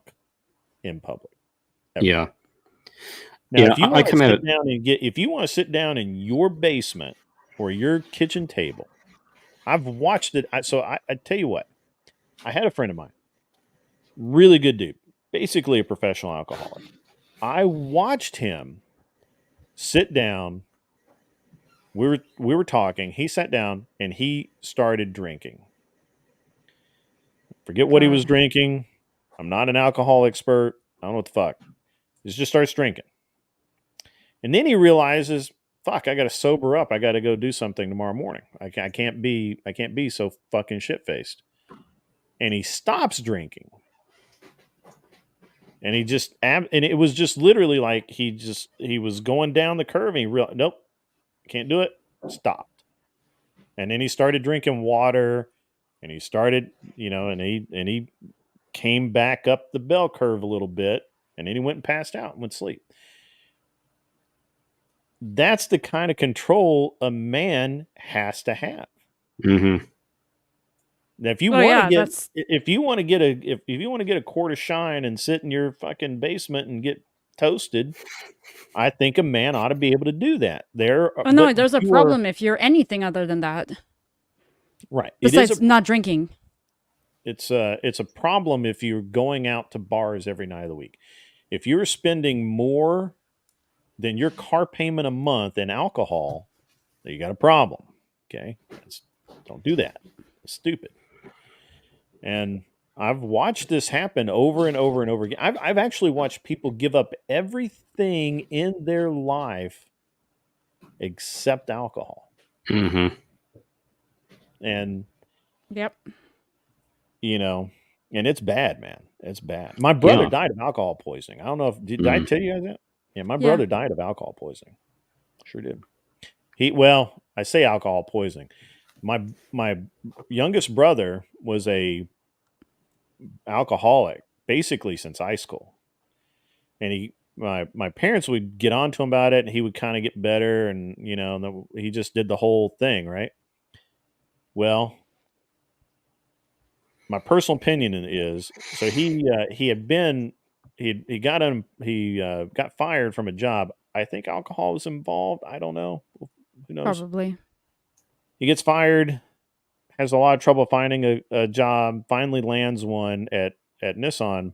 in public. Ever. Yeah. Now, if you want to sit down and if you want to sit down in your basement or your kitchen table, I've watched it. So I tell you what, I had a friend of mine, really good dude, basically a professional alcoholic. I watched him sit down. We were talking. He sat down and he started drinking. Forget what he was drinking. I'm not an alcohol expert. I don't know what the fuck. He just starts drinking. And then he realizes, fuck, I got to sober up. I got to go do something tomorrow morning. I can't be so fucking shit-faced. And he stops drinking. And and it was just literally like he was going down the curve and he realized, nope, can't do it. Stopped. And then he started drinking water and he started, and he came back up the bell curve a little bit and then he went and passed out and went to sleep. That's the kind of control a man has to have. Mm-hmm. Now, if you want to get a quart of shine and sit in your fucking basement and get toasted, I think a man ought to be able to do that. There's a problem if you're anything other than that. Right. Besides not drinking. It's a problem if you're going out to bars every night of the week. If you're spending more than your car payment a month in alcohol, then you got a problem. Okay? Don't do that. It's stupid. And I've watched this happen over and over and over again. I've actually watched people give up everything in their life except alcohol. Mm-hmm. And yep. And it's bad, man. It's bad. My brother died of alcohol poisoning. I don't know if did I tell you guys that? Yeah, my brother died of alcohol poisoning. Sure did. I say alcohol poisoning. My youngest brother was a alcoholic basically since high school. And my parents would get on to him about it, and he would kind of get better, and he just did the whole thing, right? Well, my personal opinion is, so he had been he got got fired from a job. I think alcohol was involved. I don't know. Who knows? Probably. He gets fired, has a lot of trouble finding a job. Finally lands one at Nissan.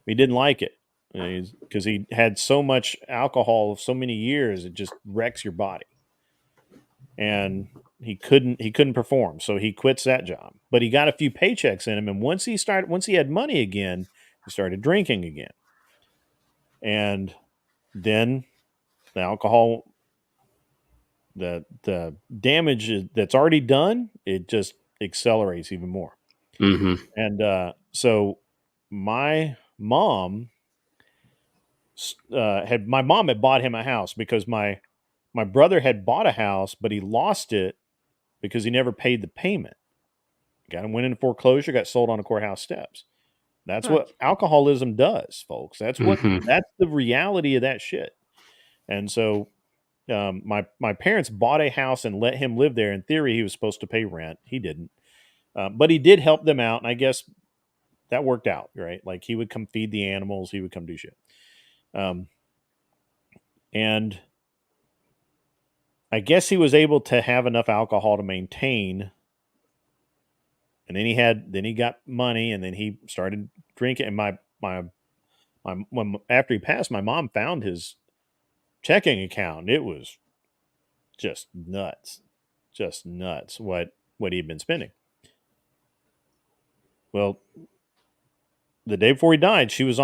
He didn't like it because he had so much alcohol, so many years, it just wrecks your body. And he couldn't perform, so he quits that job. But he got a few paychecks in him, and once he had money again, he started drinking again. And then the alcohol, the damage that's already done, it just accelerates even more. Mm-hmm. And so my mom my mom had bought him a house because my brother had bought a house, but he lost it because he never paid the payment. Went into foreclosure, got sold on the courthouse steps. That's what alcoholism does, folks. That's the reality of that shit. And so my parents bought a house and let him live there. In theory, he was supposed to pay rent. He didn't. But he did help them out, and I guess that worked out, right? Like, he would come feed the animals. He would come do shit. And I guess he was able to have enough alcohol to maintain. And then he got money, and then he started drinking. And when after he passed, my mom found his checking account. It was just nuts what he'd been spending. Well, the day before he died, she was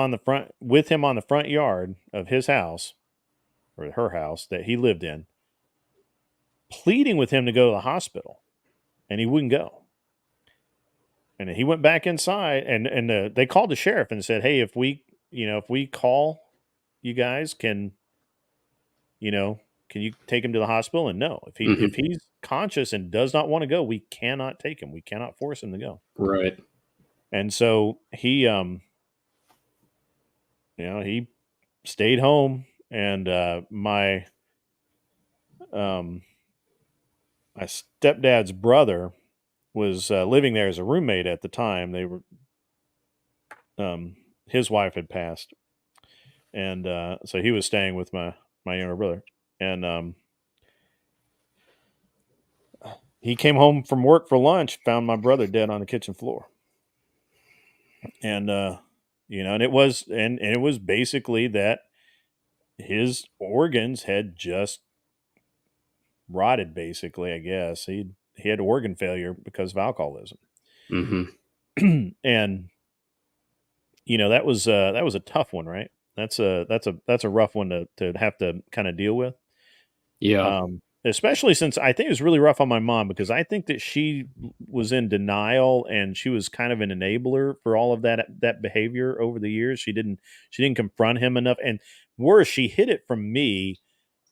with him on the front yard of his house, or her house that he lived in, pleading with him to go to the hospital, and he wouldn't go. And he went back inside, and they called the sheriff and said, "Hey, if we call you guys, can you take him to the hospital?" And no, if he's conscious and does not want to go, we cannot take him. We cannot force him to go. Right. And so he he stayed home, and my stepdad's brother was living there as a roommate at the time. They were his wife had passed, and so he was staying with my younger brother. And he came home from work for lunch, found my brother dead on the kitchen floor. And and it was basically that his organs had just rotted, basically, I guess. He had organ failure because of alcoholism. Mm-hmm. And that was a tough one, right? That's a rough one to have to kind of deal with. Yeah. Especially since I think it was really rough on my mom, because I think that she was in denial, and she was kind of an enabler for all of that behavior over the years. She didn't confront him enough, and worse, she hid it from me,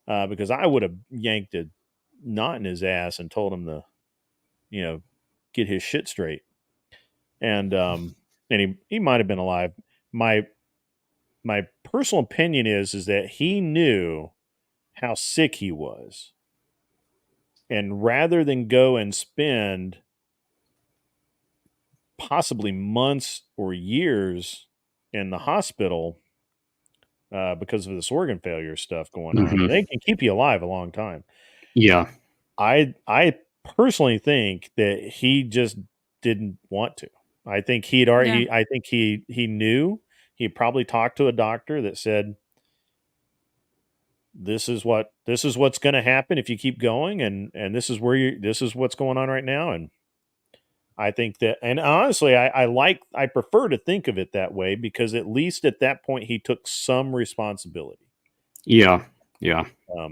because I would have yanked a knot in his ass and told him to, get his shit straight. And he might have been alive. My personal opinion is that he knew how sick he was. And rather than go and spend possibly months or years in the hospital because of this organ failure stuff going on, Mm-hmm. they can keep you alive a long time. Yeah. I personally think that he just didn't want to. I think he'd already. Yeah. I think he knew. He probably talked to a doctor that said, this is what's going to happen if you keep going, and this is what's going on right now. And I think that, and honestly, I prefer to think of it that way, because at least at that point he took some responsibility. Yeah. Yeah.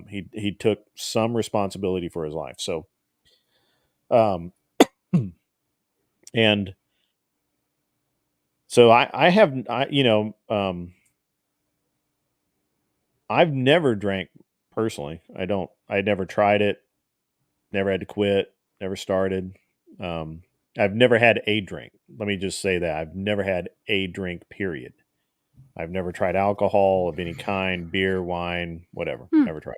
He took some responsibility for his life. So, and so I've never drank personally. I never tried it, never had to quit, never started. I've never had a drink. Let me just say that I've never had a drink, period. I've never tried alcohol of any kind, beer, wine, whatever. Never tried.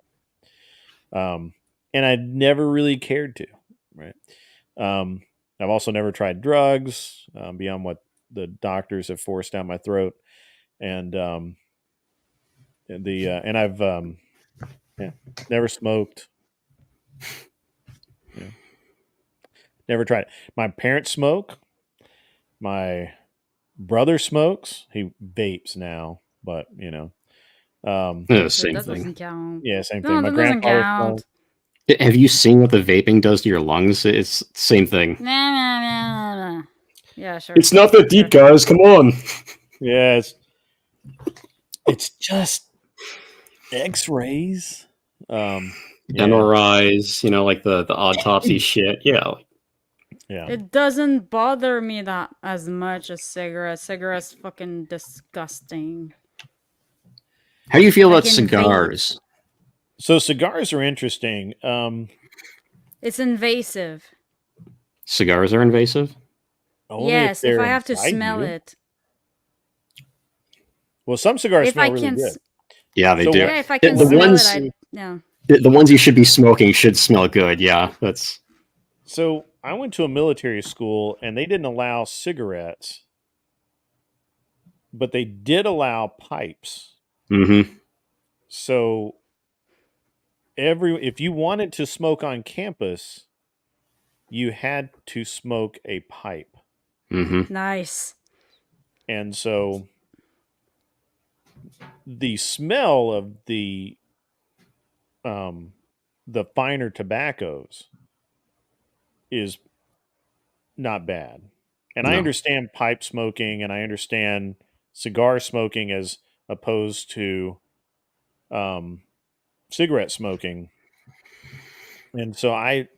And I never really cared to. Right. I've also never tried drugs beyond what the doctors have forced down my throat, and I've never smoked. Yeah. Never tried it. My parents smoke. My brother smokes. He vapes now, but Same That thing. doesn't count. yeah, same No, thing. My that doesn't grandfather count. smoked. Have you seen what the vaping does to your lungs? It's the same thing. Nah. Yeah, sure. It's not that deep, guys. Come on. Yeah, it's just X-rays. Yeah. MRIs, like the autopsy shit. Yeah. Yeah. It doesn't bother me that as much as cigarettes. Cigarettes fucking disgusting. How do you feel about Like in cigars? So cigars are interesting. It's invasive. Cigars are invasive? Only Yes, if they're I have to inside smell you. it. Well, some cigars If smell I really can, good. Yeah, they So do. yeah, if I can The smell ones, it, yeah. the ones you should be smoking should smell good. Yeah, that's. So I went to a military school and they didn't allow cigarettes, but they did allow pipes. Mm-hmm. So if you wanted to smoke on campus, you had to smoke a pipe. Mm-hmm. Nice. And so the smell of the finer tobaccos is not bad. And I No. understand pipe smoking and I understand cigar smoking as opposed to cigarette smoking. And so I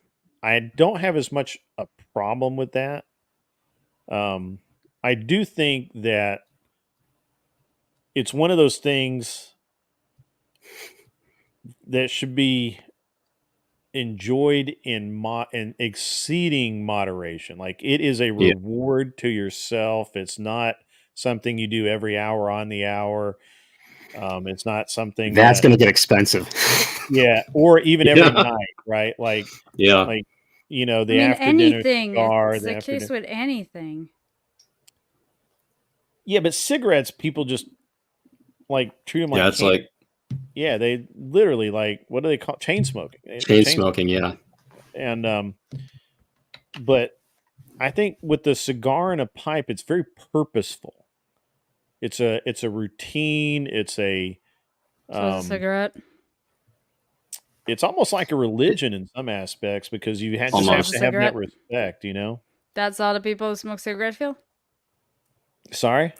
don't have as much a problem with that. I do think that it's one of those things that should be enjoyed in exceeding moderation. Like it is a Yeah. reward to yourself. It's not something you do every hour on the hour. It's not something That's that going to get expensive. or even every Yeah. night, right? Yeah. Like I the mean, after dinner anything. cigar, It's the the after case dinner. with anything. Yeah, but cigarettes, people just treat them Yeah, like it's candy. like Yeah, they literally what do they call chain smoking? chain smoking. Yeah. And but I think with the cigar and a pipe, it's very purposeful. It's a routine. It's a So is a cigarette. it's almost like a religion in some aspects because you just have Almost. to have that Cigarette. respect. That's how the people who smoke cigarette feel. Sorry.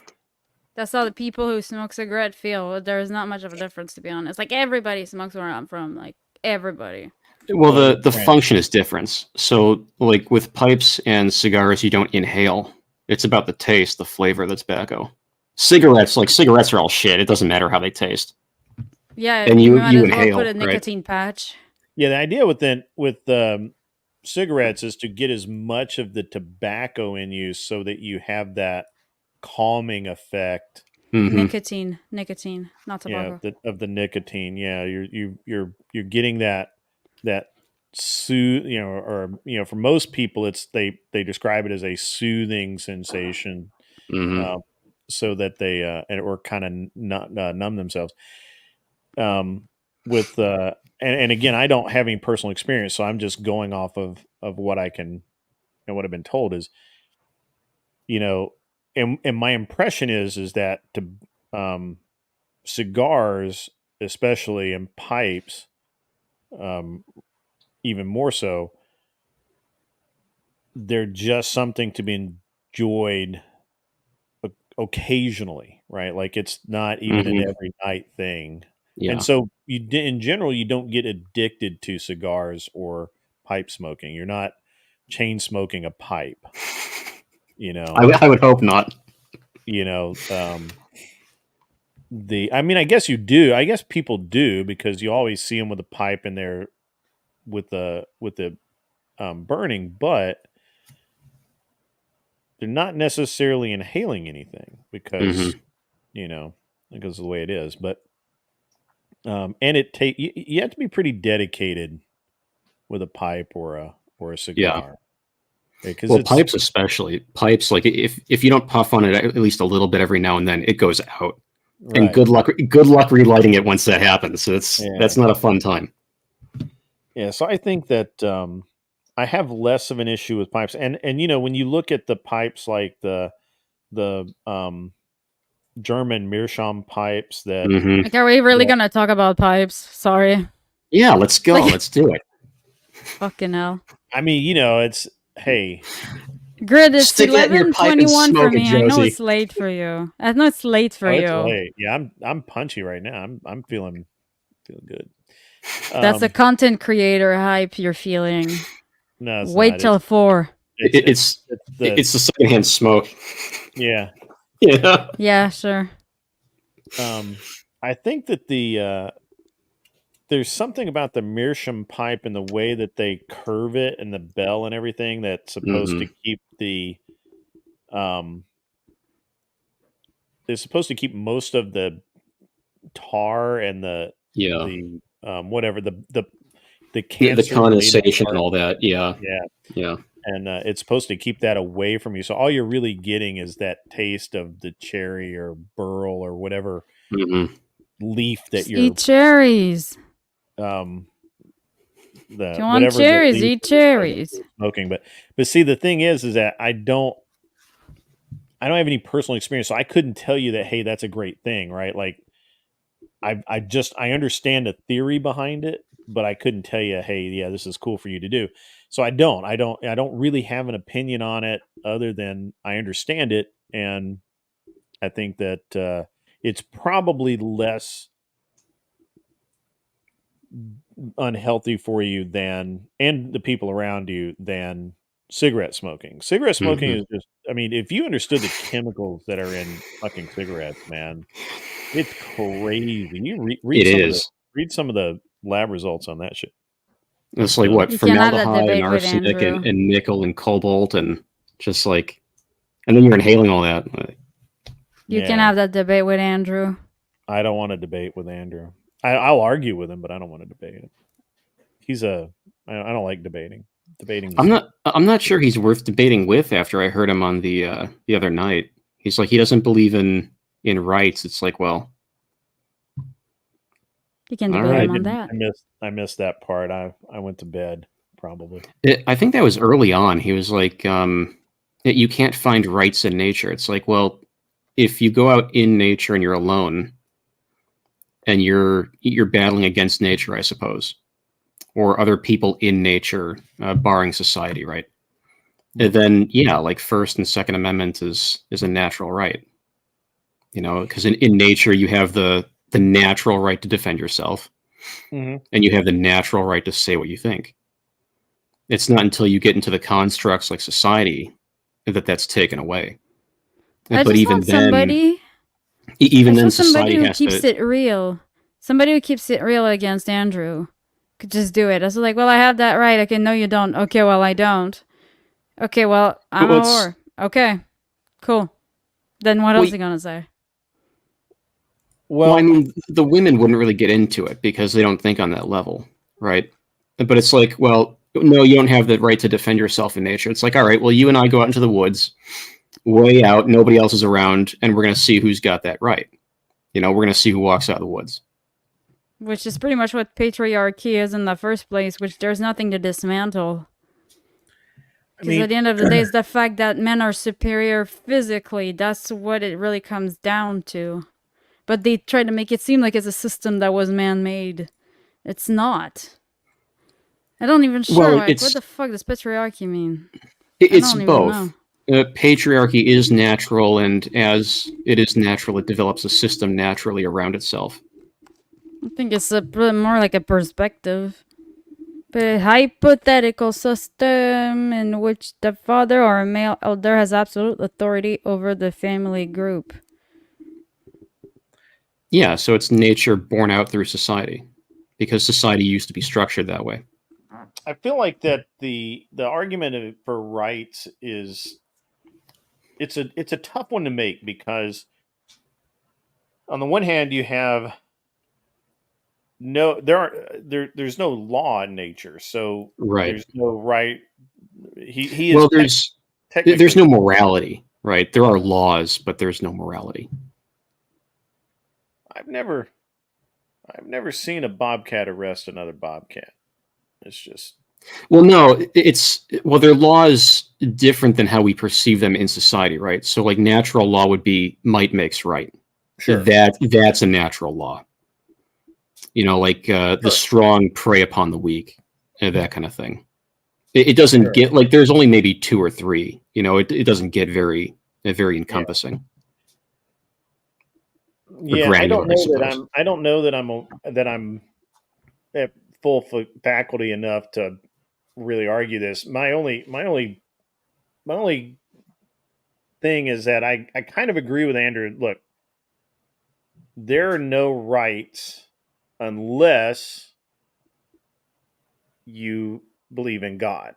That's how the people who smoke cigarette feel. There's not much of a difference, to be honest. Like everybody smokes where I'm from. Like everybody. Well, Oh, the right. function is different. So, like with pipes and cigars, you don't inhale. It's about the taste, the flavor of the tobacco. Cigarettes are all shit. It doesn't matter how they taste. Yeah, And you you might as well inhale, put a right? nicotine patch. Yeah, the idea with cigarettes is to get as much of the tobacco in you so that you have that calming effect. Mm-hmm. Nicotine, not Yeah, tobacco. of the nicotine. Yeah, you're getting that soothe. Or for most people, it's they describe it as a soothing sensation, Mm-hmm. so that they or kind of not numb themselves. With and again, I don't have any personal experience, so I'm just going off of what I can what I've been told is, and my impression is that cigars, especially and pipes, even more so, they're just something to be enjoyed occasionally, right? Like it's not even an Mm-hmm. every night thing. And Yeah. so in general, you don't get addicted to cigars or pipe smoking. You're not chain smoking a pipe, I would hope not. I mean, I guess you do. I guess people do because you always see them with a pipe in there with the burning, but they're not necessarily inhaling anything because Mm-hmm. because of the way it is. But and you have to be pretty dedicated with a pipe or a cigar. Because well, pipes especially. Pipes, like if you don't puff on it at least a little bit every now and then, it goes out. right. And good luck relighting it once that happens. So that's not a fun time. Yeah, so I think that I have less of an issue with pipes, and when you look at the pipes like the German Meerschaum pipes that Mhm. Like, are we really gonna talk about pipes? Sorry. Yeah, let's go. Like- Let's do it. Fucking hell. I mean, it's hey, Grid, it's Stick that in your pipe and 11:21 for smoke it, me. I know Josie. it's late for you. I know it's late for oh, you. it's late. Yeah, I'm punchy right now. I'm feeling good. That's the content creator hype you're feeling. No, it's Wait not. till 4. It's the secondhand smoke. Yeah. Yeah. Yeah, sure. I think that there's something about the Meerschaum pipe and the way that they curve it and the bell and everything that's supposed to keep it's supposed to keep most of the tar and the whatever the cancer, the condensation and all that. Yeah. And it's supposed to keep that away from you. So all you're really getting is that taste of the cherry or burl or whatever leaf that you're eat cherries. Do you want cherries? Eat cherries. Smoking, but see, the thing is that I don't have any personal experience, so I couldn't tell you that. Hey, that's a great thing, right? Like, I understand the theory behind it, but I couldn't tell you, hey, yeah, this is cool for you to do. So I don't really have an opinion on it other than I understand it, and I think that it's probably less unhealthy for you and the people around you than cigarette smoking. Cigarette smoking is just, I mean, if you understood the chemicals that are in fucking cigarettes, man, it's crazy. You read some of the lab results on that shit. It's like what, formaldehyde and arsenic and nickel and cobalt and just like, and then you're inhaling all that. You can have that debate with Andrew. I don't want to debate with Andrew. I'll argue with him, but I don't want to debate him. I don't like debating. I'm not sure he's worth debating with after I heard him on the other night. He's like, he doesn't believe in rights. It's like, well, you can debate him on that. I missed that part. I went to bed probably. I think that was early on. He was like, you can't find rights in nature. It's like, well, if you go out in nature and you're alone and you're battling against nature, I suppose, or other people in nature, barring society, right? And then, yeah, like First and Second Amendment is a natural right. Because in nature you have the natural right to defend yourself, and you have the natural right to say what you think. It's not until you get into the constructs like society that's taken away. But even then, somebody who keeps it real. Somebody who keeps it real against Andrew could just do it. I was like, well, I have that right. Okay, no, you don't. Okay, well, I don't. Okay, well, I'm a whore. Okay, cool. Then what else are you gonna say? Well, I mean, the women wouldn't really get into it because they don't think on that level, right? But it's like, well, no, you don't have the right to defend yourself in nature. It's like, all right, well, you and I go out into the woods, way out, nobody else is around, and we're going to see who's got that right. We're going to see who walks out of the woods. Which is pretty much what patriarchy is in the first place, which there's nothing to dismantle. Because at the end of the day, it's the fact that men are superior physically. That's what it really comes down to. But they try to make it seem like it's a system that was man-made. It's not. I don't even sure. What the fuck does patriarchy mean? It's both. Patriarchy is natural, and as it is natural, it develops a system naturally around itself. I think it's more like a perspective. A hypothetical system in which the father or a male elder has absolute authority over the family group. Yeah, so it's nature born out through society, because society used to be structured that way. I feel like that the argument for rights is it's a tough one to make because on the one hand, you have there's no law in nature, so Right. there's no right. He is Well, there's technically. no morality, right? There are laws, but there's no morality. I've never seen a bobcat arrest another bobcat. It's just Well, no, there are laws different than how we perceive them in society, right? So, like, natural law would be might makes right. sure. That's a natural law. Like the strong prey upon the weak, that kind of thing. It doesn't get like there's only maybe 2 or 3. It doesn't get very encompassing. Yeah, I don't granular, I know that suppose. I don't know that I'm at full faculty enough to really argue this. My only thing is that I kind of agree with Andrew. Look, there are no rights unless you believe in God.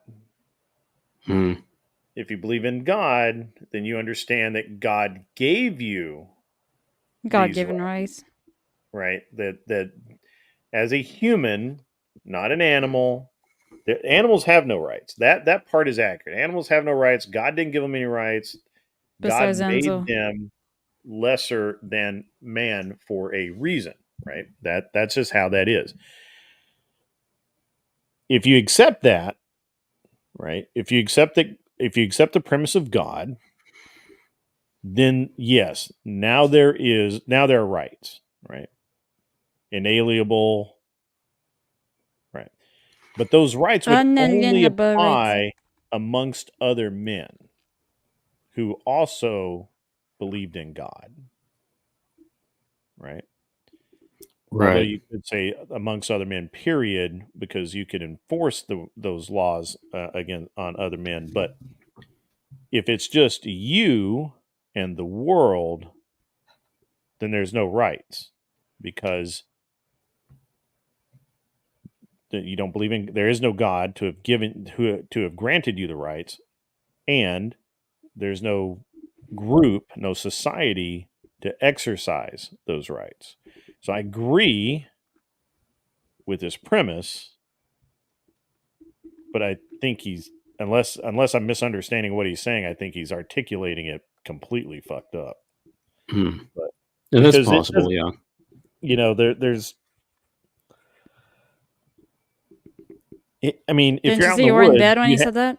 Hmm. If you believe in God, then you understand that God gave you God-given rights. right? That as a human, not an animal, animals have no rights. That part is accurate. Animals have no rights. God didn't give them any rights. Besides God made Enzo. them lesser than man for a reason, right? That's just how that is. If you accept that, right? If you accept the premise of God, then yes, now there are rights, right? Inalienable, right? But those rights would only Unalienable rights. apply amongst other men who also believed in God, right? Although Right. you could say amongst other men, period, because you could enforce those laws again on other men. But if it's just you and the world, then there's no rights because you don't believe in. There is no God to have granted you the rights, and there's no group, no society to exercise those rights. So I agree with this premise, but I think he's unless I'm misunderstanding what he's saying, I think he's articulating it completely fucked up. Hmm. But Yeah, that's because possible. Yeah. there's I mean, if Didn't you're you out in say the you were in woods, bed when he said that?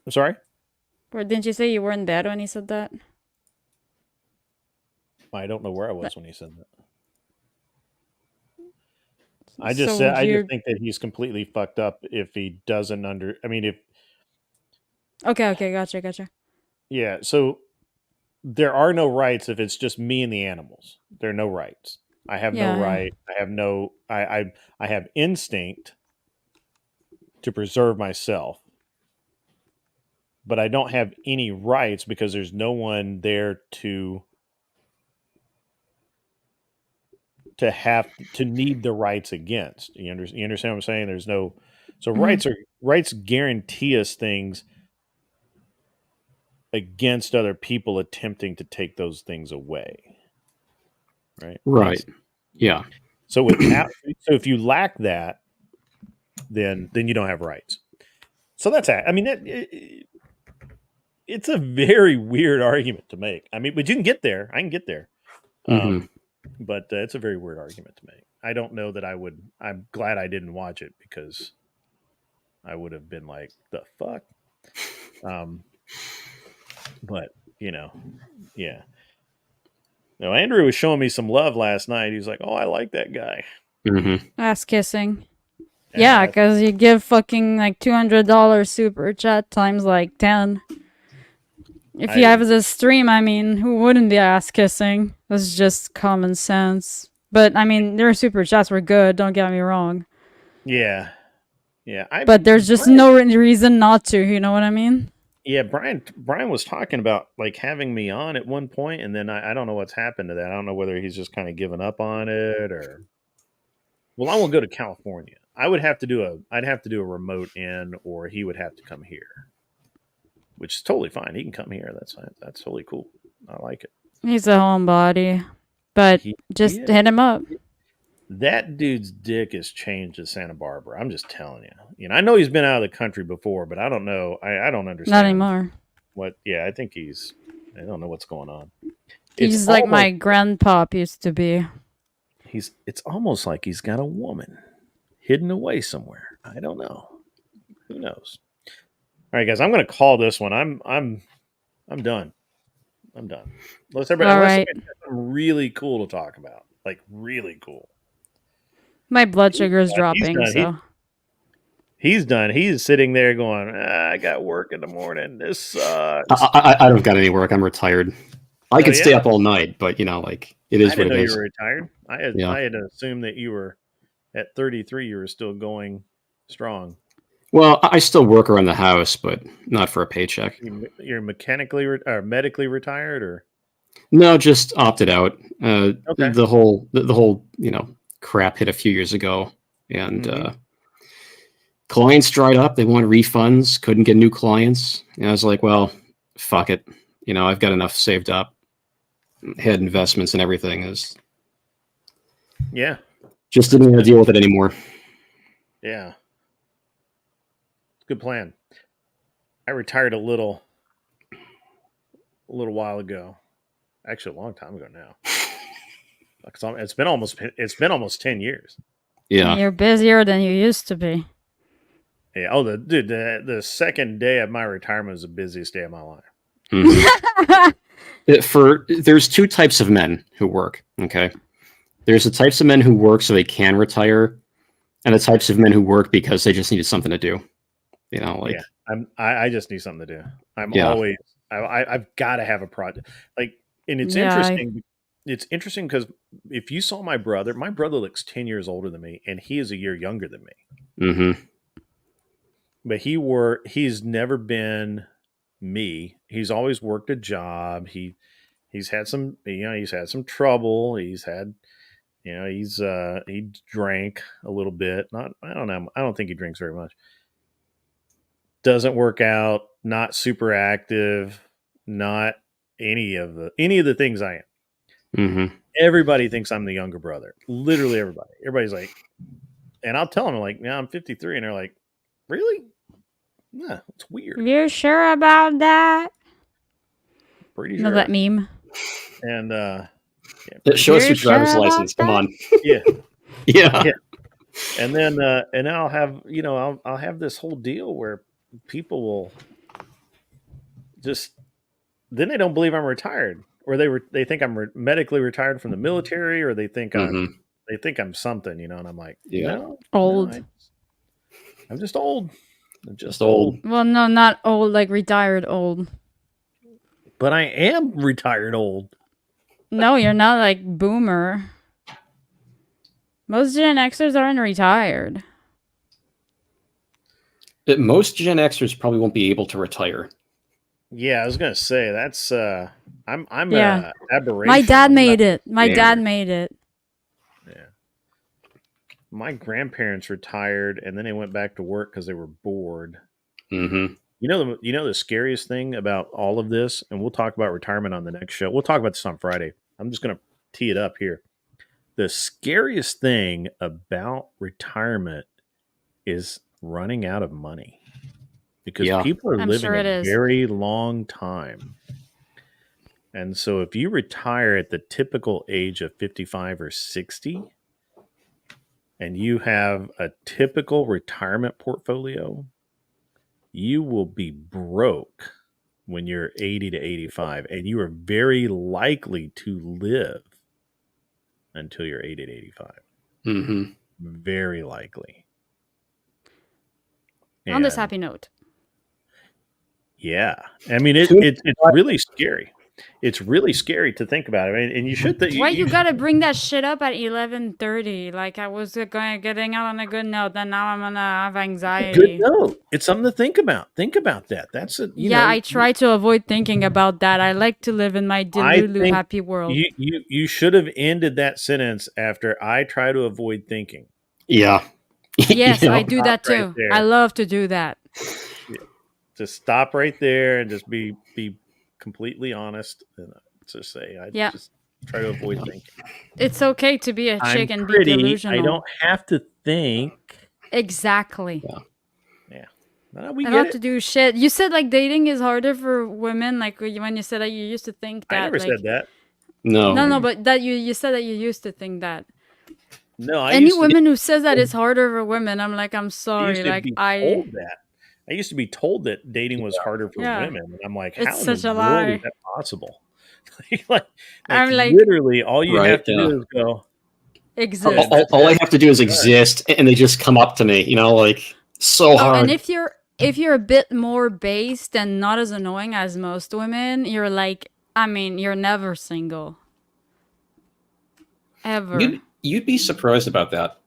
I'm sorry. Or didn't you say you were in bed when he said that? I don't know where I was when he said that. I So just think that he's completely fucked up if he doesn't I mean, if Okay, gotcha. yeah, so there are no rights if it's just me and the animals. There are no rights. I have no Yeah. right. I have no. I have instinct to preserve myself, but I don't have any rights because there's no one there to have to need the rights against. You understand what I'm saying? There's no. So Mhm. rights guarantee us things against other people attempting to take those things away. Right. Right. Yeah. So if you lack that, then you don't have rights. So that's I mean it's a very weird argument to make. I mean, but you can get there. I can get there. Hmm. But it's a very weird argument to make. I don't know that I would. I'm glad I didn't watch it because I would have been like, the fuck. Um, but yeah. No, Andrew was showing me some love last night. He was like, "Oh, I like that guy." Hmm. Ass kissing. Yeah, because you give fucking like $200 super chat times like 10. If I you have didn't. this stream, I mean, who wouldn't be ass kissing? That's just common sense. But I mean, their super chats were good. Don't get me wrong. Yeah, yeah. But there's just no reason not to. You know what I mean? Yeah, Brian was talking about like having me on at one point, and then I don't know what's happened to that. I don't know whether he's just kind of given up on it or. Well, I won't go to California. I'd have to do a remote in, or he would have to come here, which is totally fine. He can come here. That's totally cool. I like it. He's a homebody. But He just is. hit him up. That dude's dick has changed to Santa Barbara. I'm just telling you. You know, I know he's been out of the country before, but I don't know. I don't understand. Not anymore. What? Yeah, I think I don't know what's going on. He's like my grandpop used to be. It's almost like he's got a woman hidden away somewhere. I don't know. Who knows? All right, guys, I'm going to call this one. I'm done. I'm done. Unless All right. somebody has something really cool to talk about, like really cool. My blood sugar is dropping. He's done. He's sitting there going, I got work in the morning. This sucks. I don't got any work. I'm retired. I could stay up all night, but like it is what it is. I didn't know you were retired. I had assumed that you were at 33. You were still going strong. Well, I still work around the house, but not for a paycheck. You're mechanically or medically retired, or no, just opted out. Okay. The whole crap hit a few years ago, and clients dried up. They wanted refunds. Couldn't get new clients. And I was like, well, fuck it. I've got enough saved up. Had investments and everything. Just didn't want to deal with it anymore. Yeah. Good plan. I retired a little while ago. Actually, a long time ago now. It's been almost 10 years. Yeah. You're busier than you used to be. Yeah. Oh, the second day of my retirement was the busiest day of my life. Mm-hmm. There's two types of men who work. Okay. There's the types of men who work so they can retire, and the types of men who work because they just needed something to do. I just need something to do. I've got to have a project. And it's interesting. It's interesting because if you saw my brother looks 10 years older than me, and he is a year younger than me. Mm-hmm. But he's never been me. He's always worked a job. He's had some trouble. He drank a little bit. I don't know. I don't think he drinks very much. Doesn't work out, not super active, not any of the things I am. Mm-hmm. Everybody thinks I'm the younger brother. Literally everybody. Everybody's like, and I'll tell them like, now I'm 53, and they're like, really? Nah, it's weird. You're sure about that? Pretty sure. Know that meme? And show us your driver's license. Come on. Yeah. Yeah. And then and I'll have I'll have this whole deal where people will just then they don't believe I'm retired, or they think I'm medically retired from the military, or they think I'm something, and I'm like, old. No, I'm just old. I'm just old. Well, no, not old, like retired old. But I am retired old. No, you're not like boomer. Most Gen Xers aren't retired. Most Gen Xers probably won't be able to retire. Yeah, I was gonna say that's I'm an aberration. My dad made it. Yeah. My grandparents retired, and then they went back to work because they were bored. Mm-hmm. You know the scariest thing about all of this, and we'll talk about retirement on the next show. We'll talk about this on Friday. I'm just gonna tee it up here. The scariest thing about retirement is running out of money, because people are living a very long time. And so if you retire at the typical age of 55 or 60, and you have a typical retirement portfolio, you will be broke when you're 80 to 85, and you are very likely to live until you're 80 to 85. Mm-hmm. Very likely. On this happy note. Yeah. I mean, it's really scary. It's really scary to think about it. And you should think. Why you gotta bring that shit up at 11:30? Like I was getting out on a good note, then now I'm gonna have anxiety. Good note. It's something to think about. Think about that. That's it. I try to avoid thinking about that. I like to live in my delulu happy world. You should have ended that sentence after I try to avoid thinking. Yeah. Yes, I do that too. Right, I love to do that. Yeah. Just stop right there and just be completely honest, and just say, Try to avoid thinking. It's okay to be a chick I'm and be pretty. delusional. I don't have to think. Exactly. Yeah. No, we I get don't have it. to do shit. You said like dating is harder for women. Like when you said that you used to think that. I never like, said that. No, but that you said that you used to think that. No, Any woman who says that it's harder for women, I'm like, I'm I sorry. used to Like be told that. I used to be told that dating was harder for women, and I'm like, It's how in the such a world lie. is that possible? like I'm like, literally, all you Right, have to do is go. exist. All I have to do is exist, and they just come up to me. You know, like so hard. And if you're a bit more based and not as annoying as most women, you're like, I mean, you're never single. Ever. You'd be surprised about that.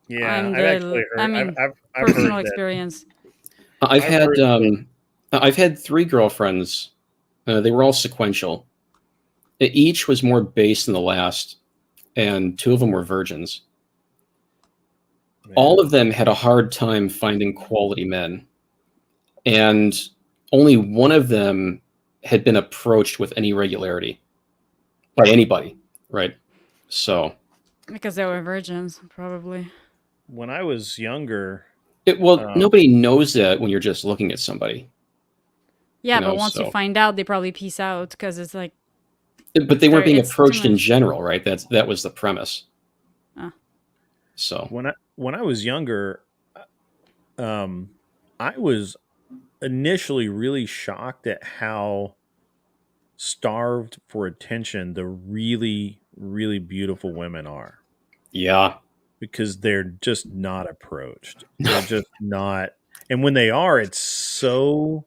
Yeah, I've actually heard. I mean, I've personal heard experience. I've had 3 girlfriends. They were all sequential. Each was more base than the last, and 2 of them were virgins. Man. All of them had a hard time finding quality men, and only one of them had been approached with any regularity by anybody, right? So Because they were virgins, probably. When I was younger, nobody knows that when you're just looking at somebody. Yeah, but once you find out, they probably peace out because it's like. But they weren't being approached in general, right? That was the premise. So when I was younger, I was initially really shocked at how starved for attention the really, really beautiful women are. Yeah. Because they're just not approached. They're just not. And when they are, it's so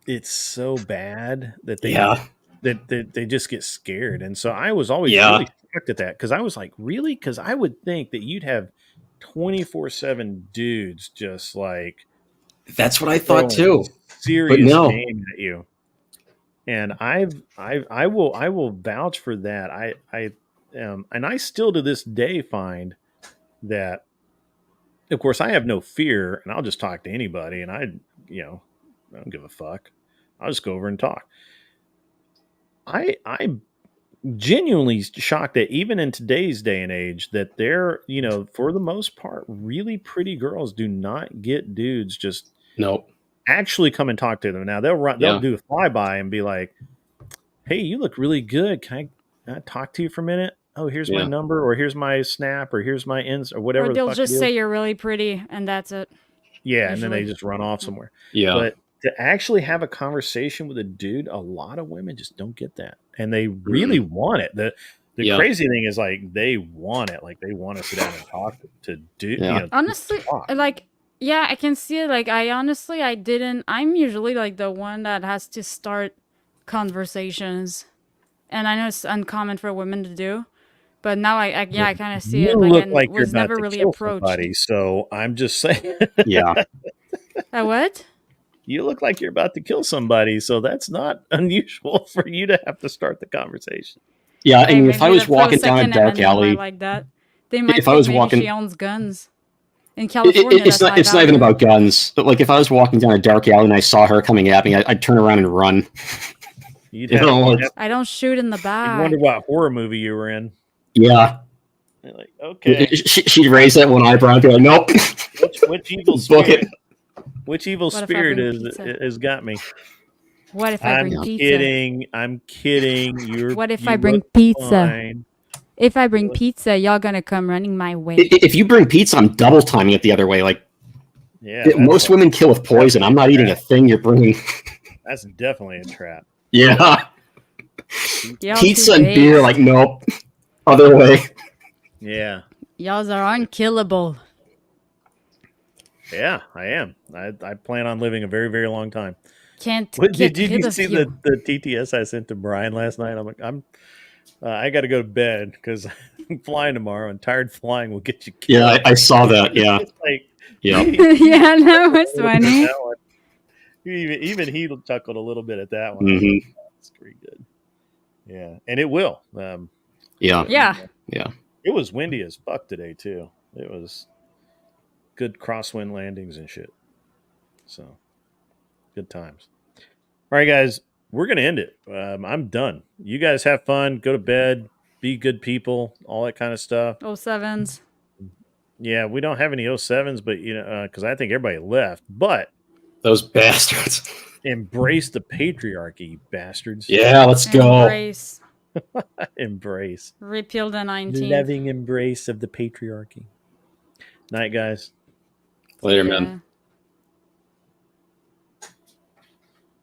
bad that they just get scared. And so I was always really shocked at that, because I was like, really? Because I would think that you'd have 24/7 dudes just like. That's what I thought too. Serious game at you. And I will vouch for that. And I still to this day find that, of course, I have no fear, and I'll just talk to anybody, and I don't give a fuck. I'll just go over and talk. I'm genuinely shocked that even in today's day and age that they're, for the most part, really pretty girls do not get dudes just actually come and talk to them. Now they'll do a flyby and be like, hey, you look really good. Can I talk to you for a minute? Oh, here's my number, or here's my Snap, or here's my ins, or whatever. Or they'll just say you're really pretty, and that's it. Yeah, and then they just run off somewhere. Yeah. But to actually have a conversation with a dude, a lot of women just don't get that, and they really want it. The crazy thing is, like, they want it. Like, they want to sit down and talk to dude. Honestly, like, yeah, I can see it. Like, I didn't. I'm usually like the one that has to start conversations, and I know it's uncommon for women to do. But now I kind of see it. You look like you're was about never to really kill approached. somebody, so I'm just saying. Yeah. A what? You look like you're about to kill somebody, so that's not unusual for you to have to start the conversation. Yeah, and if I was walking down a dark alley, like that, they might if I was think walking, she owns guns. In California, it's not even about guns. But like, if I was walking down a dark alley and I saw her coming at me, I'd turn around and run. I don't shoot in the back. You wonder what horror movie you were in. Yeah. You're like, okay. She'd raise that one eyebrow and be like, nope. Which evil spirit? Which evil spirit has got me? What if I bring pizza? I'm kidding. What if I bring pizza? Fine. If I bring pizza, y'all gonna come running my way. If you bring pizza, I'm double timing it the other way. Like, most women kill with poison. I'm not eating a thing you're bringing. That's definitely a trap. Yeah. Pizza and beer, like, nope. Other way. Yeah. Y'all are unkillable. Yeah, I am. I plan on living a very, very long time. Did you see the TTS I sent to Brian last night? I'm like, I got to go to bed because I'm flying tomorrow, and tired flying will get you killed. Yeah, I saw that. Yeah. Yeah, that was funny. Even he chuckled a little bit at that one. Mm-hmm. That's pretty good. Yeah, and it will. Yeah. It was windy as fuck today too. It was good crosswind landings and shit. So good times. All right, guys. we're gonna end it. I'm done. You guys have fun. Go to bed. Be good people. All that kind of stuff. 07s. Yeah, we don't have any 07s, but because I think everybody left. But Those bastards. embrace the patriarchy, you bastards. Yeah, let's go. Embrace. Embrace. Repeal the 19th. Loving embrace of the patriarchy. Night, guys. Later, Yeah. man.